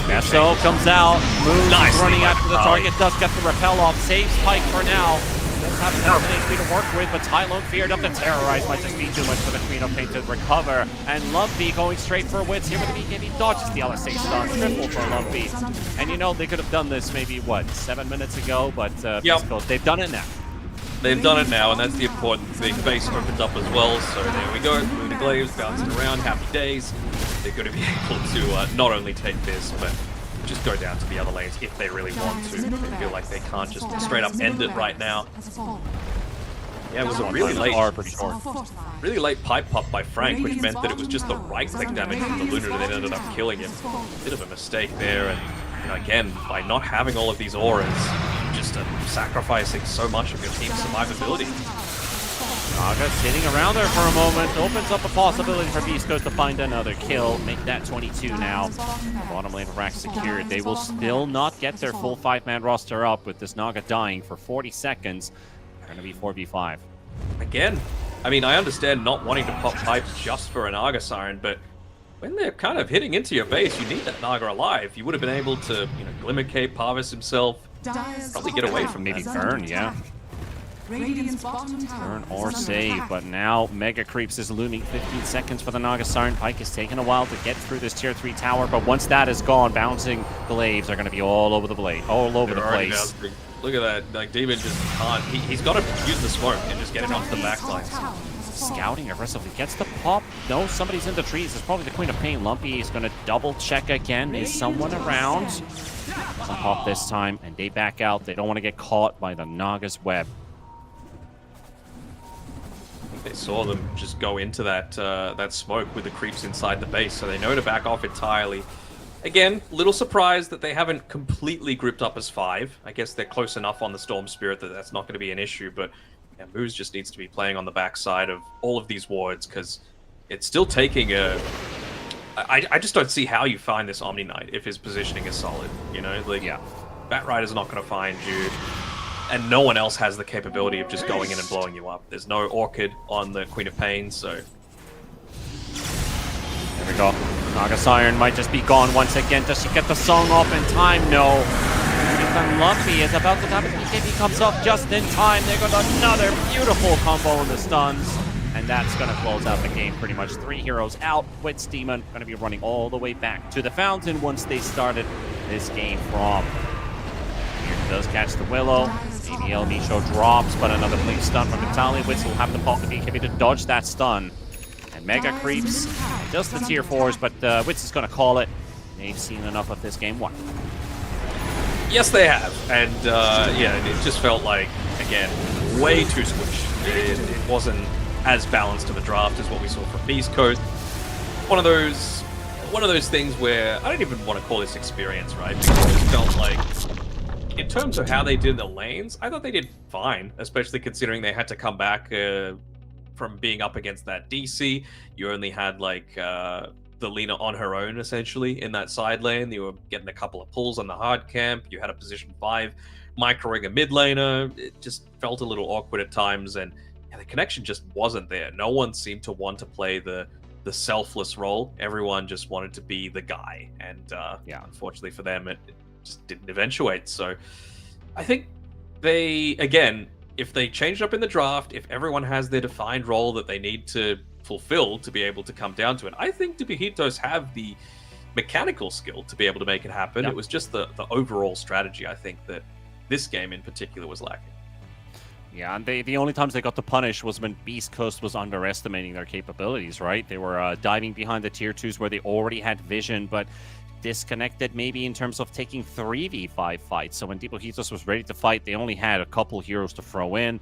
Meso comes out, moves, Nicely running by after the Vitaly. target, does get the repel off, saves Pike for now. Does have enough HP to work with, but Tylone feared up to terrorize might just be too much for the Queen of Pain to recover. And Lumpy going straight for Wits here with the BKB, dodges the LSA stun, triple for Lumpy. And you know, they could have done this maybe, what, 7 minutes ago, but Beastcoast, they've done it now. They've done it now, and that's the important thing. Base opens up as well, so there we go. Lunar Glaives bouncing around, happy days. They're going to be able to not only take this, but just go down to the other lanes if they really want to. They feel like they can't just straight up end it right now. Yeah, it was a really late pipe pop by Frank, which meant that it was just the right-click damage from the Lunar that ended up killing him. Bit of a mistake there, and you know, again, by not having all of these auras, just sacrificing so much of your team's survivability. Naga sitting around there for a moment, opens up a possibility for Beastcoast to find another kill, make that 22 now. Bottom lane rack secured. They will still not get their full 5-man roster up with this Naga dying for 40 seconds. They're going to be 4v5. Again, I mean, I understand not wanting to pop pipes just for a Naga Siren, but when they're kind of hitting into your base, you need that Naga alive. You would have been able to, you know, Glimmer Cape, Parvis himself, probably get away from Maybe that. burn, yeah. Burn or save, but now Mega Creeps is looming 15 seconds for the Naga Siren. Pike is taking a while to get through this tier 3 tower, but once that is gone, bouncing glaives are going to be all over the blade, all over the place. Look at that, like Demon just can't, he's got to use the smoke and just get it onto the backlines. Scouting aggressively, gets the pop. No, somebody's in the trees. It's probably the Queen of Pain. Lumpy is going to double check again. Is someone around? Doesn't pop this time, and they back out. They don't want to get caught by the Naga's web. They saw them just go into that that smoke with the creeps inside the base, so they know to back off entirely. Again, little surprised that they haven't completely gripped up as 5. I guess they're close enough on the Storm Spirit that that's not going to be an issue, but yeah, Moose just needs to be playing on the backside of all of these wards, because it's still taking a... I just don't see how you find this Omni Knight if his positioning is solid, you know? Like, Yeah. Bat Rider's not going to find you. And no one else has the capability of just going in and blowing you up. There's no Orchid on the Queen of Pain, so... There we go. Naga Siren might just be gone once again. Does she get the song off in time? No. And Lumpy is about to have it. BKB comes up just in time. They got another beautiful combo in the stuns. And that's going to close out the game pretty much. 3 heroes out. Wits Demon going to be running all the way back to the fountain once they started this game from. Here does catch the Willow. ABL Micho drops, but another blink stun from Vitaly. Wits will have to pop the BKB to dodge that stun. And Mega Creeps, just the tier 4s, but Wits is going to call it. They've seen enough of this game 1. Yes, they have. And, yeah, it just felt like, again, way too squished. It wasn't as balanced of a draft as what we saw from Beast Coast. One of those things where I don't even want to call this experience, right? Because it felt like, in terms of how they did the lanes, I thought they did fine, especially considering they had to come back from being up against that DC. You only had, like, the Lina on her own, essentially, in that side lane. You were getting a couple of pulls on the hard camp. You had a position 5 microing a mid laner. It just felt a little awkward at times, and yeah, the connection just wasn't there. No one seemed to want to play the selfless role. Everyone just wanted to be the guy, and yeah, unfortunately for them, it just didn't eventuate. So I think they, again, if they changed up in the draft, if everyone has their defined role that they need to fulfill to be able to come down to it, I think Dibihitos have the mechanical skill to be able to make it happen. It was just the overall strategy, I think, that this game in particular was lacking. Yeah, and the only times they got to punish was when Beast Coast was underestimating their capabilities, right? They were diving behind the tier 2s where they already had vision, but disconnected maybe in terms of taking 3v5 fights. So when Depohitos was ready to fight, they only had a couple heroes to throw in.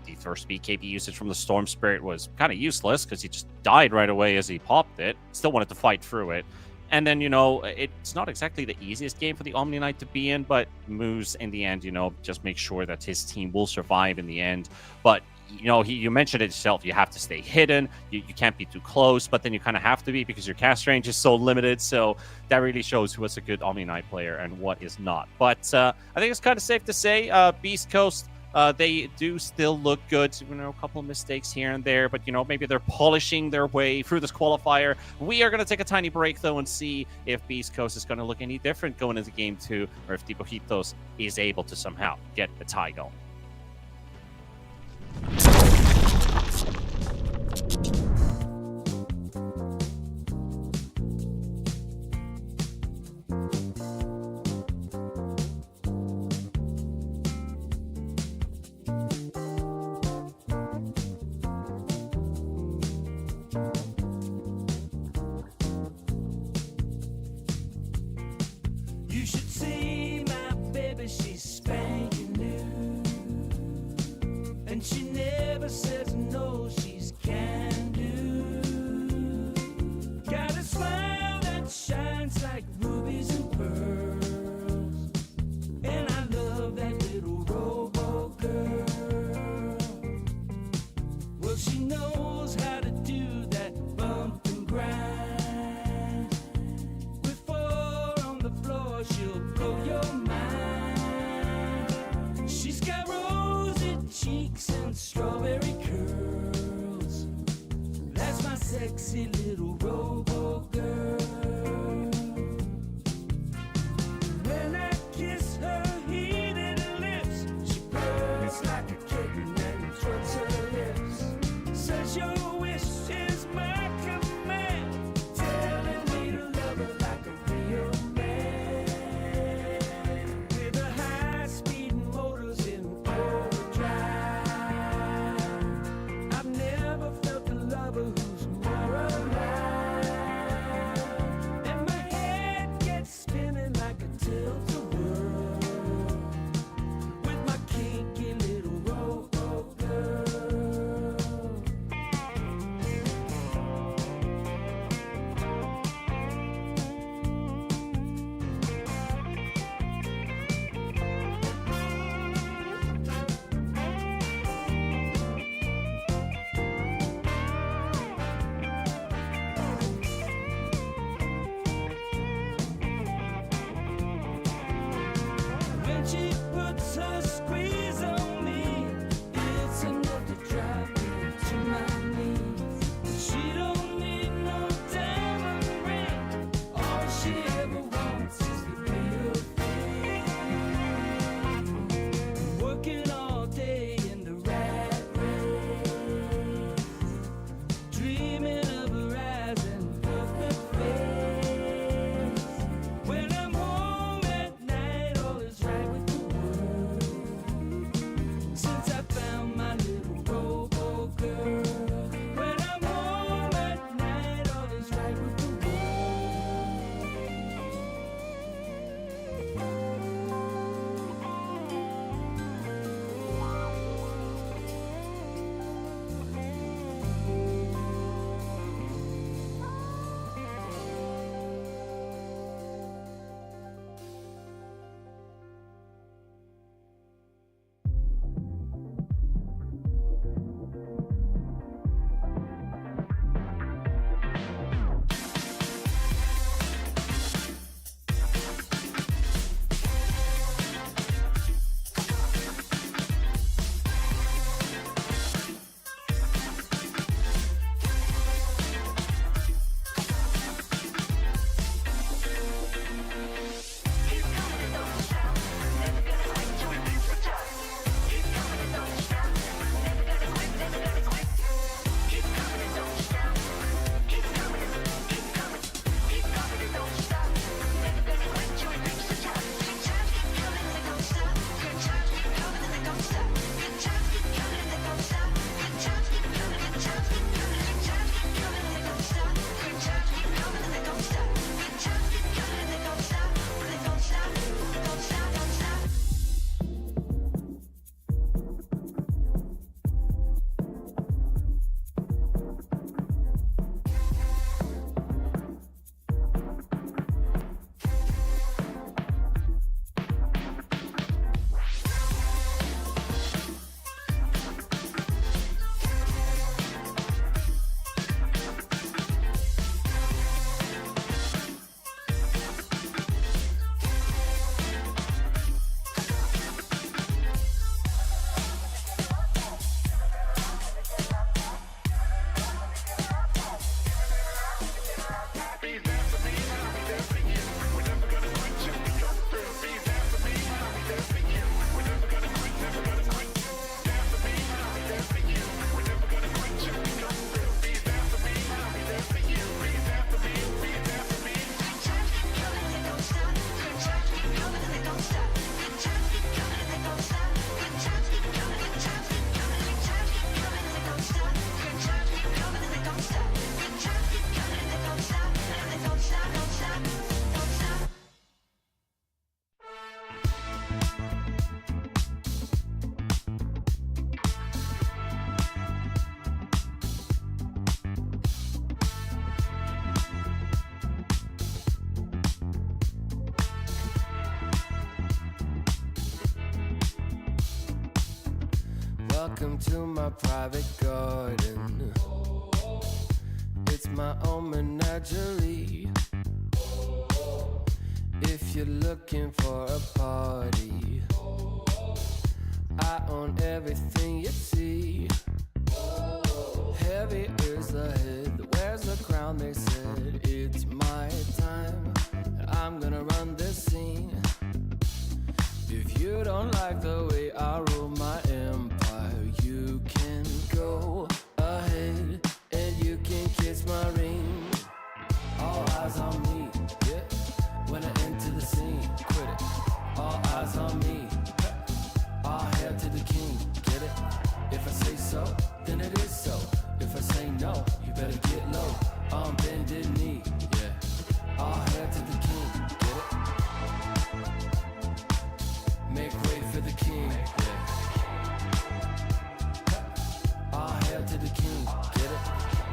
The first BKB usage from the Storm Spirit was kind of useless because he just died right away as he popped it. Still wanted to fight through it. And then, it's not exactly the easiest game for the Omni Knight to be in, but Moose, in the end, just make sure that his team will survive in the end. But, you mentioned it yourself. You have to stay hidden. You can't be too close, but then you kind of have to be because your cast range is so limited. So that really shows who is a good Omni Knight player and what is not. But I think it's kind of safe to say Beast Coast, they do still look good. A couple of mistakes here and there, but maybe they're polishing their way through this qualifier. We are going to take a tiny break though and see if Beast Coast is going to look any different going into game 2, or if Depohitos is able to somehow get a tie going. You should see my baby, she's spanking new. And she never says no, she's can do. Got a smile that shines like rubies and pearls. And I love that little robo girl. Well, she knows how to do that bump and grind. With 4 on the floor, she'll blow your mind. She's got rosy cheeks and strawberry curls. That's my sexy little robo girl. When I kiss her heated lips, she purrs like a kitten and twists her lips. Says your wish is my command, telling me to love her like a real man. With her high-speed motors in overdrive, I've never felt a lover who's more alive. Welcome to my private garden. It's my own menagerie. If you're looking for a party, I own everything you see. Heavy is the head that wears the crown. They said it's my time, and I'm gonna run this scene. If you don't like the way I rule my empire, you can go ahead and you can kiss my ring. All eyes on me, yeah. When I enter the scene, quit it. All eyes on me. All hail to the king, get it? If I say so, then it is so. If I say no, you better get low. On bended knee, yeah. All hail to the king, get it? Make way for the king, yeah. All hail to the king, get it?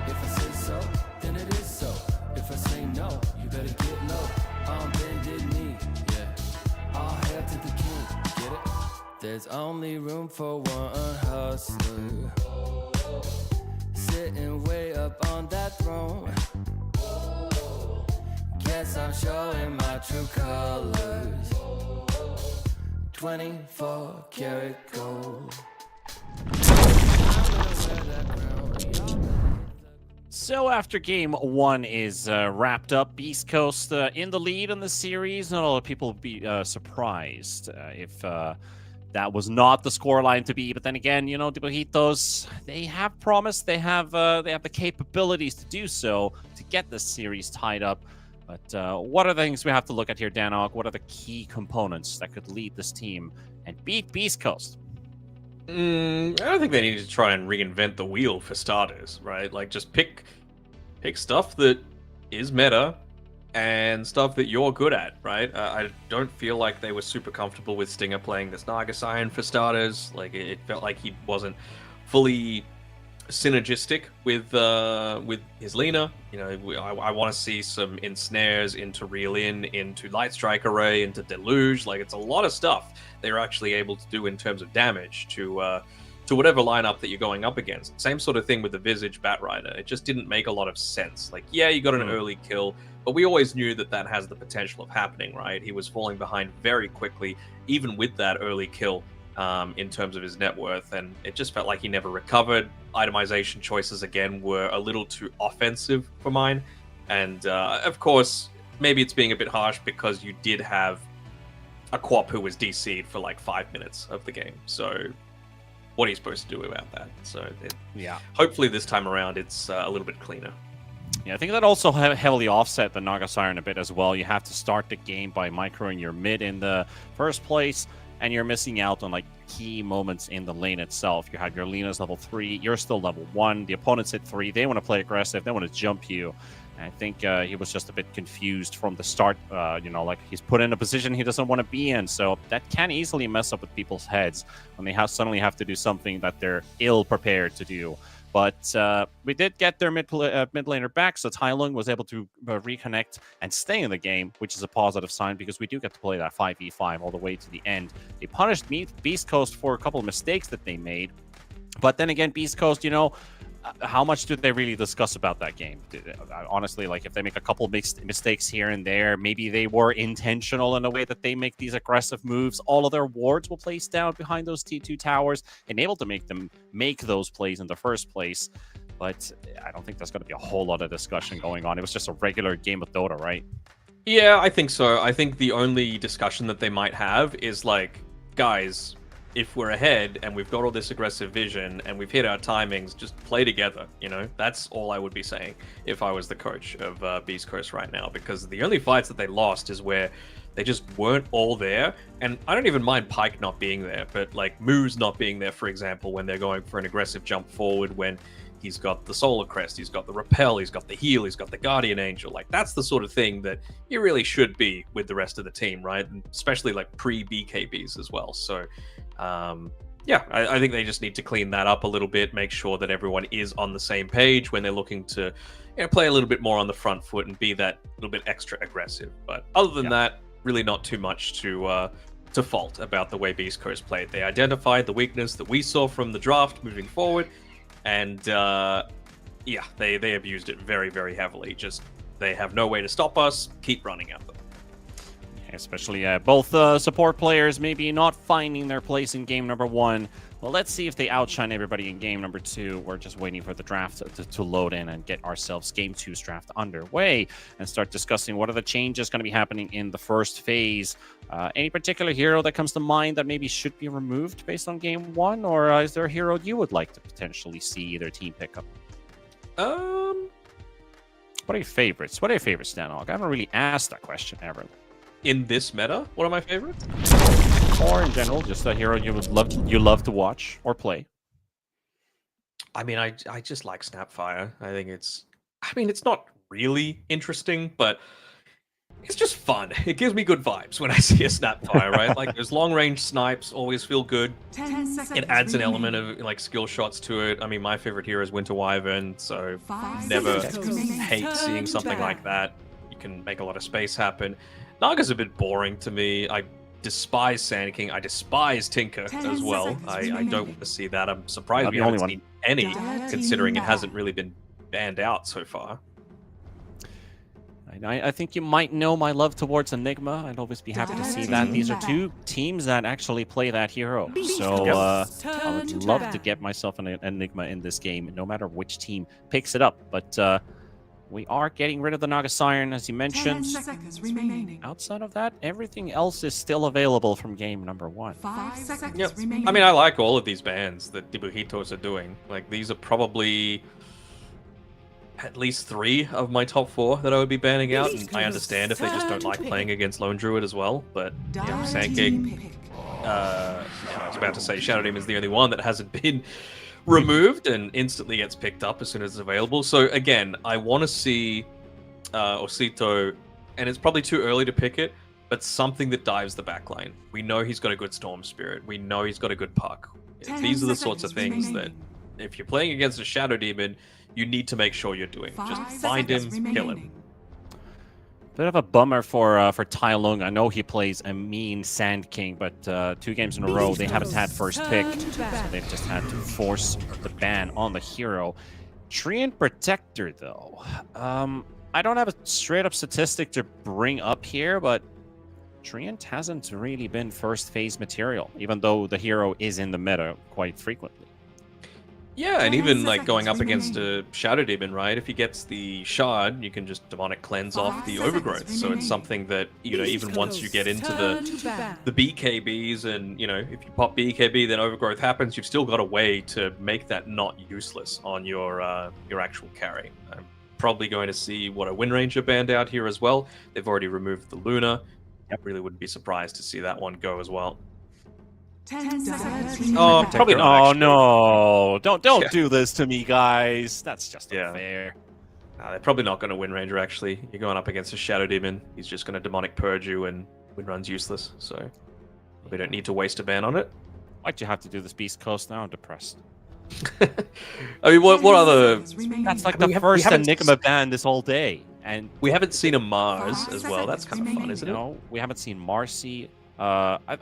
If I say so, then it is so. If I say no, you better get low. On bended knee, yeah. All hail to the king, get it? There's only room for one hustler, sitting way up on that throne. Guess I'm showing my true colors. 24 karat gold. So after game one is wrapped up, Beast Coast in the lead in the series. Not a lot of people would be surprised if that was not the scoreline to be. But then again, you know, the Mojitos, they have promised, they have the capabilities to do so, to get this series tied up. But what are the things we have to look at here, Danog? What are the key components that could lead this team and beat Beast Coast? I don't think they need to try and reinvent the wheel for starters, right? Like, just pick stuff that is meta and stuff that you're good at, right? I don't feel like they were super comfortable with Stinger playing this Naga Siren for starters. Like, it felt like he wasn't fully synergistic with his Lina. You know, I want to see some ensnares into Reel into Light Strike Array, into Deluge. Like, it's a lot of stuff they're actually able to do in terms of damage to whatever lineup that you're going up against. Same sort of thing with the Visage Batrider. It just didn't make a lot of sense. Like, yeah, you got an early kill, but we always knew that that has the potential of happening, right? He was falling behind very quickly, even with that early kill. In terms of his net worth, and it just felt like he never recovered. Itemization choices again were a little too offensive for mine, and of course maybe it's being a bit harsh because you did have a Quap who was DC'd for like 5 minutes of the game, so what are you supposed to do about that? So yeah, hopefully this time around it's a little bit cleaner. Yeah, I think that also heavily offset the Naga Siren a bit as well. You have to start the game by microing your mid in the first place, and you're missing out on like key moments in the lane itself. You have your Lina's level 3, you're still level 1, the opponent's hit 3, they want to play aggressive, they want to jump you. And I think he was just a bit confused from the start, you know, like he's put in a position he doesn't want to be in, so that can easily mess up with people's heads when they suddenly have to do something that they're ill prepared to do. But we did get their mid laner back, so Tailung was able to reconnect and stay in the game, which is a positive sign because we do get to play that 5v5 all the way to the end. They punished Beast Coast for a couple of mistakes that they made. But then again, Beast Coast, you know, how much did they really discuss about that game? Honestly, like if they make a couple mistakes here and there, maybe they were intentional in a way that they make these aggressive moves. All of their wards will place down behind those T2 towers, able to make them make those plays in the first place. But I don't think there's going to be a whole lot of discussion going on. It was just a regular game of Dota, right? Yeah, I think so. I think the only discussion that they might have is like, guys, if we're ahead and we've got all this aggressive vision and we've hit our timings, just play together, you know? That's all I would be saying if I was the coach of Beast Coast right now, because the only fights that they lost is where they just weren't all there. And I don't even mind Pyke not being there, but like Moo's not being there, for example, when they're going for an aggressive jump forward, when he's got the Solar Crest, he's got the Repel, he's got the Heal, he's got the Guardian Angel. Like, that's the sort of thing that you really should be with the rest of the team, right? And especially like pre-BKBs as well. So, yeah, I think they just need to clean that up a little bit, make sure that everyone is on the same page when they're looking to, you know, play a little bit more on the front foot and be that little bit extra aggressive. But other than that, really not too much to to fault about the way Beast Coast played. They identified the weakness that we saw from the draft moving forward, and yeah, they abused it very, very heavily. Just they have no way to stop us. Keep running at them. Especially both support players maybe not finding their place in game number 1. Well, let's see if they outshine everybody in game number 2. We're just waiting for the draft to load in and get ourselves game 2's draft underway and start discussing what are the changes going to be happening in the first phase. Any particular hero that comes to mind that maybe should be removed based on game 1? Or is there a hero you would like to potentially see their team pick up? What are your favorites? What are your favorites, Danog? I haven't really asked that question ever. In this meta, what are my favorites? Or in general, just a hero you love to watch or play. I mean, I just like Snapfire. I think it's not really interesting, but it's just fun. It gives me good vibes when I see a Snapfire, right? Like those long range snipes always feel good. It adds an element of like skill shots to it. I mean, my favorite hero is Winter Wyvern, so never hate seeing something like that. You can make a lot of space happen. Naga's a bit boring to me. I despise Sand King. I despise Tinker as well. I don't want to see that. I'm surprised we haven't seen any, considering it hasn't really been banned out so far. I think you might know my love towards Enigma. I'd always be happy to see that. These are 2 teams that actually play that hero. So I would love to get myself an Enigma in this game, no matter which team picks it up. But we are getting rid of the Naga Siren, as you mentioned. Outside of that, everything else is still available from game number 1. Yep. I mean, I like all of these bans that Dibuhitos are doing. Like, these are probably at least 3 of my top 4 that I would be banning out. And I understand if they just don't like playing against Lone Druid as well. But, you know, Sand King, I was about to say Shadow Demon is the only one that hasn't been removed and instantly gets picked up as soon as it's available. So again, I want to see Osito, and it's probably too early to pick it, but something that dives the backline. We know he's got a good Storm Spirit. We know he's got a good puck. These are the sorts of things that if you're playing against a Shadow Demon, you need to make sure you're doing. Just find him, kill him. Bit of a bummer for Tai Lung. I know he plays a mean Sand King, but 2 games in a row they haven't had first pick, so they've just had to force the ban on the hero. Treant Protector, though, I don't have a straight-up statistic to bring up here, but Treant hasn't really been first phase material, even though the hero is in the meta quite frequently. Yeah, and even like going up against a Shadow Demon, right? If he gets the shard, you can just demonic cleanse off the overgrowth. So it's something that, you know, even once you get into the BKBs and, you know, if you pop BKB, then overgrowth happens, you've still got a way to make that not useless on your actual carry. I'm probably going to see what a Wind Ranger banned out here as well. They've already removed the Luna. I really wouldn't be surprised to see that one go as well. Oh, probably not. Oh no! Don't do this to me, guys. That's just unfair. They're probably not going to Wind Ranger. Actually, you're going up against a Shadow Demon. He's just going to demonic purge you, and Wind Run's useless. So we don't need to waste a ban on it. Why'd you have to do this Beast Coast now? I'm depressed. I mean, what other? That's like the first Enigma ban this whole day, and we haven't seen a Mars as well. That's kind of fun, isn't it? No, we haven't seen Marcy.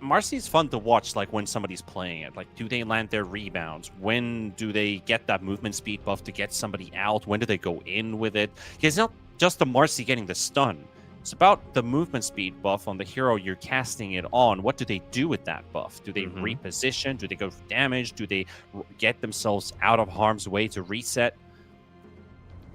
Marcy's fun to watch, like when somebody's playing it. Like, do they land their rebounds? When do they get that movement speed buff to get somebody out? When do they go in with it? It's not just the Marcy getting the stun. It's about the movement speed buff on the hero you're casting it on. What do they do with that buff? Do they reposition? Do they go for damage? Do they get themselves out of harm's way to reset?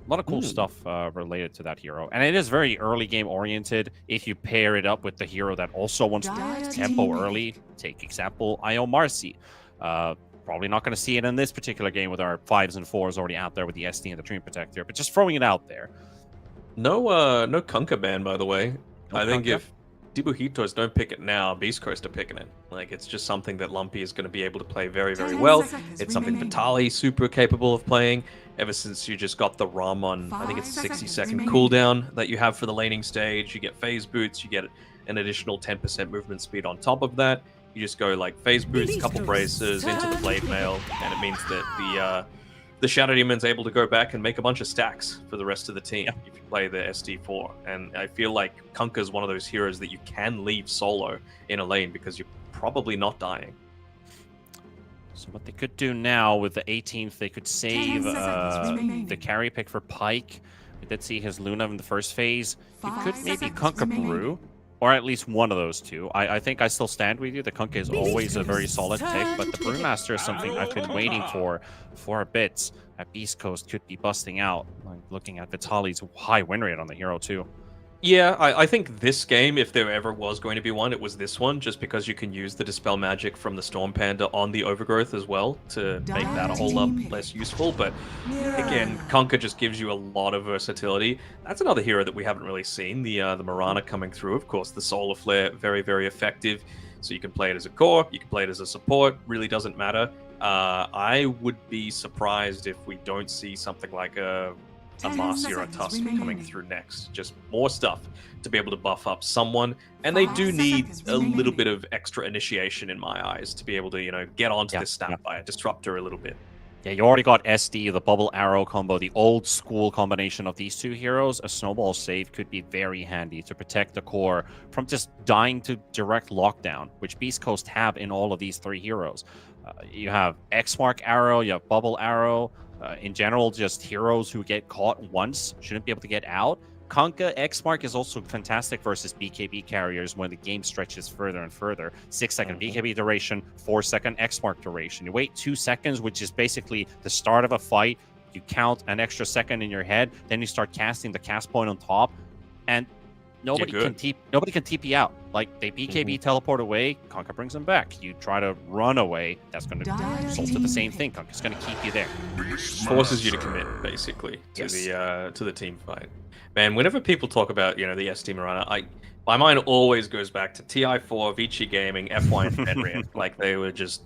A lot of cool stuff related to that hero. And it is very early game oriented. If you pair it up with the hero that also wants to tempo early, take example, IO Marcy. Probably not going to see it in this particular game with our 5s and 4s already out there with the SD and the Treant Protector, but just throwing it out there. No Kunkka ban, by the way. I think if Dibuhitos don't pick it now, Beast Coast are picking it. Like, it's just something that Lumpy is going to be able to play very, very well. It's something Vitali's super capable of playing. Ever since you just got the ROM on, I think it's a 60-second cooldown that you have for the laning stage. You get phase boots, you get an additional 10% movement speed on top of that. You just go like phase boots, couple braces into the blade mail, and it means that the Shadow Demon's able to go back and make a bunch of stacks for the rest of the team if you play the SD4. And I feel like Kunkka's one of those heroes that you can leave solo in a lane because you're probably not dying. So what they could do now with the 18th, they could save the carry pick for Pyke. We did see his Luna in the first phase. You could maybe Kunkka Brew, or at least one of those two. I think I still stand with you. The Kunkka is always a very solid pick, but the Brewmaster is something I've been waiting for a bit. At Beast Coast could be busting out. Like looking at Vitali's high win rate on the hero too. Yeah, I think this game, if there ever was going to be one, it was this one, just because you can use the Dispel Magic from the Storm Panda on the Overgrowth as well to make that a whole lot less useful. But again, Kunkka just gives you a lot of versatility. That's another hero that we haven't really seen, the Mirana coming through. Of course, the Solar Flare, very, very effective. So you can play it as a core, you can play it as a support, really doesn't matter. I would be surprised if we don't see something like a Marcy or a Tusk coming through next. Just more stuff to be able to buff up someone. And they do need a little bit of extra initiation in my eyes to be able to, you know, get onto this Snapfire, disrupt her a little bit. Yeah, you already got SD, the bubble arrow combo, the old school combination of these two heroes. A snowball save could be very handy to protect the core from just dying to direct lockdown, which Beast Coast have in all of these three heroes. You have X-Mark arrow, you have bubble arrow. In general, just heroes who get caught once shouldn't be able to get out. Kunkka X-Mark is also fantastic versus BKB carriers when the game stretches further and further. 6-second BKB duration, 4-second X-Mark duration. You wait 2 seconds, which is basically the start of a fight. You count an extra second in your head, then you start casting the cast point on top, and nobody can TP out. Like, they BKB teleport away, Kunkka brings them back. You try to run away, that's going to result in the same thing. Kunkka's going to keep you there. Forces you to commit, basically, to the team fight. Man, whenever people talk about, you know, the SD Mirana, my mind always goes back to TI4, Vici Gaming, FY, and Fenrir. Like, they were just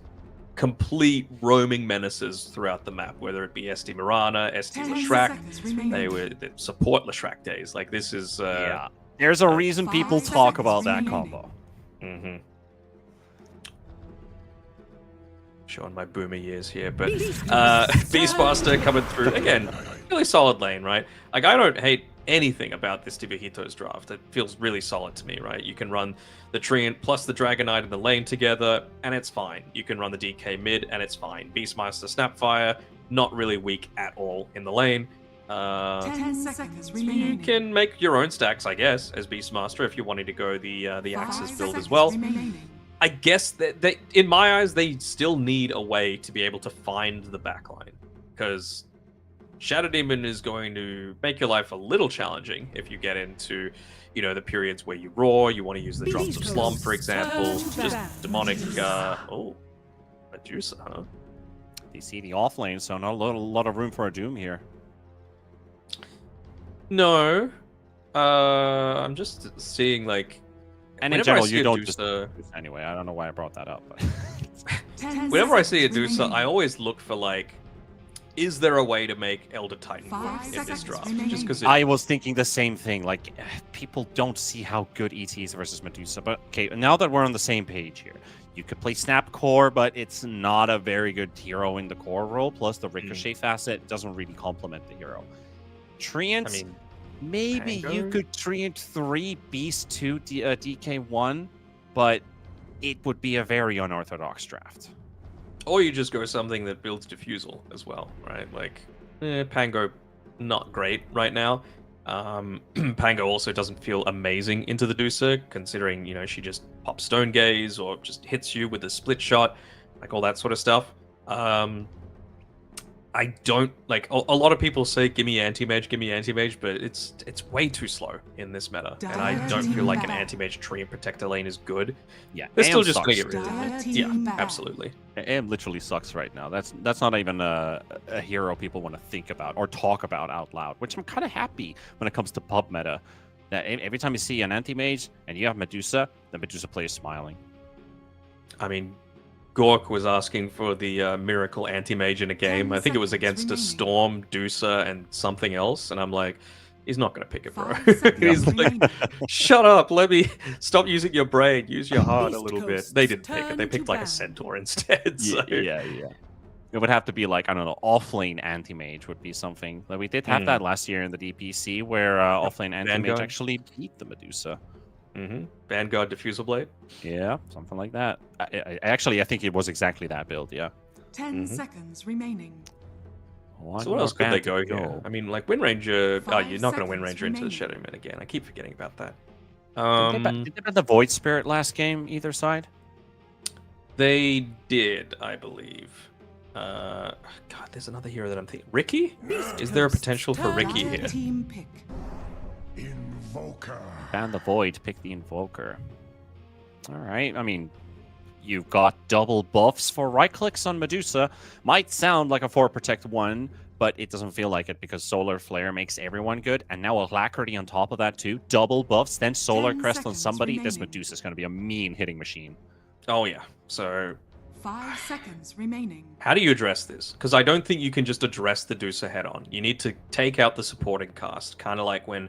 complete roaming menaces throughout the map, whether it be SD Mirana, SD Leshrac. They were the support Leshrac days. Like, this is... There's a reason people talk about that combo. Showing my boomer years here, but Beastmaster coming through again, really solid lane, right? Like, I don't hate anything about this Tibahito's draft. It feels really solid to me, right? You can run the Treant plus the Dragonite in the lane together, and it's fine. You can run the DK mid, and it's fine. Beastmaster Snapfire, not really weak at all in the lane. 10 seconds You remaining. can make your own stacks, I guess, as Beastmaster if you're wanting to go the Axis build as well. I guess that they, in my eyes, they still need a way to be able to find the backline, because Shadow Demon is going to make your life a little challenging if you get into, you know, the periods where you roar, you want to use the drops of Slum, for example, just demonic, Medusa, huh? They see the off lane, so not a lot of room for a Doom here. No, I'm just seeing, like, And in whenever I general, see you a don't Medusa- just anyway. I don't know why I brought that up. But whenever I see a Medusa, I always look for, like, is there a way to make Elder Titan work in this draft? Just because I was thinking the same thing. Like, people don't see how good ET is versus Medusa. But okay, now that we're on the same page here, you could play Snap Core, but it's not a very good hero in the core role. Plus, the Ricochet facet doesn't really complement the hero. Treant, I mean, maybe Pango? you could Treant 3, Beast 2, DK1, but it would be a very unorthodox draft. or you just go something that builds Diffusal as well, right? Like, Pango, not great right now. Pango also doesn't feel amazing into the Dusa, considering, you know, she just pops Stone Gaze or just hits you with a split shot, like all that sort of stuff. I don't like. A lot of people say, "Give me anti-mage, but it's way too slow in this meta, and I don't feel like an anti-mage tree and protector lane is good. Yeah, They're still Am just gonna sucks. get rid of it. Yeah, absolutely. Am literally sucks right now. That's not even a hero people want to think about or talk about out loud, which I'm kind of happy when it comes to pub meta. That every time you see an anti-mage and you have Medusa, the Medusa player is smiling. I mean, Gork was asking for the miracle anti-mage in a game. I think it was against a Storm, Dusa, and something else, and I'm like, he's not gonna pick it, bro. He's like, shut up, let me stop using your brain, use your heart a little bit. They didn't pick it. They picked like a Centaur instead. So. Yeah. It would have to be like, I don't know, offlane anti-mage would be something. Like we did have that last year in the DPC where offlane anti-mage Vanguard. actually beat the Medusa. Vanguard Diffusal Blade. Yeah, something like that. I think it was exactly that build, yeah. 10 seconds remaining. One So what more else could they band to go here? I mean, like Wind Ranger. Oh, 5 you're not going to Wind seconds Ranger into the remaining. Shadow Man again. I keep forgetting about that. Did they ban the Void Spirit last game, either side? They did, I believe. God, there's another hero that I'm thinking. Ricky? Is there a potential for Ricky Dire here? Team pick. Invoker. Ban the Void, pick the Invoker. Alright, I mean, you've got double buffs for right clicks on Medusa. Might sound like a 4 protect 1, but it doesn't feel like it because Solar Flare makes everyone good. And now Alacrity on top of that too. Double buffs, then Solar 10 Crest on seconds somebody. This remaining. Medusa is going to be a mean hitting machine. Oh, yeah. So 5 seconds remaining. how do you address this? Because I don't think you can just address the Deucer head on. You need to take out the supporting cast, kind of like when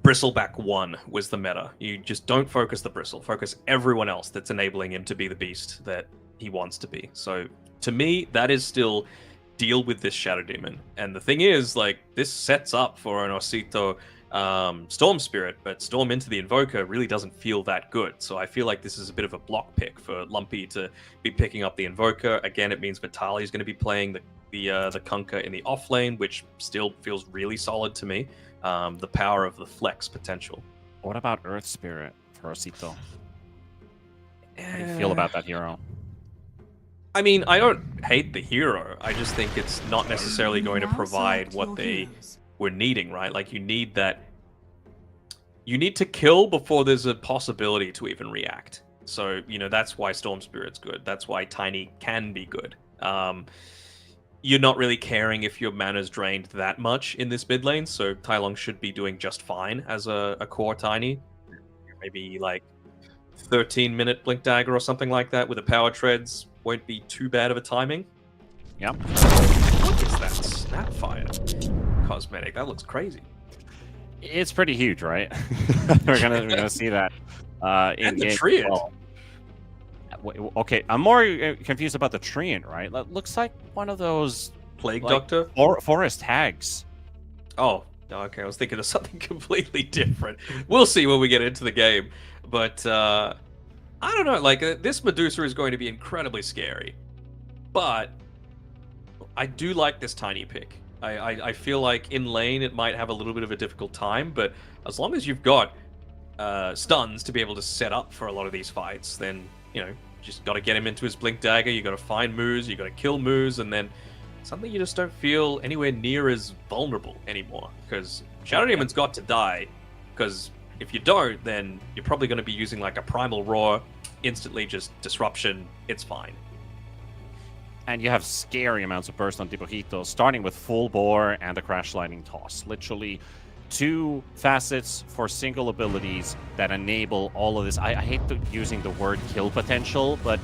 Bristleback 1 was the meta. You just don't focus the Bristle, focus everyone else that's enabling him to be the beast that he wants to be. So to me, that is still deal with this Shadow Demon. And the thing is, like, this sets up for an Osito Storm Spirit, but Storm into the Invoker really doesn't feel that good. So I feel like this is a bit of a block pick for Lumpy to be picking up the Invoker. Again, it means Vitali is going to be playing the Kunkka in the off lane, which still feels really solid to me. The power of the flex potential. What about Earth Spirit for Osito? How do you feel about that hero? I mean, I don't hate the hero. I just think it's not necessarily going to Now provide select what your they heroes. were needing, right? Like, you need that. You need to kill before there's a possibility to even react. So, that's why Storm Spirit's good. That's why Tiny can be good. You're not really caring if your mana's drained that much in this mid lane, so Tai Long should be doing just fine as a core Tiny. Maybe like 13-minute Blink Dagger or something like that with a Power Treads won't be too bad of a timing. Yep. What is that Snapfire cosmetic? That looks crazy. It's pretty huge, right? we're gonna see that in And the game. Treant. Well, okay, I'm more confused about the Treant, right? That looks like one of those Plague like, Doctor? forest hags. Oh, okay. I was thinking of something completely different. We'll see when we get into the game. But I don't know. Like, this Medusa is going to be incredibly scary. But I do like this Tiny pick. I feel like in lane it might have a little bit of a difficult time, but as long as you've got stuns to be able to set up for a lot of these fights, then just got to get him into his Blink Dagger. You got to find moves. You got to kill moves, and then suddenly you just don't feel anywhere near as vulnerable anymore. Because Shadow Demon's got to die. Because if you don't, then you're probably going to be using like a Primal Roar, instantly just disruption. It's fine. And you have scary amounts of burst on Dipojito, starting with full bore and a crash lightning toss. Literally 2 facets for single abilities that enable all of this. I hate using the word kill potential, but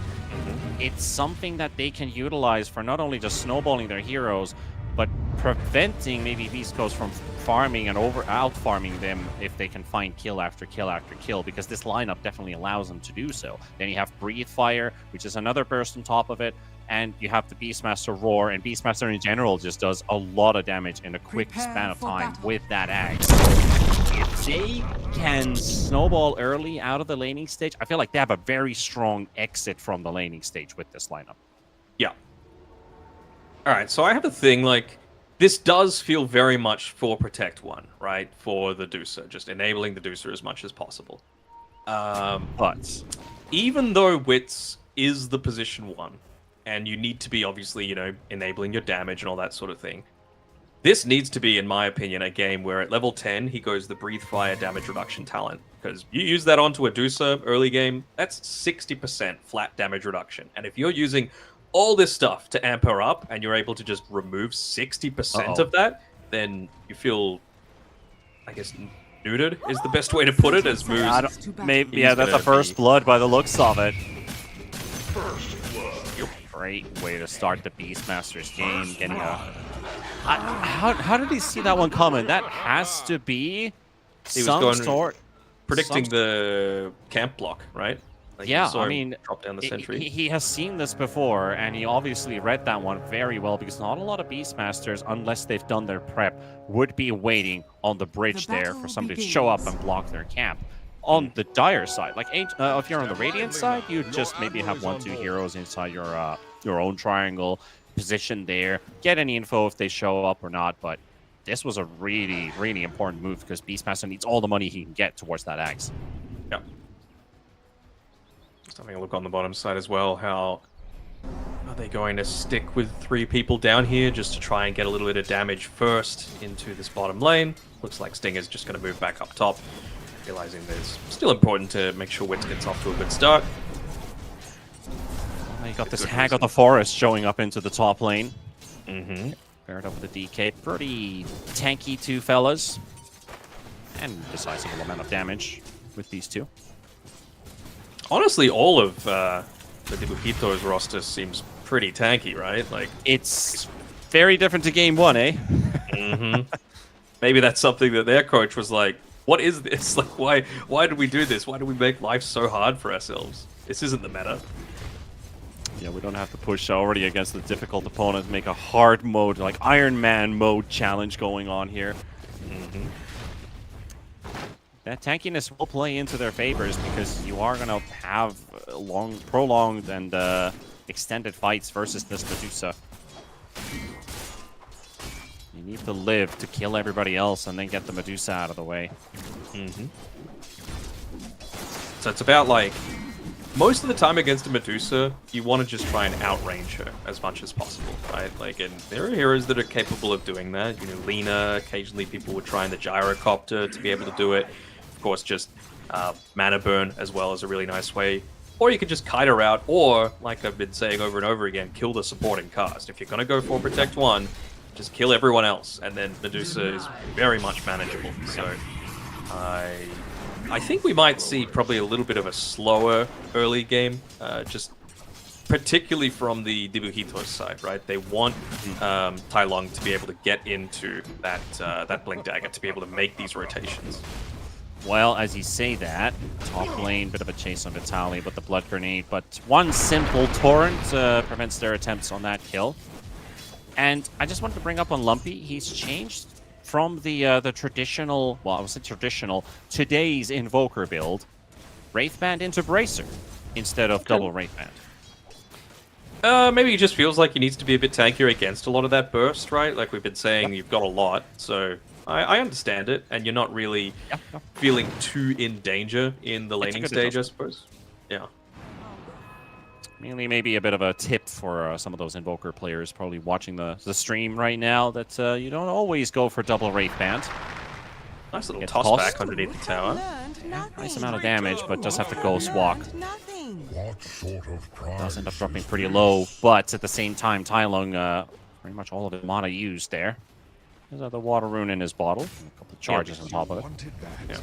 it's something that they can utilize for not only just snowballing their heroes, but preventing maybe Beast Coast from farming and out-farming them if they can find kill after kill after kill, because this lineup definitely allows them to do so. Then you have Breathe Fire, which is another burst on top of it, and you have the Beastmaster Roar, and Beastmaster in general just does a lot of damage in a quick Prepare span of for time battle. with that axe. If they can snowball early out of the laning stage, I feel like they have a very strong exit from the laning stage with this lineup. Yeah. All right, so I have a thing, like, this does feel very much for Protect 1, right? For the Deucer, just enabling the Deucer as much as possible. But Even though Wits is the position 1, and you need to be, obviously, enabling your damage and all that sort of thing, this needs to be, in my opinion, a game where at level 10, he goes the Breathe Fire damage reduction talent. Because you use that onto a Deucer early game, that's 60% flat damage reduction. And if you're using all this stuff to amp her up, and you're able to just remove 60% of that, then you feel, I guess, neutered is the best way to put it, as moves. maybe, He's yeah, that's a gonna first be- blood by the looks of it. First blood. Great way to start the Beastmaster's game. Getting a how did he see that one coming? That has to be He was some going- sort Predicting some- the camp block, right? Like, you Yeah, saw I him mean, drop down the sentry. he has seen this before, and he obviously read that one very well, because not a lot of Beastmasters, unless they've done their prep, would be waiting on the bridge The there for battle somebody to show up begins. and block their camp. On the dire side, like if you're on the Radiant side, you just maybe have 1-2 heroes inside your own triangle, position there, get any info if they show up or not, but this was a really, really important move, because Beastmaster needs all the money he can get towards that axe. Yeah. Just having a look on the bottom side as well. How are they going to stick with 3 people down here just to try and get a little bit of damage first into this bottom lane? Looks like Stinger's just going to move back up top, realizing that it's still important to make sure Wits gets off to a good start. You got this Hag of the Forest showing up into the top lane. Mm-hmm. Paired up with the DK. Pretty tanky two fellas. And decisive amount of damage with these two. Honestly, all of the Dibujitos roster seems pretty tanky, right? Like, It's very different to game one, eh? mm-hmm. Maybe that's something that their coach was like, what is this? Like, why did we do this? Why do we make life so hard for ourselves? This isn't the meta. Yeah, we don't have to push already against the difficult opponent, make a hard mode, like Iron Man mode challenge going on here. Mm-hmm. That tankiness will play into their favors, because you are going to have long, prolonged and extended fights versus this Medusa. You need to live to kill everybody else and then get the Medusa out of the way. Mm-hmm. So it's about, like, most of the time against a Medusa, you want to just try and outrange her as much as possible, right? Like, and there are heroes that are capable of doing that. You know, Lina, occasionally people would try in the gyrocopter to be able to do it. Of course, just mana burn as well is a really nice way. Or you could just kite her out, or, like I've been saying over and over again, kill the supporting cast. If you're going to go for Protect 1, just kill everyone else, and then Medusa is very much manageable. So, I think we might see probably a little bit of a slower early game, just particularly from the Dibujitos side, right? They want Tai Long to be able to get into that Blink Dagger, to be able to make these rotations. Well, as you say that, top lane, bit of a chase on Vitaly with the Blood Grenade, but one simple Torrent prevents their attempts on that kill. And I just wanted to bring up on Lumpy, he's changed from the traditional, well, I would say traditional, today's Invoker build, Wraithband into Bracer instead of double Wraithband. Maybe he just feels like he needs to be a bit tankier against a lot of that burst, right? Like we've been saying, you've got a lot, so I understand it, and you're not really feeling too in danger in the laning stage, I suppose. Yeah. Mainly maybe a bit of a tip for some of those Invoker players probably watching the stream right now, that you don't always go for double Wraithband. Nice little Gets toss tossed. back underneath the tower. Nice amount of damage, but does have to Ghost Walk. What sort of prize? Does end up dropping pretty low, but at the same time, Tai Lung, pretty much all of his mana used there. There's the Water Rune in his bottle, and a couple of charges on top of it. Wanted that. Yeah.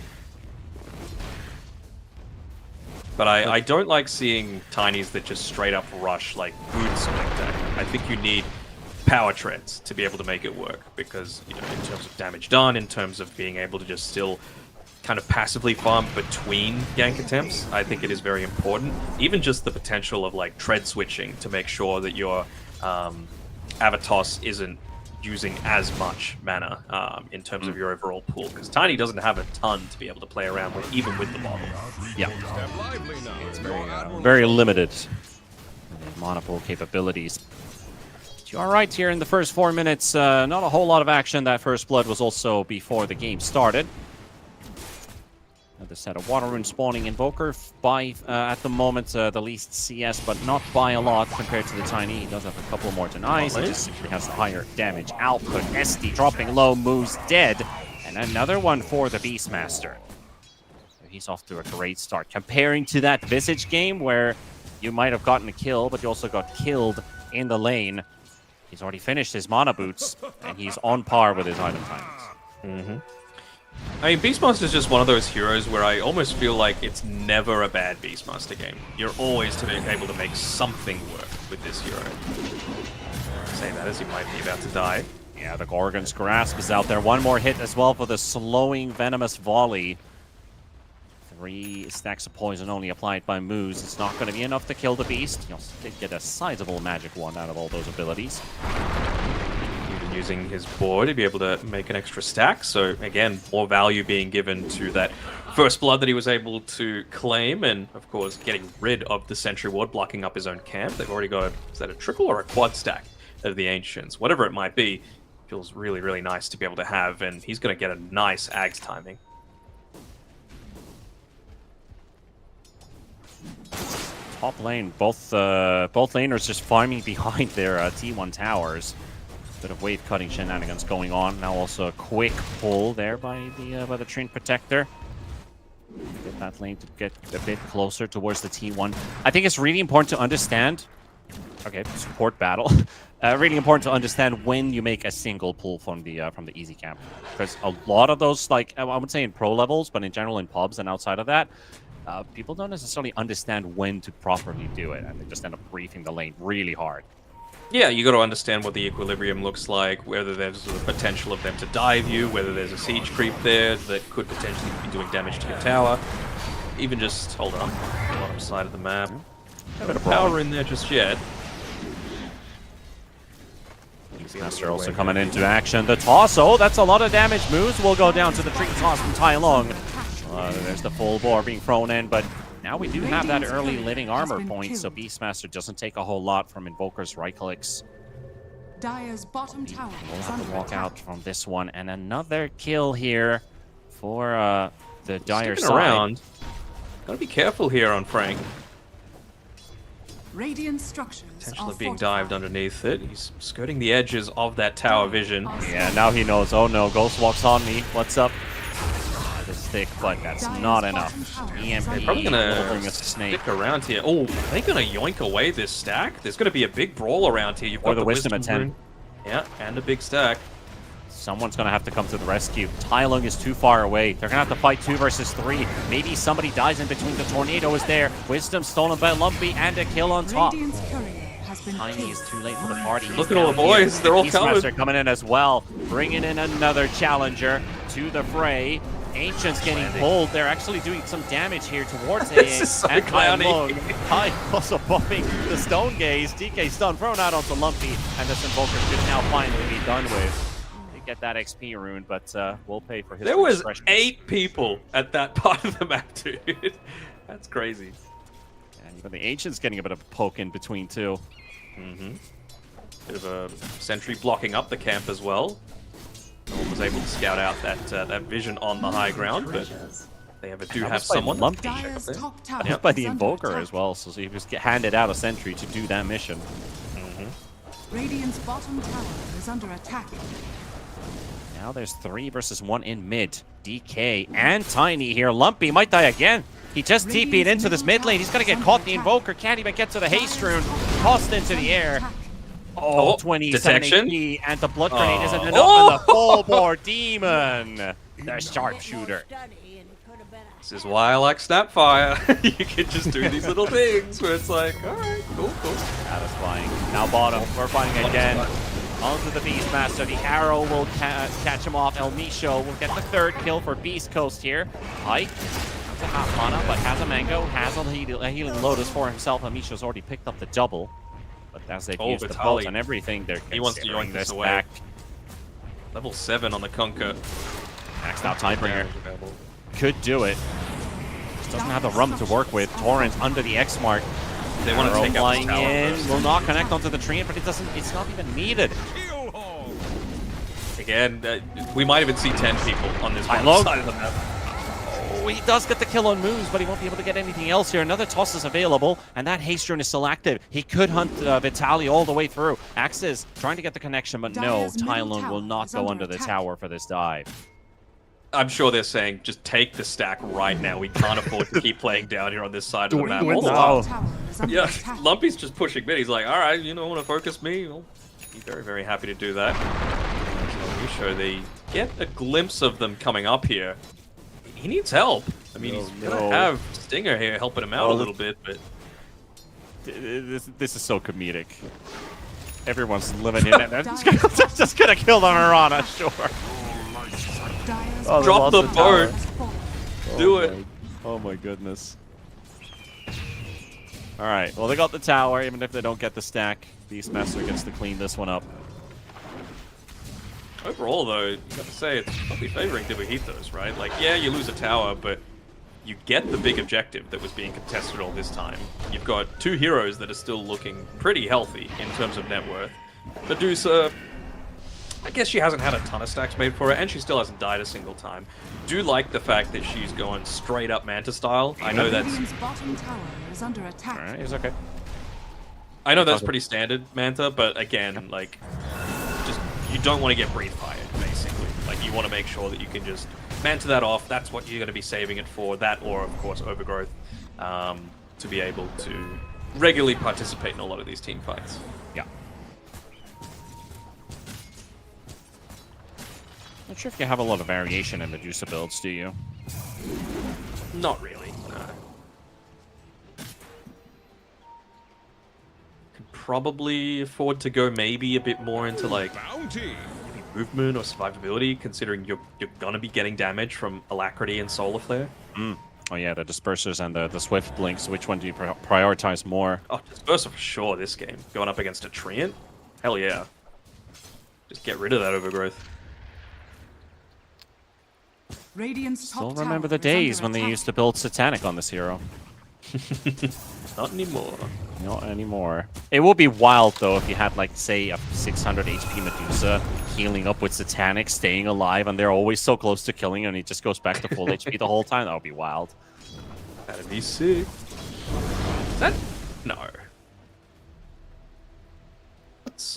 But I don't like seeing Tinies that just straight up rush like boots on deck. I think you need power treads to be able to make it work, because, you know, in terms of damage done, in terms of being able to just still kind of passively farm between gank attempts, I think it is very important. Even just the potential of like tread switching to make sure that your Avatos isn't using as much mana in terms of your overall pool, because Tiny doesn't have a ton to be able to play around with, even with the model. Yeah, it's very limited mana pool capabilities. You are right here in the first 4 minutes. Not a whole lot of action. That first blood was also before the game started. Another set of Water Rune spawning Invoker by, at the moment, the least CS, but not by a lot compared to the Tiny. He does have a couple more denies. He just simply has the higher damage output. SD dropping low, moves dead. And another one for the Beastmaster. So he's off to a great start. Comparing to that Visage game where you might have gotten a kill, but you also got killed in the lane. He's already finished his mana boots, and he's on par with his item timings. I mean, Beastmaster is just one of those heroes where I almost feel like it's never a bad Beastmaster game. You're always to be able to make something work with this hero. Saying that as he might be about to die. Yeah, the Gorgon's Grasp is out there. One more hit as well for the slowing Venomous Volley. 3 stacks of poison only applied by Moose. It's not going to be enough to kill the beast. He also did get a sizable magic one out of all those abilities. Even using his board to be able to make an extra stack. So again, more value being given to that first blood that he was able to claim, and of course getting rid of the sentry ward blocking up his own camp. They've already got is that a triple or a quad stack of the Ancients? Whatever it might be, feels really, really nice to be able to have, and he's going to get a nice Ags timing. Top lane, both laners just farming behind their T1 towers. Bit of wave cutting shenanigans going on. Now also a quick pull there by the Treant Protector. Get that lane to get a bit closer towards the T1. I think it's really important to understand. Okay, support battle. Really important to understand when you make a single pull from the easy camp, because a lot of those, like I would say in pro levels, but in general in pubs and outside of that, people don't necessarily understand when to properly do it, and they just end up briefing the lane really hard. Yeah, you got to understand what the equilibrium looks like, whether there's the potential of them to dive you, whether there's a siege creep there that could potentially be doing damage to your tower. Even just, hold on, bottom side of the map. A bit of power in there just yet. Master also coming into action. The toss, oh, that's a lot of damage. Moves will go down to the tree toss from Tai Lung. There's the full bore being thrown in, but now we do have that early living armor point, so Beastmaster doesn't take a whole lot from Invoker's right clicks. Dire's bottom tower We'll is have under to walk attack. out from this one, and another kill here for the Dire Sticking side. around. Gotta be careful here on Frank. Radiant structures Potentially are being fortified. dived underneath it. He's skirting the edges of that tower vision. Yeah, now he knows. Oh no, Ghost Walk's on me. What's up? The stick, but that's not enough. EMP Probably will gonna bring us a snake. stick around here. Oh, are they gonna yoink away this stack? There's gonna be a big brawl around here. You've got Or the Wisdom at 10. rune. Yeah, and a big stack. Someone's going to have to come to the rescue. Tai Lung is too far away. They're going to have to fight 2 versus 3. Maybe somebody dies in between. The tornado is there. Wisdom stolen by Lumpy, and a kill on top. Radiant's courier has been Tiny killed. is too late for the party. Look at all the boys. They're all Beastmaster coming in as well. Bringing in another challenger to the fray. Ancient's getting pulled. They're actually doing some damage here towards This is so and Tai clowny. Lung. Tai also buffing the Stone Gaze. DK stun thrown out onto Lumpy, and this Invoker should now finally be done with. Get that XP rune, but we'll pay for his. There was discretion. 8 people at that part of the map, dude. That's crazy. And the Ancient's getting a bit of a poke in between too. Bit of a sentry blocking up the camp as well. No one was able to scout out that vision on the high ground, but they do have someone. Lumpy Dire's top tower Just by is the under Invoker attack. as well, so he was handed out a sentry to do that mission. Radiant's bottom tower is under attack. Now there's 3 versus 1 in mid. DK and Tiny here. Lumpy might die again. He just TP'd into this mid lane. He's gonna get caught. The Invoker can't even get to the haste rune. Tossed into the air. Oh, 27 detection? HP, and the blood grenade isn't enough. Oh! And the full bore demon, the sharpshooter. This is why I like Snapfire. You can just do these little things where it's like, alright, cool. Satisfying. Now bottom, we're fighting again. Onto the Beastmaster. The arrow will catch him off. El Misho will get the 3rd kill for Beast Coast here. Ike has a half mana, but has a mango, has a healing lotus for himself. El Misho's already picked up the double. But as they've used the Vitali. belt and everything, they're He wants to considering yoink this away. back. Level 7 on the Conquer. Maxed out Tidebringer. Could do it. Just doesn't have the rum to work with. Torrent under the X mark. They want to Arrow take out flying this tower in. first. Will not connect onto the tree, but it's not even needed. Again, we might even see 10 people on this one love- side of the map. Oh, he does get the kill on moves, but he won't be able to get anything else here. Another toss is available, and that haste rune is still active. He could hunt Vitali all the way through. Axis trying to get the connection, but no, Dire's middle Tai Lung will tower not is go under under the attack. tower for this dive. I'm sure they're saying, just take the stack right now. We can't afford to keep playing down here on this side of the map. do it All the now. time. Tower is under Yeah, attack. Lumpy's just pushing mid. He's like, all right, want to focus me? Well, he's very, very happy to do that. So you show they get a glimpse of them coming up here. He needs help. I mean, he's No. gonna have Stinger here helping him out a little bit, but This is so comedic. Everyone's living in it. They're just gonna kill the Mirana, sure. Dire's Oh, drop the lost the tower. board. Do it. Oh my goodness. Alright, well they got the tower, even if they don't get the stack. Beastmaster gets to clean this one up. Overall, though, you got to say it's probably favoring Dibuhitos, right? Like, yeah, you lose a tower, but you get the big objective that was being contested all this time. You've got two heroes that are still looking pretty healthy in terms of net worth. Medusa, I guess she hasn't had a ton of stacks made for her, and she still hasn't died a single time. Do like the fact that she's going straight up Manta style. I know that's... Radiant's bottom tower is under attack. Alright, he's okay. I know that's pretty standard Manta, but again, like, just you don't want to get breathe fired, basically. Like, you want to make sure that you can just Manta that off. That's what you're going to be saving it for. That, or of course, Overgrowth, to be able to regularly participate in a lot of these team fights. Yeah. Not sure if you have a lot of variation in Medusa builds, do you? Not really. No. Could probably afford to go maybe a bit more into like maybe movement or survivability, considering you're gonna be getting damage from Alacrity and Solar Flare. Oh yeah, the Dispersers and the Swift Blinks. Which one do you prioritize more? Oh, Disperser for sure this game. Going up against a Treant? Hell yeah. Just get rid of that Overgrowth. Radiant's top Still remember the tower is under days when they attack. used to build Satanic on this hero. Not anymore. Not anymore. It would be wild though if you had like say a 600 HP Medusa healing up with Satanic, staying alive, and they're always so close to killing, and he just goes back to full HP the whole time. That would be wild. That'd be sick. Is that? No.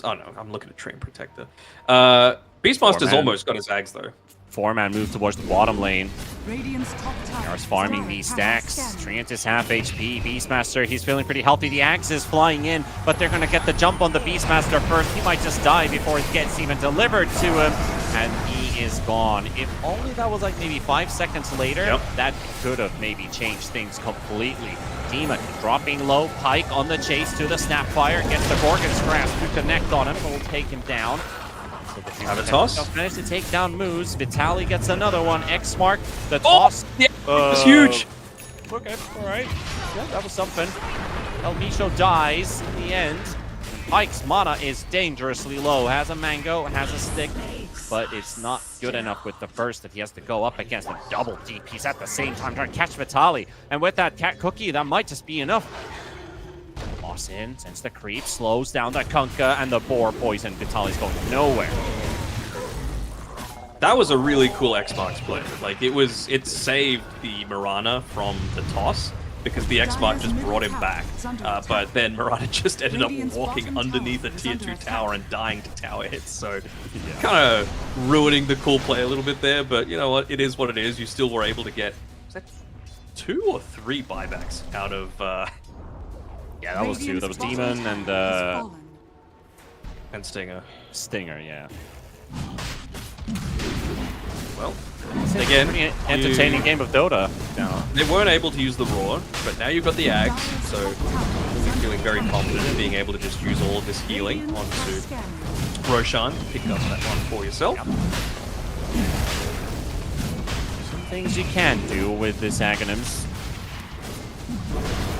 Oh no, I'm looking at Train Protector. Beastmaster's man. almost got his Ags though. 4-man move towards the bottom lane. Radiant's top tower Yars is farming under these attack. stacks. Treant is half HP. Beastmaster, he's feeling pretty healthy. The axe is flying in, but they're going to get the jump on the Beastmaster first. He might just die before it gets even delivered to him, and he is gone. If only that was like maybe 5 seconds later, that could have maybe changed things completely. Demon dropping low, Pike on the chase to the Snapfire, gets the Gorgon's Grasp to connect on him, will take him down. Have a toss? Managed to take down Moose. Vitali gets another one. X mark the toss. Yeah, it was huge. Okay, alright. Yeah, that was something. El Micho dies in the end. Pike's mana is dangerously low. Has a mango, has a stick, but it's not good enough with the burst that he has to go up against a double DPs at the same time trying to catch Vitali. And with that cat cookie, that might just be enough. Moss in, sends the creep, slows down the Kunkka, and the boar poison. Vitali's going nowhere. That was a really cool Xbox play. Like, it saved the Mirana from the toss, because the X-Mark just brought him back. But then Mirana just ended up walking underneath a tier 2 tower and dying to tower hits. So, kind of ruining the cool play a little bit there. But you know what? It is what it is. You still were able to get, was that 2 or 3 buybacks out of... Yeah, that was 2. That was Demon and Stinger. Stinger, yeah. Well, again, pretty entertaining game of Dota. Now. They weren't able to use the Roar, but now you've got the Ags, so you're feeling very confident in being able to just use all of this healing onto Roshan. Pick up that one for yourself. Some things you can do with this Aghanims.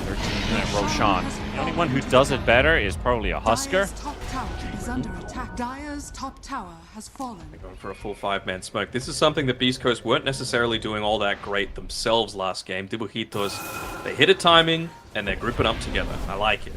13-minute Roshan. The only one who does it better is probably a Husker. Dire's top tower is under attack. Dire's top tower has fallen. They're going for a full 5-man smoke. This is something that Beast Coast weren't necessarily doing all that great themselves last game. Dibujitos, they hit a timing, and they're grouping up together. I like it.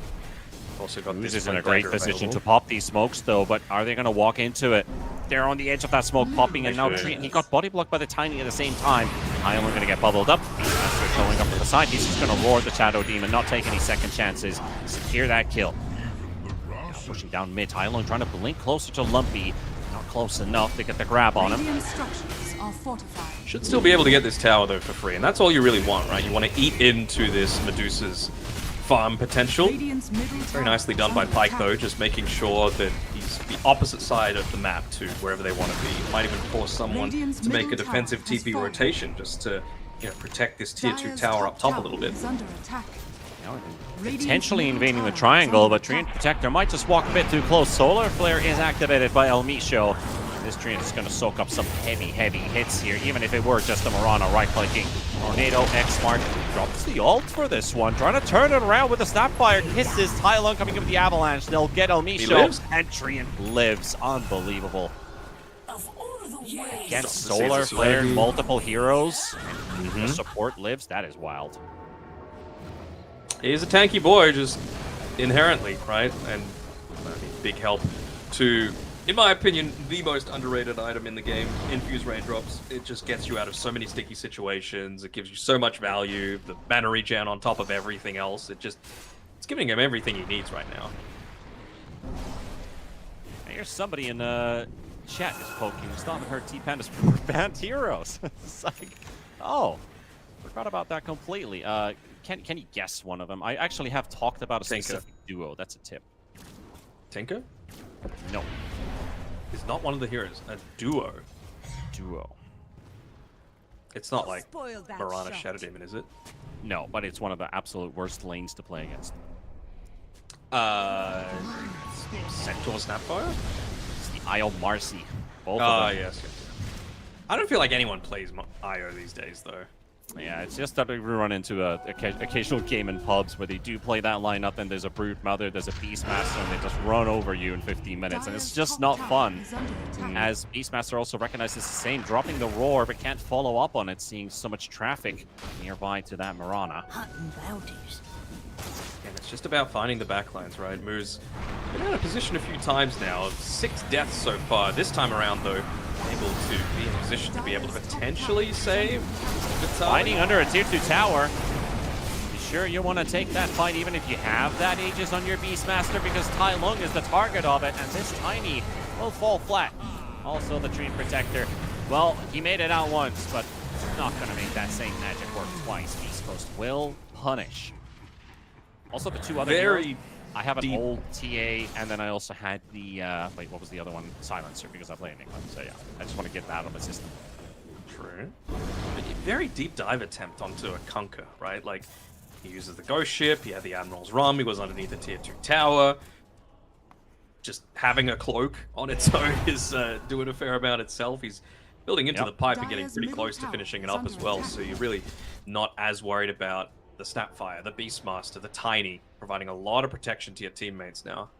Also got Moose this is in a Flint great Dagger position available. to pop these smokes, though, but are they going to walk into it? They're on the edge of that smoke popping, and now Treant, he got body blocked by the Tiny at the same time. Ion going to get bubbled up. Beastmaster showing up to the side. He's just going to roar the Shadow Demon, not take any second chances. Secure that kill. Now pushing down mid. Tylon trying to blink closer to Lumpy. Not close enough to get the grab on him. Radiant structures are fortified. Should still be able to get this tower, though, for free, and that's all you really want, right? You want to eat into this Medusa's farm potential. Radiant's middle Very tower nicely is done by under Pike, attack. though, just making sure that he's the opposite side of the map to wherever they want to be. Might even force someone Radiant's to make a middle defensive tower has TP fallen. rotation just to, you know, protect this tier 2 Dire's tower up top a little bit. is under attack. Now Radiant's potentially middle invading the tower is triangle, under but Treant attack. Protector might just walk a bit too close. Solar Flare is activated by El Micho. This Treant is going to soak up some heavy hits here, even if it were just a Mirana right-clicking. Tornado, X-Mark drops the ult for this one, trying to turn it around with the Snapfire. Kisses, Tai Lung coming in with the Avalanche. They'll get Elmisho, and Treant lives. Unbelievable. Against Solar Flare, multiple heroes, and the support lives. That is wild. He's a tanky boy, just inherently, right? And big help to, in my opinion, the most underrated item in the game, Infuse Raindrops. It just gets you out of so many sticky situations. It gives you so much value. The mana regen on top of everything else. It's giving him everything he needs right now. Here's somebody in chat is poking. Stop and hurt T-Pandas banned heroes. It's like, oh, forgot about that completely. Can you guess one of them? I actually have talked about a specific duo. That's a tip. Tinker? No. He's not one of the heroes. A duo. Duo. It's not like Mirana Shadow Demon, is it? No, but it's one of the absolute worst lanes to play against. Centaur Snapfire? It's the Isle Marcy. Both of them. Yes. I don't feel like anyone plays IO these days, though. Yeah, it's just that we run into a occasional game in pubs where they do play that lineup, and there's a Brute Mother, there's a Beastmaster, and they just run over you in 15 minutes, and it's just not fun. As Beastmaster also recognizes the same, dropping the Roar, but can't follow up on it, seeing so much traffic nearby to that Mirana. And it's just about finding the backlines, right? Moo's been out of position a few times now. 6 deaths so far. This time around, though, able to be in a position to be able to potentially save the Fighting under a tier 2 tower. You sure you want to take that fight even if you have that Aegis on your Beastmaster, because Tai Lung is the target of it, and this Tiny will fall flat. Also the Treant Protector. Well, he made it out once, but not going to make that same magic work twice. Beast Coast will punish. Also the two other heroes. I have an old TA, and then I also had the, wait, what was the other one? Silencer, because I play in England. So yeah, I just want to get that out of my system. True. A very deep dive attempt onto a Kunkka, right? Like, he uses the ghost ship, he had the Admiral's Rum, he was underneath the tier 2 tower. Just having a cloak on its own is doing a fair amount itself. He's building into the pipe and getting pretty close to finishing it up as well, so you're really not as worried about the Snapfire, the Beastmaster, the Tiny, providing a lot of protection to your teammates now.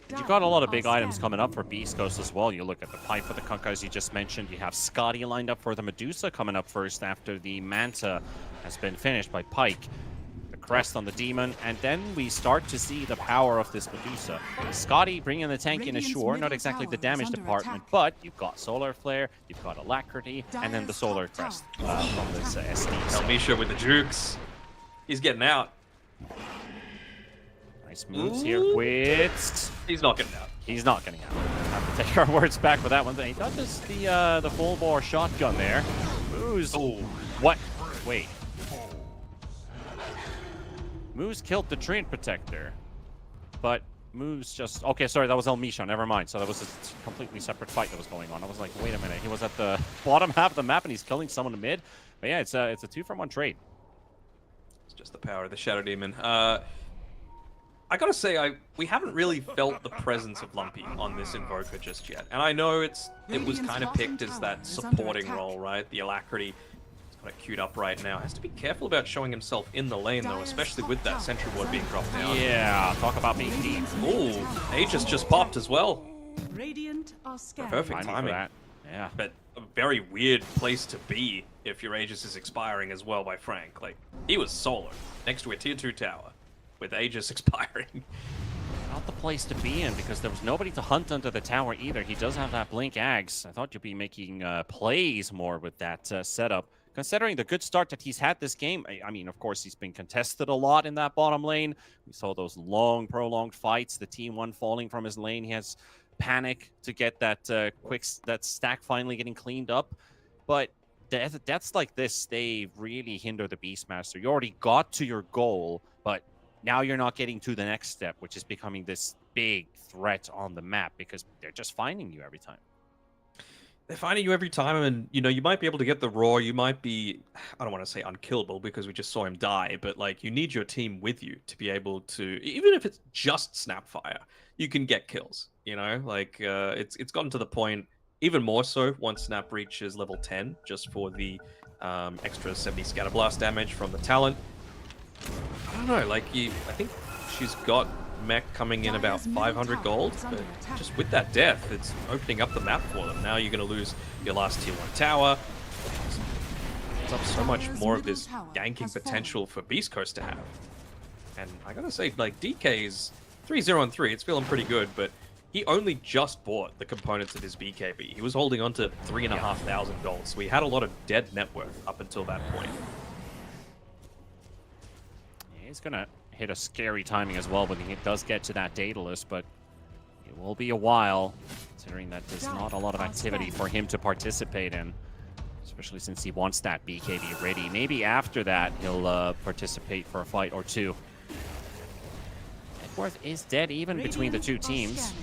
You got a lot of big items coming up for Beast Coast as well. You look at the pipe for the Kunkka, as you just mentioned. You have Scotty lined up for the Medusa coming up first after the Manta has been finished by Pike. The crest on the Demon, and then we start to see the power of this Medusa. Scotty bringing the tank in ashore, not exactly the damage department, but you've got Solar Flare, you've got Alacrity, and then the Solar Crest from this SD. Elmisho with the jukes. He's getting out. Nice moves here with... He's not getting out. He's not getting out. Have to take our words back for that one. He touches the full bore shotgun there. Moose. Oh, what? Wait. Moose killed the Treant Protector, but Moose just... Okay, sorry, that was Elmisho. Never mind. So that was a completely separate fight that was going on. I was like, wait a minute. He was at the bottom half of the map and he's killing someone in mid. But yeah, it's a 2-for-1 trade. It's just the power of the Shadow Demon. I gotta say, we haven't really felt the presence of Lumpy on this Invoker just yet. And I know it was kind of picked as that supporting role, right? The Alacrity is kind of queued up right now. Has to be careful about showing himself in the lane, though, especially with that Sentry Ward being dropped down. Yeah, talk about being deep. Ooh, Aegis just popped as well. Perfect timing. For that. Yeah. But a very weird place to be if your Aegis is expiring as well by Frank. Like, he was solo next to a tier 2 tower with Aegis expiring. Not the place to be in, because there was nobody to hunt under the tower either. He does have that Blink Axe. I thought you'd be making plays more with that setup. Considering the good start that he's had this game, I mean, of course, he's been contested a lot in that bottom lane. We saw those long, prolonged fights, the Team 1 falling from his lane. He has panic to get that that stack finally getting cleaned up. But deaths like this, they really hinder the Beastmaster. You already got to your goal, but now you're not getting to the next step, which is becoming this big threat on the map, because they're just finding you every time. They're finding you every time, and, you know, you might be able to get the Roar, you might be, I don't want to say unkillable, because we just saw him die, but, like, you need your team with you to be able to, even if it's just Snapfire, you can get kills, you know? Like, it's gotten to the point, even more so once Snap reaches level 10, just for the extra 70 scatter blast damage from the talent. I don't know, like I think she's got mech coming in about 500 gold, but just with that death, it's opening up the map for them. Now you're going to lose your last tier 1 tower. It's up so much more of this ganking potential for Beast Coast to have. And I gotta say, like, DK's 3-0-3, it's feeling pretty good, but he only just bought the components of his BKB. He was holding on to 3,500 gold, so he had a lot of dead net worth up until that point. He's gonna hit a scary timing as well when he does get to that Daedalus, but it will be a while, considering that there's not a lot of activity for him to participate in, especially since he wants that BKB ready. Maybe after that, he'll participate for a fight or two. Networth is dead even between the two teams.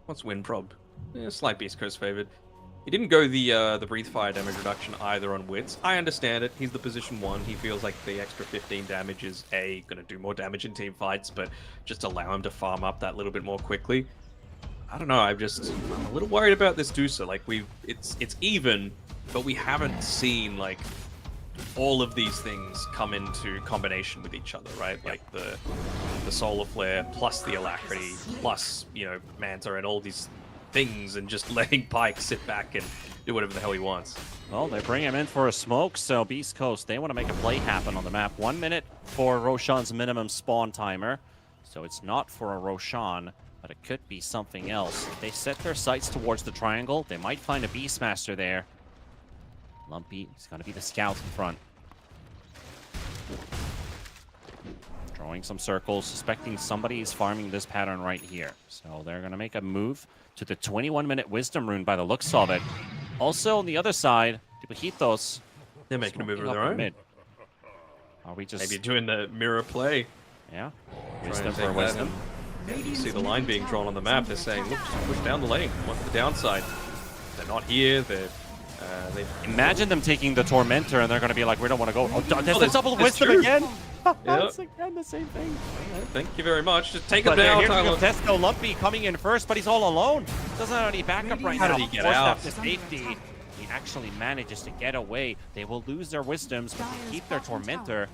What's WinProb? Yeah, slight Beast Coast favored. He didn't go the breathe fire damage reduction either on Wits. I understand it. He's the position 1. He feels like the extra 15 damage is going to do more damage in team fights, but just allow him to farm up that little bit more quickly. I don't know. I'm a little worried about this Dusa. Like it's even, but we haven't seen like all of these things come into combination with each other, right? Like the solar flare plus the alacrity plus Manta and all these things, and just letting Pyke sit back and do whatever the hell he wants. Well, they bring him in for a smoke, so Beast Coast, they want to make a play happen on the map. 1 minute for Roshan's minimum spawn timer, so it's not for a Roshan, but it could be something else. If they set their sights towards the triangle, they might find a Beastmaster there. Lumpy is going to be the scout in front. Drawing some circles, suspecting somebody is farming this pattern right here. So they're going to make a move to the 21-minute Wisdom Rune by the looks of it. Also, on the other side, Dibujitos. They're making a move of their own. Mid. Are we just... Maybe doing the mirror play. Yeah. Wisdom for wisdom. You see the line being drawn on the map. They're saying, look, just push down the lane. What's the downside? They're not here. They Imagine them taking the Tormentor and they're going to be like, we don't want to go. Oh, there's the double Wisdom again? That's again the same thing. Thank you very much. Just take him But down, here's Tyler. Tesco Lumpy coming in first, but he's all alone. Doesn't have any backup right now. How did he get Forced out? to safety. He actually manages to get away. They will lose their Wisdoms, but they keep their Tormentor,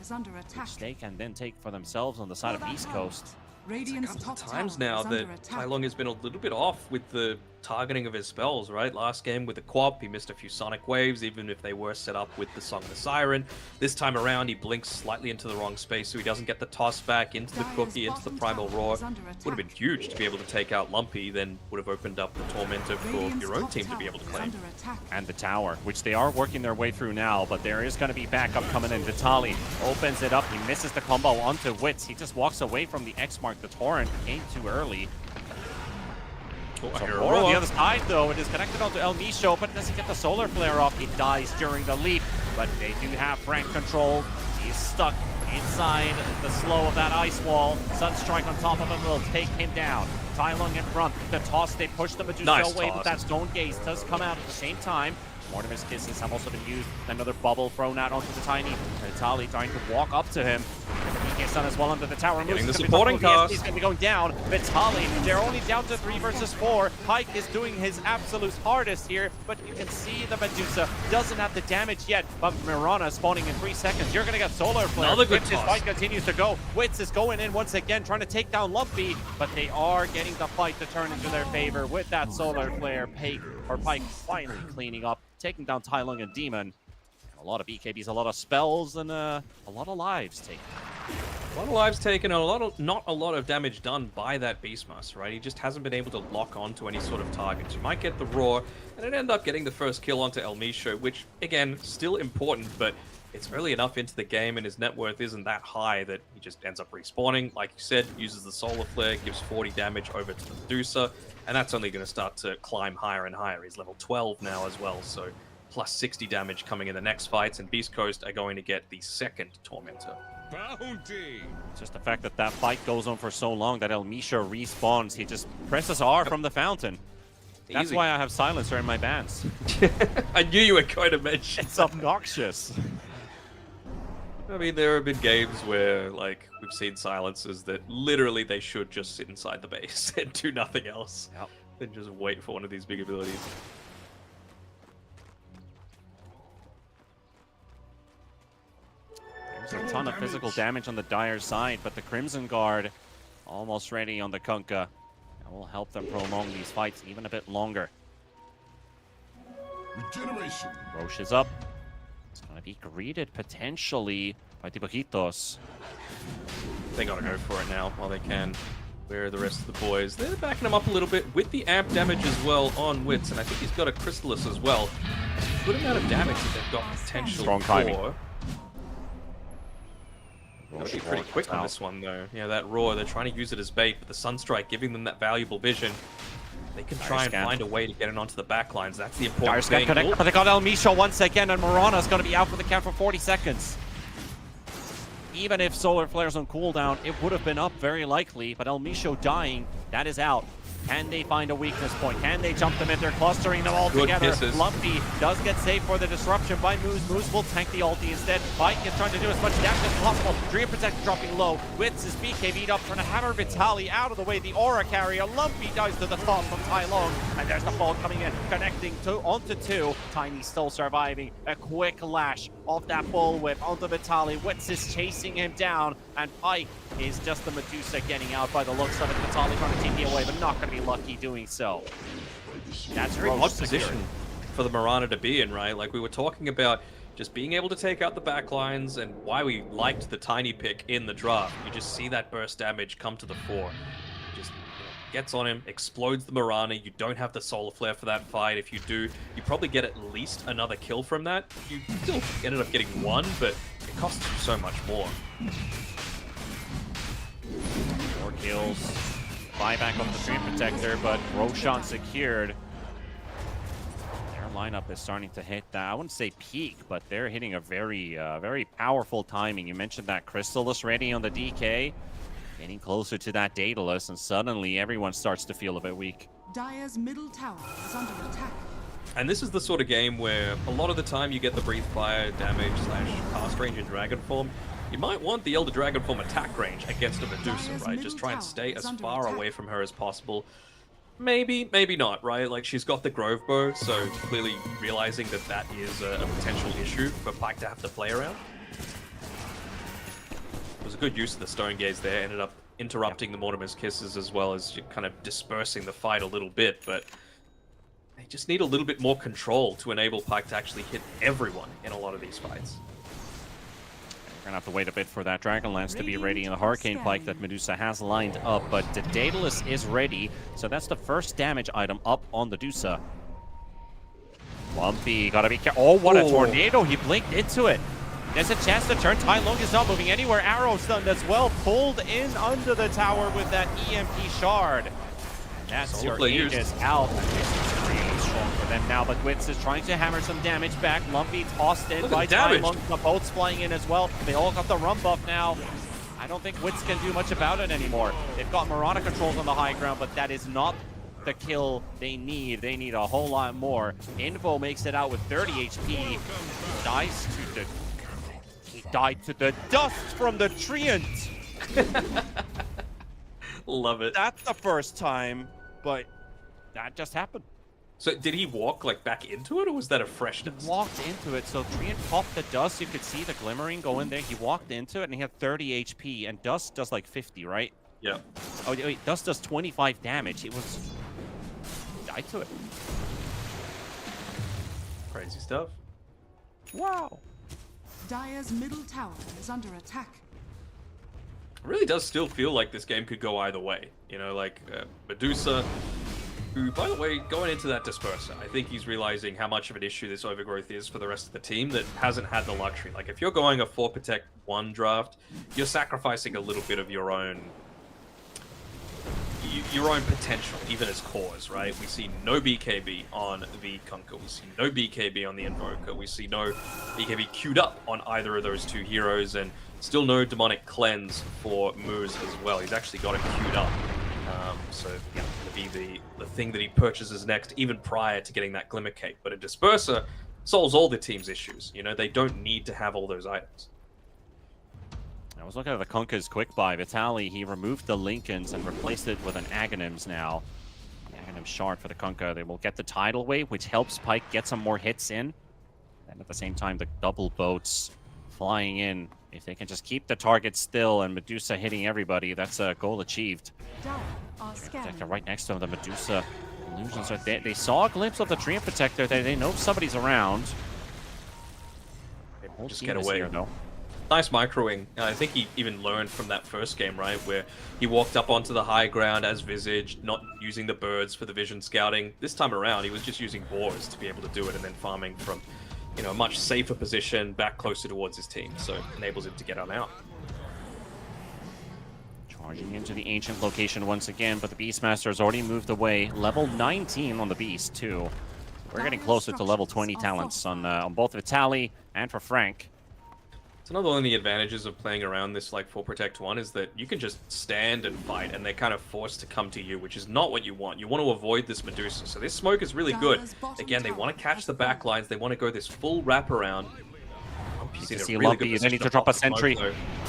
which they can then take for themselves on the side of East Coast. It's a couple of times now that Tai Lung has been a little bit off with the targeting of his spells, right? Last game with the Quap, he missed a few Sonic Waves, even if they were set up with the Song of the Siren. This time around, he blinks slightly into the wrong space, so he doesn't get the toss back into the Cookie, into the Primal Roar. Would have been huge to be able to take out Lumpy, then would have opened up the Tormentor for your own team to be able to claim. And the tower, which they are working their way through now, but there is going to be backup coming in. Vitali opens it up. He misses the combo onto Wits. He just walks away from the X mark. The Torrent came too early. So more on the other side, though. It is connected onto El Misho, but doesn't get the solar flare off. He dies during the leap, but they do have Frank control. He's stuck inside the slow of that ice wall. Sunstrike on top of him will take him down. Tai Lung in front. The toss, they push the Medusa away, but that Stone Gaze does come out at the same time. Mortimer's Kisses have also been used. Another bubble thrown out onto the Tiny. Vitali trying to walk up to him. PK Sun as well under the tower. Getting the supporting cast. He's going to be going down. Vitali, they're only down to 3 versus 4. Pyke is doing his absolute hardest here, but you can see the Medusa doesn't have the damage yet. But Mirana spawning in 3 seconds. You're going to get Solar Flare. Another good His fight continues to go. Wits is going in once again, trying to take down Lumpy, but they are getting the fight to turn into their favor with that Solar Flare. Pyke finally cleaning up, taking down Tai Lung and Demon. A lot of BKBs, a lot of spells, and a lot of lives taken. A lot of lives taken, and not a lot of damage done by that Beastmaster, right? He just hasn't been able to lock on to any sort of targets. You might get the Roar, and it end up getting the first kill onto El Misho, which, again, still important, but it's early enough into the game, and his net worth isn't that high that he just ends up respawning. Like you said, uses the Solar Flare, gives 40 damage over to the Medusa, and that's only going to start to climb higher and higher. He's level 12 now as well, so plus 60 damage coming in the next fights, and Beast Coast are going to get the second Tormentor. Bounty! Just the fact that that fight goes on for so long that El Misho respawns. He just presses R from the fountain. That's Easy. why I have Silencer in my bands. I knew you were going to mention. It's obnoxious. I mean, there have been games where, like, we've seen silencers that literally they should just sit inside the base and do nothing else. Yep. Then just wait for one of these big abilities. There's a ton of physical damage on the Dire side, but the Crimson Guard almost ready on the Kunkka. That will help them prolong these fights even a bit longer. Regeneration. Roche is up. It's going to be greeted potentially by Tibojitos. They gotta go for it now while they can. Where are the rest of the boys? They're backing him up a little bit with the amp damage as well on Wits, and I think he's got a Chrysalis as well. Good amount of damage that they've got potential Strong timing. for. Gotta be pretty quick on this one though. Yeah, that roar, they're trying to use it as bait, but the Sunstrike giving them that valuable vision. They can try and find a way to get it onto the back lines. That's the important Dire scan thing. connected, but they got El Misho once again, and Morana's going to be out for the count for 40 seconds. Even if Solar Flare's on cooldown, it would have been up very likely, but El Misho dying, that is out. Can they find a weakness point? Can they jump them in? They're clustering them all together. Kisses. Lumpy does get saved for the disruption by Moose. Moose will tank the ulti instead. Bike is trying to do as much damage as possible. Dream Protect dropping low. Wits is BKB'd up, trying to hammer Vitali out of the way. The aura carrier. Lumpy dies to the top from Tai Long. And there's the ball coming in, connecting onto two. Tiny still surviving. A quick lash off that bullwhip onto Vitali. Wits is chasing him down. And Pike is just the Medusa getting out by the looks of it. Vitali trying to take it away, but not going to be lucky doing so. That's Very odd Roche position secured. for the Mirana to be in, right? Like we were talking about just being able to take out the backlines and why we liked the tiny pick in the draft. You just see that burst damage come to the fore. Just gets on him, explodes the Mirana. You don't have the Solar Flare for that fight. If you do, you probably get at least another kill from that. You still ended up getting one, but it costs you so much more. 4 kills. Buyback of the Dream Protector, but Roshan secured. Their lineup is starting to hit that, I wouldn't say peak, but they're hitting a very, very powerful timing. You mentioned that Chrysalis ready on the DK. Getting closer to that Daedalus, and suddenly everyone starts to feel a bit weak. Dire's middle tower is under attack. And this is the sort of game where a lot of the time you get the Breathe Fire damage / cast range in Dragon Form. You might want the Elder Dragon Form attack range against a Medusa, right? Just try and stay as far away from her as possible. Maybe, maybe not, right? Like, she's got the Grove Bow, so clearly realizing that that is a potential issue for Pike to have to play around. It was a good use of the Stone Gaze there, ended up interrupting the Mortimer's Kisses as well as kind of dispersing the fight a little bit, but they just need a little bit more control to enable Pike to actually hit everyone in a lot of these fights. We're gonna have to wait a bit for that Dragonlance to be ready in the Hurricane Pike that Medusa has lined up, but the Daedalus is ready, so that's the first damage item up on the Medusa. Lumpy, gotta be careful. Oh, what a tornado! He blinked into it. There's a chance to turn. Tai Lung is not moving anywhere. Arrow stunned as well, pulled in under the tower with that EMP shard. And that's your Aegis out. Really strong for them now, but Wits is trying to hammer some damage back. Lumpy tossed in by Tai Lung. The boat's flying in as well. They all got the rum buff now. I don't think Wits can do much about it anymore. They've got Marauder controls on the high ground, but that is not the kill they need. They need a whole lot more. Info makes it out with 30 HP. Dies to the... He died to the dust from the treant. Love it. That's the first time, but that just happened. So did he walk like back into it, or was that a fresh dust? He walked into it, so Treant popped the dust. You could see the glimmering go in there. He walked into it, and he had 30 HP, and dust does like 50, right? Yeah. Oh, wait, dust does 25 damage. It was... He died to it. Crazy stuff. Wow. Dire's middle tower is under attack. It really does still feel like this game could go either way. You know, like Medusa, who, by the way, going into that Disperser, I think he's realizing how much of an issue this overgrowth is for the rest of the team that hasn't had the luxury. Like, if you're going a 4 Protect 1 draft, you're sacrificing a little bit of your own potential, even as cores, right? We see no BKB on the Kunkka, we see no BKB on the Invoker, we see no BKB queued up on either of those two heroes, and still no Demonic Cleanse for Moose as well. He's actually got it queued up. So, yeah, going to be the thing that he purchases next, even prior to getting that Glimmer Cape. But a Disperser solves all the team's issues. You know, they don't need to have all those items. I was looking at the Kunkka's quick buy. Vitali, he removed the Lincolns and replaced it with an Aghanims now. Random shard for the Kunkka. They will get the tidal wave, which helps Pyke get some more hits in. And at the same time, the double boats flying in. If they can just keep the target still and Medusa hitting everybody, that's a goal achieved. Protector right next to him, the Medusa illusions are there. They saw a glimpse of the Treant Protector. They know somebody's around. Just get away. Here, though. Nice microing. I think he even learned from that first game, right? Where he walked up onto the high ground as Visage, not using the birds for the vision scouting. This time around, he was just using boars to be able to do it and then farming from, you know, a much safer position back closer towards his team. So it enables him to get on out. Charging into the ancient location once again, but the Beastmaster has already moved away. Level 19 on the Beast, too. We're getting closer to level 20 talents on both Vitaly and for Frank. It's another one of the advantages of playing around this like 4 Protect 1 is that you can just stand and fight and they're kind of forced to come to you, which is not what you want. You want to avoid this Medusa. So this smoke is really good. Again, they want to catch the back lines. They want to go this full wraparound. You can see Lumpy, they need to drop a sentry.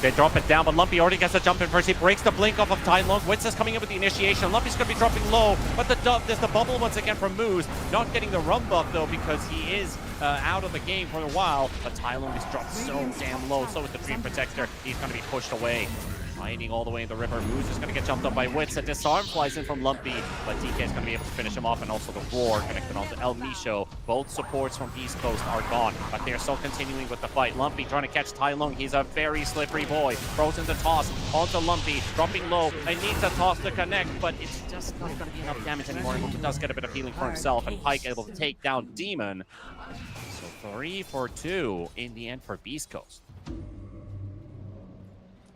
They drop it down, but Lumpy already gets a jump in first. He breaks the blink off of Tai Lung. Witz is coming in with the initiation. Lumpy's going to be dropping low, but there's the bubble once again from Moose. Not getting the run buff, though, because he is out of the game for a while. But Tai Lung is dropped so damn low. So is the Dream Protector. He's going to be pushed away. Fighting all the way in the river. Moose is going to get jumped up by Witz. A disarm flies in from Lumpy, but DK is going to be able to finish him off, and also the Roar connected onto El Misho. Both supports from East Coast are gone, but they're still continuing with the fight. Lumpy trying to catch Tai Lung. He's a very slippery boy. Throws in the toss onto Lumpy, dropping low, and needs a toss to connect, but it's just not going to be enough damage anymore. He does get a bit of healing for himself, and Pyke able to take down Demon. So 3 for 2 in the end for Beast Coast.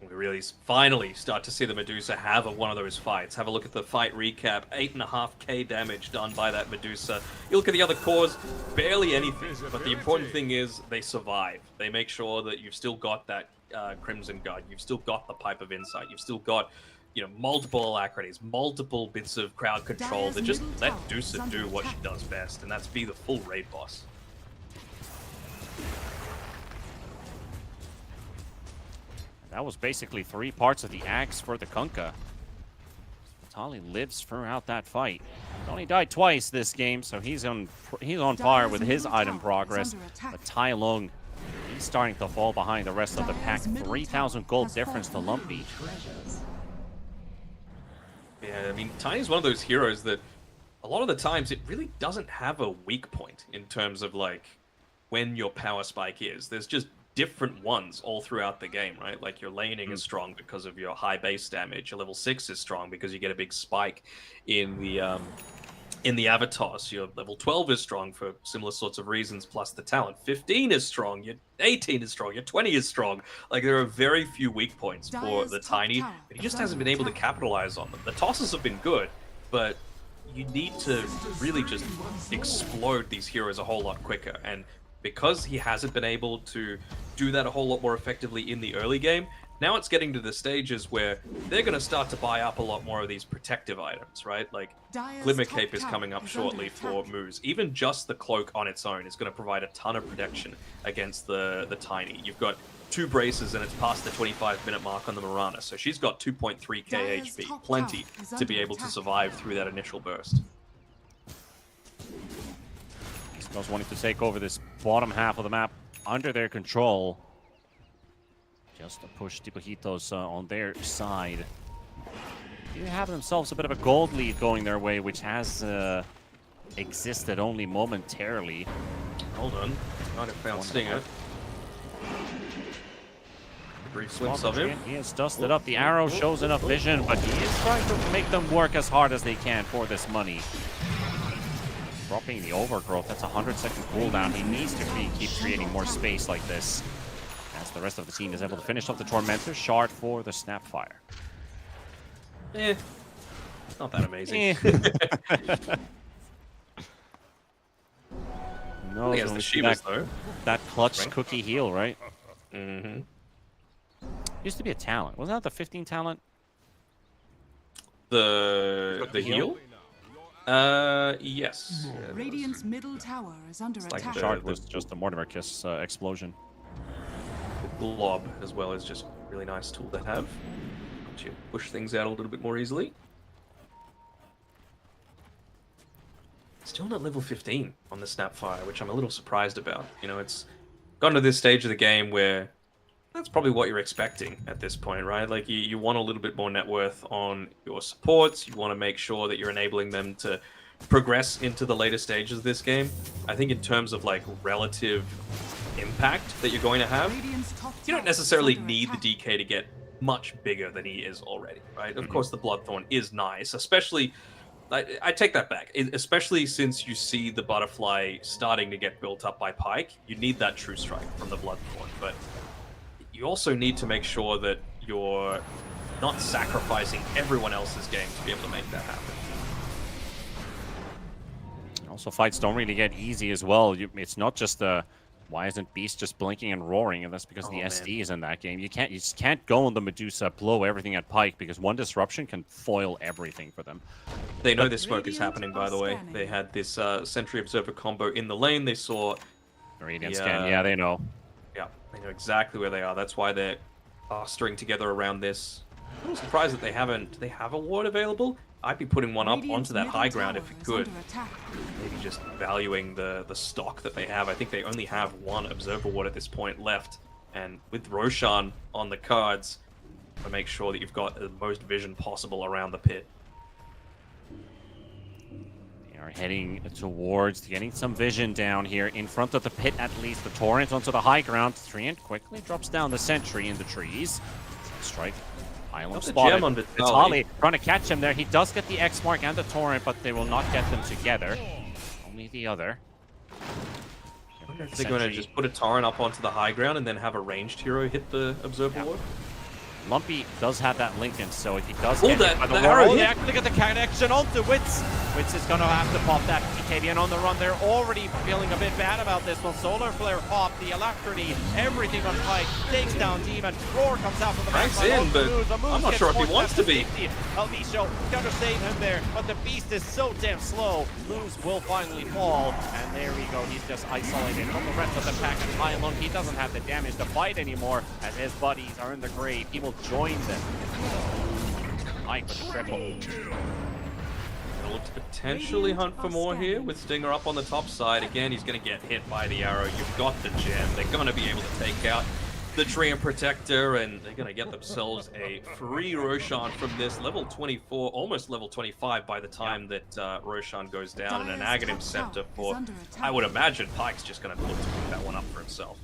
We really finally start to see the Medusa have one of those fights. Have a look at the fight recap. 8.5k damage done by that Medusa. You look at the other cores, barely anything. But the important thing is they survive. They make sure that you've still got that Crimson Guard. You've still got the Pipe of Insight. You've still got, you know, multiple alacrities, multiple bits of crowd control that just let Medusa do what she does best, and that's be the full raid boss. That was basically 3 parts of the axe for the Kunkka. Vitaly lives throughout that fight. He only died twice this game, so he's on par with his item progress. But Tai Lung, he's starting to fall behind the rest of the pack. 3,000 gold difference to Lumpy. Yeah, I mean, Tiny's one of those heroes that a lot of the times it really doesn't have a weak point in terms of like when your power spike is. There's just different ones all throughout the game, right? Like your laning is strong because of your high base damage. Your level 6 is strong because you get a big spike in the avatars. Your level 12 is strong for similar sorts of reasons, plus the talent. 15 is strong, your 18 is strong, your 20 is strong. Like there are very few weak points for the Tiny, but he just hasn't been able to capitalize on them. The tosses have been good, but you need to really just explode these heroes a whole lot quicker. And because he hasn't been able to do that a whole lot more effectively in the early game, now it's getting to the stages where they're going to start to buy up a lot more of these protective items, right? Like Glimmer Cape is coming up shortly for Moose. Even just the cloak on its own is going to provide a ton of protection against the Tiny. You've got 2 braces and it's past the 25-minute mark on the Mirana, so she's got 2.3k HP, plenty to be able to survive through that initial burst. Those wanting to take over this bottom half of the map under their control. Just to push Tipojitos on their side. They have themselves a bit of a gold lead going their way, which has existed only momentarily. Hold on. Might have found Stinger. Brief glimpse of him. He has dusted up. The arrow shows enough vision, but he is trying to make them work as hard as they can for this money. Dropping the overgrowth, that's a 100-second cooldown. He needs to keep creating more space like this. As the rest of the team is able to finish off the Tormentor, shard for the Snapfire. Not that amazing. No, he has the Shivas, though. That clutch cookie heal, right? Mm-hmm. Used to be a talent. Wasn't that the 15 talent? The heal? Yes. Radiant's middle tower is under attack. The shard was just a Mortimer Kiss explosion. The glob as well is just a really nice tool to have. Let you push things out a little bit more easily. Still not level 15 on the Snapfire, which I'm a little surprised about. You know, it's gotten to this stage of the game where that's probably what you're expecting at this point, right? Like, you want a little bit more net worth on your supports. You want to make sure that you're enabling them to progress into the later stages of this game. I think in terms of, like, relative impact that you're going to have, you don't necessarily need the DK to get much bigger than he is already, right? Of course, the Bloodthorn is nice, especially... I take that back, especially since you see the Butterfly starting to get built up by Pyke. You need that True Strike from the Bloodthorn, but you also need to make sure that you're not sacrificing everyone else's game to be able to make that happen. Also, fights don't really get easy as well. It's not just why isn't Beast just blinking and roaring? And that's because the SD is in that game. You just can't go on the Medusa, blow everything at Pyke, because one disruption can foil everything for them. They know this smoke is happening, by the way. They had this Sentry Observer combo in the lane. They saw Radiant scan. Yeah, they know. Yeah, they know exactly where they are. That's why they're clustering together around this. I'm a little surprised that they haven't. Do they have a ward available? I'd be putting one up onto that high ground if we could. Maybe just valuing the stock that they have. I think they only have one Observer ward at this point left. And with Roshan on the cards, to make sure that you've got the most vision possible around the pit. They are heading towards getting some vision down here in front of the pit at least. The Torrent onto the high ground. Treant quickly drops down the sentry in the trees. Strike. Island spotted. Vitali trying to catch him there. He does get the X mark and the Torrent, but they will not get them together. Only the other. I wonder if they're going to just put a Torrent up onto the high ground and then have a ranged hero hit the Observer ward. Lumpy does have that Lincoln, so if he does get it by the arrow, they actually get the connection onto Wits. Wits is going to have to pop that PKD on the run. They're already feeling a bit bad about this one. Solar Flare pop, the Alacrity, everything on Pyke, takes down Demon. Roar comes out from the back. I'm not sure if he wants to be. Alvisho gonna save him there, but the Beast is so damn slow. Luz will finally fall, and there we go. He's just isolated from the rest of the pack. And Tylung, he doesn't have the damage to fight anymore, as his buddies are in the grave. He will join them. Pyke with the triple. Gonna look to potentially hunt for more here with Stinger up on the top side. Again, he's gonna get hit by the arrow. You've got the gem. They're gonna be able to take out the Treant Protector, and they're gonna get themselves a free Roshan from this. Level 24, almost level 25 by the time that Roshan goes down, and an Aghanim Scepter for, I would imagine, Pyke's just gonna look to pick that one up for himself.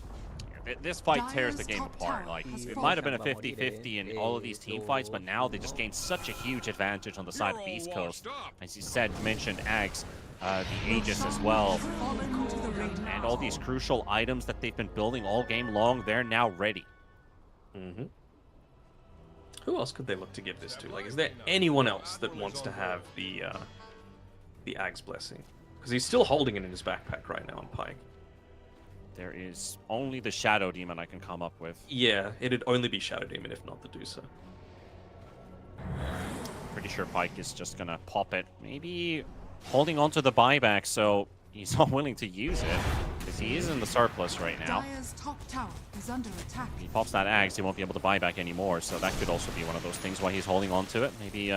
This fight tears the game apart. Like, it might have been a 50-50 in all of these team fights, but now they just gained such a huge advantage on the side of Beast Coast. As you said, mentioned Ags, the Aegis as well. And all these crucial items that they've been building all game long, they're now ready. Who else could they look to give this to? Like, is there anyone else that wants to have the Ag's Blessing? Because he's still holding it in his backpack right now on Pyke. There is only the Shadow Demon I can come up with. Yeah, it'd only be Shadow Demon if not the Medusa. Pretty sure Pyke is just gonna pop it. Maybe holding on to the buyback, so he's not willing to use it, because he is in the surplus right now. Dire's top tower is under attack. If he pops that Axe, he won't be able to buy back anymore, so that could also be one of those things why he's holding on to it. Maybe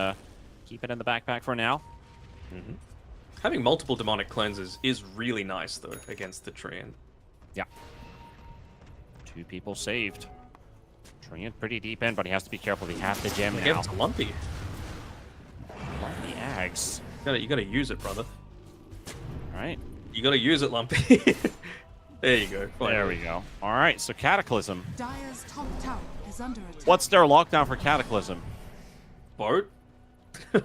keep it in the backpack for now. Having multiple demonic cleanses is really nice, though, against the Treant. Yeah. 2 people saved. Treant pretty deep in, but he has to be careful. He has the gem now. It's Lumpy. Lumpy Ags. You gotta use it, brother. Alright. You gotta use it, Lumpy. There you go. Finally. There we go. Alright, so Cataclysm. Dire's top tower is under attack. What's their lockdown for Cataclysm? Boat?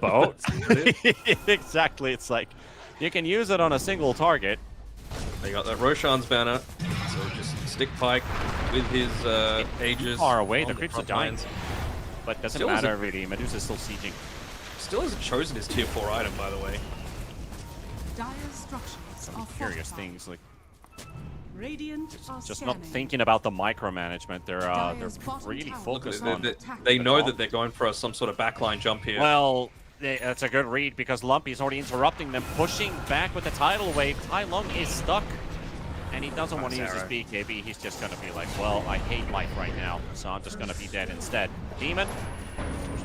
Boat. Exactly. It's like, you can use it on a single target. They got that Roshan's banner, so just stick Pyke with his Aegis. Far away, the creeps are dying. lines. But doesn't Still matter really, Medusa's still sieging. Still hasn't chosen his tier 4 item, by the way. Dire's structures Some are curious fortified. things, like Radiant are just not scanning. thinking about the micromanagement. They're Dire's bottom really tower focused is on. under attack. They know top. that they're going for some sort of backline jump here. Well, that's a good read because Lumpy's already interrupting them, pushing back with the tidal wave. Tylung is stuck, and he doesn't want to use his BKB. He's just going to be like, well, I hate life right now, so I'm just going to be dead instead. Demon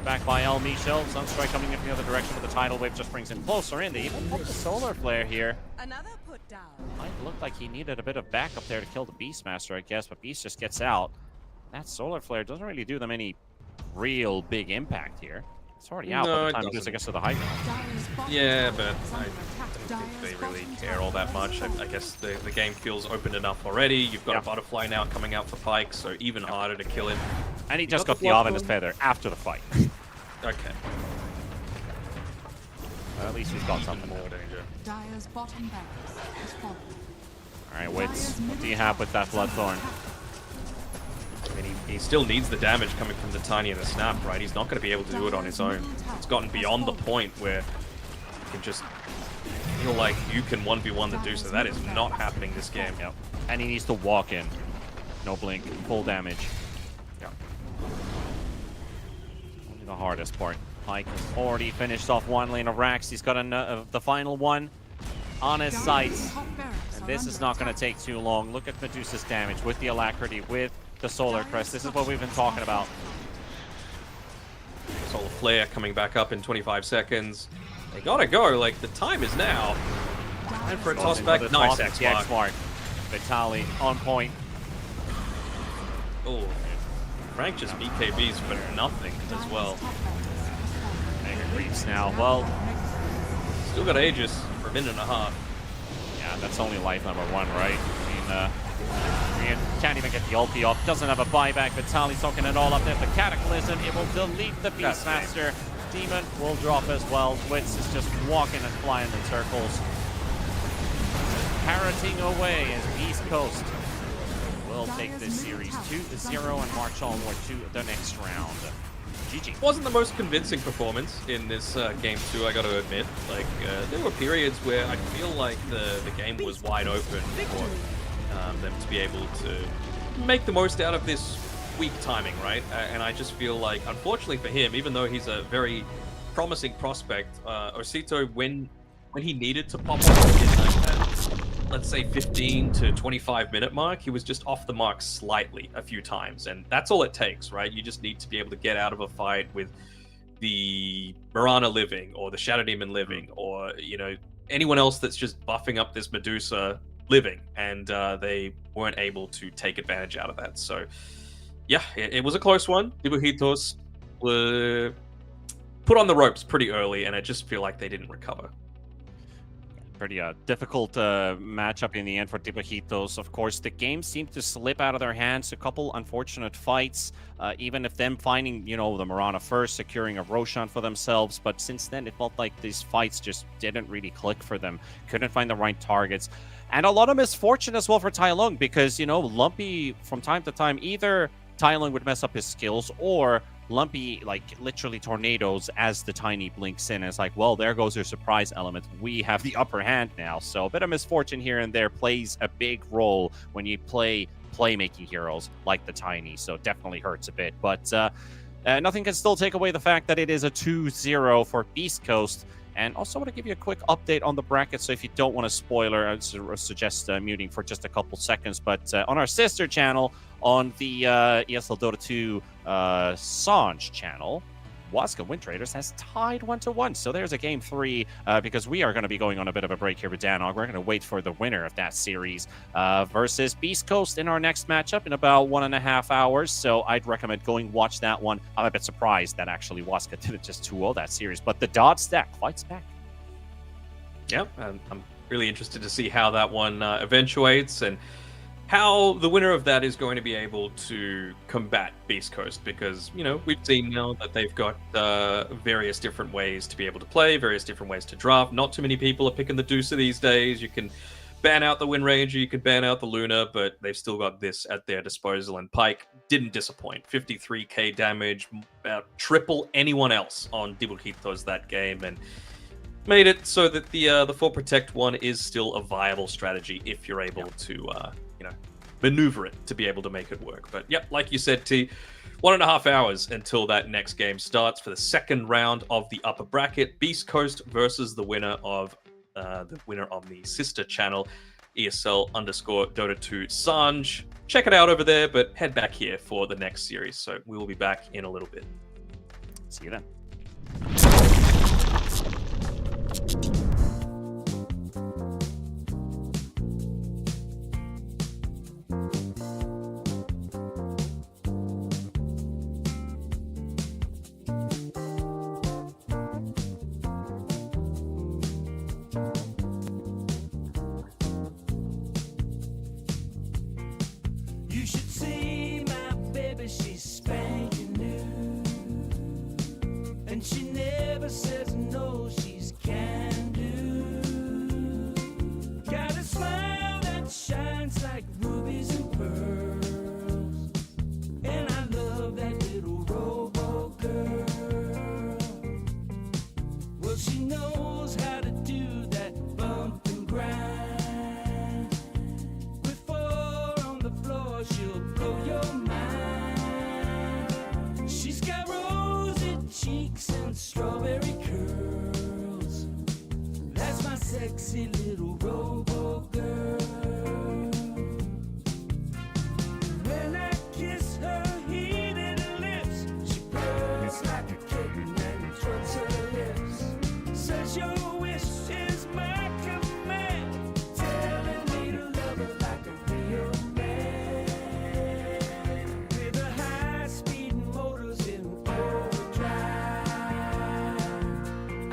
back by El Michel. Sunstrike coming in from the other direction, but the tidal wave just brings him closer in. They even put the solar flare here. Another put down. Might look like he needed a bit of backup there to kill the Beastmaster, I guess, but Beast just gets out. That solar flare doesn't really do them any real big impact here. It's already out by the time it goes, I guess, to the height. Yeah, but I don't think they really care all that much. I guess the game feels open enough already. You've got a butterfly now coming out for Pyke, so even harder to kill him. And he just got the Ominous Feather after the fight. Okay. Well, at least he's got something more danger. Dire's bottom barracks has fallen. Alright, Wits, what do you have with that Bloodthorn? I mean, he still needs the damage coming from the Tiny and the Snap, right? He's not going to be able to do it on his own. It's gotten beyond the point where you can just feel like you can 1v1 the Deucer. That is not happening this game. Yep. And he needs to walk in. No blink, full damage. Yep. Only the hardest part. Pyke has already finished off one lane of Rax. He's got the final one on his sights. And this is not going to take too long. Look at Medusa's damage with the Alacrity, with the Solar Crest. This is what we've been talking about. Solar Flare coming back up in 25 seconds. They gotta go, like, the time is now. And for a toss back, nice X-Mark. Vitali on point. Oh, Frank just BKBs for nothing as well. Mega creeps now. Well, still got Aegis for a minute and a half. Yeah, that's only life number one, right? I mean, can't even get the ulti off. Doesn't have a buyback. Vitali's soaking it all up there. The Cataclysm, it will delete the Beastmaster. Demon will drop as well. Wits is just walking and flying in circles. Parroting away as East Coast will take this series 2-0 and march onward to the next round. GG. Wasn't the most convincing performance in this game too, I got to admit. Like, there were periods where I feel like the game was wide open for them to be able to make the most out of this weak timing, right? And I just feel like, unfortunately for him, even though he's a very promising prospect, Osito, when he needed to pop off in that, let's say 15 to 25 minute mark, he was just off the mark slightly a few times, and that's all it takes, right? You just need to be able to get out of a fight with the Mirana living, or the Shadow Demon living, or, you know, anyone else that's just buffing up this Medusa living, and they weren't able to take advantage out of that. So yeah, it was a close one. Dibujitos were put on the ropes pretty early, and I just feel like they didn't recover. Pretty difficult matchup in the end for Dibujitos. Of course, the game seemed to slip out of their hands. A couple unfortunate fights, even if them finding, you know, the Mirana first, securing a Roshan for themselves. But since then, it felt like these fights just didn't really click for them. Couldn't find the right targets. And a lot of misfortune as well for Tai Lung, because, you know, Lumpy, from time to time, either Tai Lung would mess up his skills, or Lumpy, like, literally tornadoes as the Tiny blinks in. And it's like, well, there goes your surprise element. We have the upper hand now. So a bit of misfortune here and there plays a big role when you play playmaking heroes like the Tiny. So it definitely hurts a bit. But nothing can still take away the fact that it is a 2-0 for Beast Coast. And also want to give you a quick update on the bracket. So if you don't want a spoiler, I'd suggest muting for just a couple seconds. But on our sister channel, on the ESL Dota 2 Sanj channel, Waska WINTRADERs has tied 1-1. So there's a game 3, because we are going to be going on a bit of a break here with Danog. We're going to wait for the winner of that series versus Beast Coast in our next matchup in about 1.5 hours. So I'd recommend going watch that one. I'm a bit surprised that actually Waska didn't just 2-0 that series, but the Dodge stack fights back. Yeah, and I'm really interested to see how that one eventuates, and how the winner of that is going to be able to combat Beast Coast, because, you know, we've seen now that they've got various different ways to be able to play, various different ways to draft. Not too many people are picking the Deucer these days. You can ban out the Wind Ranger, you can ban out the Luna, but they've still got this at their disposal, and Pyke didn't disappoint. 53k damage, about triple anyone else on Dibujitos that game, and made it so that the 4 Protect one is still a viable strategy if you're able to maneuver it to be able to make it work. But yep, like you said, T, 1.5 hours until that next game starts for the second round of the upper bracket. Beast Coast versus the winner of the sister channel, ESL_Dota 2 Sanj. Check it out over there, but head back here for the next series. So we will be back in a little bit. See you then. You should see my baby, she's spanking new. And she never says no, she's can do. Got a smile that shines like rubies and pearls. And I love that little robo girl. Well, she knows how to do that bump and grind. With four on the floor, she'll blow your mind. She's got rosy cheeks and strawberry curls. That's my sexy little robo girl. When I kiss her heated lips, she purrs like a kitten and drugs her lips. Says your wish is my command, telling me to love her like a real man. With the high-speed motors in overdrive,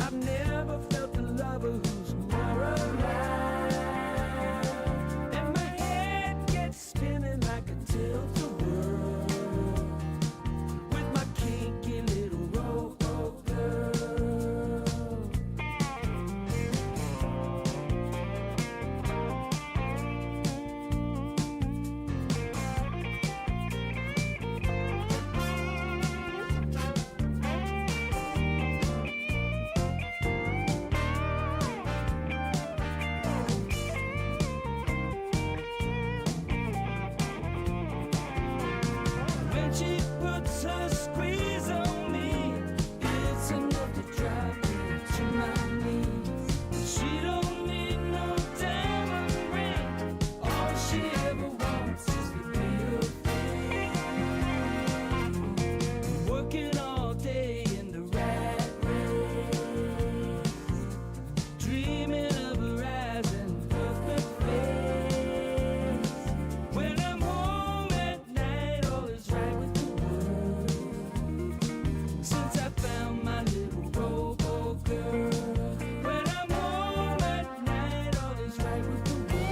I've never felt a lover who's more alive. And my head gets spinning like a tilt-a-whirl with my kinky little robo girl. When she puts her squeeze on me, it's enough to drive me to my knees. She don't need no diamond ring. All she ever wants is to be a thing. Working all day in the rat race, dreaming of her eyes and perfect face. When I'm home at night, all is right with the world. Since I found my little robo girl. When I'm home at night, all is right with the world.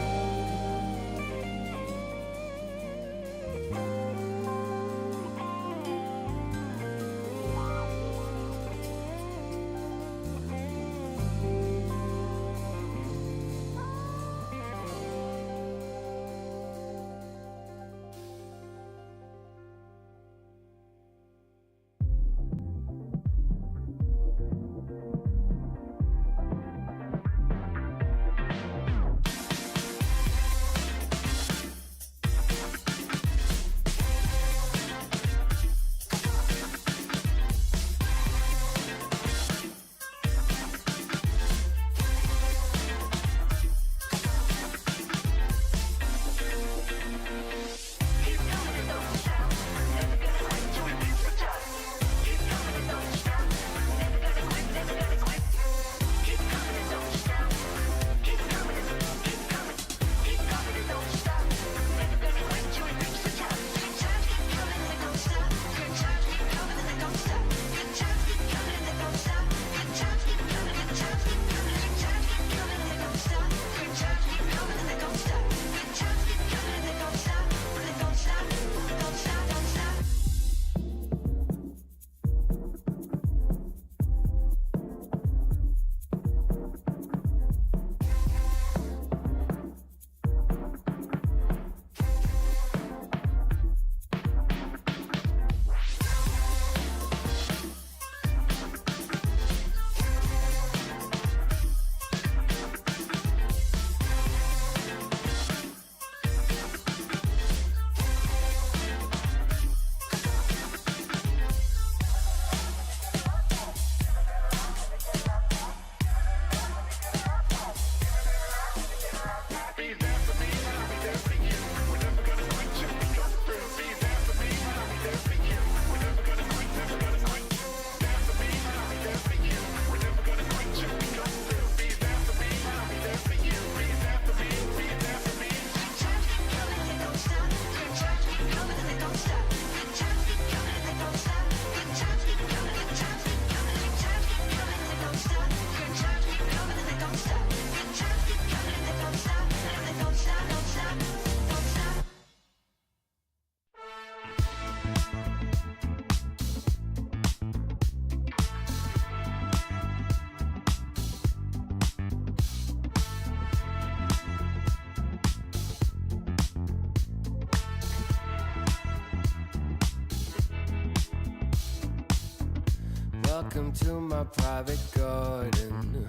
Welcome to my private garden.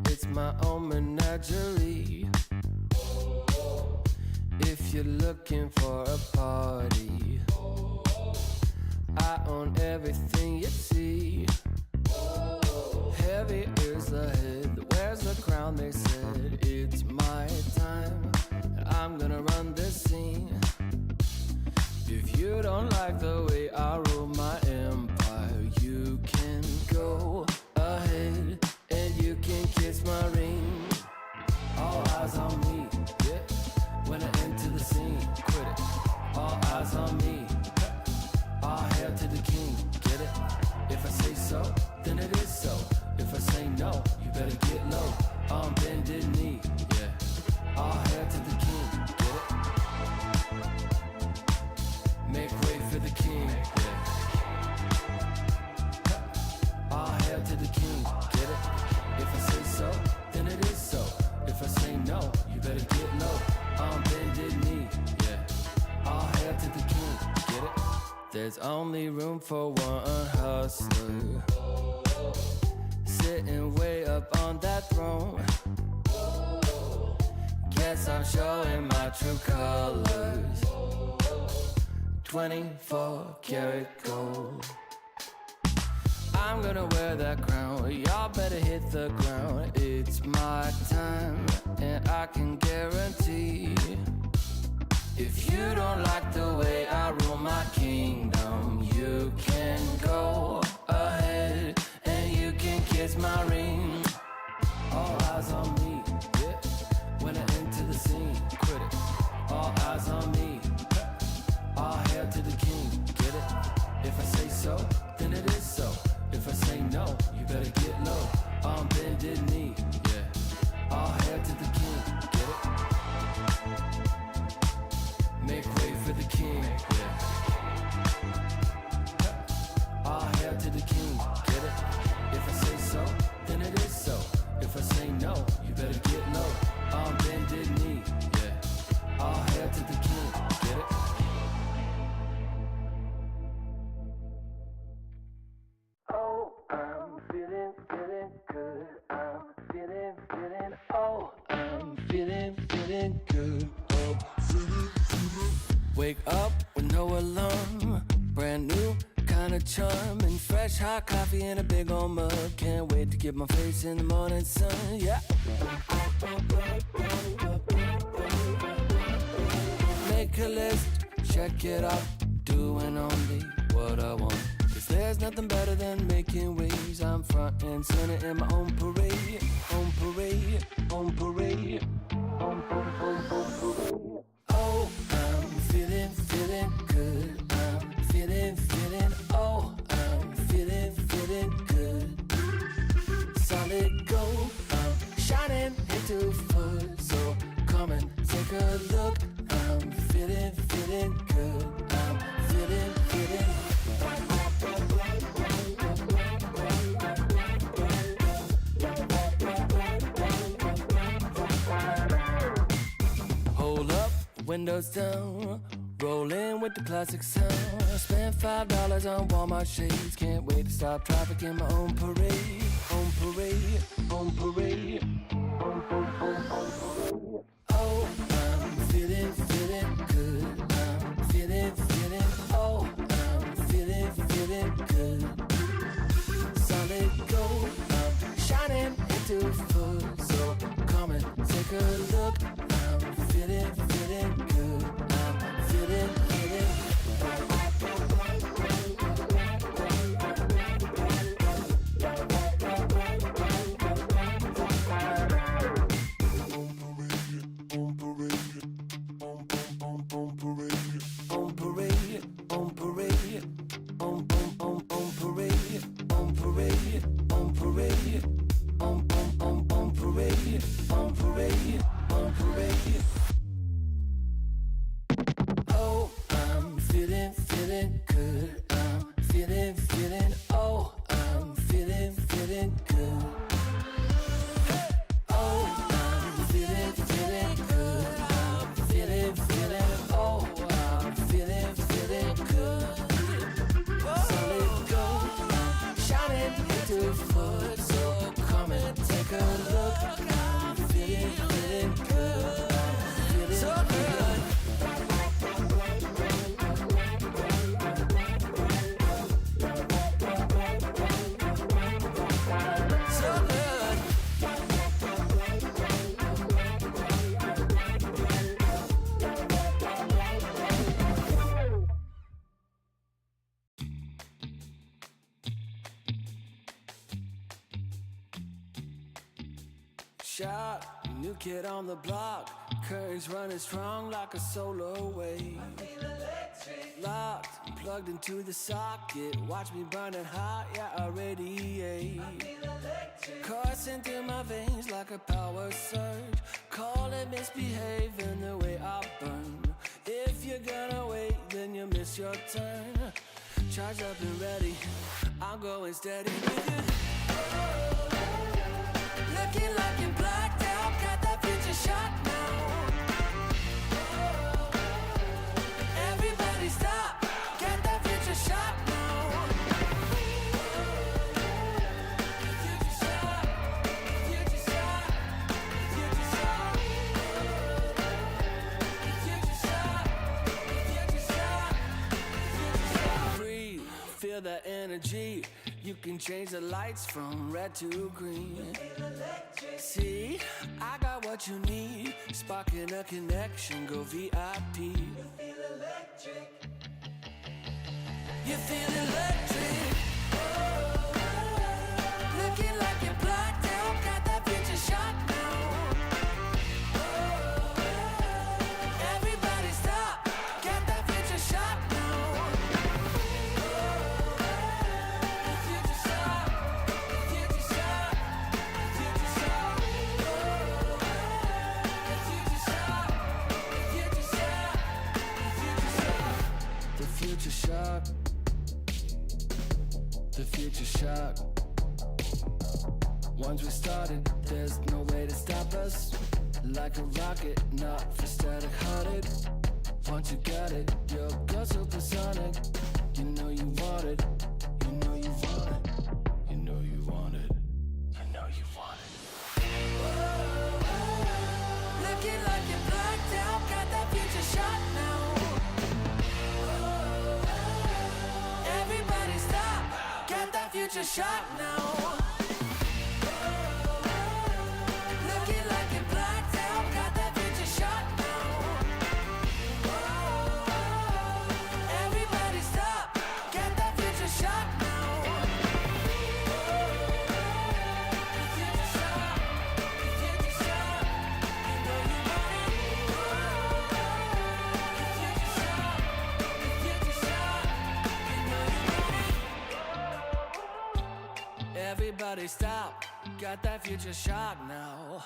It's my own menagerie. If you're looking for a party, I own everything you see. Heavy is the head, where's the crown? They said it's my time, and I'm gonna run this scene. If you don't like the way I rule my empire, you can go ahead and you can kiss my ring. All eyes on me, yeah. When I enter the scene, quit it. All eyes on me. All hail to the king, get it? If I say so, then it is so. If I say no, you better get low. On bended knee, yeah. All hail to the king, get it? Make way for the king, yeah. All hail to the king, get it? If I say so, then it is so. If I say no, you better get low. On bended knee, yeah. All hail to the king, get it? There's only room for one hustler, sitting way up on that throne. Guess I'm showing my true colors. 24 karat gold. I'm gonna wear that crown. Y'all better hit the ground. It's my time, and I can guarantee, if you don't like the way I rule my kingdom, you can go ahead and you can kiss my ring. All eyes on me, yeah. When I enter the scene, quit it. All eyes on me. All hail to the king, get it? If I say so, then it is so. If I say no, you better get low. On bended knee, yeah. All hail to the king, get it? Make way for the king, yeah. All hail to the king, get it? If I say so, then it is so. If I say no, you better get low. On bended knee, yeah. All hail to the king, get it? Oh, I'm feeling good. I'm feeling, oh, I'm feeling good. Oh, wake up with no alarm, brand new kind of charm, and fresh hot coffee in a big old mug. Can't wait to get my face in the morning sun, yeah. Make a list, check it off, doing only what I want. Cause there's nothing better than making waves. I'm front and center in my own parade, on parade, on parade, on parade. Oh, I'm feeling good. I'm feeling, oh, I'm feeling good. Solid gold, I'm shining into foot. So come and take a look. I'm feeling good. I'm feeling. Hold up, windows down, rolling with the classic sound. I spent $5 on Walmart shades. Can't wait to stop traffic in my own parade. On parade, on parade, on parade. Oh, I'm feeling good. I'm feeling, oh, I'm feeling good. Solid gold, I'm shining into foot. So come and take a look. I'm feeling good. I'm feeling. shot, new kid on the block. Currents running strong like a solar wave. Locked, plugged into the socket. Watch me burning hot, yeah, I radiate. Coursing through my veins like a power surge. Call it misbehaving the way I burn. If you're gonna wait, then you miss your turn. Charged up and ready, I'm going steady with you. Looking like you're blacked out, got that future shot now. Everybody stop, get that future shot now. Future shot, future shot, future shot. Future shot, future shot, future shot. Breathe, feel that energy. You can change the lights from red to green. See, I got what you need. Sparking a connection, go VIP. You feel electric. You feel electric. Looking like you're blacked out, got that future shot now. Everybody stop, get that future shot now. Future shot, future shot, future shot. Future shot, future shot, future shot. The future shock. The future shock. Once we started, there's no way to stop us. Like a rocket, not for static hearted. Once you got it, you're girl supersonic. You know you want it. You know you want it. You know you want it. You know you want it. Looking like you're blacked out, got that future shot now. Everybody stop, get that future shot now. Looking like you're blacked out, got that future shot now. Everybody stop, get that future shot now. Future shot, future shot, you know you want it. Future shot, future shot, you know you want it. Everybody stop, got that future shot now.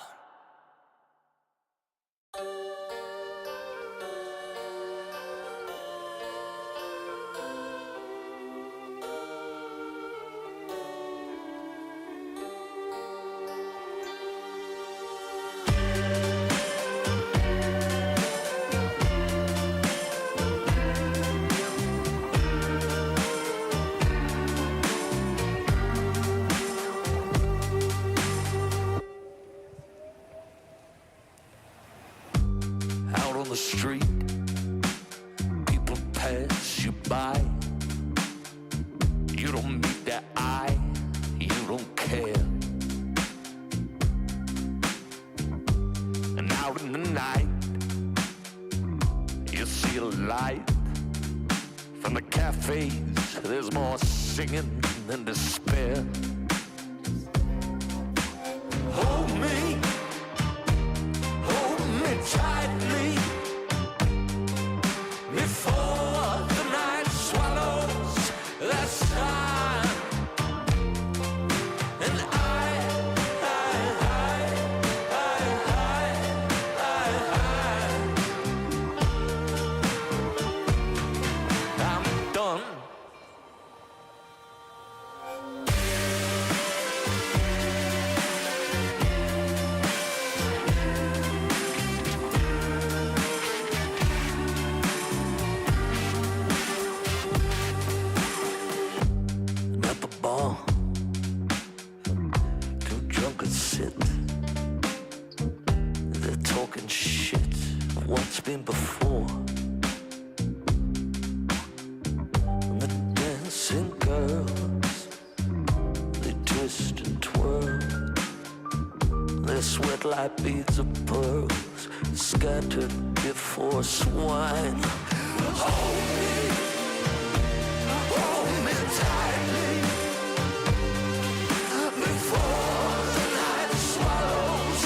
Out on the street, people pass you by. You don't meet their eye, you don't care. And out in the night, you see a light. From the cafes, there's more singing than despair. Hold me tightly before the night swallows the sun. And I'm done. Too drunk to sit. They're talking shit of what's been before. And the dancing girls, they twist and twirl. They sweat like beads of pearls, scattered before swine. Hold me tightly before the night swallows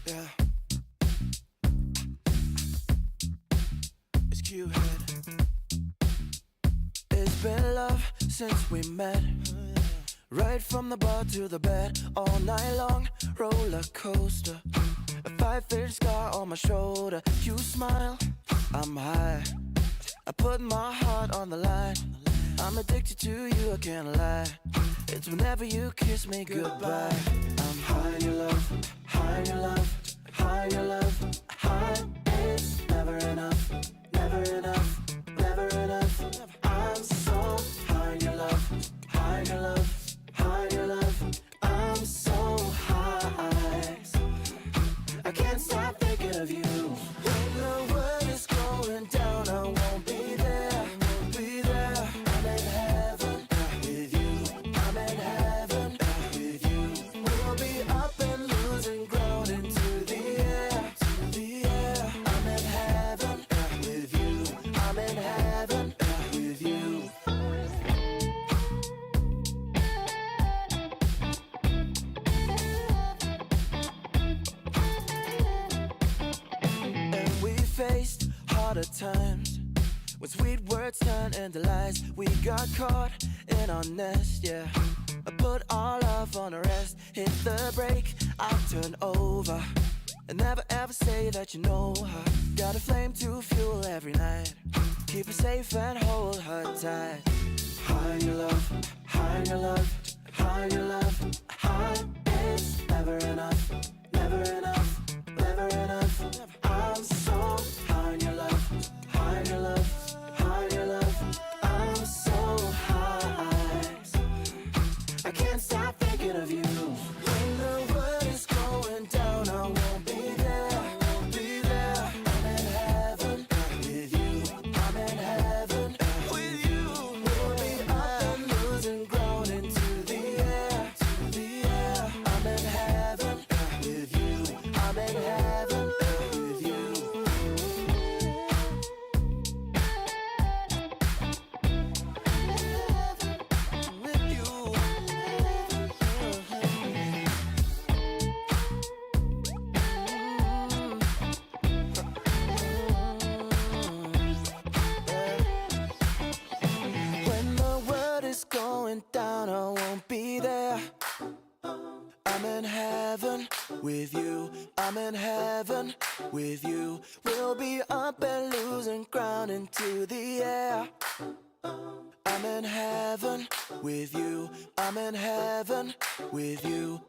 Yeah. It's Q-Head. It's been love since we met. Right from the bar to the bed, all night long, roller coaster. A 5-inch scar on my shoulder. You smile, I'm high. I put my heart on the line. I'm addicted to you, I can't lie. It's whenever you kiss me goodbye. I'm high in your love, high in your love, high in your love, high. It's never enough, never enough, never enough. I'm so high in your love, high in your love, high in your love. I'm so high, I can't stop thinking of you. When the world is going down, I won't be there, won't be there. I'm in heaven with you, I'm in heaven with you. We'll be up and losing ground into the air, to the air. I'm in heaven with you, I'm in heaven with you. And we faced harder times when sweet words turned into lies. We got caught in our nest, yeah. I put our love on a rest. Hit the brake, I'll turn over. And never ever say that you know her. Got a flame to fuel every night. Keep her safe and hold her tight. High in your love, high in your love, high in your love, high. It's never enough, never enough, never enough. I'm so high in your love, high in your love, high in your love. I'm so high, I can't stop thinking of you. When the world is going down, I won't be there, I won't be there. I'm in heaven with you, I'm in heaven with you. We'll be up and losing ground into the air, to the air. I'm in heaven with you, I'm in heaven with you. With you. When the world is going down, I won't be there. I'm in heaven with you, I'm in heaven with you. We'll be up and losing ground into the air. I'm in heaven with you, I'm in heaven with you.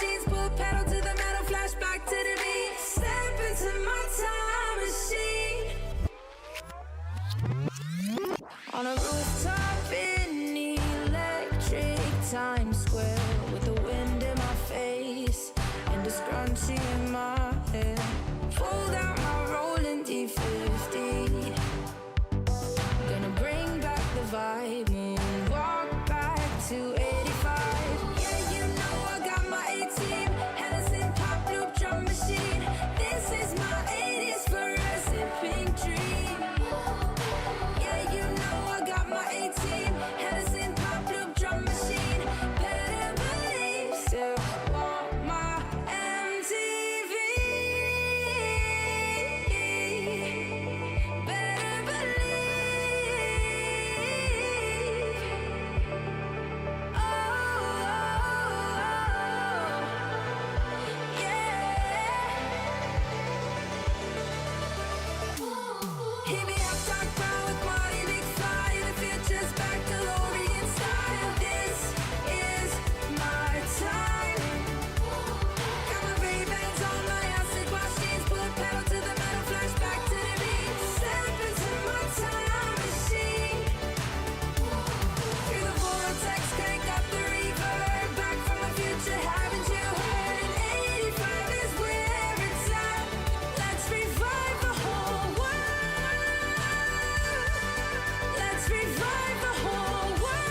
jeans, pull pedal to the metal, flashback to the beat. Step into my time machine. On a rooftop in electric Times Square, with the wind in my face and a scrunchie in my hair. Fold out my rolling D50. Gonna bring back the vibe, moonwalk back to 85. Yeah, you know I got my A-team, Hennessy pop loop drum machine. This is my 80s fluorescent pink dream. Yeah, you know I got my A-team, Hennessy pop loop drum machine. Better believe, still want my MTV. Better believe. Hit me up, Doc Brown with Marty McFly. The future's back, DeLorean style. This is my time. Got my Ray-Bans on, my acid wash jeans, pull pedal to the metal, flashback to the beat. Step into my time machine. Through the vortex, crank up the reverb. Back from the future, haven't you heard? 85 is where it's at. Let's revive the whole world. Let's revive the whole world.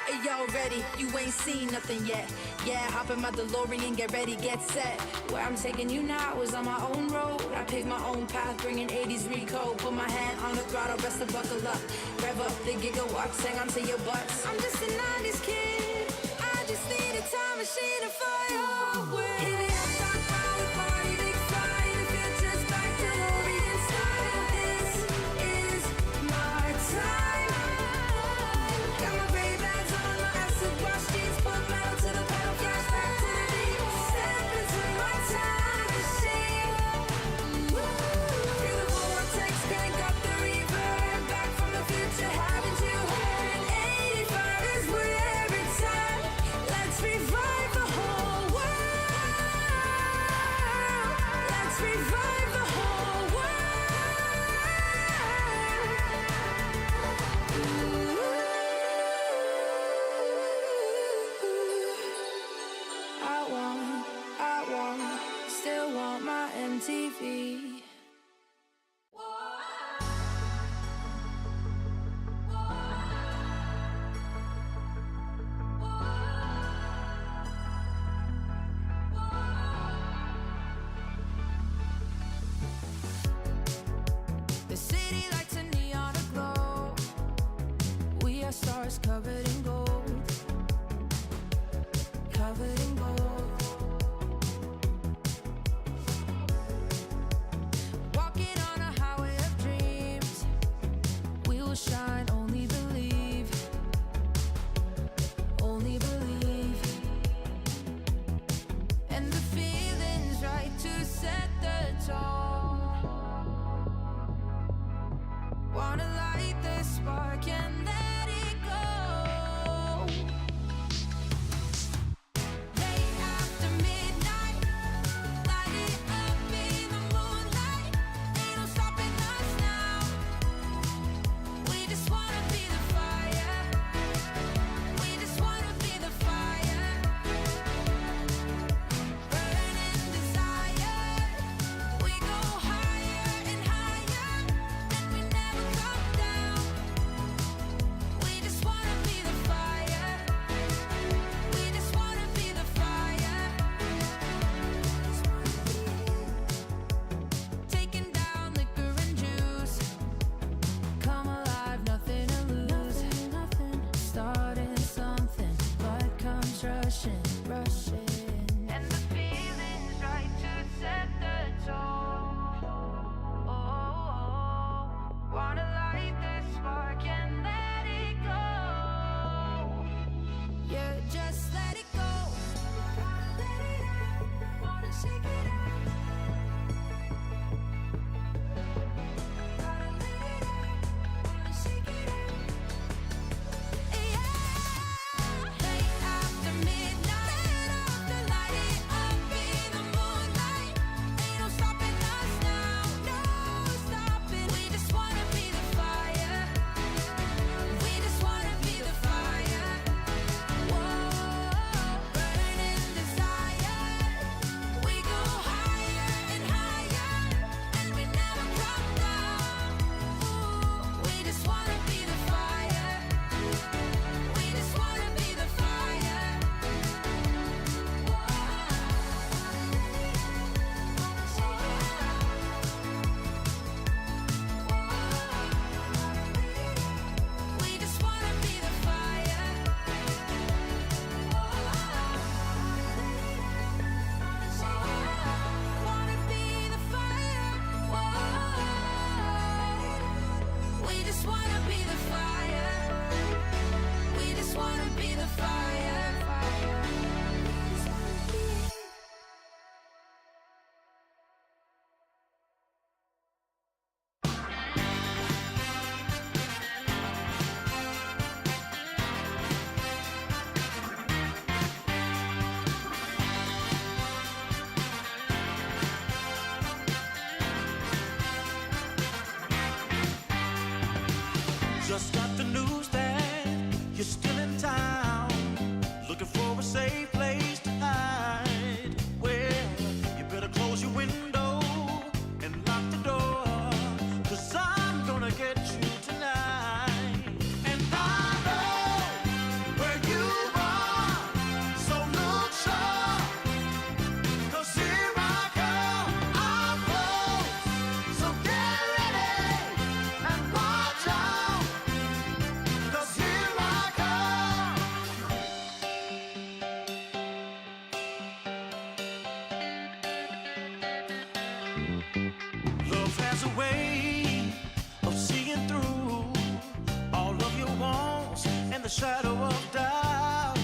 Hey, y'all ready? You ain't seen nothing yet. Yeah, hop in my DeLorean, get ready, get set. Where I'm taking you now is on my own road. I pick my own path, bringing 80s recode. Put my hand on the throttle, best to buckle up. Rev up the gigawatts, hang on to your butts. I'm just a 90s kid. I just need a time machine to fly away. Hit me up, Doc Brown with Marty McFly. The future's back, DeLorean style. This is my time. Got my Ray-Bans on, my acid wash jeans, pull metal to the pedal, flashback to the beat. Step into my time machine. Through the vortex, crank up the reverb. Back from the future, haven't you heard? 85 is where it's at. Let's revive the whole world. Let's revive the whole world. Still want my MTV. The city lights a neon aglow. We are stars covered in gold. Covered in gold. Walking on a highway of dreams. We will shine, only believe. Only believe. And the feeling's right to set the tone. Wanna light the spark and let it go. Late after midnight, light it up in the moonlight. Ain't no stopping us now. We just wanna be the fire. We just wanna be the fire. Burning desire. We go higher and higher, and we never come down. We just wanna be the fire. We just wanna be the fire. Taking down liquor and juice. Come alive, nothing to lose. Starting something, but comes rushing, rushing. And the feeling's right to set the tone. Wanna light the spark and let it go. Yeah, just let it go. Gotta let it out. Wanna shake it out. Gotta let it out. Wanna shake it out. Yeah. Just got the news that you're still in town, looking for a safe place to hide. Well, you better close your window and lock the door, 'cause I'm gonna get you tonight. And I know where you are, so look sharp, 'cause here I come, I'm close, so get ready and watch out, 'cause here I come. Love has a way of seeing through all of your wants and the shadow of doubt.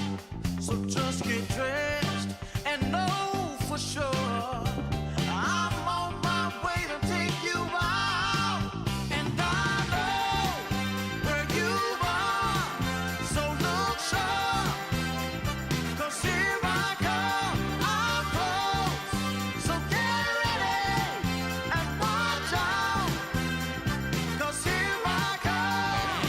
So just get dressed and know for sure I'm on my way to take you out. And I know where you are, so look sharp, 'cause here I come, I'm close, so get ready and watch out, 'cause here I come.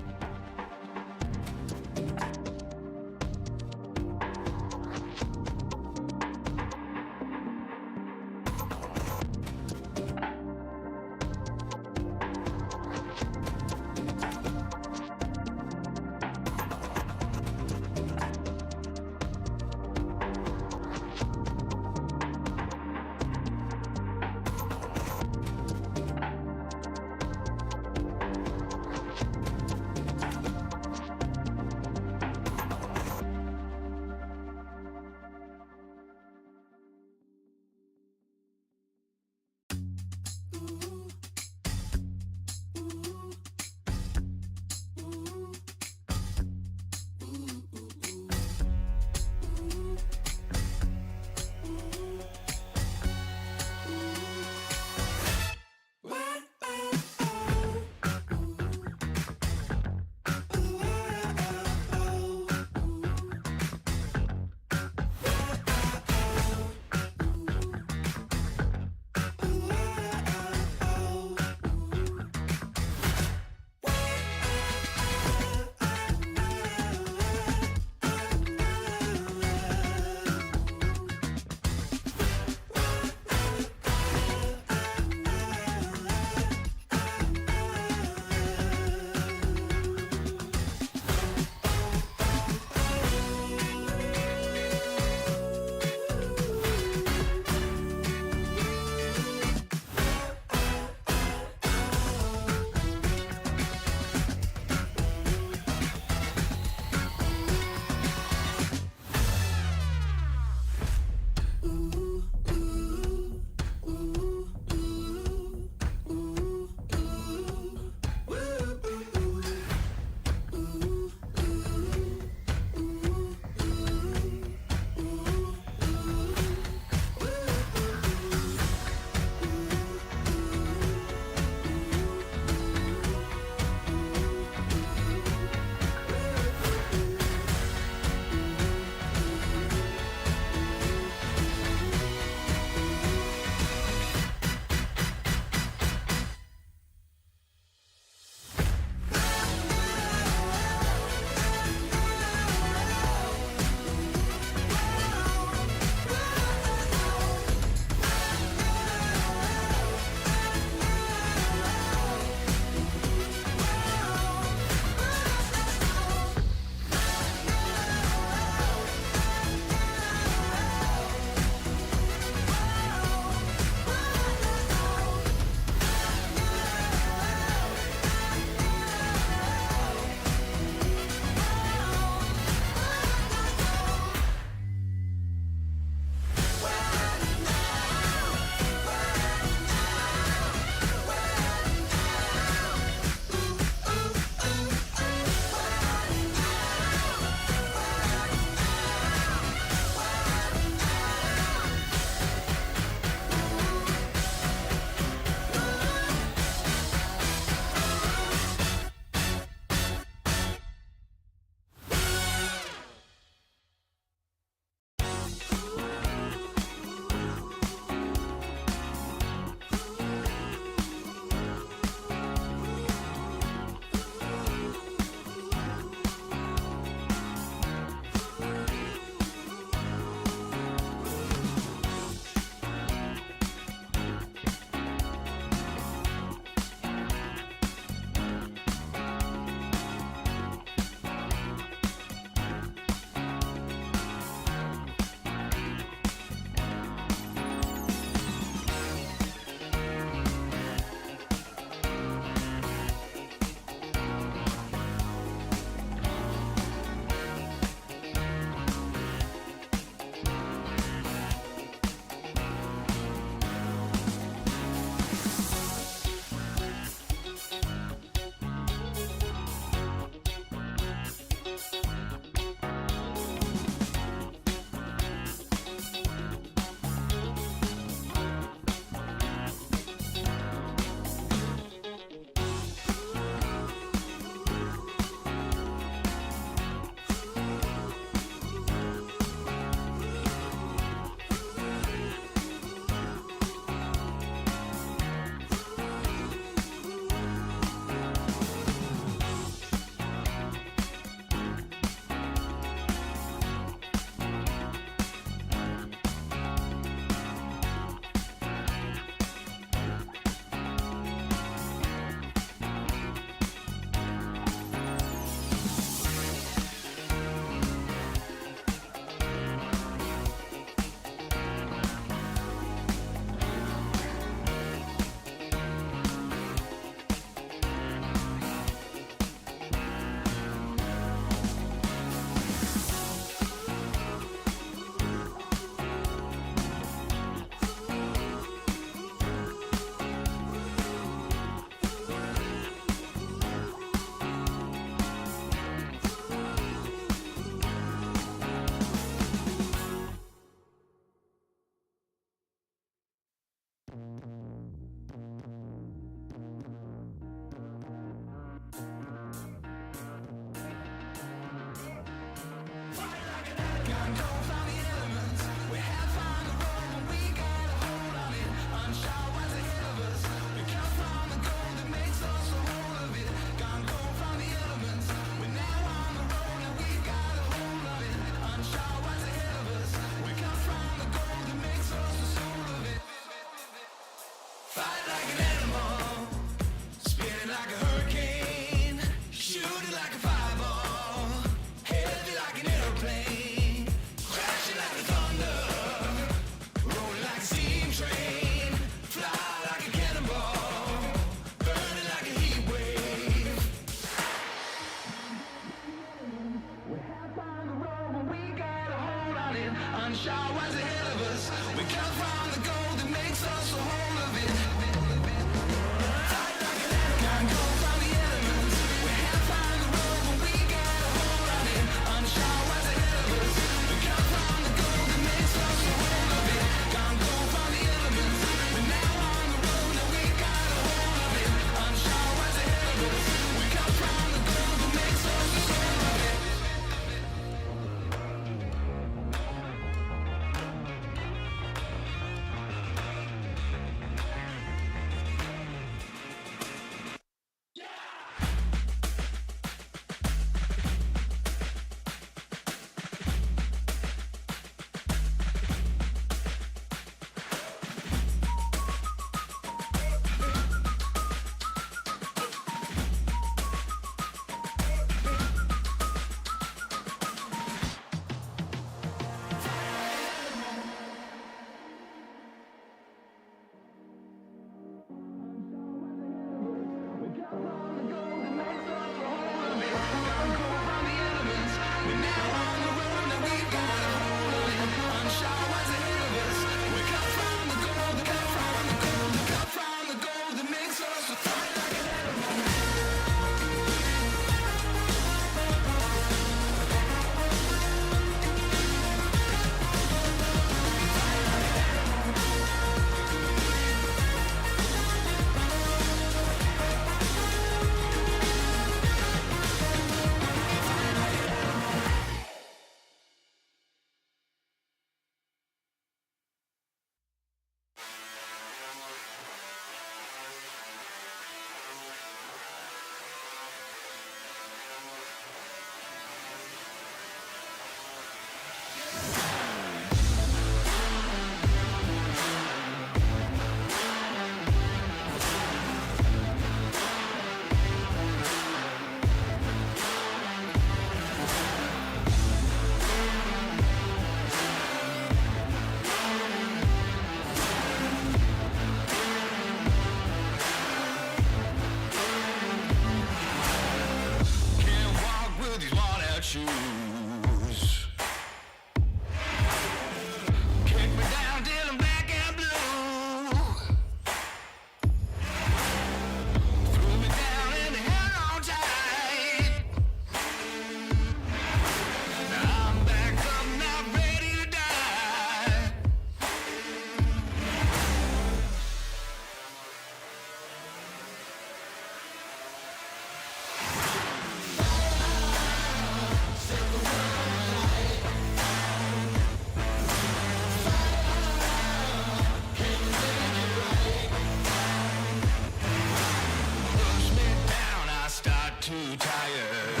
too tired.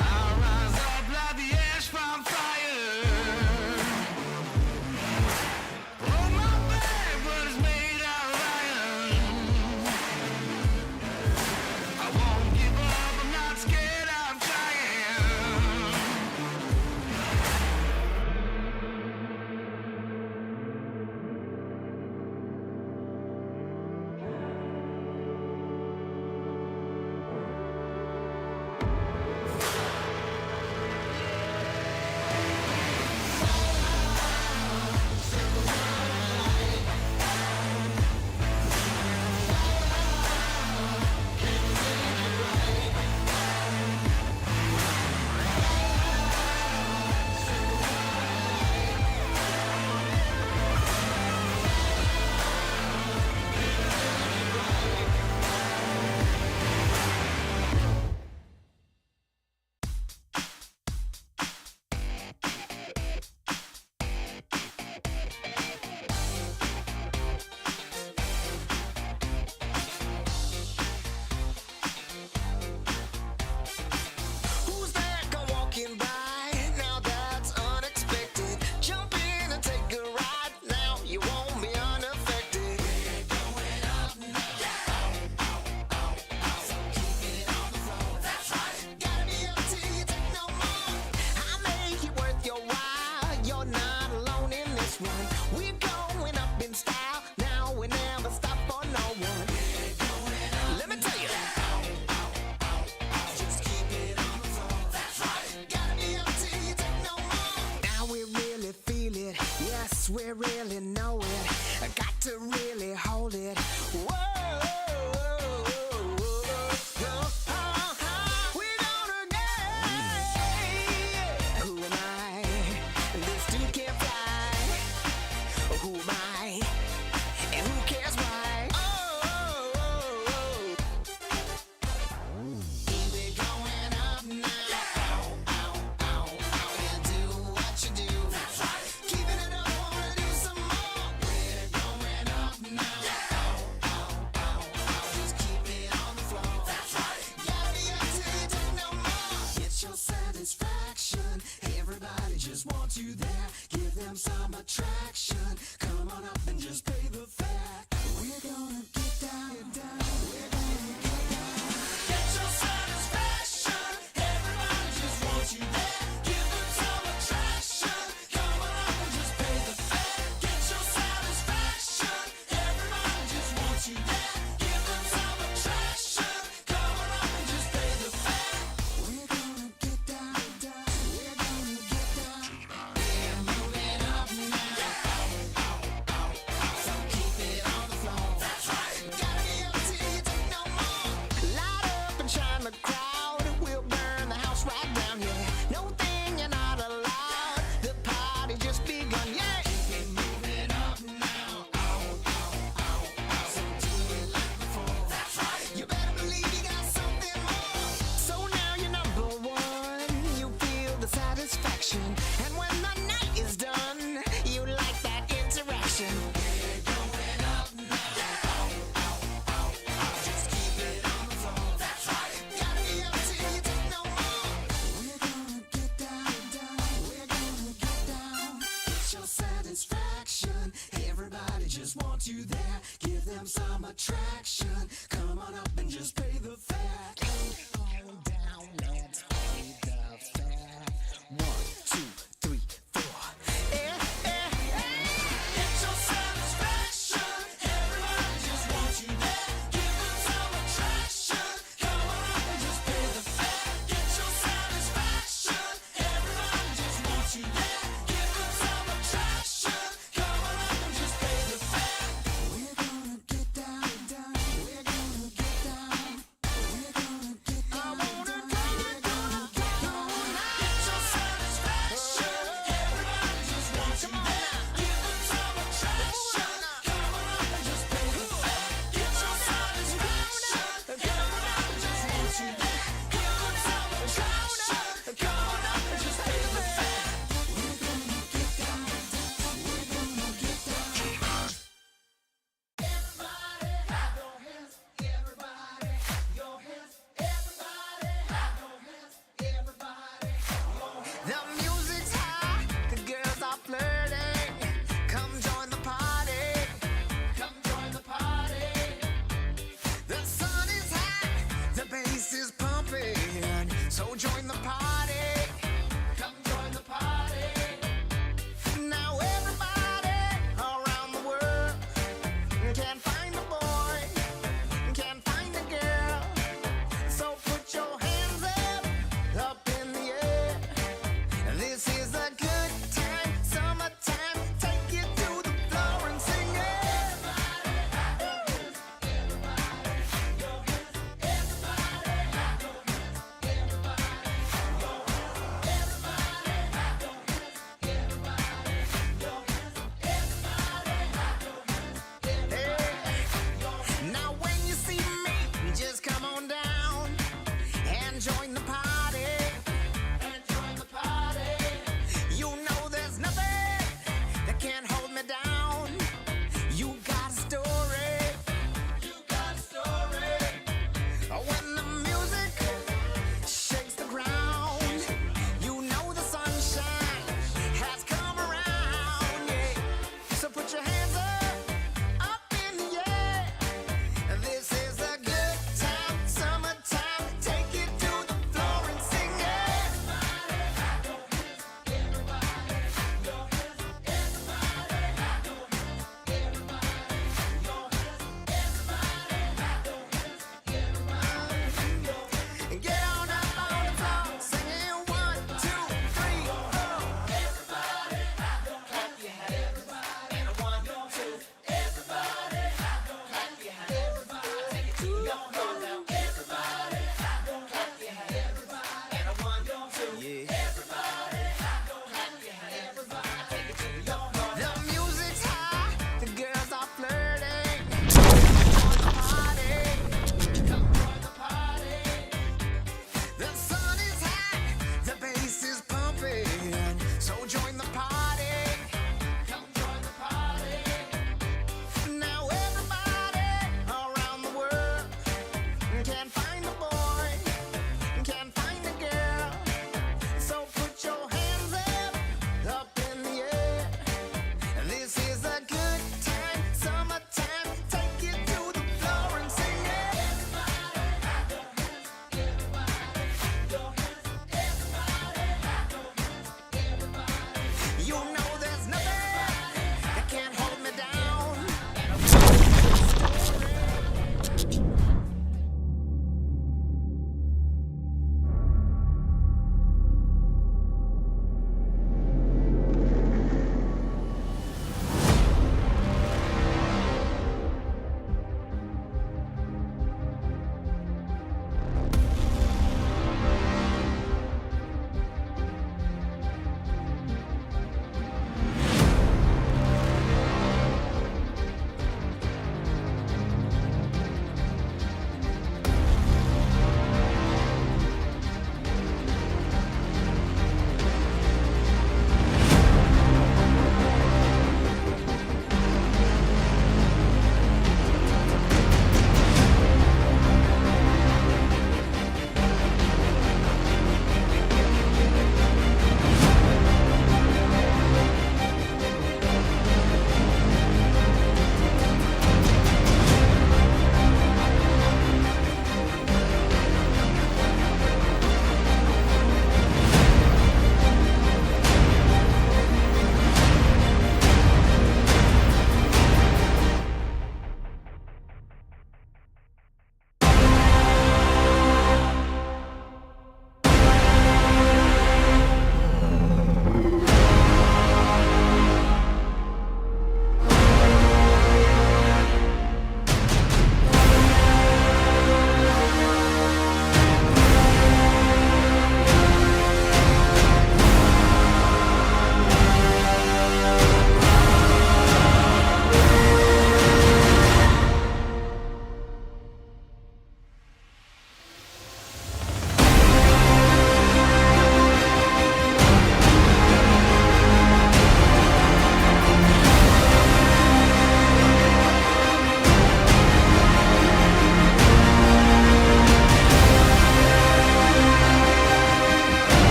I'll rise up like the ash from fire. Oh, my back, but it's made out of iron. I won't give up, I'm not scared, I'm trying. Who's that come walking by? Now that's unexpected. Jump in and take a ride. Now you won't be unaffected. We're going up now. So keep it on the floor. That's right. Gotta be up till you take no more. I make it worth your while. You're not alone in this one. We're going up in style. Now we never stop for no one. We're going up. Let me tell you. Just keep it on the floor. That's right. Gotta be up till you take no more. Now we really feel it. Yes, we really know it. I got to really hold it. Whoa. We're gonna get. Who am I? This dude can't fly. Who am I? And who cares why? Keep it going up now. We'll do what you do. That's right. Keeping it up, wanna do some more. We're going up now. Just keep it on the floor. That's right. Gotta be up till you take no more. Get your satisfaction. Everybody just wants you there. Give them some attraction. Come on up and just pay the fare. We're gonna get down. We're gonna get down. Get your satisfaction. Everybody just wants you there. Give them some attraction. Come on up and just pay the fare. Get your satisfaction. Everybody just wants you there. Give them some attraction. Come on up and just pay the fare. We're gonna get down. We're gonna get down. We're moving up now. So keep it on the floor. That's right. Gotta be up till you take no more. Light up and shine the crowd. We'll burn the house right down here. No thing you're not allowed. The party just begun. Yeah. Keep it moving up now. So do it like before. That's right. You better believe you got something more. So now you're number one. You feel the satisfaction. And when the night is done, you like that interaction. We're going up now. Just keep it on the floor. That's right. Gotta be up till you take no more. We're gonna get down. We're gonna get down. Get your satisfaction. Everybody just wants you there. Give them some attraction. Come on up and just pay the fare. Come on down, let's pay the fare. 1, 2, 3, 4. Get your satisfaction. Everybody just wants you there. Give them some attraction. Come on up and just pay the fare. Get your satisfaction. Everybody just wants you there. Give them some attraction. Come on up and just pay the fare. We're gonna get down. We're gonna get down. We're gonna get down. I wanna get down. Get your satisfaction.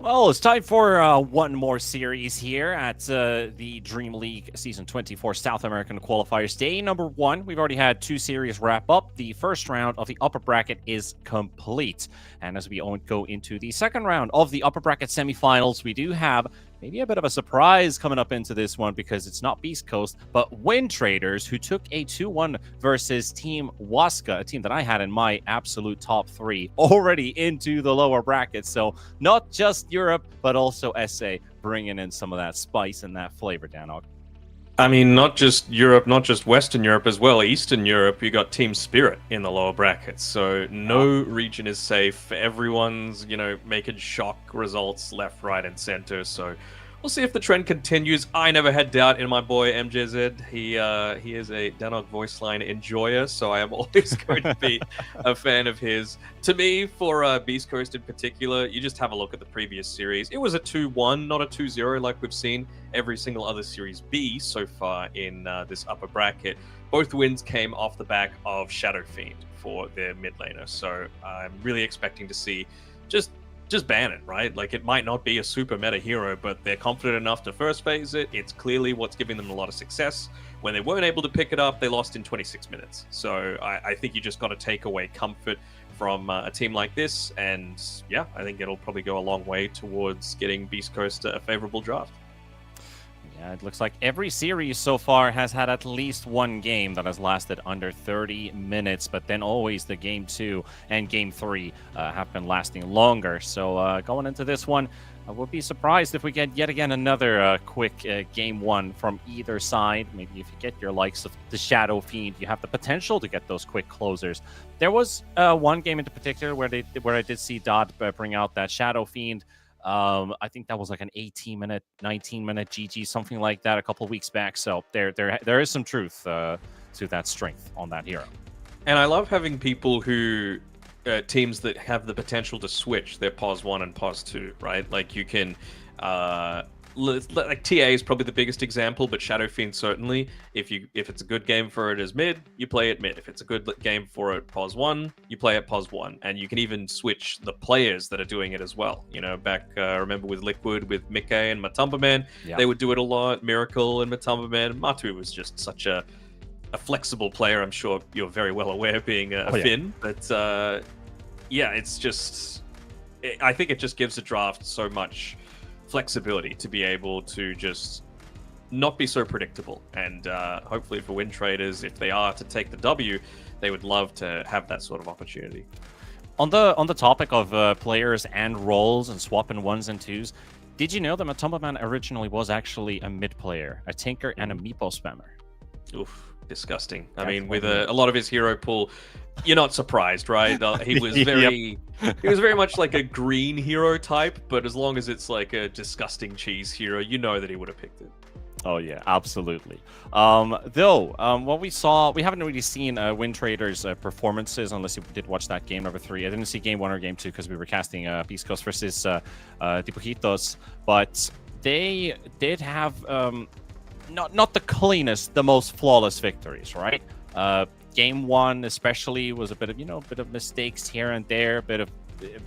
Well, it's time for one more series here at the Dream League Season 24 South American Qualifiers. Day number 1. We've already had 2 series wrap up. The first round of the upper bracket is complete. And as we go into the second round of the upper bracket semifinals, we do have maybe a bit of a surprise coming up into this one because it's not Beast Coast, but WINTRADERs, who took a 2-1 versus Team Waska, a team that I had in my absolute top 3, already into the lower bracket. So not just Europe, but also SA, bringing in some of that spice and that flavor, Danog. I mean, not just Europe, not just Western Europe as well. Eastern Europe, you got Team Spirit in the lower brackets. So no region is safe. Everyone's, making shock results left, right, and center. So we'll see if the trend continues. I never had doubt in my boy MJZ. He is a Danog voice line enjoyer, so I am always going to be a fan of his. To me, for Beast Coast in particular, you just have a look at the previous series. It was a 2-1, not a 2-0 like we've seen every single other Series B so far in this upper bracket. Both wins came off the back of Shadow Fiend for their mid laner, so I'm really expecting to see just ban it, right? Like, it might not be a super meta hero, but they're confident enough to first phase it. It's clearly what's giving them a lot of success. When they weren't able to pick it up, they lost in 26 minutes. So I think you just got to take away comfort from a team like this. And yeah, I think it'll probably go a long way towards getting Beast Coast a favorable draft. Yeah, it looks like every series so far has had at least one game that has lasted under 30 minutes, but then always the game 2 and game 3 have been lasting longer. So going into this one, I would be surprised if we get yet again another quick game 1 from either side. Maybe if you get your likes of the Shadow Fiend, you have the potential to get those quick closers. There was one game in particular where I did see Dot bring out that Shadow Fiend. I think that was like an 18-minute, 19-minute GG, something like that, a couple of weeks back. So there is some truth to that strength on that hero. And I love having people who teams that have the potential to switch their pos 1 and pos 2, right? Like, you can like TA is probably the biggest example, but Shadow Fiend certainly. If it's a good game for it as mid, you play it mid. If it's a good game for it pos 1, you play it pos 1, and you can even switch the players that are doing it as well. Back remember with Liquid, with Mikke and Matumba Man, they would do it a lot. Miracle and Matumba Man. Matu was just such a flexible player. I'm sure you're very well aware, being a Finn, but yeah, it's just, I think it just gives the draft so much flexibility to be able to just not be so predictable. And hopefully for WINTRADERs, if they are to take the W, they would love to have that sort of opportunity. On the topic of players and roles and swapping 1s and 2s, did you know that Matumba Man originally was actually a mid player, a tinker, and a meepo spammer? Oof, disgusting. I mean, with a lot of his hero pool, you're not surprised, right? He was very he was very much like a green hero type, but as long as it's like a disgusting cheese hero, you know that he would have picked it. Oh yeah, absolutely. What we saw, we haven't really seen WINTRADERs performances unless you did watch that game number 3. I didn't see game 1 or game 2 because we were casting Beast Coast versus Dibujitos, but they did have not the cleanest, the most flawless victories, right? Game 1 especially was a bit of mistakes here and there, a bit of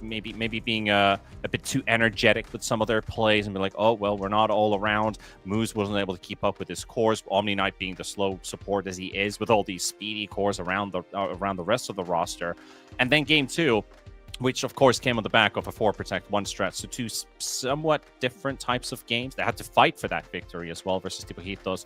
maybe being a bit too energetic with some of their plays and be like, oh well, we're not all around. Moose wasn't able to keep up with his cores. Omni Knight being the slow support as he is, with all these speedy cores around the rest of the roster. And then game 2, which of course came on the back of a 4 protect 1 strat. So 2 somewhat different types of games. They had to fight for that victory as well versus Dibujitos.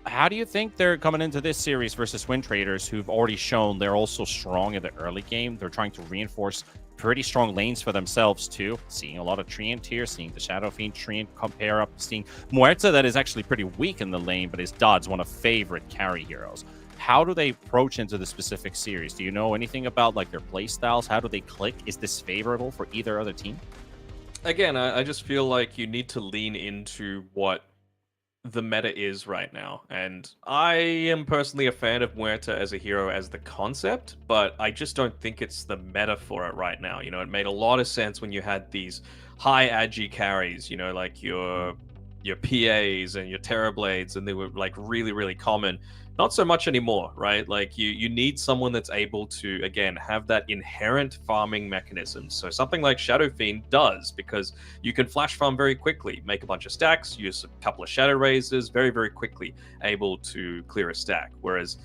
How do you think they're coming into this series versus WINTRADERs, who've already shown they're also strong in the early game? They're trying to reinforce pretty strong lanes for themselves too. Seeing a lot of Treant here, seeing the Shadow Fiend Treant compare up, seeing Muerta that is actually pretty weak in the lane, but is Dod's one of favorite carry heroes. How do they approach into the specific series? Do you know anything about like their play styles? How do they click? Is this favorable for either other team? Again, I just feel like you need to lean into what the meta is right now. And I am personally a fan of Muerta as a hero as the concept, but I just don't think it's the meta for it right now. It made a lot of sense when you had these high agi carries, like your PAs and your Terrorblades, and they were like really, really common. Not so much anymore, right? Like you need someone that's able to, again, have that inherent farming mechanism. So something like Shadow Fiend does, because you can flash farm very quickly, make a bunch of stacks, use a couple of Shadow Razors, very, very quickly able to clear a stack. Whereas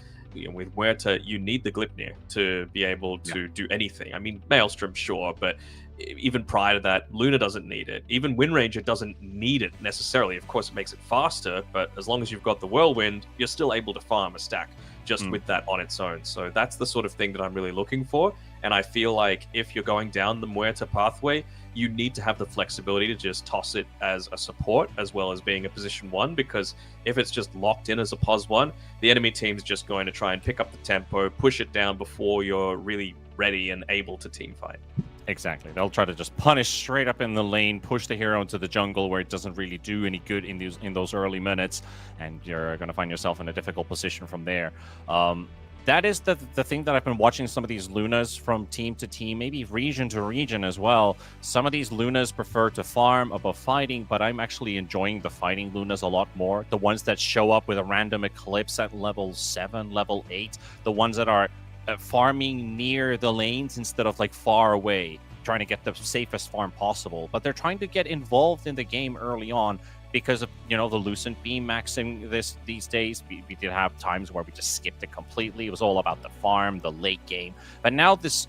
with Muerta, you need the Glipnir to be able to do anything. I mean, Maelstrom, sure, but even prior to that, Luna doesn't need it. Even Windranger doesn't need it necessarily. Of course, it makes it faster, but as long as you've got the Whirlwind, you're still able to farm a stack just with that on its own. So that's the sort of thing that I'm really looking for. And I feel like if you're going down the Muerta pathway, you need to have the flexibility to just toss it as a support as well as being a position 1, because if it's just locked in as a pos 1, the enemy team's just going to try and pick up the tempo, push it down before you're really ready and able to team fight. Exactly. They'll try to just punish straight up in the lane, push the hero into the jungle where it doesn't really do any good in those early minutes, and you're going to find yourself in a difficult position from there. That is the thing that I've been watching some of these Lunas from team to team, maybe region to region as well. Some of these Lunas prefer to farm above fighting, but I'm actually enjoying the fighting Lunas a lot more. The ones that show up with a random Eclipse at level 7, level 8, the ones that are farming near the lanes instead of like far away, trying to get the safest farm possible. But they're trying to get involved in the game early on because of, the Lucent Beam maxing these days. We did have times where we just skipped it completely. It was all about the farm, the late game. But now this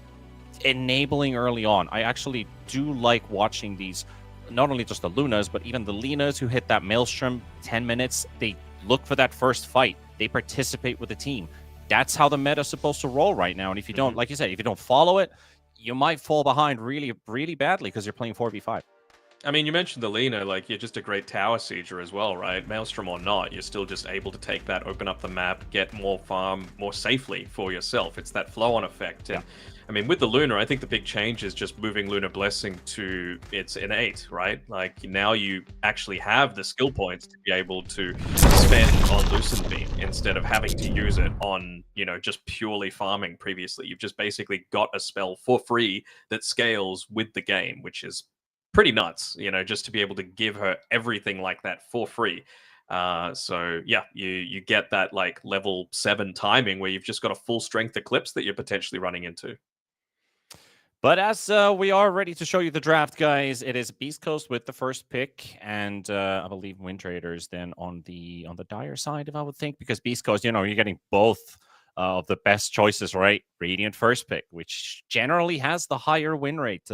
enabling early on, I actually do like watching these, not only just the Lunas, but even the Linas who hit that Maelstrom 10 minutes. They look for that first fight. They participate with the team. That's how the meta is supposed to roll right now. And if you don't, like you said, if you don't follow it, you might fall behind really, really badly because you're playing 4v5. I mean, you mentioned the Lina, like, you're just a great tower sieger as well, right? Maelstrom or not, you're still just able to take that, open up the map, get more farm more safely for yourself. It's that flow-on effect. And, I mean, with the Luna, I think the big change is just moving Lunar Blessing to its innate, right? Like, now you actually have the skill points to be able to spend on Lucent Beam instead of having to use it on, just purely farming previously. You've just basically got a spell for free that scales with the game, which is pretty nuts, just to be able to give her everything like that for free. So yeah, you get that like level 7 timing where you've just got a full strength Eclipse that you're potentially running into. But as we are ready to show you the draft, guys, it is Beast Coast with the first pick, and I believe WINTRADERs then on the dire side, if I would think, because Beast Coast, you're getting both of the best choices, right? Radiant first pick, which generally has the higher win rate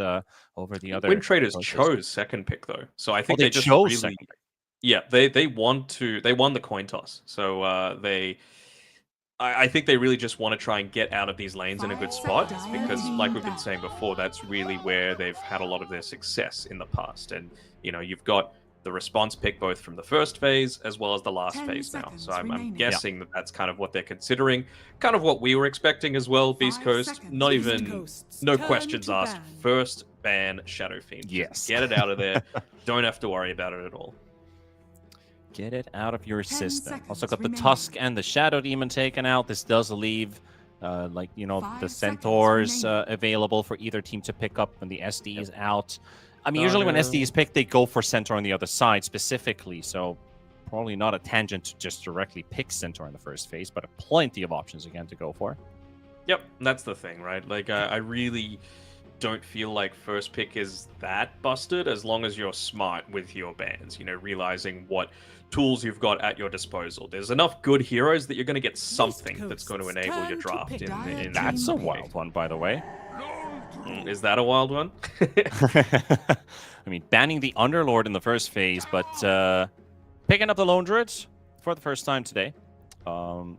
over the other. WINTRADERs chose second pick though, so I think they just chose really, second pick. Yeah, they won the coin toss, so I think they really just want to try and get out of these lanes in a good spot, because, like we've been saying before, that's really where they've had a lot of their success in the past. And you've got the response pick both from the first phase as well as the last phase now. So I'm guessing that that's kind of what they're considering, kind of what we were expecting as well. Beast Coast, no questions asked. First ban Shadow Fiend. Yes. Get it out of there. Don't have to worry about it at all. Get it out of your system. Also got the Tusk and the Shadow Demon taken out. This does leave, the Centaurs available for either team to pick up when the SD is out. I mean, usually when SD is picked, they go for Centaur on the other side specifically, so probably not a tangent to just directly pick Centaur in the first phase, but plenty of options again to go for. Yep, that's the thing, right? Like, I really don't feel like first pick is that busted as long as you're smart with your bans, realizing what tools you've got at your disposal. There's enough good heroes that you're going to get something that's going to enable your draft. That's a wild one, by the way. Is that a wild one? I mean, banning the Underlord in the first phase, but picking up the Lone Druid for the first time today. I've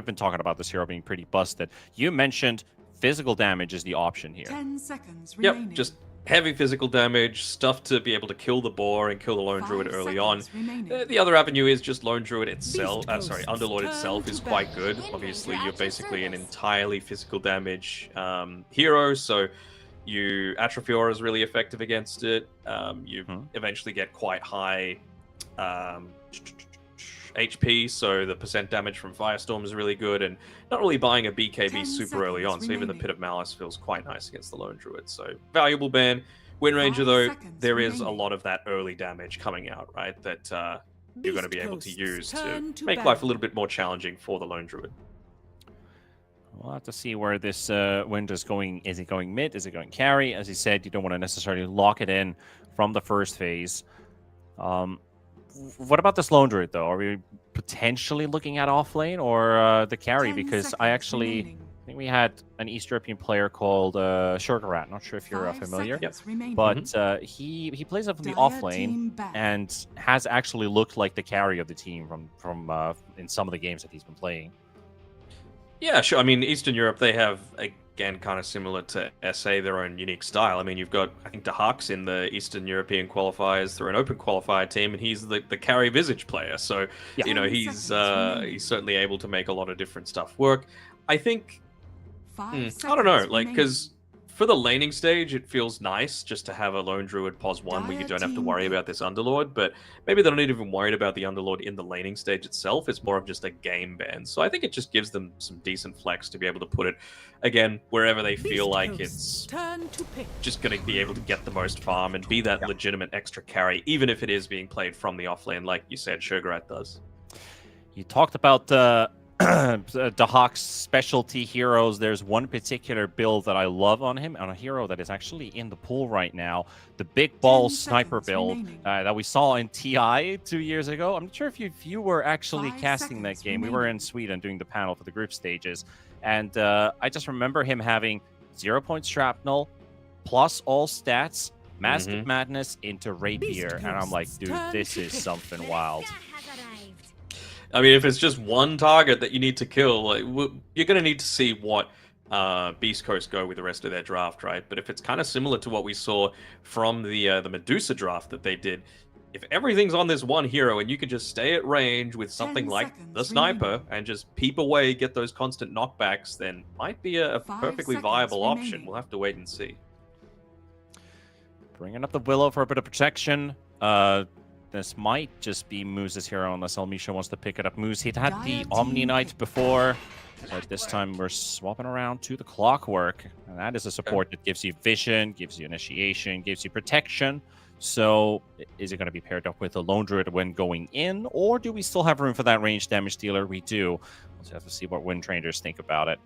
been talking about this hero being pretty busted. You mentioned physical damage is the option here. 10 seconds remaining. Yep, just heavy physical damage, stuff to be able to kill the boar and kill the Lone Druid early on. The other avenue is just Lone Druid itself. Underlord itself is quite good. Obviously, you're basically an entirely physical damage hero, so Atrophiora is really effective against it. You eventually get quite high HP, so the percent damage from Firestorm is really good, and not really buying a BKB super early on, so even the Pit of Malice feels quite nice against the Lone Druid. So valuable ban. Windranger, though, there is a lot of that early damage coming out, right? That you're going to be able to use to Turn to make battle. life a little bit more challenging for the lone druid. We'll have to see where this wind is going. Is it going mid? Is it going carry? As he said, you don't want to necessarily lock it in from the first phase. What about this lone druid, though? Are we potentially looking at off lane or the carry? 10 Because I actually remaining. think we had an East European player called Sugar Rat. Not sure if you're 5 familiar. seconds remaining. But he plays up from the Dire off lane team back. and has actually looked like the carry of the team from in some of the games that he's been playing. Yeah, sure. I mean, Eastern Europe, they have, again, kind of similar to SA, their own unique style. I mean, you've got, I think, Dahaks in the Eastern European qualifiers through an open qualifier team, and he's the carry visage player. So, Yeah. you know, 10 he's seconds remaining. certainly able to make a lot of different stuff work. I think, 5 I don't know, seconds like, remaining. because for the laning stage, it feels nice just to have a lone druid pos 1 where you Dire don't have to team worry about this underlord, but maybe they're not even worried about the underlord in the laning stage itself. It's more of just a game ban. So I think it just gives them some decent flex to be able to put it, again, wherever they feel Beast like Coast, it's turn to pick. just going to be able to get the most farm and be that legitimate extra carry, even if it is being played from the offlane, like you said, Sugarat does. You talked about Dahak's specialty heroes. There's one particular build that I love on him, on a hero that is actually in the pool right now. The big ball 10 sniper seconds build remaining. that we saw in TI 2 years ago. I'm not sure if you were actually 5 casting that seconds game. We were remaining. in Sweden doing the panel for the group stages. And I just remember him having 0-point shrapnel, plus all stats, Mask of Madness into Rapier. And I'm like, dude, Turn this to is pick. something wild. Has arrived. I mean, if it's just one target that you need to kill, like, you're going to need to see what Beast Coast go with the rest of their draft, right? But if it's kind of similar to what we saw from the Medusa draft that they did, if everything's on this one hero and you can just stay at range with something 10 like seconds the sniper remaining. and just peep away, get those constant knockbacks, then might be a 5 perfectly seconds viable option. remaining. We'll have to wait and see. Bringing up the Willow for a bit of protection. This might just be Moose's hero unless Almisha wants to pick it up. Moose, he'd had the Dire Omni team Knight pick. before, but this time we're swapping around to the Clockwork. And that is a support that gives you vision, gives you initiation, gives you protection. So is it going to be paired up with a Lone Druid when going in, or do we still have room for that range damage dealer? We do. We'll just have to see what Wind Traders think about it.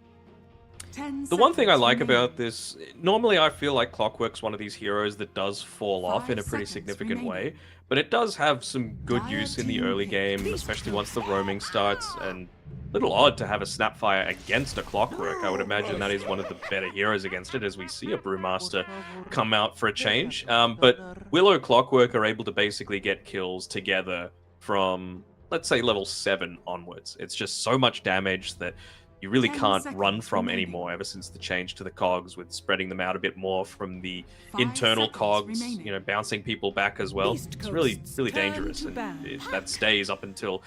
10 The one thing I seconds like remaining. about this, normally I feel like Clockwork's one of these heroes that does fall off 5 in a pretty seconds significant remaining. way, but it does have some good Dire use in the team early pick. game, Beast especially once the Coast. roaming starts, and a little odd to have a Snapfire against a Clockwork. I would imagine that is one of the better heroes against it, as we see a Brewmaster come out for a change. But Willow Clockwork are able to basically get kills together from, let's say, level 7 onwards. It's just so much damage that you really 10 can't run seconds from remaining. anymore ever since the change to the cogs, with spreading them out a bit more from the 5 internal seconds cogs, remaining. you know, bouncing people back as well. Beast It's really, Coast's really turn dangerous, to and ban. that stays up until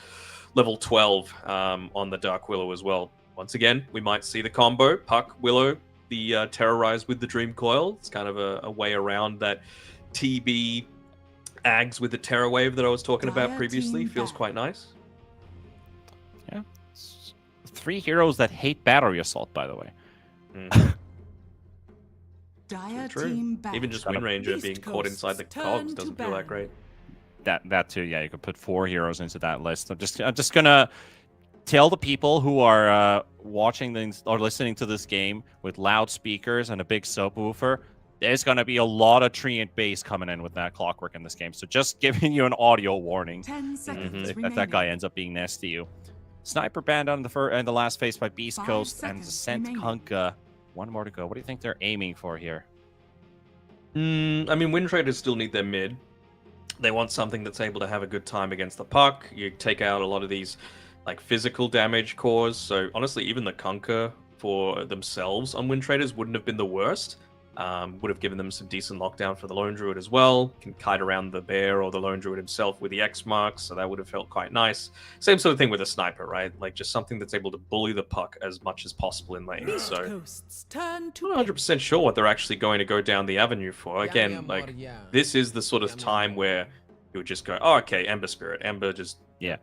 level 12 on the Dark Willow as well. Once again, we might see the combo, Puck, Willow, the Terrorize with the Dream Coil. It's kind of a way around that TB Ags with the Terror Wave that I was talking about Dire previously. team Feels back. quite nice. Yeah. 3 heroes that hate battery assault, by the way. Dire True. team back. Even just Got a Wind Ranger Beast being caught Coast's inside the turn cogs to doesn't feel that ban. great. That too, yeah. You could put 4 heroes into that list. I'm just gonna tell the people who are watching things or listening to this game with loudspeakers and a big subwoofer, there's gonna be a lot of Treant bass coming in with that Clockwork in this game. So just giving you an audio warning 10 seconds if remaining. that guy ends up being nasty to you. Sniper banned on the last phase by Beast 5 Coast and seconds Sent remaining. Kunkka. 1 more to go. What do you think they're aiming for here? I mean, Wind Traders still need their mid. They want something that's able to have a good time against the puck. You take out a lot of these like physical damage cores. So honestly, even the Kunkka for themselves on Wind Traders wouldn't have been the worst. Would have given them some decent lockdown for the Lone Druid as well. Can kite around the bear or the Lone Druid himself with the X marks, so that would have felt quite nice. Same sort of thing with a sniper, right? Like just something that's able to bully the puck as much as possible in lane. Beast So Coast's turn to I'm not 100% sure what they're actually going to go down the avenue for. Again, like this is the sort of time where you would just go, oh, okay, Ember Spirit. Ember just Yeah.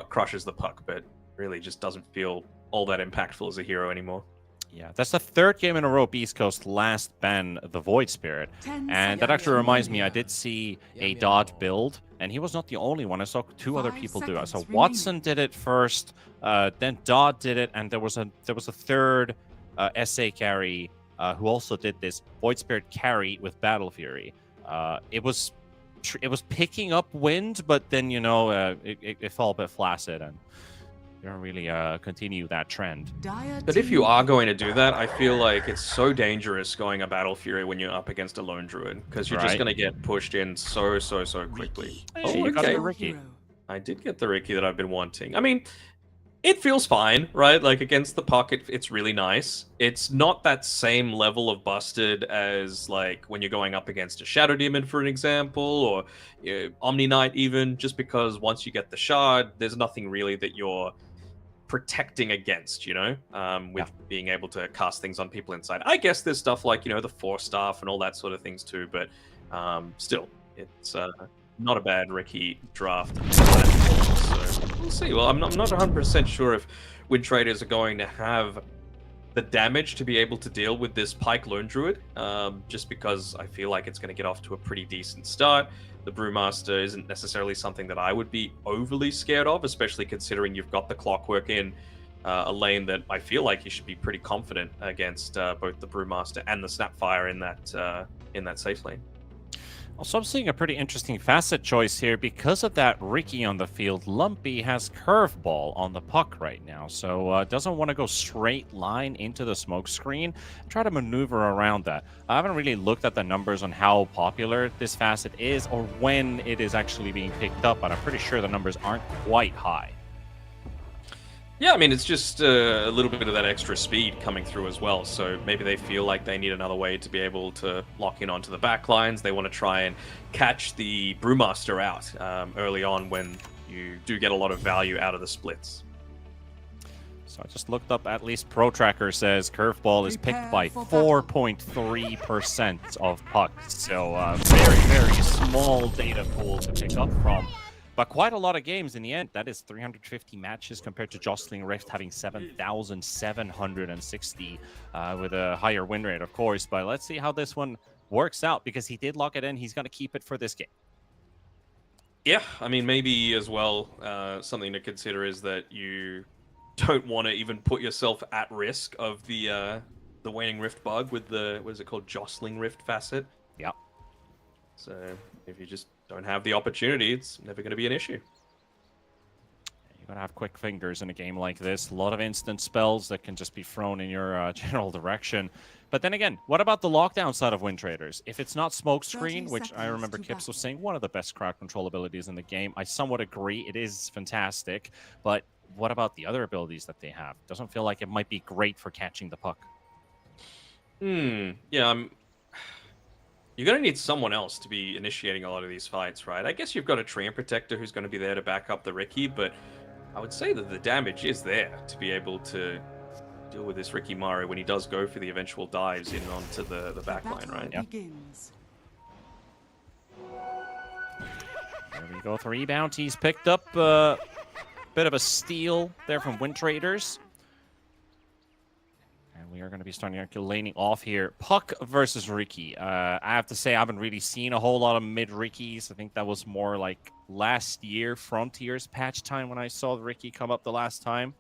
crushes the puck, but really just doesn't feel all that impactful as a hero anymore. Yeah, that's the third game in a row Beast Coast last ban the Void Spirit. 10 And that seconds actually reminds me, I remaining. did see a Dot build, and he was not the only one. I saw two other 5 people do it. I saw seconds Watson remaining. did it first, then Dot did it, and there was a third SA carry who also did this Void Spirit carry with Battle Fury. It was picking up wind, but then it fell a bit flaccid and didn't really continue that trend. But if you are going to do that, I feel like it's so dangerous going a Battle Fury when you're up against a Lone Druid, because you're just Right. going to get pushed in so quickly. Hey, you got okay. the Ricky. I did get the Ricky that I've been wanting. I mean, it feels fine, right? Like, against the puck, it's really nice. It's not that same level of busted as, like, when you're going up against a Shadow Demon, for an example, or Omni Knight even, just because once you get the shard, there's nothing really that you're protecting against, with being able to cast things on people inside. I guess there's stuff like, the Force Staff and all that sort of things too, but still, it's not a bad Ricky draft. So we'll see. Well, I'm not 100% sure if WINTRADERs are going to have the damage to be able to deal with this Pike Lone Druid, just because I feel like it's going to get off to a pretty decent start. The Brewmaster isn't necessarily something that I would be overly scared of, especially considering you've got the Clockwork in a lane that I feel like you should be pretty confident against both the Brewmaster and the Snapfire in that safe lane. Also, I'm seeing a pretty interesting facet choice here. Because of that Ricky on the field, Lumpy has Curveball on the puck right now. So doesn't want to go straight line into the smoke screen. Try to maneuver around that. I haven't really looked at the numbers on how popular this facet is or when it is actually being picked up, but I'm pretty sure the numbers aren't quite high. Yeah, I mean, it's just a little bit of that extra speed coming through as well. So maybe they feel like they need another way to be able to lock in onto the back lines. They want to try and catch the Brewmaster out early on when you do get a lot of value out of the splits. So I just looked up, at least Pro Tracker says Curveball is picked by 4.3% of pucks. So very, very small data pool to pick up from. But quite a lot of games in the end. That is 350 matches compared to Jostling Rift having 7,760 with a higher win rate, of course. But let's see how this one works out, because he did lock it in. He's going to keep it for this game. Yeah, I mean, maybe as well, something to consider is that you don't want to even put yourself at risk of the Waning Rift bug with the, what is it called, Jostling Rift facet. Yeah. So if you just don't have the opportunity, it's never going to be an issue. You gotta have quick fingers in a game like this. A lot of instant spells that can just be thrown in your general direction. But then again, what about the lockdown side of WINTRADERs? If it's not Smokescreen, which I remember Kips was saying, one of the best crowd control abilities in the game, I somewhat agree. It is fantastic. But what about the other abilities that they have? Doesn't feel like it might be great for catching the puck. Yeah, you're going to need someone else to be initiating a lot of these fights, right? I guess you've got a Treant Protector who's going to be there to back up the Ricky, but I would say that the damage is there to be able to deal with this Ricky Mario when he does go for the eventual dives in onto the back line, right? Yeah. There we go. 3 bounties picked up. Bit of a steal there from WINTRADERs. And we are going to be starting laning off here. Puck versus Ricky. I have to say I haven't really seen a whole lot of mid-Rickies. I think that was more like last year, Frontiers patch time, when I saw Ricky come up the last time.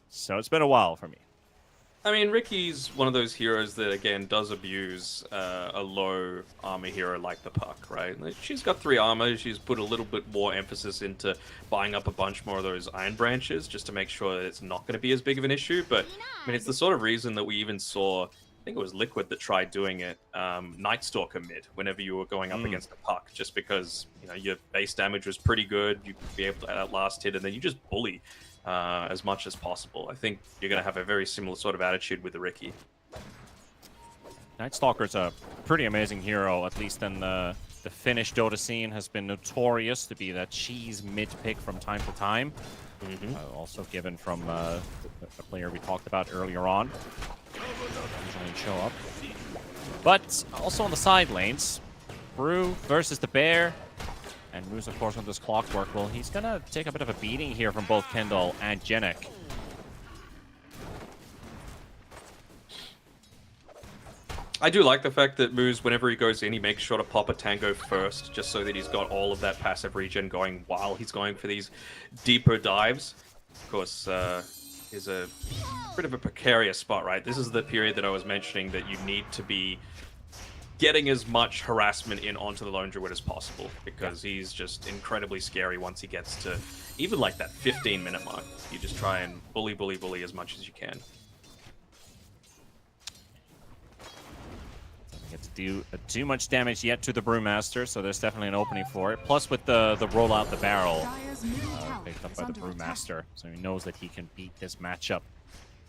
So it's been a while for me. I mean, Ricky's one of those heroes that, again, does abuse a low armor hero like the Puck, right? Like, she's got 3 armor. She's put a little bit more emphasis into buying up a bunch more of those Iron Branches just to make sure that it's not going to be as big of an issue. But, I mean, it's the sort of reason that we even saw, I think it was Liquid that tried doing it, Night Stalker mid whenever you were going up against the Puck, just because, you know, your base damage was pretty good. You'd be able to outlast hit, and then you just bully as much as possible. I think you're going to have a very similar sort of attitude with the Ricky. Night Stalker's a pretty amazing hero, at least in the Finnish Dota scene. Has been notorious to be that cheese mid-pick from time to time. Also given from the player we talked about earlier on. Usually show up. But also on the side lanes, Brew versus the Bear. And Moose, of course, on this Clockwork. Well, he's going to take a bit of a beating here from both Kendall and Jenek. I do like the fact that Moose, whenever he goes in, he makes sure to pop a Tango first, just so that he's got all of that passive regen going while he's going for these deeper dives. Of course, is a bit of a precarious spot, right? This is the period that I was mentioning that you need to be getting as much harassment in onto the Lone Druid as possible, because he's just incredibly scary once he gets to even like that 15-minute mark. You just try and bully as much as you can. Get to do too much damage yet to the Brewmaster, so there's definitely an opening for it. Plus with the roll out the barrel picked up by the Brewmaster, so he knows that he can beat this matchup.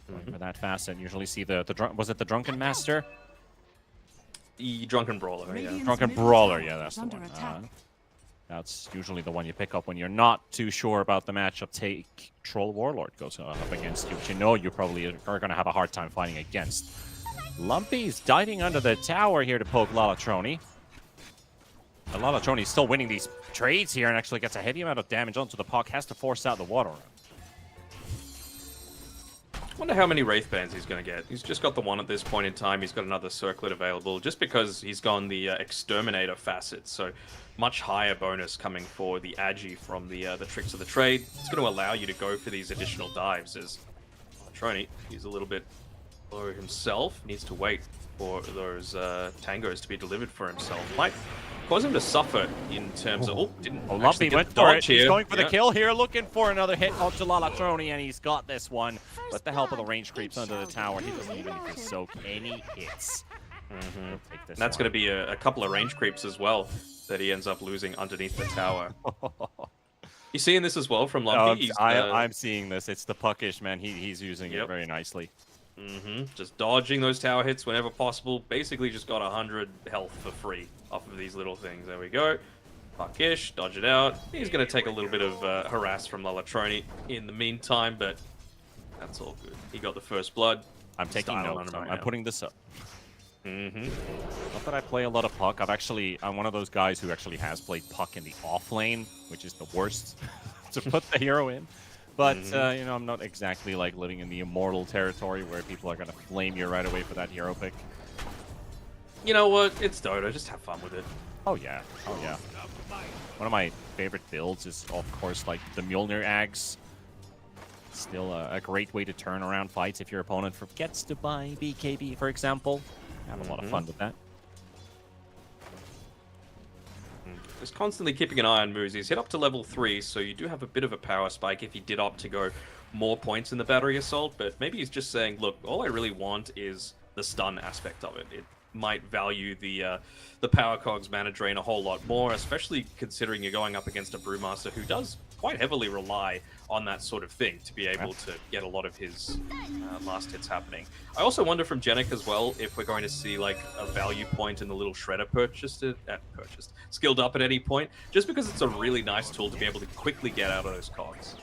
Going for that fast, and usually see the was it the Drunken Master? The Drunken Brawler, yeah. Drunken Brawler, yeah, that's the one. That's usually the one you pick up when you're not too sure about the matchup. Take Troll Warlord goes up against you, which you know you probably are going to have a hard time fighting against. Lumpy's diving under the tower here to poke Lalatroni. Lalatroni's still winning these trades here and actually gets a heavy amount of damage onto the puck. Has to force out the water run. Wonder how many Wraith Bands he's going to get. He's just got the one at this point in time. He's got another Circlet available just because he's gone the Exterminator facet. So much higher bonus coming for the Agi from the Tricks of the Trade. It's going to allow you to go for these additional dives as Lalatroni, he's a little bit low himself, needs to wait for those tangos to be delivered for himself. Might cause him to suffer in terms of... Oh, didn't Lumpy went for it. He's going for the kill here, looking for another hit onto Lalatroni, and he's got this one. With the help of the range creeps under the tower, he doesn't even need to soak any hits. And that's going to be a couple of range creeps as well that he ends up losing underneath the tower. You seeing this as well from Lumpy? I'm seeing this. It's the puckish, man. He's using it very nicely. Just dodging those tower hits whenever possible. Basically just got 100 health for free off of these little things. There we go. Puckish, dodge it out. He's going to take a little bit of harass from Lalatroni in the meantime, but that's all good. He got the first blood. I'm taking notes. I'm putting this up. Mm-hmm. Not that I play a lot of puck. I'm one of those guys who actually has played puck in the off lane, which is the worst to put the hero in. But, you know, I'm not exactly like living in the immortal territory where people are going to flame you right away for that hero pick. You know what? It's Dota. Just have fun with it. Oh, yeah. Oh, yeah. One of my favorite builds is, of course, like the Mjolnir Ags. Still a great way to turn around fights if your opponent forgets to buy BKB, for example. Have a lot of fun with that. Just constantly keeping an eye on moves. He's hit up to level 3, so you do have a bit of a power spike if he did opt to go more points in the battery assault, but maybe he's just saying, look, all I really want is the stun aspect of it. It might value the power cogs mana drain a whole lot more, especially considering you're going up against a Brewmaster who does quite heavily rely on that sort of thing to be able to get a lot of his last hits happening. I also wonder from Genic as well if we're going to see like a value point in the little shredder skilled up at any point, just because it's a really nice tool to be able to quickly get out of those cogs.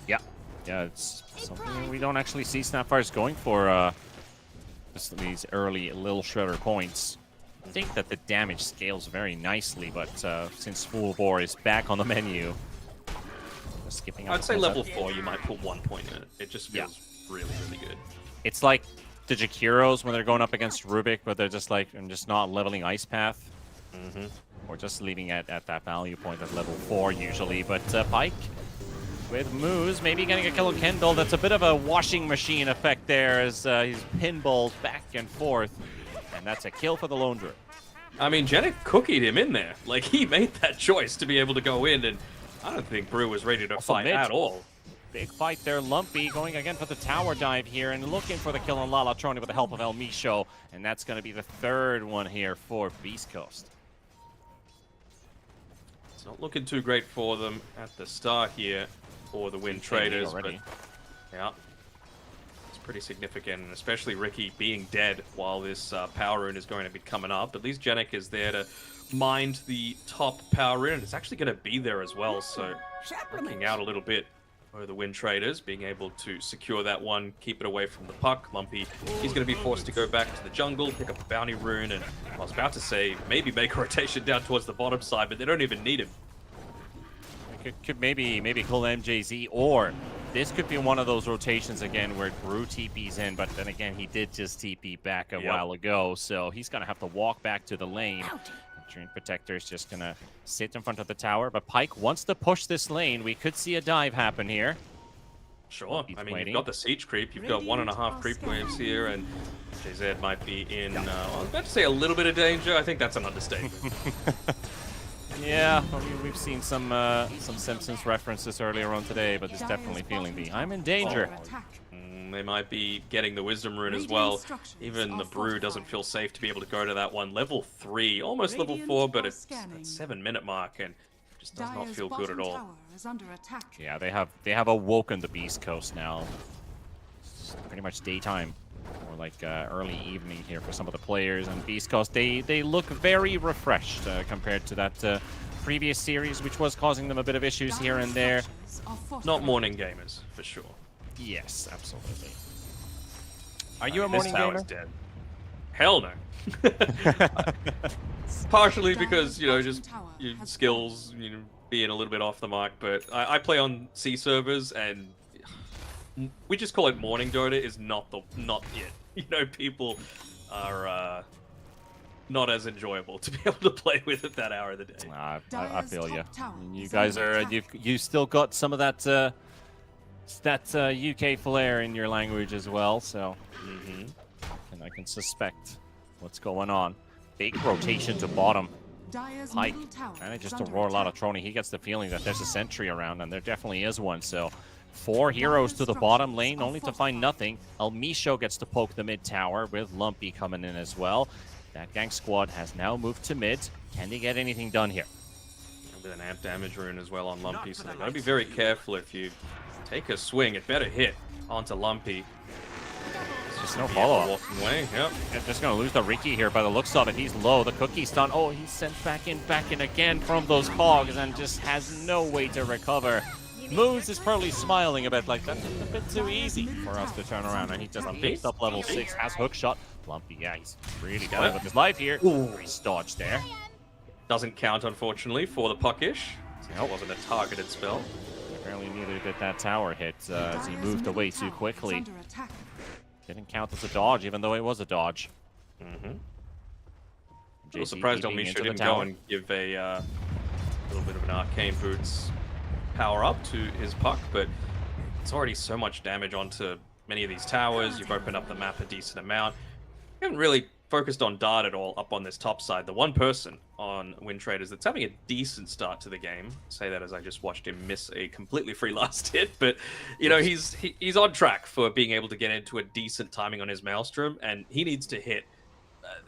Yeah, it's something we don't actually see Snapfire's going for just these early little shredder points. I think that the damage scales very nicely, but since Full Bore is back on the menu, skipping up. I'd say level 4 you might put 1 point in it. It just feels really, really good. It's like the Jakiros when they're going up against Rubik, but they're just like, I'm just not leveling Ice Path. Or just leaving at that value point at level 4 usually. But Pike with Moose, maybe getting a kill on Kendall. That's a bit of a washing machine effect there as he's pinballed back and forth. And that's a kill for the Lone Druid. I mean, Genic cookied him in there. Like, he made that choice to be able to go in, and I don't think Brew was ready to fight at all. Big fight there. Lumpy going again for the tower dive here and looking for the kill on Lalatroni with the help of El Micho. And that's going to be the third one here for Beast Coast. It's not looking too great for them at the start here for the WINTRADERs, but yeah, it's pretty significant, and especially Ricky being dead while this power rune is going to be coming up. At least Genic is there to mind the top power rune, and it's actually going to be there as well, so looking out a little bit for the WINTRADERs, being able to secure that one, keep it away from the puck. Lumpy, he's going to be forced to go back to the jungle, pick up a bounty rune, and I was about to say maybe make a rotation down towards the bottom side, but they don't even need him. Could maybe call MJZ or This could be one of those rotations again where Brew TP's in, but then again, he did just TP back a while ago, so he's going to have to walk back to the lane. Dream Protector is just going to sit in front of the tower, but Pyke wants to push this lane. We could see a dive happen here. Sure. He's I mean, waiting. you've got the siege creep. You've got 1.5 creep waves here, and JZ might be in, I was about to say a little bit of danger. I think that's an understatement. Yeah, I mean, we've seen some Simpsons references earlier on today, but it's definitely feeling the I'm in danger. They might be getting the Wisdom Rune as well. Even the Brew doesn't feel safe to be able to go to that one. Level 3, almost level 4, but it's that 7-minute mark, and just does not feel good at all. Yeah, they have awoken the Beast Coast now. It's pretty much daytime, or like early evening here for some of the players. And Beast Coast, they look very refreshed compared to that previous series, which was causing them a bit of issues here and there. Not morning gamers, for sure. Yes, absolutely. Are you a morning this tower's gamer? Dead. Hell no. Partially because, you know, just your skills, you know, being a little bit off the mark, but I play on C servers, and we just call it morning Dota is not it. You know, people are not as enjoyable to be able to play with at that hour of the day. I feel you. You guys are you still got some of that UK flair in your language as well, so and I can suspect what's going on. Big rotation to bottom. Pyke, and just to roar a lot of Trony. He gets the feeling that there's a sentry around, and there definitely is one. So 4 heroes to the bottom lane, only to find nothing. El Misho gets to poke the mid tower with Lumpy coming in as well. That gang squad has now moved to mid. Can they get anything done here? With an amp damage rune as well on Lumpy, so they've got to be very careful. If you take a swing, it better hit onto Lumpy. Just no follow-up. Walking away, yep. They're just going to lose the Ricky here by the looks of it. He's low. The cookie's done. Oh, he's sent back in again from those cogs and just has no way to recover. Moose is probably smiling a bit like, that's a bit too easy for us to turn around. And he just picked up level 6, has hook shot. Lumpy, yeah, he's really playing with his life here. He's dodged there. Doesn't count, unfortunately, for the puckish. It wasn't a targeted spell. Apparently neither did that tower hit as he moved away too quickly. Didn't count as a dodge, even though it was a dodge. I was surprised El Misho didn't go and give a little bit of an Arcane Boots power up to his puck, but it's already so much damage onto many of these towers. You've opened up the map a decent amount. You haven't really focused on Dart at all up on this top side. The one person on WINTRADERs that's having a decent start to the game. I say that as I just watched him miss a completely free last hit, but you know, he's on track for being able to get into a decent timing on his Maelstrom, and he needs to hit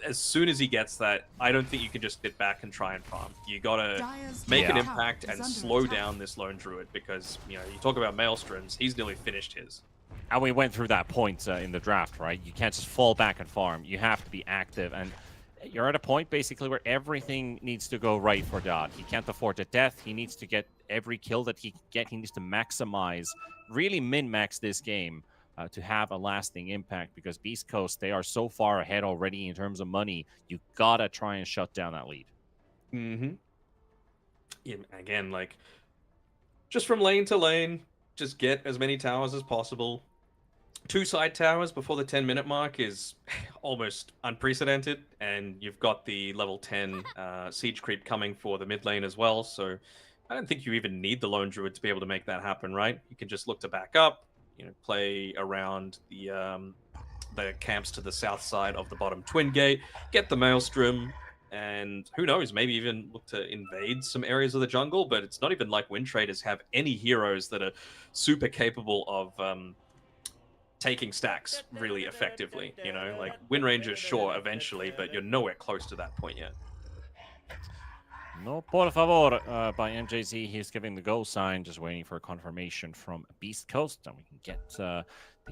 as soon as he gets that. I don't think you can just sit back and try and farm. You gotta make an impact and slow down this lone druid, because you know, you talk about Maelstroms, he's nearly finished his. And we went through that point in the draft, right? You can't just fall back and farm. You have to be active, and you're at a point basically where everything needs to go right for Dot. He can't afford a death. He needs to get every kill that he can get. He needs to maximize, really min-max this game to have a lasting impact, because Beast Coast, they are so far ahead already in terms of money. You gotta try and shut down that lead. Yeah, again, like, just from lane to lane, just get as many towers as possible. 2 side towers before the 10-minute mark is almost unprecedented, and you've got the level 10 siege creep coming for the mid lane as well, so I don't think you even need the lone druid to be able to make that happen, right? You can just look to back up, you know, play around the camps to the south side of the bottom twin gate, get the Maelstrom, and who knows, maybe even look to invade some areas of the jungle. But it's not even like WINTRADERs have any heroes that are super capable of taking stacks really effectively. You know, like WinRangers, sure, eventually, but you're nowhere close to that point yet. No por favor by MJZ. He's giving the go sign, just waiting for a confirmation from Beast Coast, and we can get the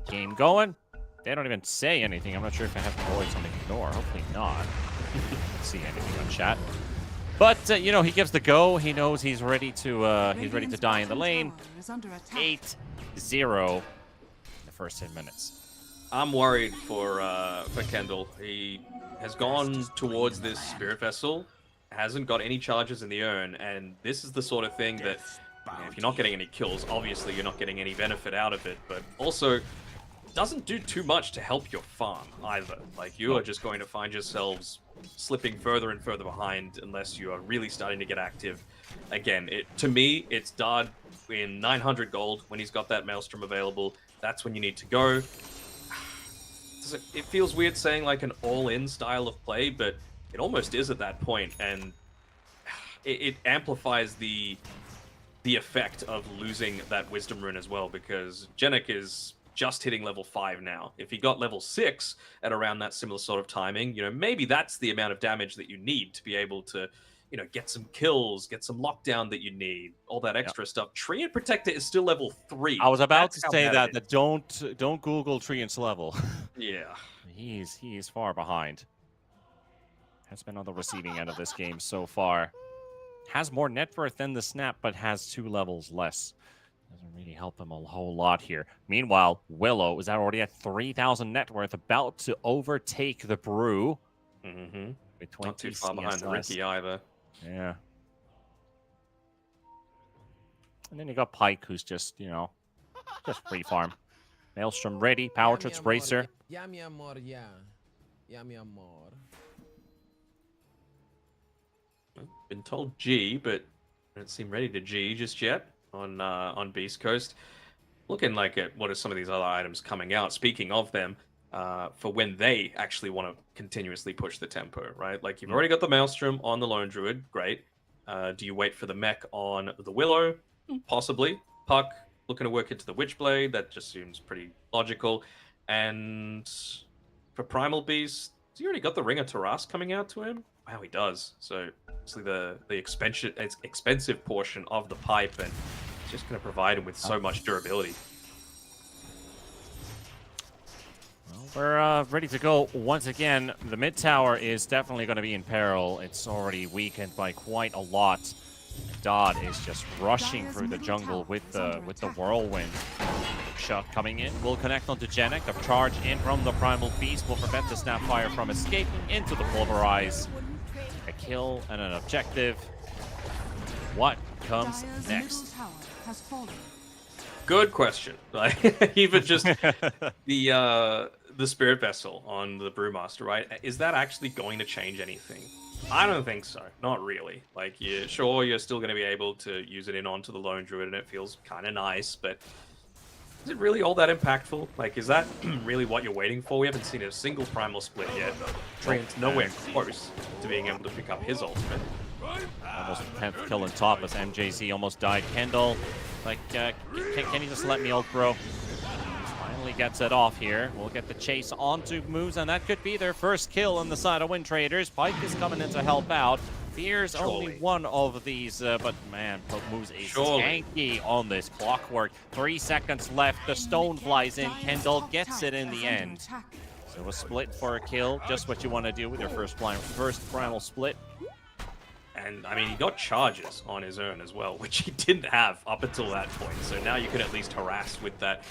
game going. They don't even say anything. I'm not sure if I have to always on ignore. Hopefully not. See anything on chat. But you know, he gives the go. He knows he's ready to die in the lane. 8-0 in the first 10 minutes. I'm worried for Kendall. He has gone towards this Spirit Vessel, hasn't got any charges in the urn, and this is the sort of thing that if you're not getting any kills, obviously you're not getting any benefit out of it, but also doesn't do too much to help your farm either. Like, you are just going to find yourselves slipping further and further behind unless you are really starting to get active. Again, to me, it's Dard in 900 gold when he's got that Maelstrom available. That's when you need to go. It feels weird saying like an all-in style of play, but it almost is at that point, and it amplifies the effect of losing that Wisdom Rune as well, because Jenik is just hitting level 5 now. If he got level 6 at around that similar sort of timing, maybe that's the amount of damage that you need to be able to, get some kills, get some lockdown that you need, all that extra stuff. Treant Protector is still level 3. I was about That's to how say bad that it is. don't Google Treant's level. Yeah. He's far behind. Has been on the receiving end of this game so far. Has more net worth than the Snap, but has 2 levels less. Doesn't really help him a whole lot here. Meanwhile, Willow is already at 3,000 net worth, about to overtake the Brew. Mm-hmm. With 20 Not too far behind CS less. Ricky either. Yeah. And then you got Pike, who's just, just free farm. Maelstrom ready, Power Trips Bracer. Yeah, mi amor, yeah. Yeah, mi amor. Been told G, but don't seem ready to G just yet on Beast Coast. Looking like at what are some of these other items coming out. Speaking of them, for when they actually want to continuously push the tempo, right? Like, you've already got the Maelstrom on the Lone Druid, great. Do you wait for the mech on the Willow? Possibly. Puck looking to work into the Witchblade, that just seems pretty logical. And for Primal Beast, has he already got the Ring of Taras coming out to him? Wow, he does. So obviously the expensive portion of the pipe, and it's just going to provide him with so much durability. Well, we're ready to go once again. The mid tower is definitely going to be in peril. It's already weakened by quite a lot. Dodd is just rushing through the jungle with the whirlwind. Shot coming in, will connect onto Jenik. The charge in from the Primal Beast will prevent the Snapfire from escaping into the Pulverize. A kill and an objective. What comes Dire's next? middle tower has fallen. Good question. Like, even just the Spirit Vessel on the Brewmaster, right? Is that actually going to change anything? I don't think so. Not really. Like, you're still going to be able to use it in onto the Lone Druid, and it feels kind of nice, but is it really all that impactful? Like, is that really what you're waiting for? We haven't seen a single Primal split yet. Treant's nowhere close to being able to pick up his ultimate. Almost 10th kill on top as MJZ almost died. Kendall, like, can you just let me ult, bro? Finally gets it off here. We'll get the chase onto Moose, and that could be their first kill on the side of WINTRADERs. Pike is coming in to help out. Fear's only one of these, but man, Moose is tanky on this. Clockwork, 3 seconds left. The stone flies in. Kendall gets it in the end. So a split for a kill, just what you want to do with your first primal split. And, I mean, he got charges on his own as well, which he didn't have up until that point. So now you can at least harass with that,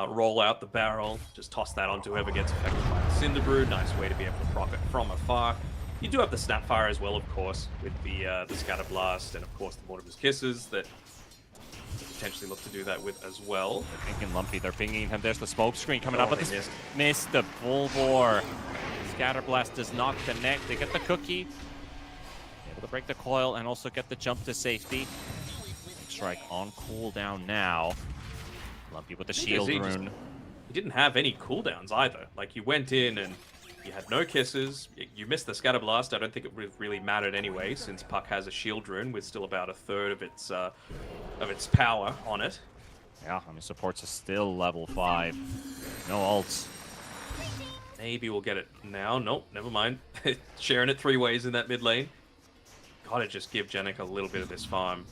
roll out the barrel, just toss that onto whoever gets affected by the Cinderbrew. Nice way to be able to proc it from afar. You do have the Snapfire as well, of course, with the Scatterblast and, of course, the Mortimer's Kisses that you potentially look to do that with as well. They're thinking Lumpy, they're pinging him. There's the smoke screen coming up, but they missed the full bore. Scatterblast does not connect. They get the cookie. Able to break the coil and also get the jump to safety. Strike on cooldown now. Lumpy with the shield rune. He didn't have any cooldowns either. Like, you went in and you had no kisses. You missed the Scatterblast. I don't think it really mattered anyway, since Puck has a shield rune with still about a third of its power on it. Yeah, I mean, supports is still level 5. No ults. Maybe we'll get it now. Nope, never mind. Sharing it 3 ways in that mid lane. Gotta just give Jenik a little bit of this farm.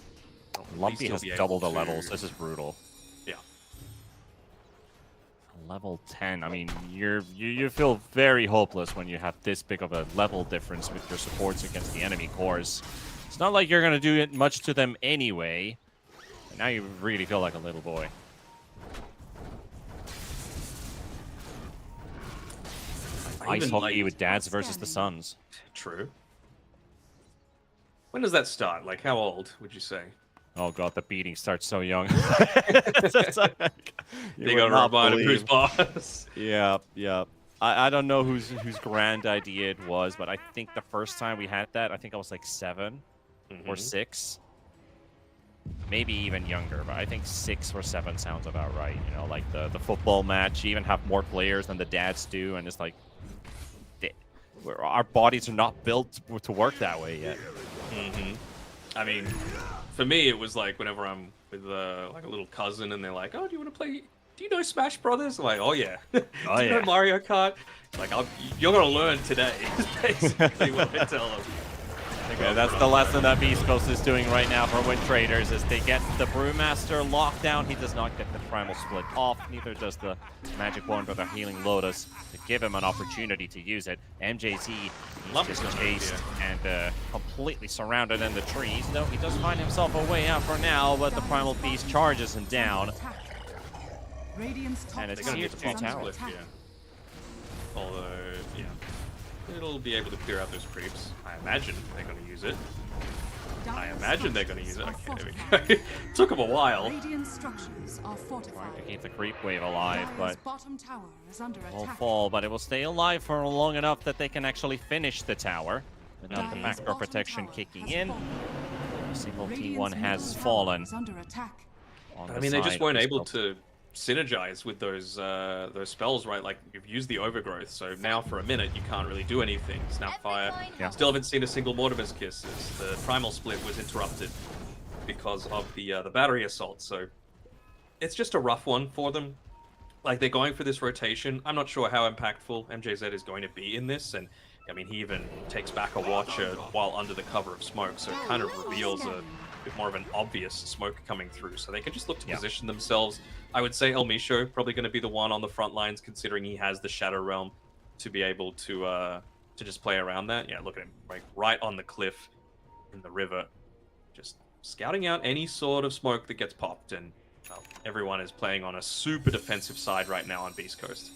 Lumpy has double the levels. This is brutal. Yeah. Level 10. I mean, you feel very hopeless when you have this big of a level difference with your supports against the enemy cores. It's not like you're gonna do much to them anyway. But now you really feel like a little boy. Ice hockey with dads versus the sons. True. When does that start? Like, how old would you say? Oh god, the beating starts so young. They got reminded who's boss. Yeah, yeah. I don't know whose grand idea it was, but I think the first time we had that, I think I was like 7 or 6. Maybe even younger, but I think 6 or 7 sounds about right. You know, like the football match, you even have more players than the dads do, and it's like our bodies are not built to work that way yet. I mean, for me, it was like whenever I'm with like a little cousin and they're like, "Oh, do you want to play? Do you know Smash Brothers?" I'm like, "Oh yeah." Do you know Mario Kart? Like, you're gonna learn today. Is basically what I tell them. Yeah, that's the lesson that Beast Coast is doing right now for WINTRADERs, is they get the Brewmaster locked down. He does not get the Primal Split off, neither does the Magic Wand or the Healing Lotus to give him an opportunity to use it. MJZ, he's just chased and completely surrounded in the trees, though he does find himself a way out for now, but the Primal Beast charges him down. And it's tier 2 tower. Although, yeah. It'll be able to clear out those creeps. I imagine they're going to use it. Okay, there we go. Took them a while. Trying to keep the creep wave alive, but it will fall, but it will stay alive for long enough that they can actually finish the tower without the backdoor protection kicking in. A single T1 has fallen. I mean, they just weren't able to synergize with those spells, right? Like, you've used the overgrowth, so now for a minute you can't really do anything. Snapfire. Still haven't seen a single Mortimer's Kisses. The Primal Split was interrupted because of the battery assault, so it's just a rough one for them. Like, they're going for this rotation. I'm not sure how impactful MJZ is going to be in this, and I mean, he even takes back a Watcher while under the cover of smoke, so it kind of reveals a bit more of an obvious smoke coming through, so they can just look to position themselves. I would say El Misho probably going to be the one on the front lines, considering he has the Shadow Realm to be able to just play around that. Yeah, look at him, like right on the cliff in the river, just scouting out any sort of smoke that gets popped, and well, everyone is playing on a super defensive side right now on Beast Coast.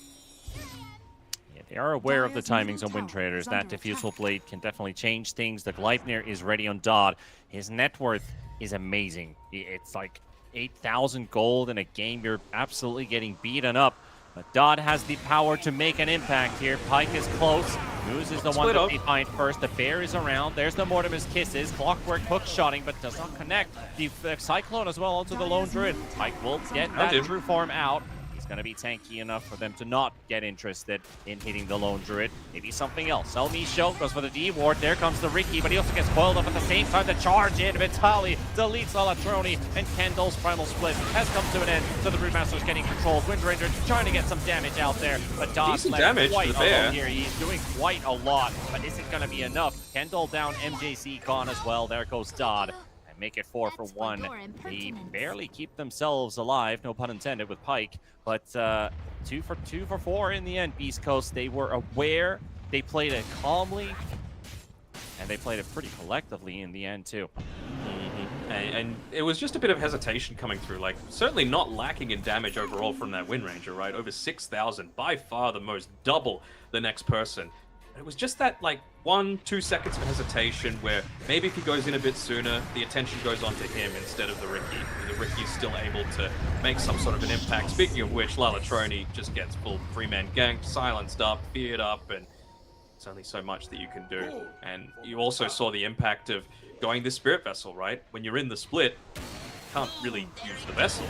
Yeah, they are aware of the timings on WINTRADERs. That Diffusal Blade can definitely change things. The Gleipnir is ready on Dodd. His net worth is amazing. It's like 8,000 gold in a game. You're absolutely getting beaten up. But Dodd has the power to make an impact here. Pyke is close. Moose is the one that they find first. The bear is around. There's the Mortimer's Kisses. Clockwork hook shotting, but does not connect. The Cyclone as well onto the Lone Druid. Pyke will get that true form out. He's going to be tanky enough for them to not get interested in hitting the Lone Druid. Maybe something else. El Misho goes for the D-Ward. There comes the Ricky, but he also gets coiled up at the same time to charge in. Vitali deletes Alatroni, and Kendall's Primal Split has come to an end. So the Brewmaster's getting controlled. WINTRADERs trying to get some damage out there, but Dodd's left quite alone here. He's doing quite a lot, but is it going to be enough? Kendall down, MJC gone as well. There goes Dodd. Make it 4 for 1. They barely keep themselves alive, no pun intended, with Pyke, but 2 for 4 in the end. Beast Coast, they were aware, they played it calmly, and they played it pretty collectively in the end too. And it was just a bit of hesitation coming through, like certainly not lacking in damage overall from that Wind Ranger, right? Over 6,000, by far the most, double the next person. It was just that, like, 1-2 seconds of hesitation where maybe if he goes in a bit sooner, the attention goes on to him instead of the Ricky. The Ricky is still able to make some sort of an impact. Speaking of which, Lalatroni just gets full 3-man ganked, silenced up, feared up, and it's only so much that you can do. And you also saw the impact of going the Spirit Vessel, right? When you're in the split, you can't really use the Vessel,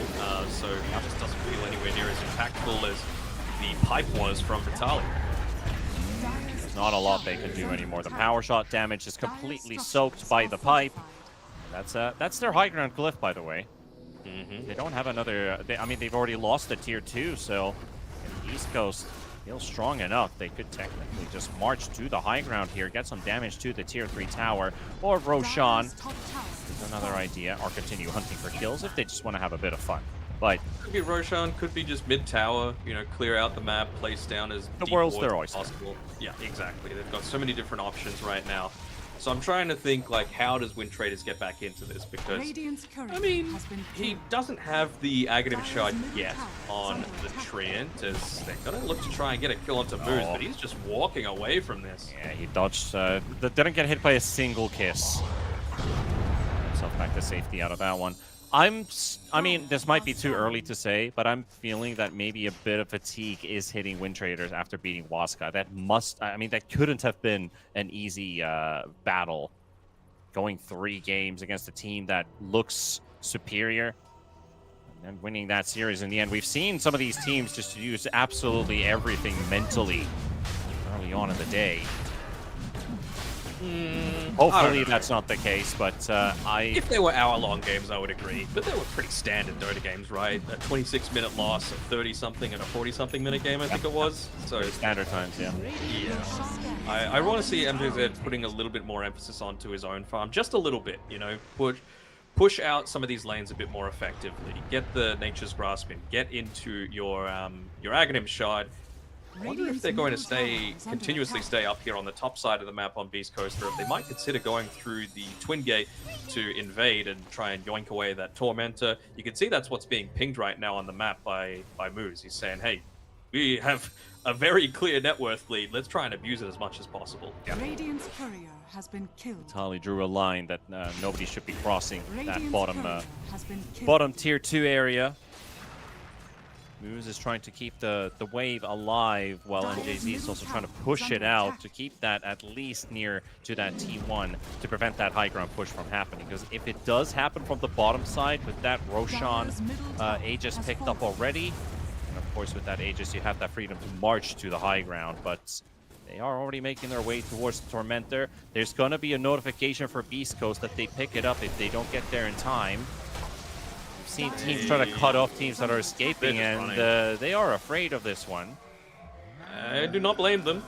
so it just doesn't feel anywhere near as impactful as the pipe was from Vitali. Not a lot they can do anymore. The power shot damage is completely soaked by the pipe. That's their high ground glyph, by the way. They don't have another. I mean, they've already lost the tier 2, so if the East Coast feels strong enough, they could technically just march to the high ground here, get some damage to the tier 3 tower, or Roshan is another idea, or continue hunting for kills if they just want to have a bit of fun. But could be Roshan, could be just mid tower, you know, clear out the map, place down as the world's their oyster as possible. Yeah, exactly. They've got so many different options right now. So I'm trying to think, like, how does WINTRADERs get back into this? Because, I mean, he doesn't have the Aghanim Shard yet on the Treant, as they're going to look to try and get a kill onto Moose, but he's just walking away from this. Yeah, he dodged, didn't get hit by a single kiss. himself back to safety out of that one. I mean, this might be too early to say, but I'm feeling that maybe a bit of fatigue is hitting WINTRADERs after beating Waska. That couldn't have been an easy battle. Going 3 games against a team that looks superior and winning that series in the end. We've seen some of these teams just use absolutely everything mentally early on in the day. Hopefully that's not the case, but If they were hour-long games, I would agree. But they were pretty standard Dota games, right? A 26-minute loss, a 30-something, and a 40-something minute game, I think it was. So standard times, yeah. Yeah. I want to see MJZ putting a little bit more emphasis onto his own farm, just a little bit, you know, push out some of these lanes a bit more effectively. Get the Nature's Grasp in, get into your Aghanim Shard. I wonder if they're going to continuously stay up here on the top side of the map on Beast Coast, or if they might consider going through the Twin Gate to invade and try and yoink away that Tormentor. You can see that's what's being pinged right now on the map by Moose. He's saying, hey, we have a very clear net worth lead. Let's try and abuse it as much as possible. Radiant's courier has been killed. Tali drew a line that nobody should be crossing that Radiant's bottom courier has been killed. bottom tier 2 area. Moose is trying to keep the wave alive, while NJZ is also trying to push it out to keep that at least near to that T1 to prevent that high ground push from happening. Because if it does happen from the bottom side with that Roshan Aegis picked up already, and of course with that Aegis you have that freedom to march to the high ground, but they are already making their way towards the Tormentor. There's going to be a notification for Beast Coast that they pick it up if they don't get there in time. Seen teams try to cut off teams that are escaping, and they are afraid of this one. I do not blame them.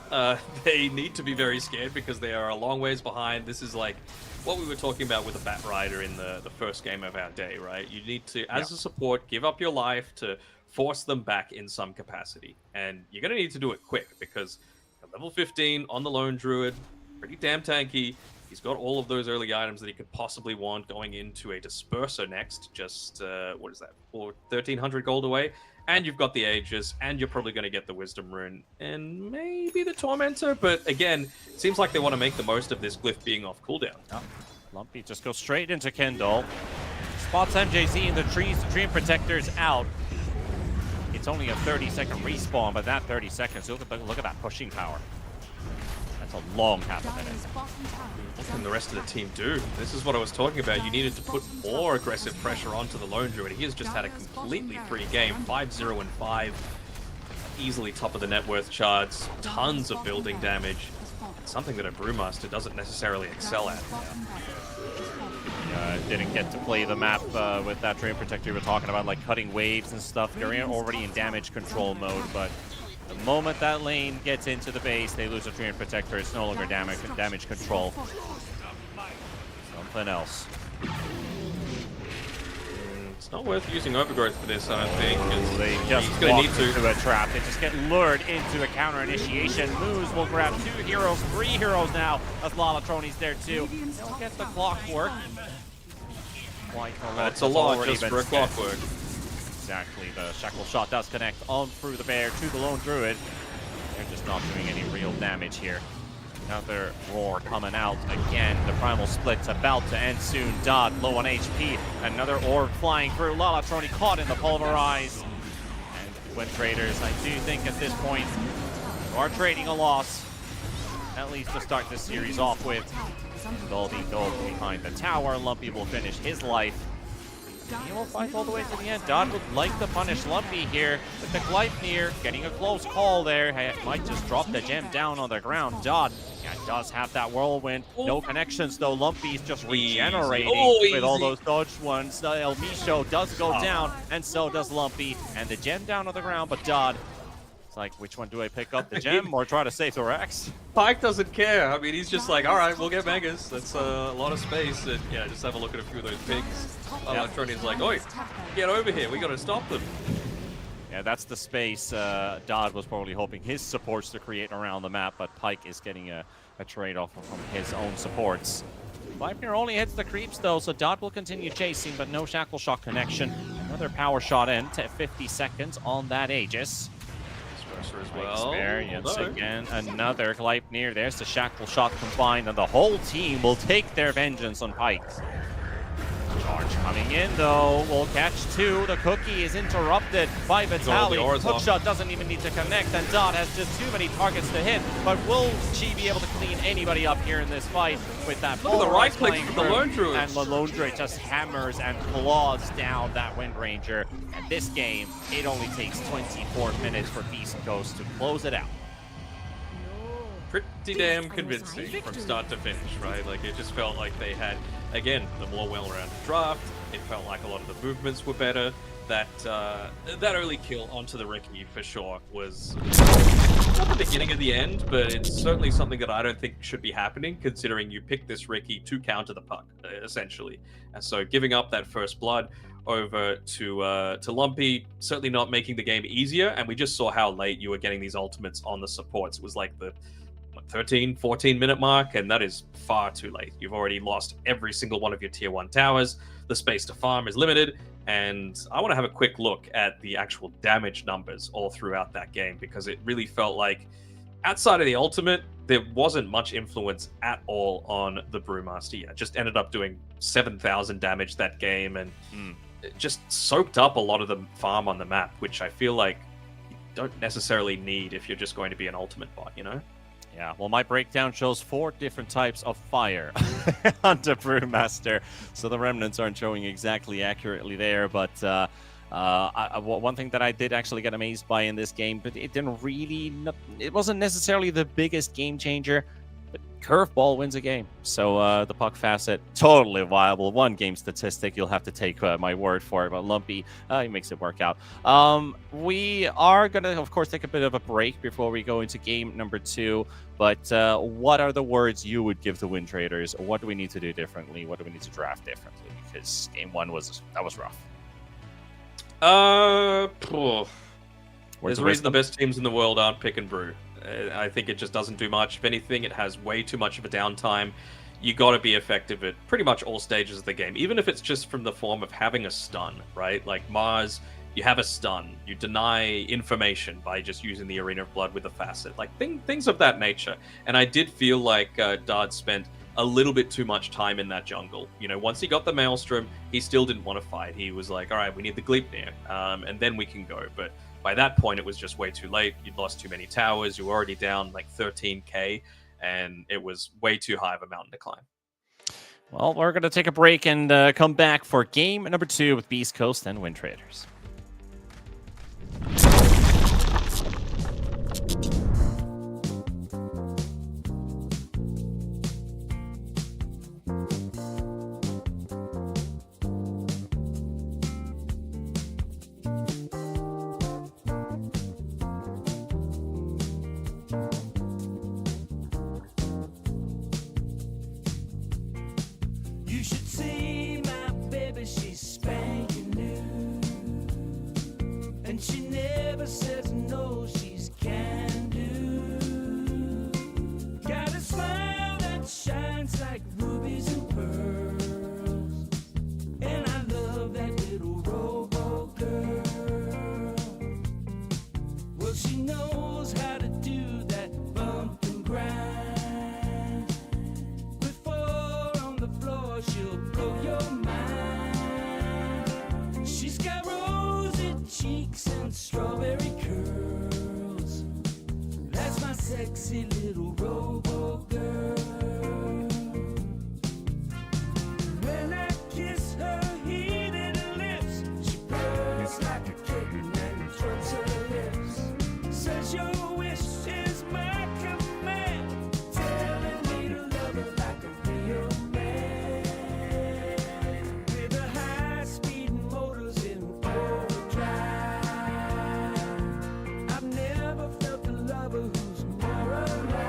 They need to be very scared because they are a long ways behind. This is like what we were talking about with the Bat Rider in the first game of our day, right? You need to, as a support, give up your life to force them back in some capacity. And you're going to need to do it quick because at level 15 on the Lone Druid, pretty damn tanky. He's got all of those early items that he could possibly want going into a Disperser next, just, what is that, 1,300 gold away. And you've got the Aegis, and you're probably going to get the Wisdom Rune, and maybe the Tormentor, but again, it seems like they want to make the most of this glyph being off cooldown. Oh, Lumpy just goes straight into Kendall. Spots MJZ in the trees, the Dream Protector's out. It's only a 30-second respawn, but that 30 seconds, look at that pushing power. That's a long half a minute. What can the rest of the team do? This is what I was talking about. You needed to put more aggressive pressure onto the Lone Druid. He has just had a completely free game, 5-0 and 5. Easily top of the net worth charts, tons of building damage. Something that a Brewmaster doesn't necessarily excel at. Didn't get to play the map with that Dream Protector we were talking about, like cutting waves and stuff. They're already in damage control mode, but the moment that lane gets into the base, they lose a Dream Protector. It's no longer damage control. Something else. It's not worth using Overgrowth for this, I don't think. They just walk into a trap. They just get lured into a counter initiation. Moose will grab 2 heroes, 3 heroes now, as Lalatroni's there too. They'll get the clockwork. That's a lot just for a clockwork. Exactly. The Shackle Shot does connect on through the bear to the Lone Druid. They're just not doing any real damage here. Another roar coming out again. The Primal Split's about to end soon. Dodd low on HP. Another orb flying through. Lalatroni caught in the Pulverize. And WINTRADERs, I do think at this point, are trading a loss. At least to start this series off with. Goldie Gold behind the tower. Lumpy will finish his life. He will fight all the way to the end. Dodd would like to punish Lumpy here with the Gleipnir, getting a close call there. Might just drop the gem down on the ground. Dodd does have that whirlwind. No connections though. Lumpy's just regenerating with all those dodged ones. El Misho does go down, and so does Lumpy. And the gem down on the ground, but Dodd, it's like, which one do I pick up, the gem or try to save the Rex? Pyke doesn't care. I mean, he's just like, all right, we'll get Megas. That's a lot of space. And yeah, just have a look at a few of those pigs. Electronia's like, oi, get over here. We got to stop them. Yeah, that's the space Dodd was probably hoping his supports to create around the map, but Pyke is getting a trade-off from his own supports. Gleipnir only hits the creeps though, so Dodd will continue chasing, but no Shackle Shot connection. Another power shot in to 50 seconds on that Aegis. As well. Experience again. Another Gleipnir. There's the Shackle Shot combined, and the whole team will take their vengeance on Pyke. Charge coming in, though. Will catch 2. The cookie is interrupted by Vitaly. Hookshot doesn't even need to connect, and Dot has just too many targets to hit. But will she be able to clean anybody up here in this fight with that? Look at the right click from the Lone Druid. And the Lone Druid just hammers and claws down that Wind Ranger. And this game, it only takes 24 minutes for Beast Coast to close it out. Pretty damn convincing from start to finish, right? Like, it just felt like they had, again, the more well-rounded draft. It felt like a lot of the movements were better. That early kill onto the Ricky, for sure, was not the beginning of the end, but it's certainly something that I don't think should be happening, considering you picked this Ricky to counter the puck, essentially. And so giving up that first blood over to Lumpy, certainly not making the game easier, and we just saw how late you were getting these ultimates on the supports. It was like the 13, 14 minute mark, and that is far too late. You've already lost every single one of your tier 1 towers. The space to farm is limited, and I want to have a quick look at the actual damage numbers all throughout that game, because it really felt like outside of the ultimate, there wasn't much influence at all on the Brewmaster. Yeah, just ended up doing 7,000 damage that game, and it just soaked up a lot of the farm on the map, which I feel like you don't necessarily need if you're just going to be an ultimate bot, you know? Yeah, well, my breakdown shows 4 different types of fire under Brewmaster, so the remnants aren't showing exactly accurately there. But one thing that I did actually get amazed by in this game, but it didn't really, it wasn't necessarily the biggest game changer, but curveball wins a game. So the puck facet, totally viable. 1 game statistic, you'll have to take my word for it, but Lumpy, he makes it work out. We are going to, of course, take a bit of a break before we go into game number 2. But what are the words you would give the Wind Traders? What do we need to do differently? What do we need to draft differently? Because game 1 was rough. There's a reason the best teams in the world aren't pick and brew. I think it just doesn't do much. If anything, it has way too much of a downtime. You got to be effective at pretty much all stages of the game, even if it's just from the form of having a stun, right? Like Mars, you have a stun. You deny information by just using the Arena of Blood with a facet, like things of that nature. And I did feel like Dard spent a little bit too much time in that jungle. You know, once he got the Maelstrom, he still didn't want to fight. He was like, all right, we need the Gleipnir, and then we can go. But by that point, it was just way too late. You'd lost too many towers. You were already down like 13k, and it was way too high of a mountain to climb. Well, we're going to take a break and come back for game number 2 with Beast Coast and Wind Traders. You should see my baby, she's spanking new. And she never says no, she's can do. Got a smile that shines like rubies and pearls. And I love that little robo girl. Well, she knows how to do that bump and grind. With 4 on the floor, she'll blow your mind. She's got rosy cheeks and strawberry curls. That's my sexy little robo girl. When I kiss her heated lips, she purrs like a kitten and droops her lips. Says your wish is my command, telling me to love her like a real man. With the high-speed motors in overdrive, I've never felt a lover who's more alive.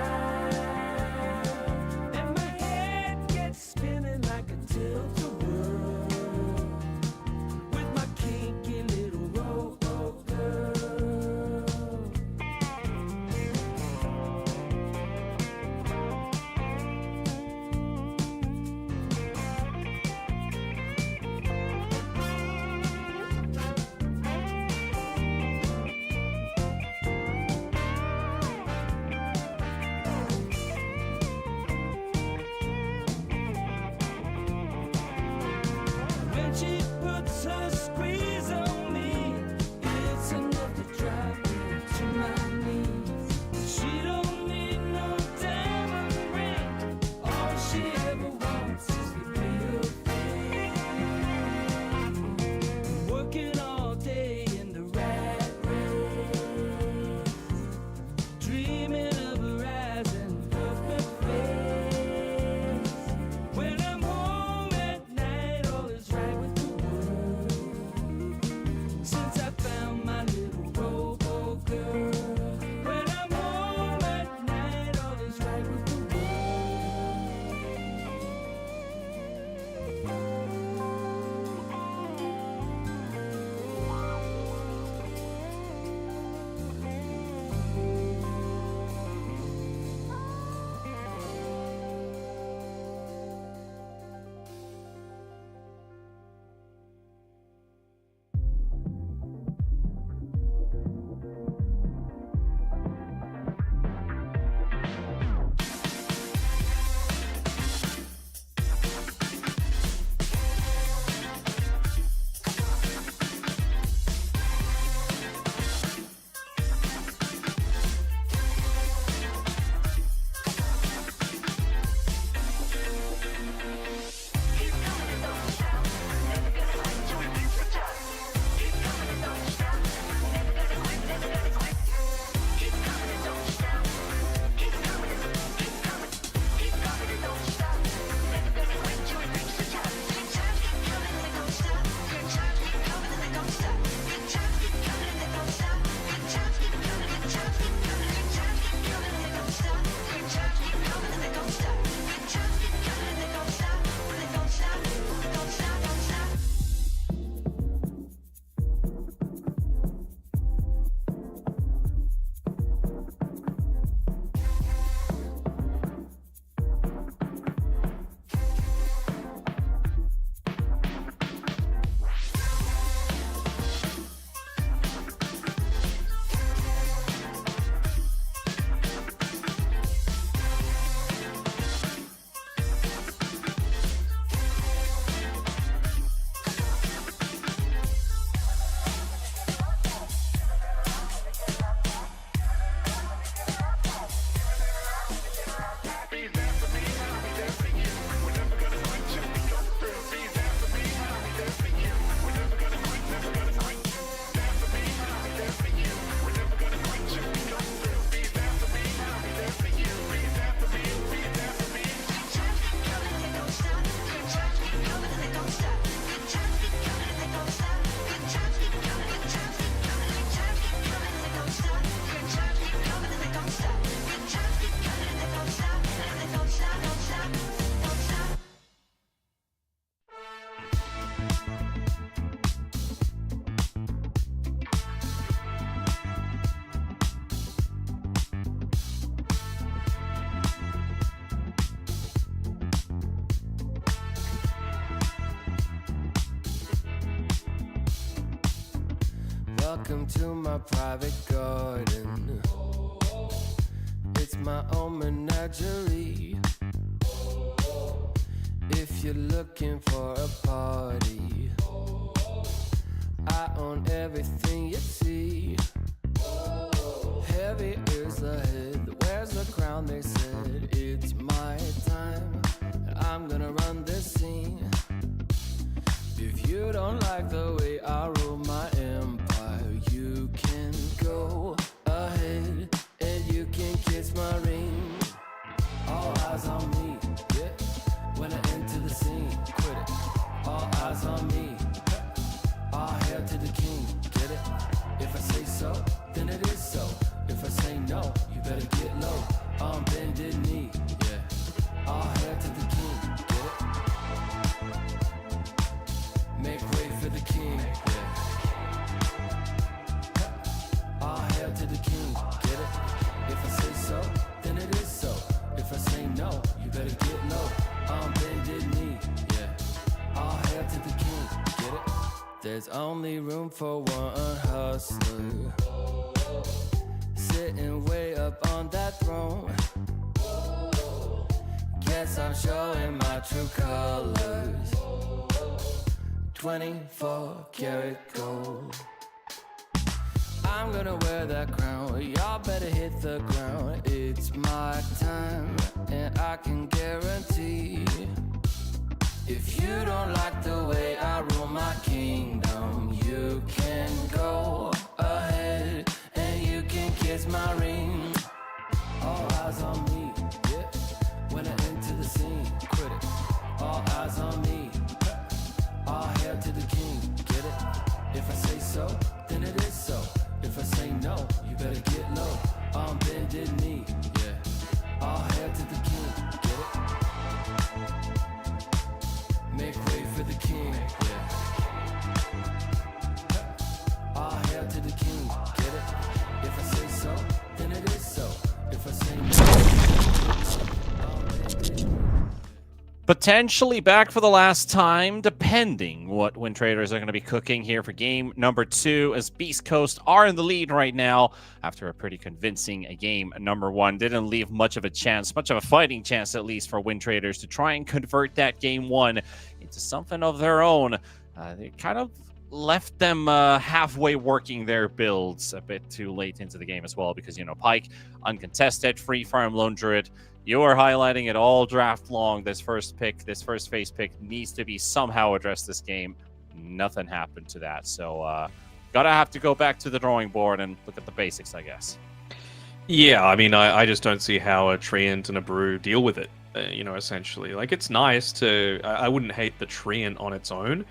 Welcome to my private garden. It's my own menagerie. If you're looking for a party, I own everything you see. Heavy is the head, where's the crown? They said it's my time. I'm gonna run this scene. If you don't like the way I rule my empire, you can go ahead and you can kiss my ring. All eyes on me, yeah. When I enter the scene, quit it. All eyes on me. All hail to the king, get it? If I say so, then it is so. If I say no, you better get low. On bended knee, yeah. All hail to the king, get it? Make way for the king, yeah. All hail to the king, get it? If I say so, then it is so. If I say no, you better get low. On bended knee, yeah. All hail to the king, get it? There's only room for one hustler, sitting way up on that throne. Guess I'm showing my true colors. 24 karat gold. I'm gonna wear that crown. Y'all better hit the ground. It's my time, and I can guarantee, if you don't like the way I rule my kingdom, you can go ahead and you can kiss my ring. All eyes on me, yeah. When I enter the scene, quit it. All eyes on me. All hail to the king, get it? If I say so, then it is so. If I say no, you better get low. On bended knee, yeah. All hail to the king, get it? Make way for the king, yeah. All hail to the king, get it? If I say so, then it is so. If I say no, Potentially back for the last time, depending what WINTRADERs are going to be cooking here for game number 2, as Beast Coast are in the lead right now after a pretty convincing game number 1. Didn't leave much of a chance, much of a fighting chance at least, for WINTRADERs to try and convert that game 1 into something of their own. They kind of left them halfway working their builds a bit too late into the game as well, because, you know, Pyke, uncontested, free farm Lone Druid. You are highlighting it all draft long. This first phase pick needs to be somehow addressed this game. Nothing happened to that. So gotta have to go back to the drawing board and look at the basics, I guess. Yeah, I mean, I just don't see how a Treant and a Brew deal with it, you know, essentially. Like, it's nice to... I wouldn't hate the Treant on its own,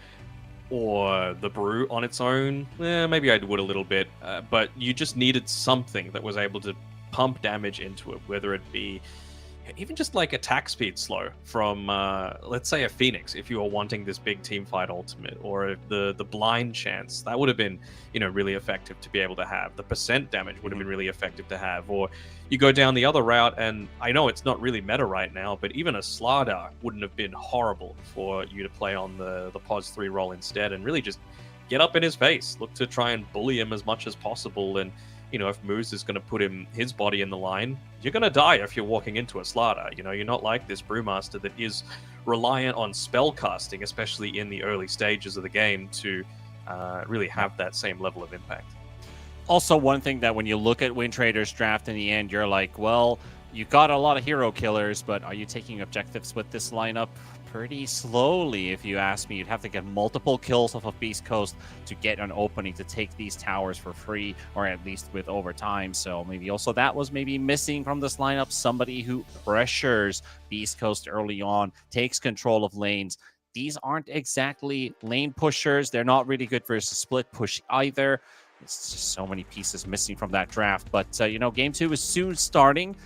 or the Brew on its own. Maybe I would a little bit, but you just needed something that was able to pump damage into it, whether it be even just like attack speed slow from, let's say, a Phoenix, if you were wanting this big team fight ultimate, or the blind chance. That would have been, you know, really effective to be able to have. The percent damage would have been really effective to have. Or you go down the other route, and I know it's not really meta right now, but even a Slardar wouldn't have been horrible for you to play on the Pos 3 role instead, and really just get up in his face, look to try and bully him as much as possible. And you know, if Moose is going to put his body in the line, you're going to die if you're walking into a Slardar. You know, you're not like this Brewmaster that is reliant on spell casting, especially in the early stages of the game, to really have that same level of impact. Also, one thing that when you look at WINTRADERs draft in the end, you're like, well, you got a lot of hero killers, but are you taking objectives with this lineup? Pretty slowly, if you ask me. You'd have to get multiple kills off of Beast Coast to get an opening to take these towers for free, or at least with overtime. So maybe also that was maybe missing from this lineup. Somebody who pressures Beast Coast early on, takes control of lanes. These aren't exactly lane pushers. They're not really good versus split push either. It's just so many pieces missing from that draft. But, you know, game 2 is soon starting.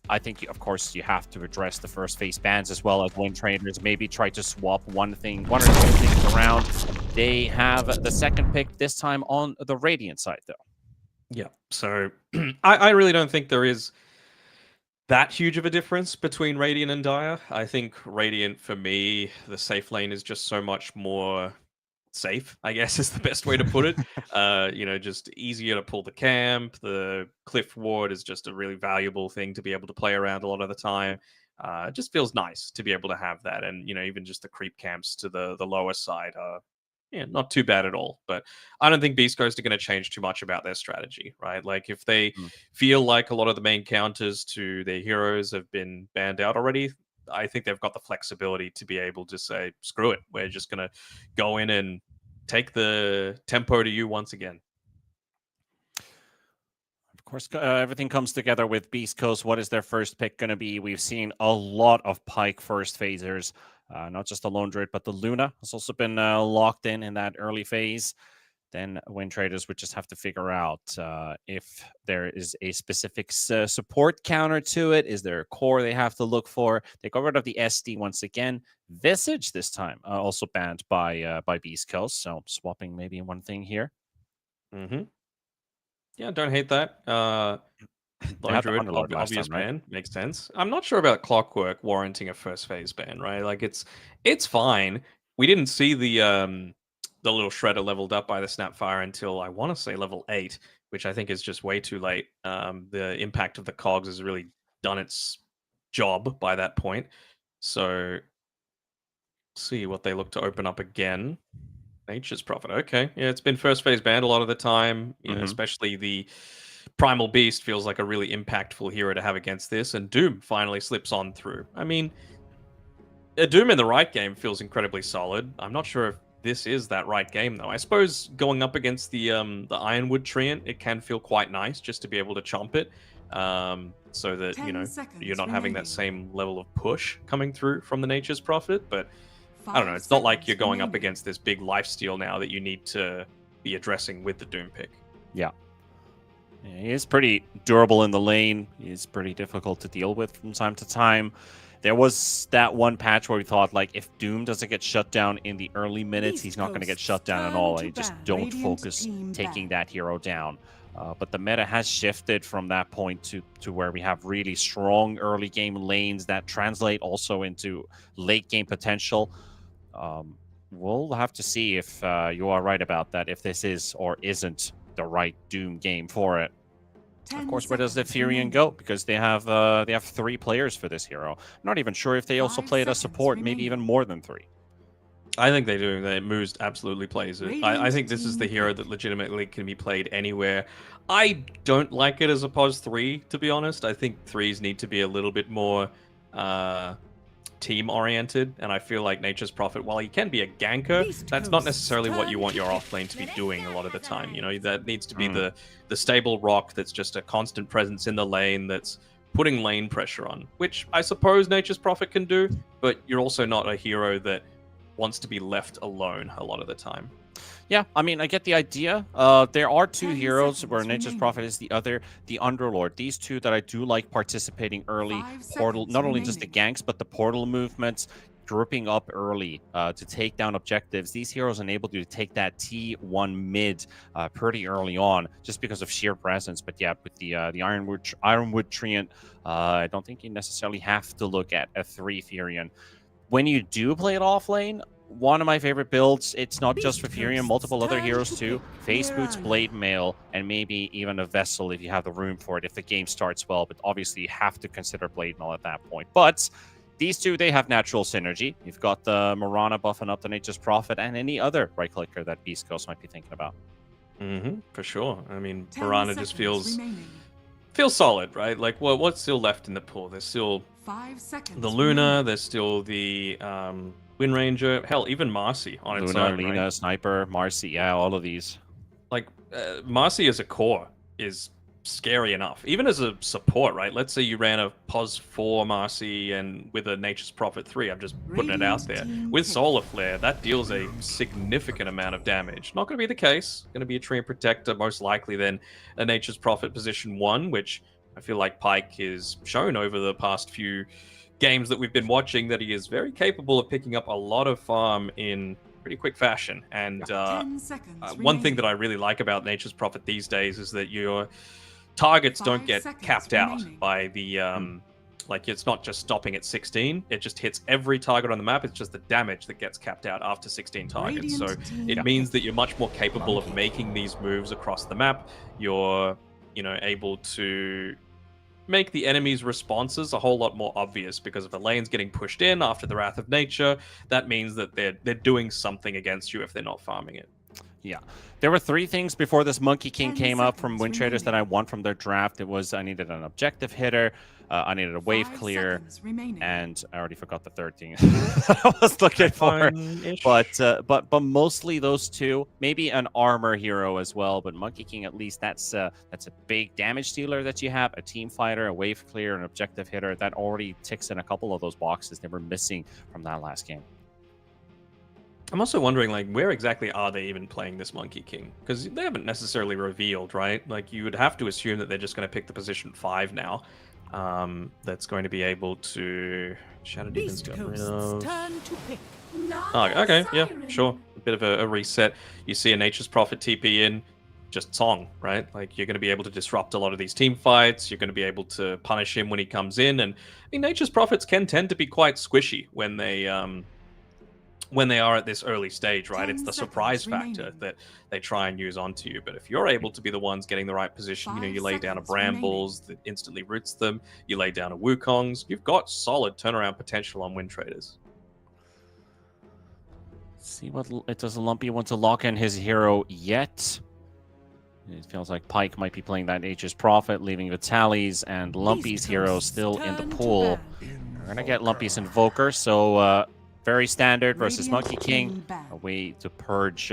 I think, of course, you have to address the first phase bans as well as WINTRADERs. Maybe try to swap one or two things around. They have the second pick this time on the Radiant side, though. Yeah, so I really don't think there is that huge of a difference between Radiant and Dire. I think Radiant, for me, the safe lane is just so much more safe, I guess is the best way to put it. Just easier to pull the camp. The cliff ward is just a really valuable thing to be able to play around a lot of the time. It just feels nice to be able to have that, and even just the creep camps to the lower side are not too bad at all. But I don't think Beast Coast are going to change too much about their strategy, right? Like if they feel like a lot of the main counters to their heroes have been banned out already, I think they've got the flexibility to be able to say, screw it, we're just going to go in and take the tempo to you once again. Of course, everything comes together with Beast Coast. What is their first pick going to be? We've seen a lot of Pike first phasers, not just the Lone Druid, but the Luna has also been locked in that early phase. Then WINTRADERs would just have to figure out if there is a specific support counter to it. Is there a core they have to look for? They got rid of the SD once again. Visage this time also banned by Beast Coast. So swapping maybe one thing here. Mm-hmm. Yeah, don't hate that. Lone Druid, obvious ban, makes sense. I'm not sure about Clockwork warranting a first phase ban, right? Like it's fine. We didn't see the little shredder leveled up by the Snapfire until I want to say level 8, which I think is just way too late. The impact of the cogs has really done its job by that point. So see what they look to open up again. Nature's Prophet. Okay. Yeah, it's been first phase banned a lot of the time, especially the Primal Beast feels like a really impactful hero to have against this, and Doom finally slips on through. I mean, a Doom in the right game feels incredibly solid. I'm not sure if this is that right game, though. I suppose going up against the Ironwood Treant, it can feel quite nice just to be able to chomp it, so that, you're not having that same level of push coming through from the Nature's Prophet, but I don't know. It's not like you're going up against this big lifesteal now that you need to be addressing with the Doom pick. Yeah. He is pretty durable in the lane. He's pretty difficult to deal with from time to time. There was that one patch where we thought, like, if Doom doesn't get shut down in the early minutes, he's not going to get shut down at all. I just don't focus taking that hero down. But the meta has shifted from that point to where we have really strong early game lanes that translate also into late game potential. We'll have to see if you are right about that, if this is or isn't the right Doom game for it. Of course, where does the Furion go? Because they have 3 players for this hero. I'm not even sure if they also play it as support, maybe even more than 3. I think they do. Moose absolutely plays it. I think this is the hero that legitimately can be played anywhere. I don't like it as a POS 3, to be honest. I think 3s need to be a little bit more team-oriented, and I feel like Nature's Prophet, while he can be a ganker, that's not necessarily what you want your offlane to be doing a lot of the time. That needs to be the stable rock that's just a constant presence in the lane that's putting lane pressure on, which I suppose Nature's Prophet can do, but you're also not a hero that wants to be left alone a lot of the time. Yeah, I mean, I get the idea. There are 2 heroes where Nature's Prophet is the other, the Underlord. These 2 that I do like participating early. Portal, not only just the ganks, but the portal movements, grouping up early to take down objectives. These heroes enable you to take that T1 mid pretty early on, just because of sheer presence. But yeah, with the Ironwood Treant, I don't think you necessarily have to look at a 3 Furion. When you do play it off lane, one of my favorite builds, it's not just for Furion, multiple other heroes too. Face Boots, Blade Mail, and maybe even a Vessel if you have the room for it, if the game starts well. But obviously you have to consider Blade Mail at that point. But these 2, they have natural synergy. You've got the Mirana buffing up the Nature's Prophet and any other right-clicker that Beast Coast might be thinking about. For sure. I mean, Mirana just feels solid, right? Like, well, what's still left in the pool? There's still 5 seconds the Luna, there's still the Wind Ranger, hell, even Marcy on its own. Luna, right? Sniper, Marcy, yeah, all of these. Like, Marcy as a core is scary enough. Even as a support, right? Let's say you ran a POS 4 Marcy and with a Nature's Prophet 3, I'm just putting it out there. With Solar Flare, that deals a significant amount of damage. Not going to be the case. Going to be a Treant Protector, most likely then a Nature's Prophet position 1, which I feel like Pike is shown over the past few games that we've been watching that he is very capable of picking up a lot of farm in pretty quick fashion. And one thing that I really like about Nature's Prophet these days is that your targets don't get capped out by the Like, it's not just stopping at 16, it just hits every target on the map. It's just the damage that gets capped out after 16 targets. So it means that you're much more capable of making these moves across the map. You're, able to make the enemy's responses a whole lot more obvious, because if a lane's getting pushed in after the Wrath of Nature, that means that they're doing something against you if they're not farming it. Yeah. There were 3 things before this Monkey King 10 came up from seconds WINTRADERs that I remaining. want from their draft. It was I needed an objective hitter, I needed a wave 5 clear, seconds remaining. and I already forgot the third thing I was looking for. Fine-ish. But mostly those 2. Maybe an armor hero as well. But Monkey King, at least that's a big damage dealer that you have. A team fighter, a wave clear, an objective hitter. That already ticks in a couple of those boxes they were missing from that last game. I'm also wondering, like, where exactly are they even playing this Monkey King? Because they haven't necessarily revealed, right? Like, you would have to assume that they're just going to pick the position 5 now. That's going to be able to... Shadow Demon's got rid of... Turn to pick. Oh, okay, yeah, sure. A bit of a reset. You see a Nature's Prophet TP in, just Song, right? Like, you're going to be able to disrupt a lot of these team fights. You're going to be able to punish him when he comes in. And I mean, Nature's Prophets can tend to be quite squishy when they are at this early stage, right? 10 It's the seconds surprise factor remaining. that they try and use onto you. But if you're able to be the ones getting the right position, 5 you lay down a seconds remaining. Brambles that instantly roots them, you lay down a Wukong's, you've got solid turnaround potential on WINTRADERs. See what it does. Lumpy want to lock in his hero yet. It feels like Pike might be playing that Nature's Prophet, leaving Vitalis and Lumpy's hero still in the Turn to pool. ban. We're gonna get Lumpy's Invoker, so very standard versus Radiant Monkey King. team ban. A way to purge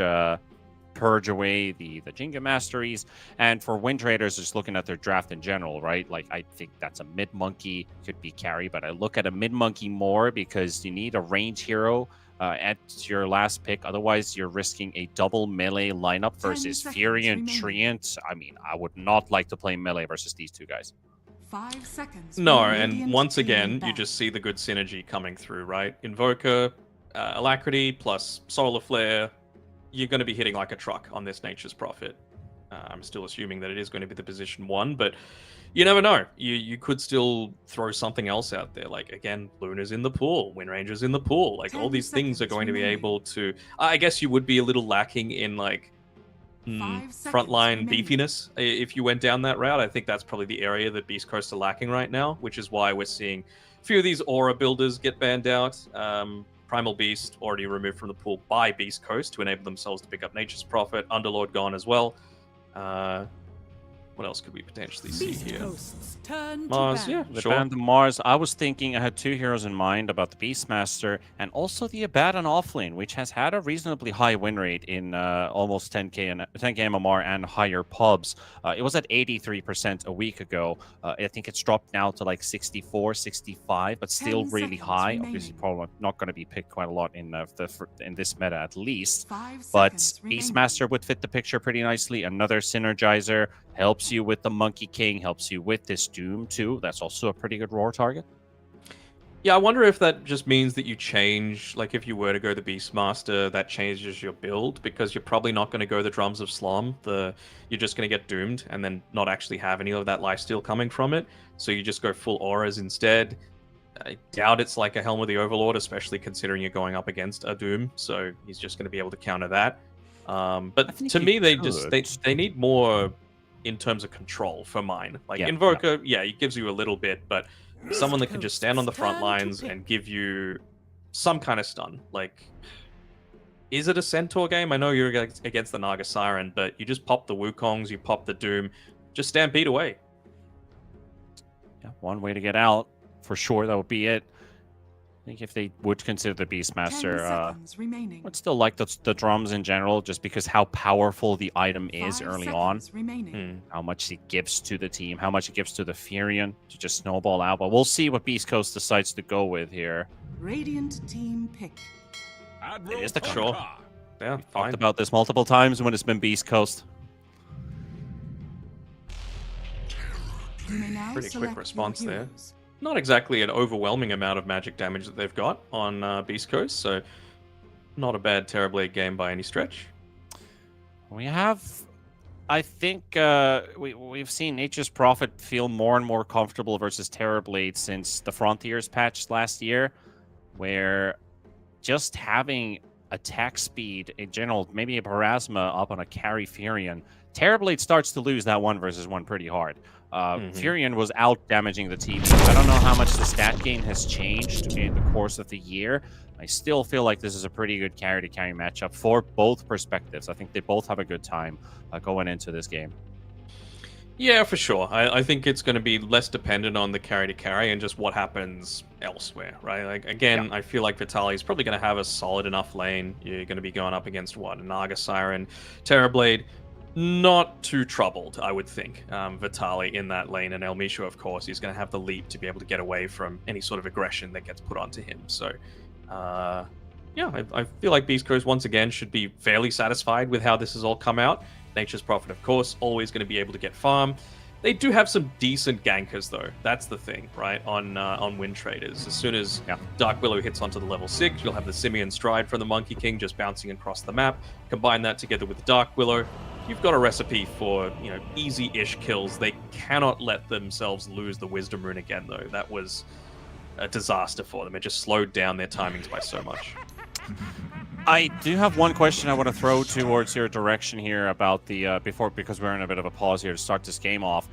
away the Jinga Masteries. And for WINTRADERs, just looking at their draft in general, right? Like, I think that's a mid-monkey, could be carry, but I look at a mid-monkey more because you need a range hero at your last pick. Otherwise, you're risking a double melee lineup 10 versus seconds Fury and remaining. Treant. I mean, I would not like to play melee versus these 2 guys. 5 seconds. No, for and Radiant once team again, you ban. just see the good synergy coming through, right? Invoker, Alacrity plus Solar Flare, you're going to be hitting like a truck on this Nature's Prophet. I'm still assuming that it is going to be the position 1, but you never know. You could still throw something else out there. Like, again, Luna's in the pool, Windranger's in the pool. Like, all 10 these things are seconds going to be remaining. able to... I guess you would be a little lacking in, like, 5 seconds frontline remaining. beefiness if you went down that route. I think that's probably the area that Beast Coast are lacking right now, which is why we're seeing a few of these aura builders get banned out. Primal Beast already removed from the pool by Beast Coast to enable themselves to pick up Nature's Prophet. Underlord gone as well. What else could we potentially see Beast here? Coast's turn to Mars, ban. yeah, The sure. band of Mars, I was thinking I had 2 heroes in mind about the Beastmaster and also the Abaddon offlane, which has had a reasonably high win rate in almost 10k and 10k MMR and higher pubs. It was at 83% a week ago. I think it's dropped now to like 64, 65, but still 10 really seconds high. remaining. Obviously, probably not going to be picked quite a lot in in this meta at least. 5 But seconds remaining. Beastmaster would fit the picture pretty nicely. Another synergizer, helps you with the Monkey King, helps you with this Doom too. That's also a pretty good roar target. Yeah, I wonder if that just means that you change, like if you were to go the Beastmaster, that changes your build, because you're probably not going to go the Drums of Slum. You're just going to get doomed and then not actually have any of that lifesteal coming from it. So you just go full auras instead. I doubt it's like a Helm of the Overlord, especially considering you're going up against a Doom, so he's just going to be able to counter that. But think to he me, they could. they need more in terms of control for mine. Like Yeah, Invoker, yeah, he gives you a little bit, but someone that can just stand on the front Turn to lines pick. and give you some kind of stun. Like, is it a Centaur game? I know you're against the Naga Siren, but you just pop the Wukongs, you pop the Doom, just stampede away. Yeah, one way to get out for sure. That would be it. I think if they would consider the 10 Beastmaster, seconds remaining. would still like the drums in general, just because how powerful the item is 5 early on. seconds remaining. How much it gives to the team, how much it gives to the Furion to just snowball out. But we'll see what Beast Coast decides to go with here. Radiant team pick. It is the Sure. Yeah, We've fine. talked about this multiple times when it's been Beast Coast. You may now Pretty quick select your response there. heroes. Not exactly an overwhelming amount of magic damage that they've got on Beast Coast, so not a bad Terrorblade game by any stretch. We have I think we've seen Nature's Prophet feel more and more comfortable versus Terrorblade since the Frontiers patch last year, where just having attack speed in general, maybe a Parasma up on a carry Furion, Terrorblade starts to lose that 1v1 pretty hard. Furion was out damaging the team. I don't know how much the stat gain has changed in the course of the year. I still feel like this is a pretty good carry-to-carry matchup for both perspectives. I think they both have a good time going into this game. Yeah, for sure. I think it's going to be less dependent on the carry-to-carry and just what happens elsewhere, right? Like, again, I feel like Vitaly is probably going to have a solid enough lane. You're going to be going up against, what, a Naga Siren, Terrorblade. Not too troubled, I would think, Vitaly in that lane. And Elmisho, of course, he's going to have the leap to be able to get away from any sort of aggression that gets put onto him. So, yeah, I feel like Beast Coast, once again, should be fairly satisfied with how this has all come out. Nature's Prophet, of course, always going to be able to get farm. They do have some decent gankers, though. That's the thing, right? On WINTRADERs. As soon as Dark Willow hits onto the level 6, you'll have the Simian Stride from the Monkey King just bouncing across the map. Combine that together with the Dark Willow, you've got a recipe for, you know, easy-ish kills. They cannot let themselves lose the Wisdom Rune again, though. That was a disaster for them. It just slowed down their timings by so much. I do have one question I want to throw towards your direction here about the because we're in a bit of a pause here to start this game off.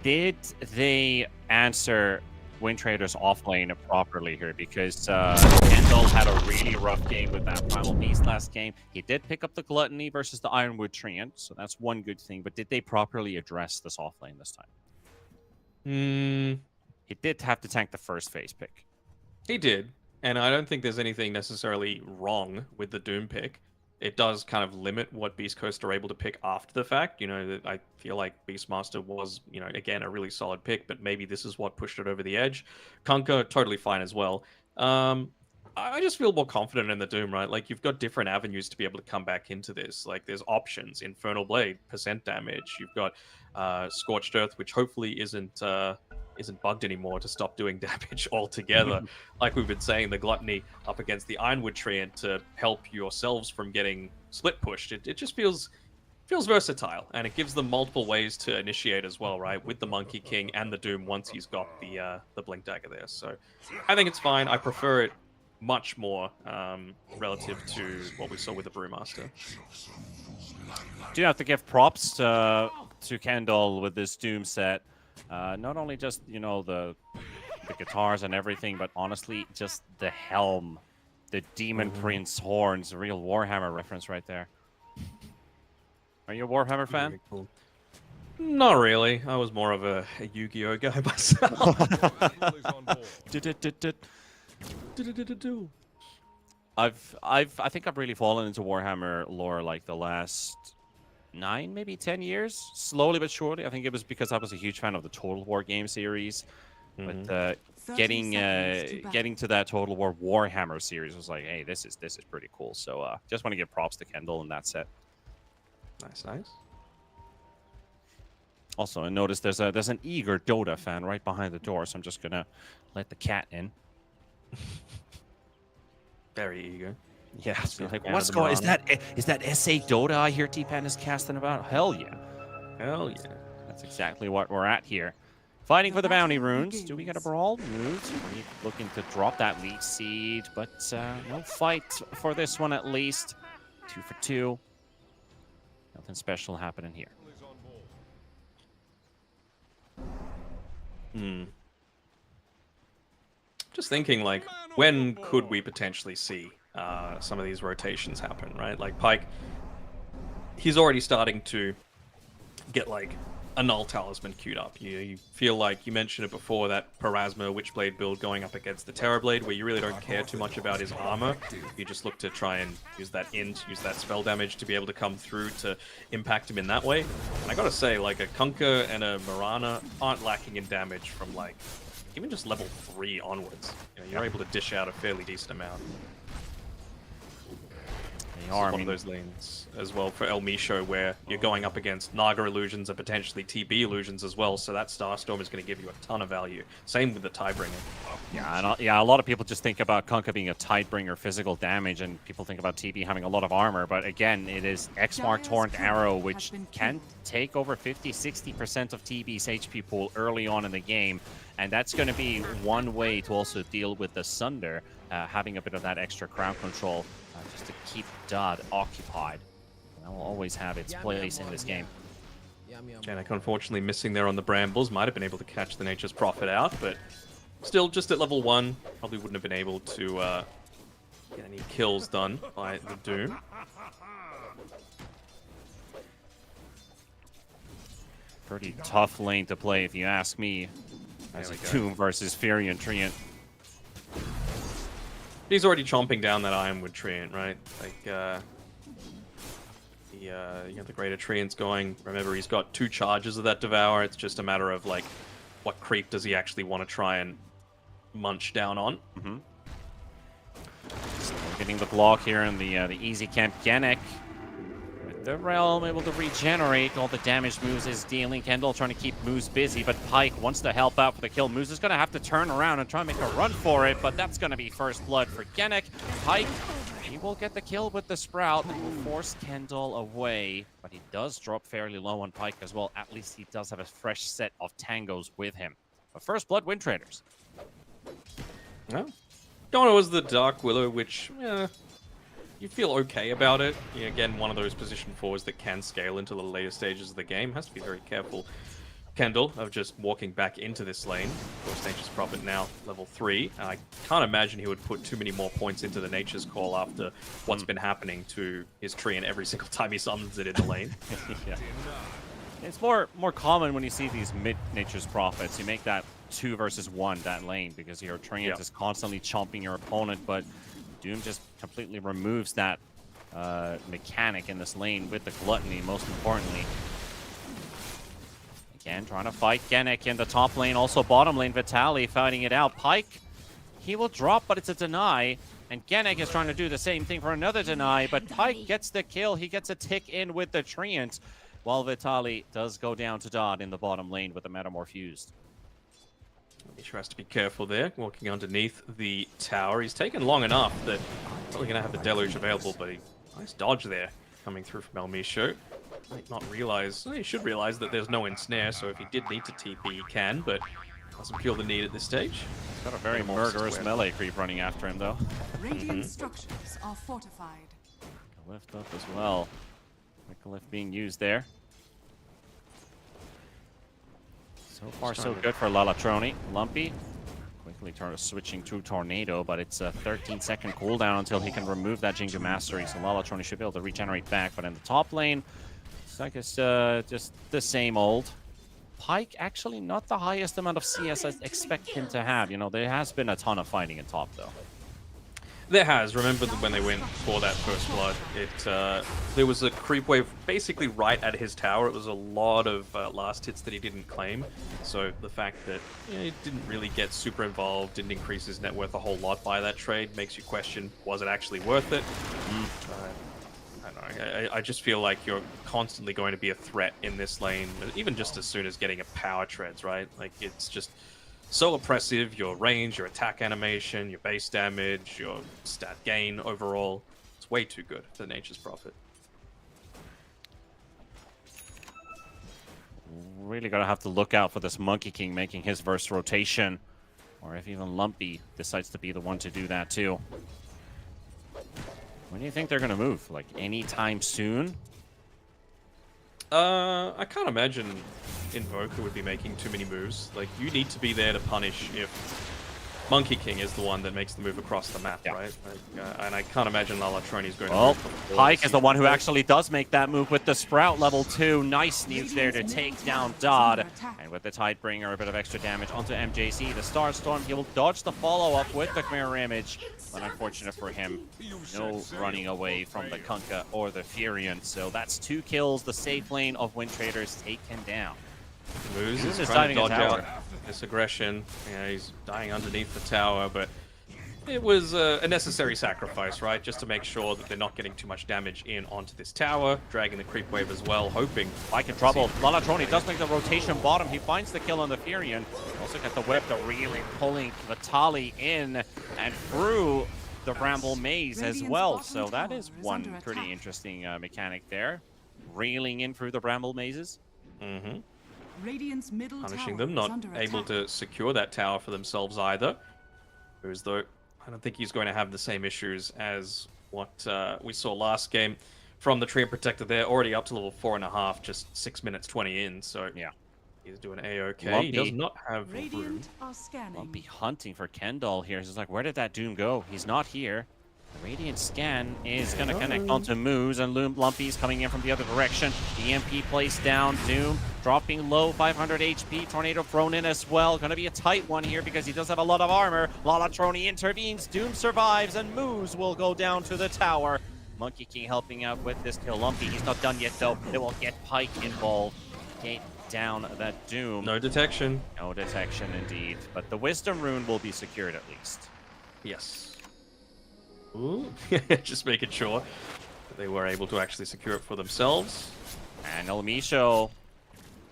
Did they answer WINTRADERs off lane properly here? Because Kendall had a really rough game with that Primal Beast last game. He did pick up the Gluttony versus the Ironwood Treant, so that's one good thing. But did they properly address this off lane this time? He did have to tank the first phase pick. He did. And I don't think there's anything necessarily wrong with the Doom pick. It does kind of limit what Beast Coast are able to pick after the fact. You know, I feel like Beastmaster was, you know, again, a really solid pick, but maybe this is what pushed it over the edge. Kunkka, totally fine as well. I just feel more confident in the Doom, right? Like, you've got different avenues to be able to come back into this. Like, there's options. Infernal Blade, percent damage. You've got Scorched Earth, which hopefully isn't bugged anymore to stop doing damage altogether. Like we've been saying, the Gluttony up against the Ironwood Treant to help yourselves from getting split pushed. It just feels versatile, and it gives them multiple ways to initiate as well, right? With the Monkey King and the Doom once he's got the Blink Dagger there. So I think it's fine. I prefer it much more relative to what we saw with the Brewmaster. Do have to give props to Kendall with this Doom set. Not only just, you know, the guitars and everything, but honestly, just the helm, the Demon Prince horns, a real Warhammer reference right there. Are you a Warhammer fan? Very cool. Not really. I was more of a Yu-Gi-Oh guy myself. I think I've really fallen into Warhammer lore like the last 9, maybe 10 years, slowly but surely. I think it was because I was a huge fan of the Total War game series, but getting to that Total War Warhammer series was like, hey, this is pretty cool. So just want to give props to Kendall in that set. Nice. Also, I noticed there's an eager Dota fan right behind the door, so I'm just gonna let the cat in. Very eager. Yeah, like, what's going? Is that SA Dota I hear T-Pan is casting about? Hell yeah. Hell yeah. That's exactly what we're at here. Fighting for the bounty runes. Do we get a brawl? Moves. Looking to drop that lead seed, but no fight for this one at least. 2 for 2. Nothing special happening here. Just thinking, like, when could we potentially see some of these rotations happen, right? Like, Pyke, he's already starting to get, like, a Null Talisman queued up. You feel like, you mentioned it before, that Parasma Witchblade build going up against the Terrorblade, where you really don't care too much about his armor. You just look to try and use that use that spell damage to be able to come through to impact him in that way. And I gotta say, like, a Kunkka and a Mirana aren't lacking in damage from, like, even just level 3 onwards. You know, you're able to dish out a fairly decent amount. This is one of those lanes as well for El Misho where you're going up against Naga illusions and potentially TB illusions as well, so that Starstorm is going to give you a ton of value. Same with the Tidebringer. Yeah, and a lot of people just think about Kunkka being a Tidebringer physical damage, and people think about TB having a lot of armor, but again, it is X-Mark Torrent Arrow, which can take over 50-60% of TB's HP pool early on in the game, and that's going to be one way to also deal with the Sunder, having a bit of that extra crowd control, just to keep Dod occupied. That will always have its place in this game. Janek unfortunately missing there on the Brambles, might have been able to catch the Nature's Prophet out, but still just at level 1, probably wouldn't have been able to get any kills done by the Doom. Pretty tough lane to play if you ask me, as a Doom versus Fury and Treant. He's already chomping down that Ironwood Treant, right? Like, you know, the Greater Treant's going. Remember, he's got 2 charges of that Devour. It's just a matter of, like, what creep does he actually want to try and munch down on? So we're getting the block here in the easy camp. Genek with the Realm able to regenerate all the damage Moose is dealing. Kendall trying to keep Moose busy, but Pike wants to help out for the kill. Moose is going to have to turn around and try and make a run for it, but that's going to be first blood for Genek. Pike, he will get the kill with the Sprout and will force Kendall away, but he does drop fairly low on Pike as well. At least he does have a fresh set of tangos with him. But first blood, WINTRADERs. No. Donna was the Dark Willow, which, you feel okay about it. You know, again, one of those position 4s that can scale into the later stages of the game. Has to be very careful, Kendall, of just walking back into this lane. Of course, Nature's Prophet now level 3. I can't imagine he would put too many more points into the Nature's Call after what's been happening to his tree and every single time he summons it in the lane. Yeah. It's more common when you see these mid-Nature's Prophets. You make that 2 versus 1, that lane, because your Treant is constantly chomping your opponent, but Doom just completely removes that mechanic in this lane with the Gluttony, most importantly. Again, trying to fight Genek in the top lane, also bottom lane, Vitaly fighting it out. Pike, he will drop, but it's a deny, and Genek is trying to do the same thing for another deny, but Pike gets the kill. He gets a tick in with the Treant, while Vitaly does go down to Dodd in the bottom lane with the Metamorph used. He has to be careful there, walking underneath the tower. He's taken long enough that probably going to have the Deluge available, but nice dodge there coming through from El Misho. Might not realize, he should realize that there's no ensnare, so if he did need to TP, he can, but doesn't feel the need at this stage. He's got a very murderous melee creep running after him, though. Radiant structures are fortified. Lift up as well. Quick lift being used there. So far, so good for Lalatroni. Lumpy quickly switching to Tornado, but it's a 13-second cooldown until he can remove that Jingu Mastery, so Lalatroni should be able to regenerate back. But in the top lane, it's like it's just the same old. Pike actually not the highest amount of CS I expect him to have. You know, there has been a ton of fighting in top, though. There has. Remember when they went for that first blood, there was a creep wave basically right at his tower. It was a lot of last hits that he didn't claim. So the fact that he didn't really get super involved, didn't increase his net worth a whole lot by that trade, makes you question, was it actually worth it? I don't know. I just feel like you're constantly going to be a threat in this lane, even just as soon as getting a power treads, right? Like, it's just so oppressive. Your range, your attack animation, your base damage, your stat gain overall. It's way too good for the Nature's Prophet. Really gonna have to look out for this Monkey King making his verse rotation, or if even Lumpy decides to be the one to do that too. When do you think they're gonna move? Like anytime soon? I can't imagine Invoker would be making too many moves. Like, you need to be there to punish if Monkey King is the one that makes the move across the map, right? Like, and I can't imagine Lalatroni's going to move. Pike is the one who actually does make that move with the Sprout level 2. Nice nuke there to take down Dodd. And with the Tidebringer, a bit of extra damage onto MJC. The Starstorm, he will dodge the follow-up with the Mirror Image. But unfortunate for him, no running away from the Kunkka or the Furion. So that's 2 kills. The safe lane of WINTRADERs taken down. Moves is trying to dodge out this aggression. Yeah, he's dying underneath the tower, but It was a necessary sacrifice, right? Just to make sure that they're not getting too much damage in onto this tower, dragging the creep wave as well, hoping. Like in trouble. Lalatroni does make the rotation bottom. He finds the kill on the Furion. Also got the whip, the reeling, pulling Vitali in and through the Bramble Maze as well. So that is one pretty interesting mechanic there. Reeling in through the Bramble Mazes. Mm-hmm. Radiant's middle Punishing tower them, is not under able attack. to secure that tower for themselves either. Whereas though, I don't think he's going to have the same issues as what we saw last game from the Treant Protector there, already up to level 4.5, just 6 minutes 20 in, so yeah, he's doing A-okay. Lumpy. He does not have room. Radiant are scanning. Lumpy hunting for Kendall here. He's like, where did that Doom go? He's not here. The Radiant scan is going to connect onto Moose, and Lumpy's coming in from the other direction. EMP placed down. Doom dropping low, 500 HP. Tornado thrown in as well. Going to be a tight one here because he does have a lot of armor. Lalatroni intervenes. Doom survives, and Moose will go down to the tower. Monkey King helping out with this kill. Lumpy, he's not done yet, though. It will get Pike involved. Get down that Doom. No detection. No detection, indeed. But the Wisdom Rune will be secured at least. Yes. Ooh. Just making sure that they were able to actually secure it for themselves. And Elmisho,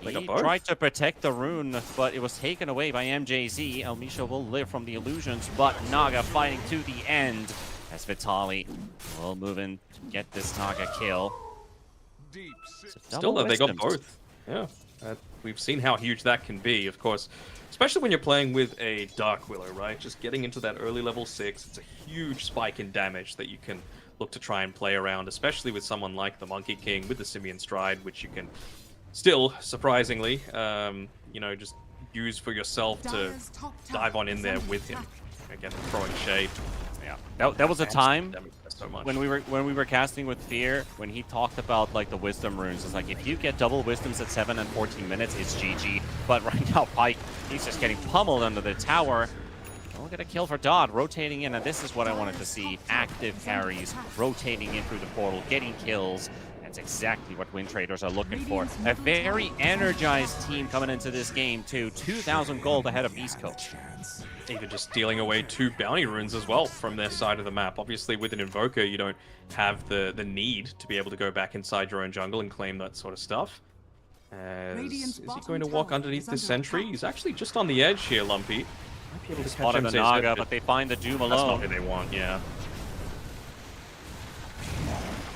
They he got both? tried to protect the rune, but it was taken away by MJZ. Elmisho will live from the illusions, but Naga fighting to the end as Vitali will move in to get this Naga kill. Still, though, they got both. Yeah. We've seen how huge that can be, of course. Especially when you're playing with a Dark Willow, right? Just getting into that early level 6, it's a huge spike in damage that you can look to try and play around, especially with someone like the Monkey King with the Simian Stride, which you can still, surprisingly, you know, just use for yourself to dive on in there with him. Again, throwing shade. Yeah, that was a time so much. when we were casting with Fear, when he talked about like the wisdom runes. It's like if you get double wisdoms at 7 and 14 minutes, it's GG. But right now, Pike, he's just getting pummeled under the tower. We'll get a kill for Dodd, rotating in, and this is what I wanted to see. Active carries, rotating in through the portal, getting kills. That's exactly what WINTRADERs are looking for. A very energized team coming into this game, too. 2,000 gold ahead of beastcoast. Even just stealing away 2 bounty runes as well from their side of the map. Obviously, with an Invoker, you don't have the need to be able to go back inside your own jungle and claim that sort of stuff. Is he going to walk underneath this sentry? He's actually just on the edge here, Lumpy. Might be able to catch Spotted the MJ's Naga, head, but they find the Doom that's not alone. who they want, yeah.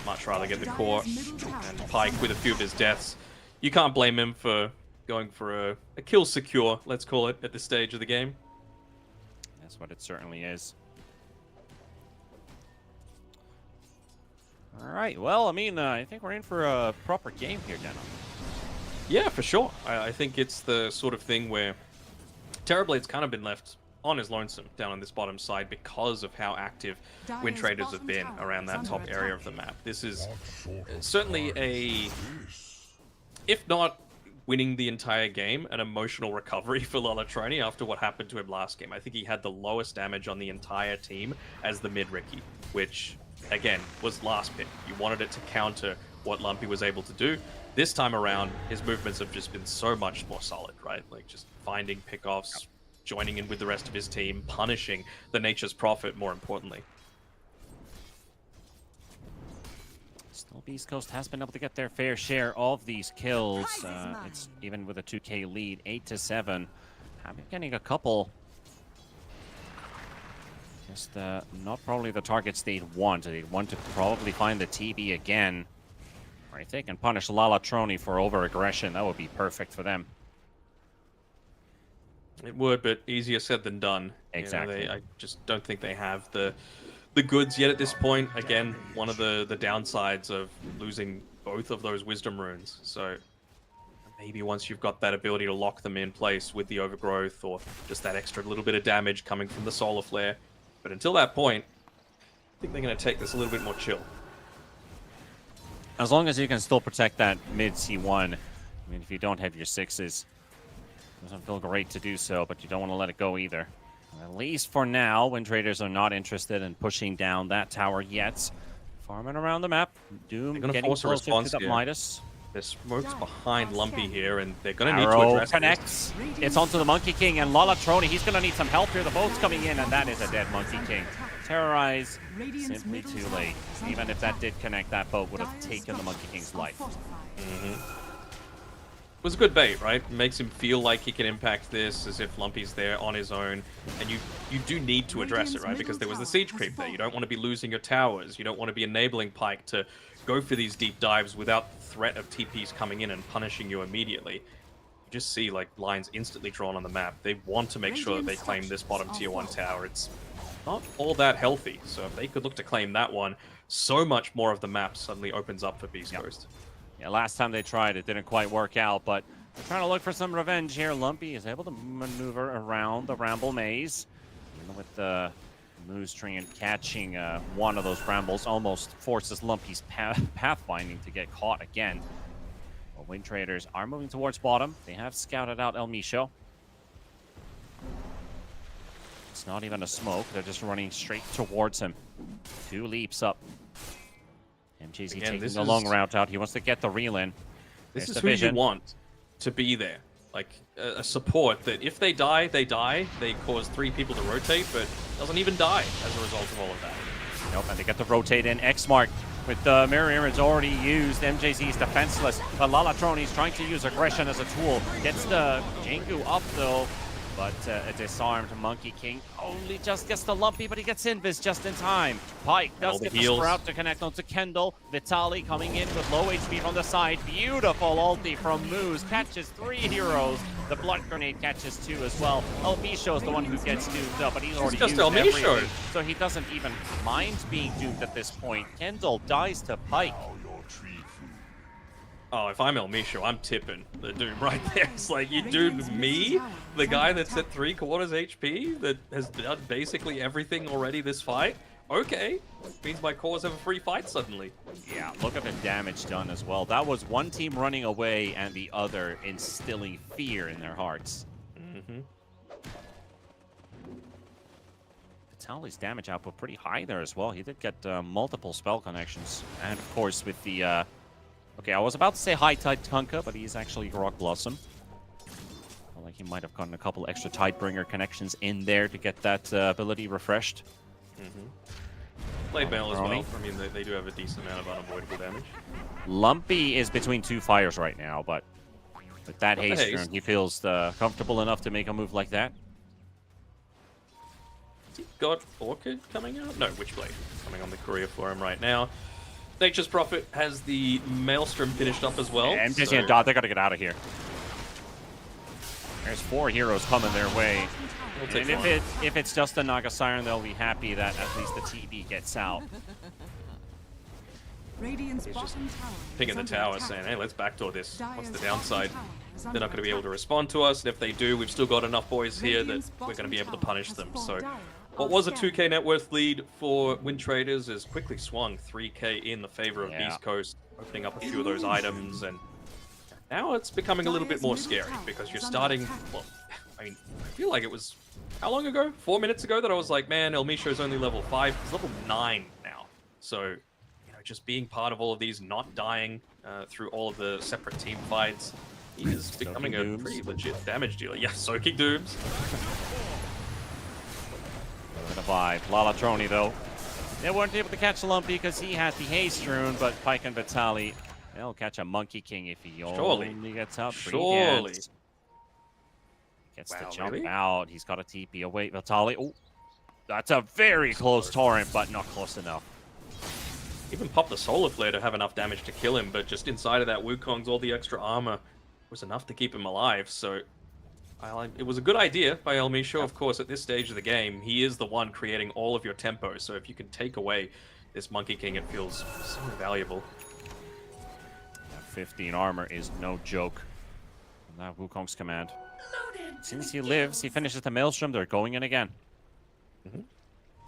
Much rather get the core and Pike with a few of his deaths. You can't blame him for going for a kill secure, let's call it, at this stage of the game. That's what it certainly is. All right, well, I mean, I think we're in for a proper game here, Deno. Yeah, for sure. I think it's the sort of thing where Terrorblade's kind of been left on his lonesome down on this bottom side because of how active WINTRADERs have been around that top area of the map. This is certainly a, if not winning the entire game, an emotional recovery for Lalatroni after what happened to him last game. I think he had the lowest damage on the entire team as the mid-Ricky, which, again, was last pick. You wanted it to counter what Lumpy was able to do. This time around, his movements have just been so much more solid, right? Like, just finding pickoffs, joining in with the rest of his team, punishing the Nature's Prophet, more importantly. Still, Beast Coast has been able to get their fair share of these kills. It's even with a 2k lead, 8-7. I'm getting a couple. Just not probably the targets they'd want. They'd want to probably find the TB again. Or if they can punish Lalatroni for over-aggression, that would be perfect for them. It would, but easier said than done. Exactly. You know, I just don't think they have the goods yet at this point. Again, one of the downsides of losing both of those wisdom runes. So maybe once you've got that ability to lock them in place with the overgrowth or just that extra little bit of damage coming from the solar flare. But until that point, I think they're going to take this a little bit more chill. As long as you can still protect that mid C1. I mean, if you don't have your 6s, it doesn't feel great to do so, but you don't want to let it go either. At least for now, WINTRADERs are not interested in pushing down that tower yet. Farming around the map. Doom gonna getting force a closer to response that here. Midas. There's smokes behind Lumpy here, and they're going to need to Arrow address connects. It's onto the Monkey King, and Lalatroni, he's going to need some help here. The boat's coming in, and that is a dead Monkey King. Terrorize, simply too late. Even if that did connect, that boat would have taken the Monkey King's life. It was a good bait, right? It makes him feel like he can impact this as if Lumpy's there on his own. And you do need to address it, right? Because there was the siege creep there. You don't want to be losing your towers. You don't want to be enabling Pyke to go for these deep dives without the threat of TPs coming in and punishing you immediately. You just see like lines instantly drawn on the map. They want to make sure that they claim this bottom tier 1 tower. It's not all that healthy. So if they could look to claim that one, so much more of the map suddenly opens up for Beast Coast. Yeah, last time they tried, it didn't quite work out, but they're trying to look for some revenge here. Lumpy is able to maneuver around the Bramble Maze. Even with the Moose Tree and catching one of those brambles almost forces Lumpy's pathfinding to get caught again. Well, WINTRADERs are moving towards bottom. They have scouted out El Micho. It's not even a smoke. They're just running straight towards him. 2 leaps up. MJZ Again, taking the long route out. He wants to get the reel in. This There's is the who vision. you want to be there. Like, a support that if they die, they die. They cause 3 people to rotate, but doesn't even die as a result of all of that. Nope, and they get the rotate in. X-Mark with the mirror image already used. MJZ's defenseless, but Lalatroni's trying to use aggression as a tool. Gets the Jingu up, though. But a disarmed Monkey King only just gets the Lumpy, but he gets Invis just in time. Pyke does get the Sprout to connect onto Kendall. Vitali coming in with low HP from the side. Beautiful ulti from Moose. Catches 3 heroes. The Blood Grenade catches 2 as well. El Micho is the one who gets duped up, but he's already just used El Micho. everything. So he doesn't even mind being duped at this point. Kendall dies to Pyke. Oh, if I'm El Micho, I'm tipping the Doom right there. It's like, you doomed me? The guy that's at 3/4 HP? That has done basically everything already this fight? Okay. Means my cores have a free fight suddenly. Yeah, look at the damage done as well. That was one team running away and the other instilling fear in their hearts. Vitali's damage output pretty high there as well. He did get multiple spell connections. And of course with the... Okay, I was about to say High Tide Kunkka, but he's actually Rock Blossom. Felt like he might have gotten a couple extra Tidebringer connections in there to get that ability refreshed. Blade Mail as well. I mean, they do have a decent amount of unavoidable damage. Lumpy is between 2 fires right now, but with that haste rune, he feels comfortable enough to make a move like that. Has he got Orchid coming out? No, Witchblade coming on the courier for him right now. Nature's Prophet has the Maelstrom finished up as well. And MJZ and Dot, they got to get out of here. There's 4 heroes coming their way. And if it's just a Naga Siren, they'll be happy that at least the TB gets out. Radiant's He's just bottom tower picking the is tower, under saying, attack. hey, let's backdoor this. What's the Dire's downside? bottom tower is They're under not going to be able to attack. respond to us, and if they do, we've still got enough boys here that Radiant's we're going to be able to bottom punish tower them. has So fallen. what was a 2k net worth lead for WINTRADERs is quickly swung 3k in the favor of Beast Coast, opening up a few of those items, and now it's becoming a little bit more scary because you're starting... Well, I mean, I feel like it was... How long ago? 4 minutes ago that I was like, man, El Micho's only level 5. He's level 9 now. So, you know, just being part of all of these, not dying through all of the separate team fights, he is becoming a pretty legit damage dealer. Yeah, soaking dooms. Gonna vibe. Lalatroni, though. They weren't able to catch Lumpy because he had the haste rune, but Pyke and Vitali, they'll catch a Monkey King if he only gets out 3 hands. Gets the jump out. He's got a TP away. Vitali. Oh, that's a very close torrent, but not close enough. Even pop the Solar Flare to have enough damage to kill him, but just inside of that Wukong's all the extra armor was enough to keep him alive, so... it was a good idea by El Micho. Of course, at this stage of the game, he is the one creating all of your tempo, so if you can take away this Monkey King, it feels so valuable. That 15 armor is no joke. And that Wukong's command. Since he lives, he finishes the Maelstrom. They're going in again.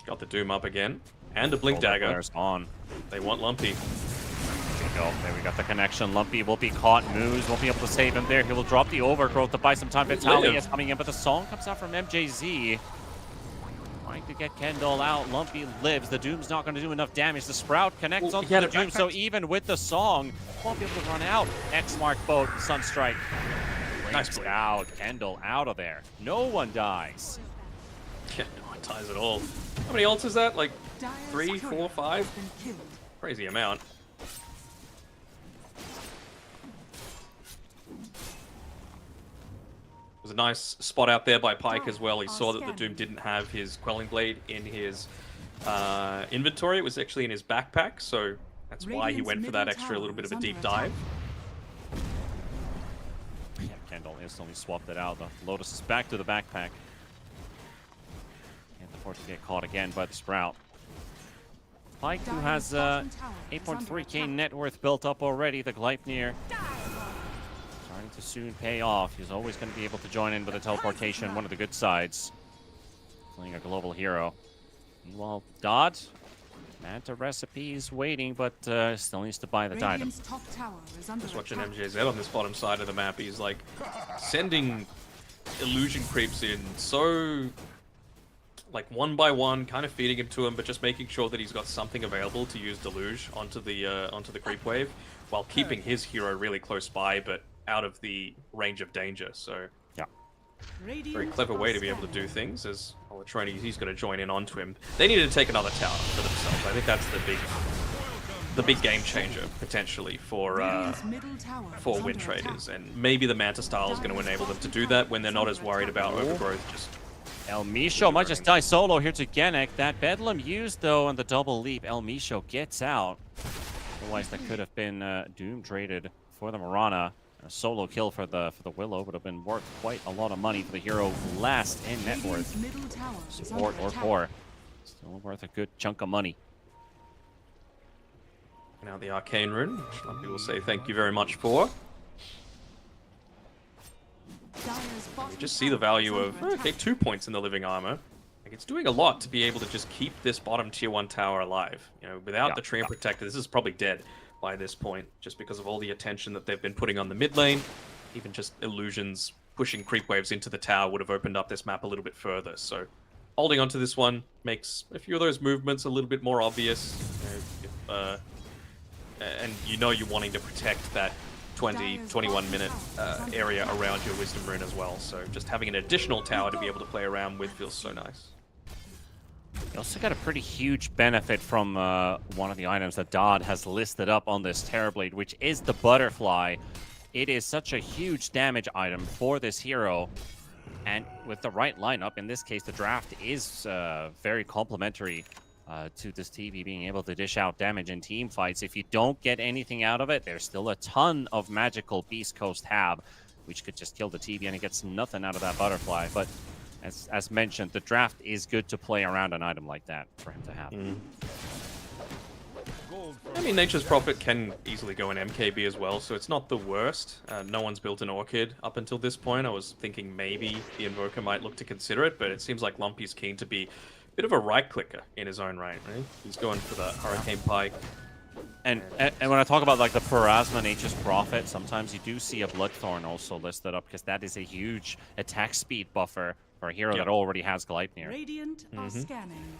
Got the Doom up again. And a Blink Dagger. Flare's on. They want Lumpy. There we go. There we got the connection. Lumpy will be caught. Moose won't be able to save him there. He will drop the overgrowth to buy some time. Vitali is coming in, but the song comes out from MJZ. Trying Trying to get Kendall out. Lumpy lives. The Doom's not going to do enough damage. The Sprout connects Oh, onto he had the a Doom, so backpack. even with the song, won't be able to run out. X mark boat, Sunstrike. Nice Breaks play. out. Kendall out of there. No one dies. Yeah, no one ties at all. How many ults is that? Like Dire's 3, turret 4, 5? has been killed. Crazy amount. It was a nice spot out there by Pyke as well. He saw that the Doom didn't have his Quelling Blade in his inventory. It was actually in his backpack, so that's why he Radiant's went for that middle extra little tower bit of a is deep under attack. dive. Yeah, Kendall instantly swapped it out. The Lotus is back to the backpack. Can't afford to get caught again by the Sprout. Pyke, who has Dire's bottom tower is under 8.3k attack. net worth built up already. The Gleipnir starting to soon pay off. He's always going to be able to join in with a teleportation, one of the good sides. Playing a global hero. Meanwhile, Dodd, Manta recipes waiting, but still needs to buy the item. Radiant's top tower is under Just watching attack. MJZ on this bottom side of the map. He's like sending illusion creeps in so like one by one, kind of feeding him to him, but just making sure that he's got something available to use deluge onto the creep wave, while keeping his hero really close by, but out of the range of danger. So Yeah. very clever way to be able to do things. As Olatroni, he's going to join in onto him. They needed to take another tower for themselves. I think that's the big game changer potentially for Radiant's middle tower is under WINTRADERs, attack. and maybe the Manta style is going to enable them to do that when they're not as worried about overgrowth. Just El Misho might just die solo here to Genic. That Bedlam used, though, on the double leap. El Misho gets out. Otherwise, that could have been Doom traded for the Mirana. A solo kill for the Willow would have been worth quite a lot of money for the hero last in net Radiant's worth. middle tower is Support under or attack. core. Still worth a good chunk of money. now the Arcane Rune, which some people say thank you very much for. Dire's bottom You just see the tower is value of, under okay, attack. 2 points in the living armor. Like, it's doing a lot to be able to just keep this bottom tier 1 tower alive. You know, without Yeah. the Treant Protector, this is probably dead by this point, just because of all the attention that they've been putting on the mid lane. Even just illusions pushing creep waves into the tower would have opened up this map a little bit further. So holding onto this one makes a few of those movements a little bit more obvious. You know, and you know you're wanting to protect that 20, 21 minute area around your Wisdom Rune as well. So just having an additional tower to be able to play around with feels so nice. You also got a pretty huge benefit from one of the items that Dodd has listed up on this Terrorblade, which is the Butterfly. It is such a huge damage item for this hero. And with the right lineup, in this case, the draft is very complementary to this TV being able to dish out damage in team fights. If you don't get anything out of it, there's still a ton of magical Beast Coast Hab, which could just kill the TV, and it gets nothing out of that Butterfly. But as mentioned, the draft is good to play around an item like that for him to have. I mean, Nature's Prophet can easily go in MKB as well, so it's not the worst. No one's built an Orchid up until this point. I was thinking maybe the Invoker might look to consider it, but it seems like Lumpy's keen to be a bit of a right-clicker in his own right? He's going for the Hurricane Pike. And when I talk about like the Parasma Nature's Prophet, sometimes you do see a Bloodthorn also listed up, because that is a huge attack speed buffer for a hero Yep. that already has Gleipnir. Radiant are scanning.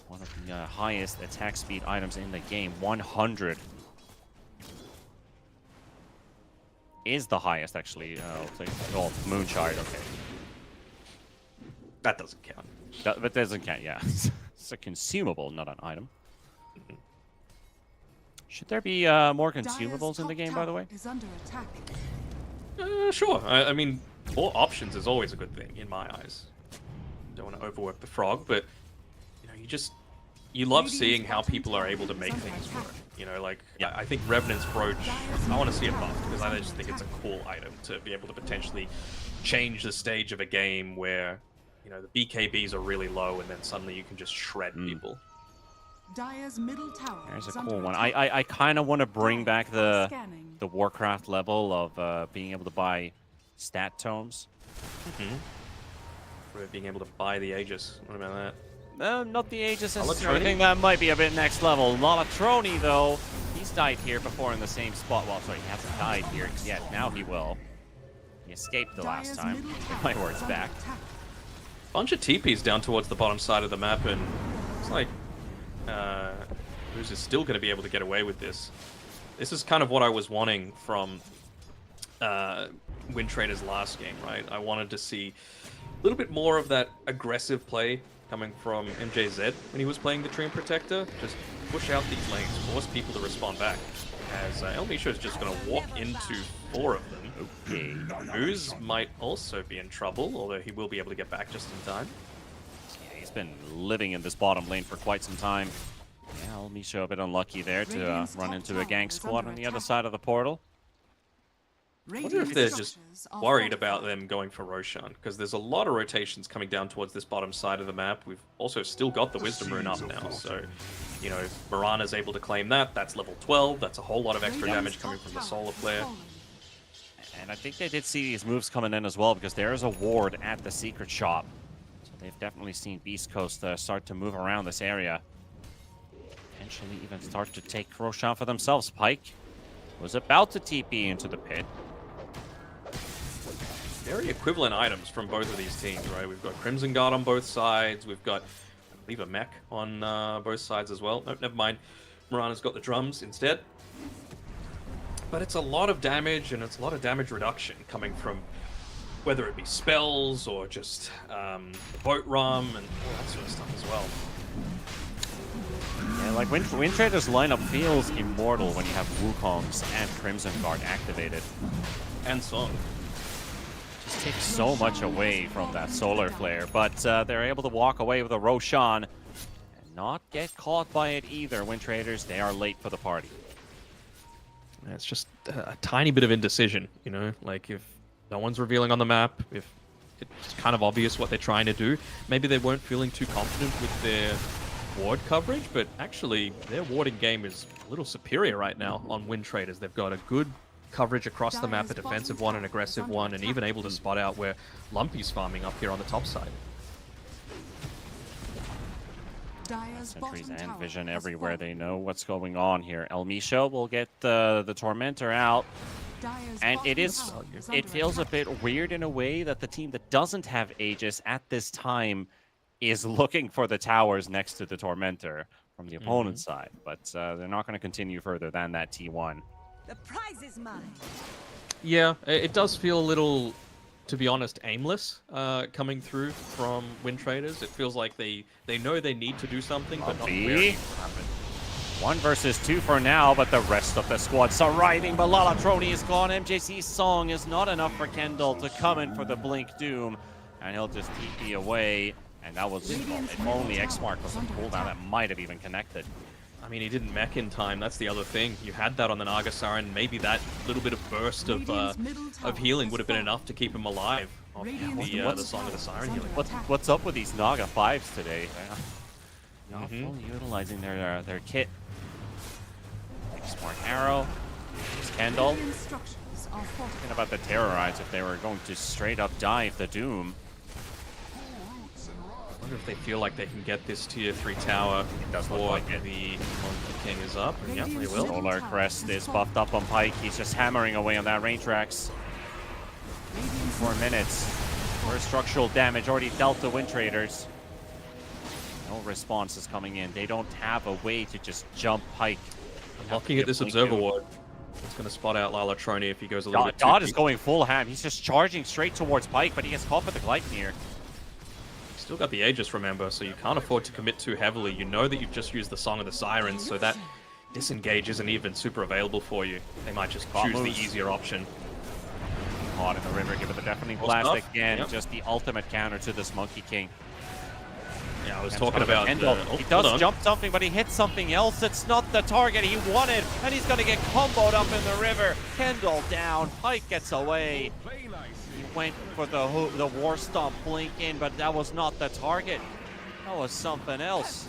One of the highest attack speed items in the game, 100. Is the highest, actually. Oh, Moonshard, okay. That doesn't count. That doesn't count, yeah. It's a consumable, not an item. Should there be more consumables in the game, by the way? Is under attack. Sure. I mean, more options is always a good thing, in my eyes. Don't want to overwork the frog, but, you know, you love seeing how people are able to make things work. You know, like, Yeah. I think Revenant's Brooch, I want to see it buffed, because I just think it's a cool item to be able to potentially change the stage of a game where, you know, the BKBs are really low, and then suddenly you can just shred people. Dire's middle tower There's a is under cool one. attack. I kind of want to bring back the Scanning. Warcraft level of being able to buy stat tomes. For being able to buy the Aegis. What about that? Not the Aegis Olatroni? necessarily. I think that might be a bit next level. Olatroni, though, he's died here before in the same spot. Well, sorry, he hasn't died here yet. Now he will. He escaped the last Dire's time. middle Get tower my is words under back. attack. Bunch of TPs down towards the bottom side of the map, and it's like Moose is still going to be able to get away with this. This is kind of what I was wanting from WINTRADERs last game, right? I wanted to see a little bit more of that aggressive play coming from MJZ when he was playing the Dream Protector. Just push out these lanes, force people to respond back. As Elmisha is just going to walk into 4 of them. Okay. Moose might also be in trouble, although he will be able to get back just in time. Yeah, he's been living in this bottom lane for quite some time. Yeah, Elmisha a bit unlucky there to run into a gang squad on the other side of the portal. I wonder if they're just worried about them going for Roshan, because there's a lot of rotations coming down towards this bottom side of the map. We've also still got the Wisdom Rune up now, so, you know, if Mirana's able to claim that, that's level 12, that's a whole lot of extra damage coming from the Solar Flare. And I think they did see these moves coming in as well, because there is a ward at the secret shop. So they've definitely seen Beast Coast start to move around this area. Potentially even start to take Roshan for themselves. Pyke was about to TP into the pit. Very equivalent items from both of these teams, right? We've got Crimson Guard on both sides. We've got, I believe, a mech on both sides as well. No, never mind. Mirana's got the drums instead. But it's a lot of damage, and it's a lot of damage reduction coming from whether it be spells or just boat rum and all that sort of stuff as well. Yeah, like WINTRADERs lineup feels immortal when you have Wukongs and Crimson Guard activated. And Song. Just takes so much away from that Solar Flare, but they're able to walk away with a Roshan and not get caught by it either. WINTRADERs, they are late for the party. It's just a tiny bit of indecision, you know? Like, if no one's revealing on the map, if it's kind of obvious what they're trying to do, maybe they weren't feeling too confident with their ward coverage, but actually, their warding game is a little superior right now on WINTRADERs. They've got a good coverage across the map, a defensive one, an aggressive one, and even able to spot out where Lumpy's farming up here on the top side. Sentries and vision everywhere. They know what's going on here. Elmisha will get the Tormentor out. And it feels a bit weird in a way that the team that doesn't have Aegis at this time is looking for the towers next to the Tormentor from the opponent's side. But they're not going to continue further than that T1. The prize is mine. Yeah, it does feel a little, to be honest, aimless coming through from WINTRADERs. It feels like they know they need to do something, but not where. 1 versus 2 for now, but the rest of the squad's arriving. But Lalatroni is gone. MJC's song is not enough for Kendall to come in for the Blink Doom. And he'll just TP away. And that was, if only X-Mark wasn't pulled out, that might have even connected. I mean, he didn't mech in time. That's the other thing. You had that on the Naga Siren. Maybe that little bit of burst of healing would have been enough to keep him alive. Off the Song of the Siren healing. What's up with these Naga 5s today? Not fully utilizing their kit. Smart arrow. Here's Kendall. Thinking about the Terrorize if they were going to straight up dive the Doom. I wonder if they feel like they can get this tier 3 tower before the Monkey King is up. And yeah, they will. Solar Crest is buffed up on Pyke. He's just hammering away on that range tracks. 4 minutes. First structural damage already dealt to WINTRADERs. No response is coming in. They don't have a way to just jump Pyke. Looking at this Observer Ward. It's going to spot out Lalatroni if he goes a little bit too Dot is going full ham. He's just charging straight towards Pyke, but he gets caught with the Gleipnir. Still got the Aegis, remember, so you can't afford to commit too heavily. You know that you've just used the Song of the Sirens, so that disengage isn't even super available for you. They might just choose the easier option. Caught in the river, give it the deafening blast again. Just the ultimate counter to this Monkey King. Yeah, I was talking about... he does jump something, but he hits something else. It's not the target he wanted, and he's going to get comboed up in the river. Kendall down. Pyke gets away. He went for the War Stomp blink in, but that was not the target. That was something else.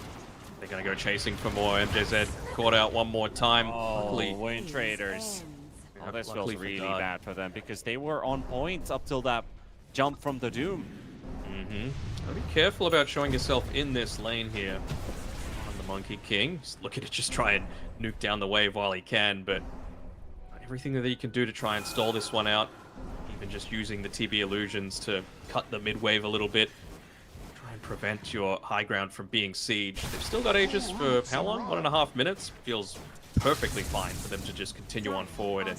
They're going to go chasing for more. MJZ caught out one more time. Oh, WINTRADERs. Oh, this feels really bad for them because they were on point up till that jump from the Doom. Be careful about showing yourself in this lane here on the Monkey King. Just look at it, just try and nuke down the wave while he can, but everything that he can do to try and stall this one out, even just using the TB illusions to cut the mid wave a little bit, prevent your high ground from being sieged. They've still got Aegis for how long? 1.5 minutes? Feels perfectly fine for them to just continue on forward. And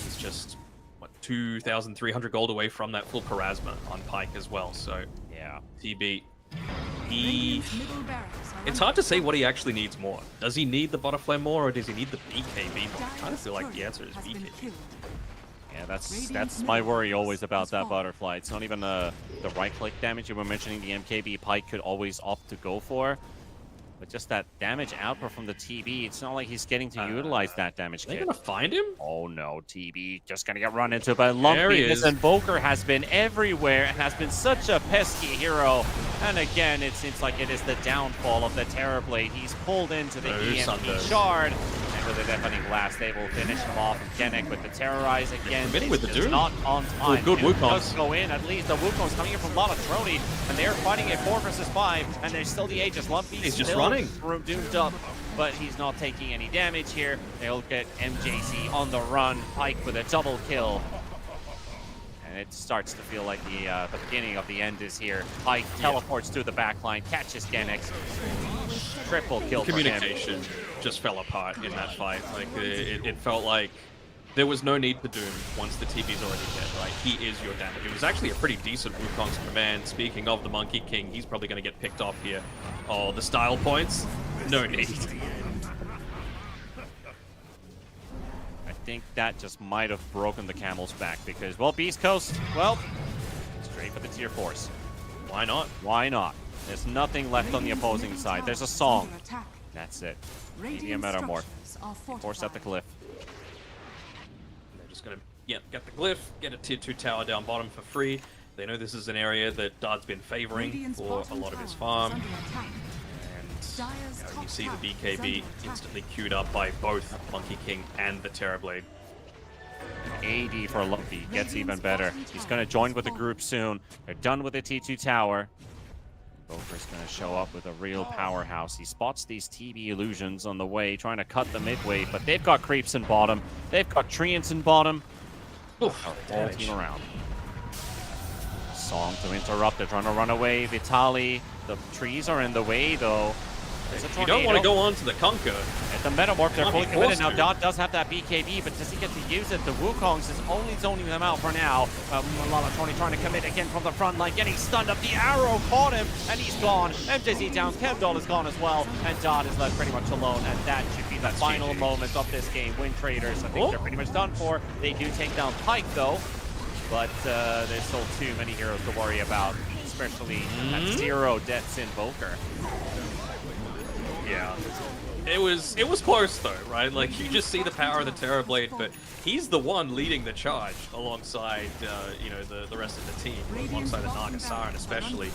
he's just, what, 2,300 gold away from that full Parasma on Pike as well. So, Yeah. TB, it's hard to say what he actually needs more. Does he need the Butterfly more, or does he need the BKB more? I kind of feel like the answer is BKB. Yeah, that's my worry always about that butterfly. It's not even the right-click damage you were mentioning. The MKB Pike could always opt to go for, but just that damage output from the TB. It's not like he's getting to utilize that damage. Are they kit. gonna find him? Oh no, TB just gonna get run into by Lumpy. This Invoker has been everywhere and has been such a pesky hero. And again, it seems like it is the downfall of the Terrorblade. He's pulled into the EMP shard. And with a Deafening Blast, they will finish him off. And Genek with the Terrorize again. With the Doom. Not on time. Good Wukongs. Does go in. At least the Wukongs coming in from Lalatroni. And they're fighting a 4 versus 5. And there's still the Aegis. Lumpy He's still just running. Doomed up. But he's not taking any damage here. They'll get MJC on the run. Pike with a double kill. And it starts to feel like the beginning of the end is here. Pike teleports to the backline, catches Genex. Triple kill for him. Communication just fell apart in that fight. Like it felt like there was no need for Doom once the TB's already dead. Like, he is your damage. It was actually a pretty decent Wukong's command. Speaking of the Monkey King, he's probably going to get picked off here. Oh, the style points? No need. I think that just might have broken the camel's back because, well, Beast Coast, well, straight for the tier 4s. Why not? Why not? There's nothing left on the opposing side. There's a song. That's it. Maybe a Metamorph. Force at the cliff. They're just going to get the glyph, get a tier 2 tower down bottom for free. They know this is an area that Dard's been favoring for a lot of his farm. You see the BKB instantly queued up by both Monkey King and the Terrorblade. AD for Lumpy gets even better. He's going to join with the group soon. They're done with the T2 tower. Boker's going to show up with a real powerhouse. He spots these TB illusions on the way, trying to cut the midway, but they've got creeps in bottom. They've got treants in bottom. Oof, whole team around. Song to interrupt. They're trying to run away. Vitali. The trees are in the way, though. You don't want to go on to the Conquer. At the Metamorph, they're fully committed. Now, Dot does have that BKB, but does he get to use it? The Wukongs is only zoning them out for now. Lalatroni trying to commit again from the front line, getting stunned up. The arrow caught him, and he's gone. MJZ down, Chemdoll is gone as well, and Dot is left pretty much alone, and that should be the final moment of this game. WINTRADERs, I think they're pretty much done for. They do take down Pike, though, but there's still too many heroes to worry about, especially that 0 deaths Invoker. Yeah, it was close though, right? Like, you just see the power of the Terrorblade, but he's the one leading the charge alongside, you know, the rest of the team, alongside the Nagasaran especially.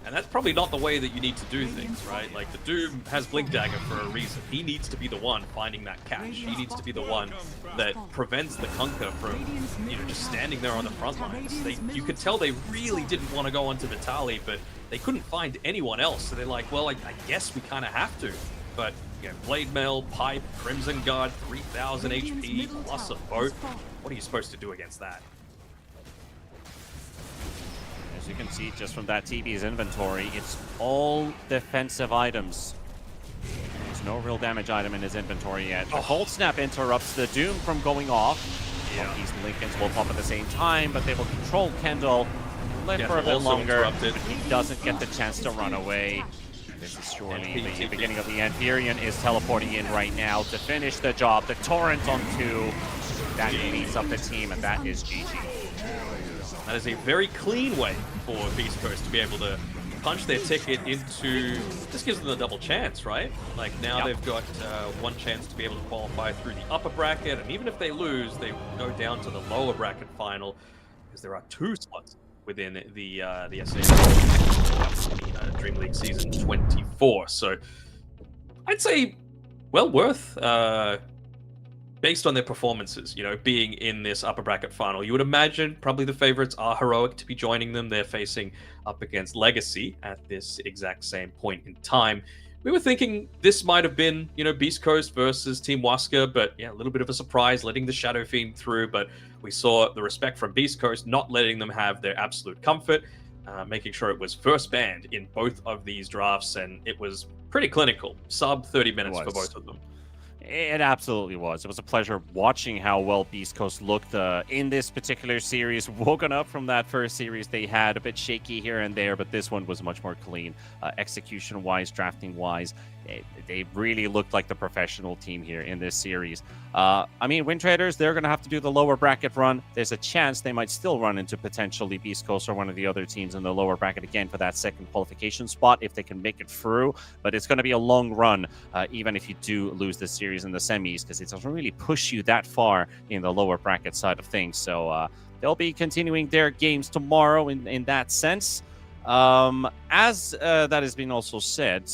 And that's probably not the way that you need to do things, right? Like, the Doom has Blink Dagger for a reason. He needs to be the one finding that catch. He needs to be the one that prevents the Conquer from, you know, just standing there on the front lines. You could tell they really didn't want to go onto Vitali, but they couldn't find anyone else. So they're like, well, I guess we kind of have to. But, you know, Blade Mail, Pipe, Crimson Guard, 3,000 HP, plus a boat. What are you supposed to do against that? As you can see just from that TB's inventory, it's all defensive items. There's no real damage item in his inventory yet. The Cold Snap interrupts the Doom from going off. Yeah. These Lincolns will pop at the same time, but they will control Kendall. Live for a bit longer, but he doesn't get the chance to run away. This is surely the beginning of the end. Furion is teleporting in right now to finish the job. The Torrent on 2. That beats up the team, and that is GG. That is a very clean way for Beast Coast to be able to punch their ticket into... This gives them a double chance, right? Like, now they've got one chance to be able to qualify through the upper bracket, and even if they lose, they go down to the lower bracket final, because there are 2 slots within the SA DreamLeague Season 24. So I'd say well worth, based on their performances, you know, being in this upper bracket final. You would imagine probably the favorites are Heroic to be joining them. They're facing up against Legacy at this exact same point in time. We were thinking this might have been, you know, Beast Coast versus Team Waska, but yeah, a little bit of a surprise letting the Shadow Fiend through, but we saw the respect from Beast Coast not letting them have their absolute comfort. making sure it was first banned in both of these drafts, and it was pretty clinical. Sub 30 minutes for both of them. It absolutely was. It was a pleasure watching how well Beast Coast looked in this particular series. Woken up from that first series they had, a bit shaky here and there, but this one was much more clean. Execution-wise, drafting-wise, they really looked like the professional team here in this series. I mean, WINTRADERs, they're going to have to do the lower bracket run. There's a chance they might still run into potentially Beast Coast or one of the other teams in the lower bracket again for that second qualification spot if they can make it through. But it's going to be a long run, even if you do lose this series in the semis, because it doesn't really push you that far in the lower bracket side of things. So they'll be continuing their games tomorrow in that sense. As that has been also said,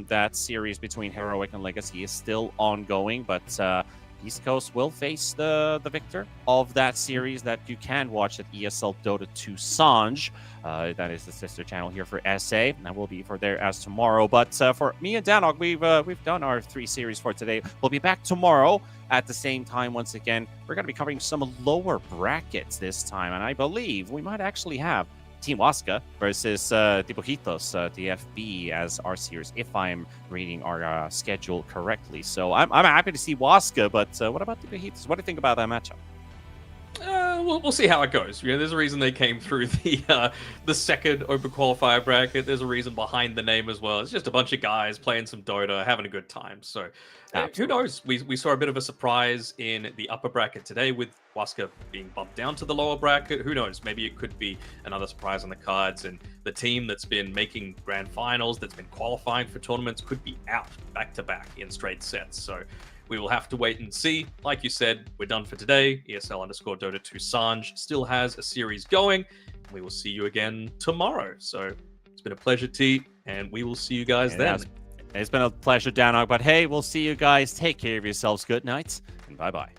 that series between Heroic and Legacy is still ongoing, but East Coast will face the victor of that series that you can watch at ESL Dota 2 Sanj. That is the sister channel here for SA. That will be for there as tomorrow. But for me and Danog, we've done our 3 series for today. We'll be back tomorrow at the same time once again. We're going to be covering some lower brackets this time, and I believe we might actually have Team Waska versus Dibujitos, DFB as our series, if I'm reading our schedule correctly. So I'm happy to see Waska, but what about Dibujitos? What do you think about that matchup? We'll see how it goes. You know, there's a reason they came through the second open qualifier bracket. There's a reason behind the name as well. It's just a bunch of guys playing some Dota, having a good time. So who knows? We saw a bit of a surprise in the upper bracket today with Waska being bumped down to the lower bracket. Who knows? Maybe it could be another surprise on the cards, and the team that's been making grand finals, that's been qualifying for tournaments, could be out back-to-back in straight sets. So we will have to wait and see. Like you said, we're done for today. ESL_Dota 2 Sanj still has a series going. We will see you again tomorrow. So it's been a pleasure, T, and we will see you guys then. It's been a pleasure, Danog. But hey, we'll see you guys. Take care of yourselves. Good night, and bye-bye.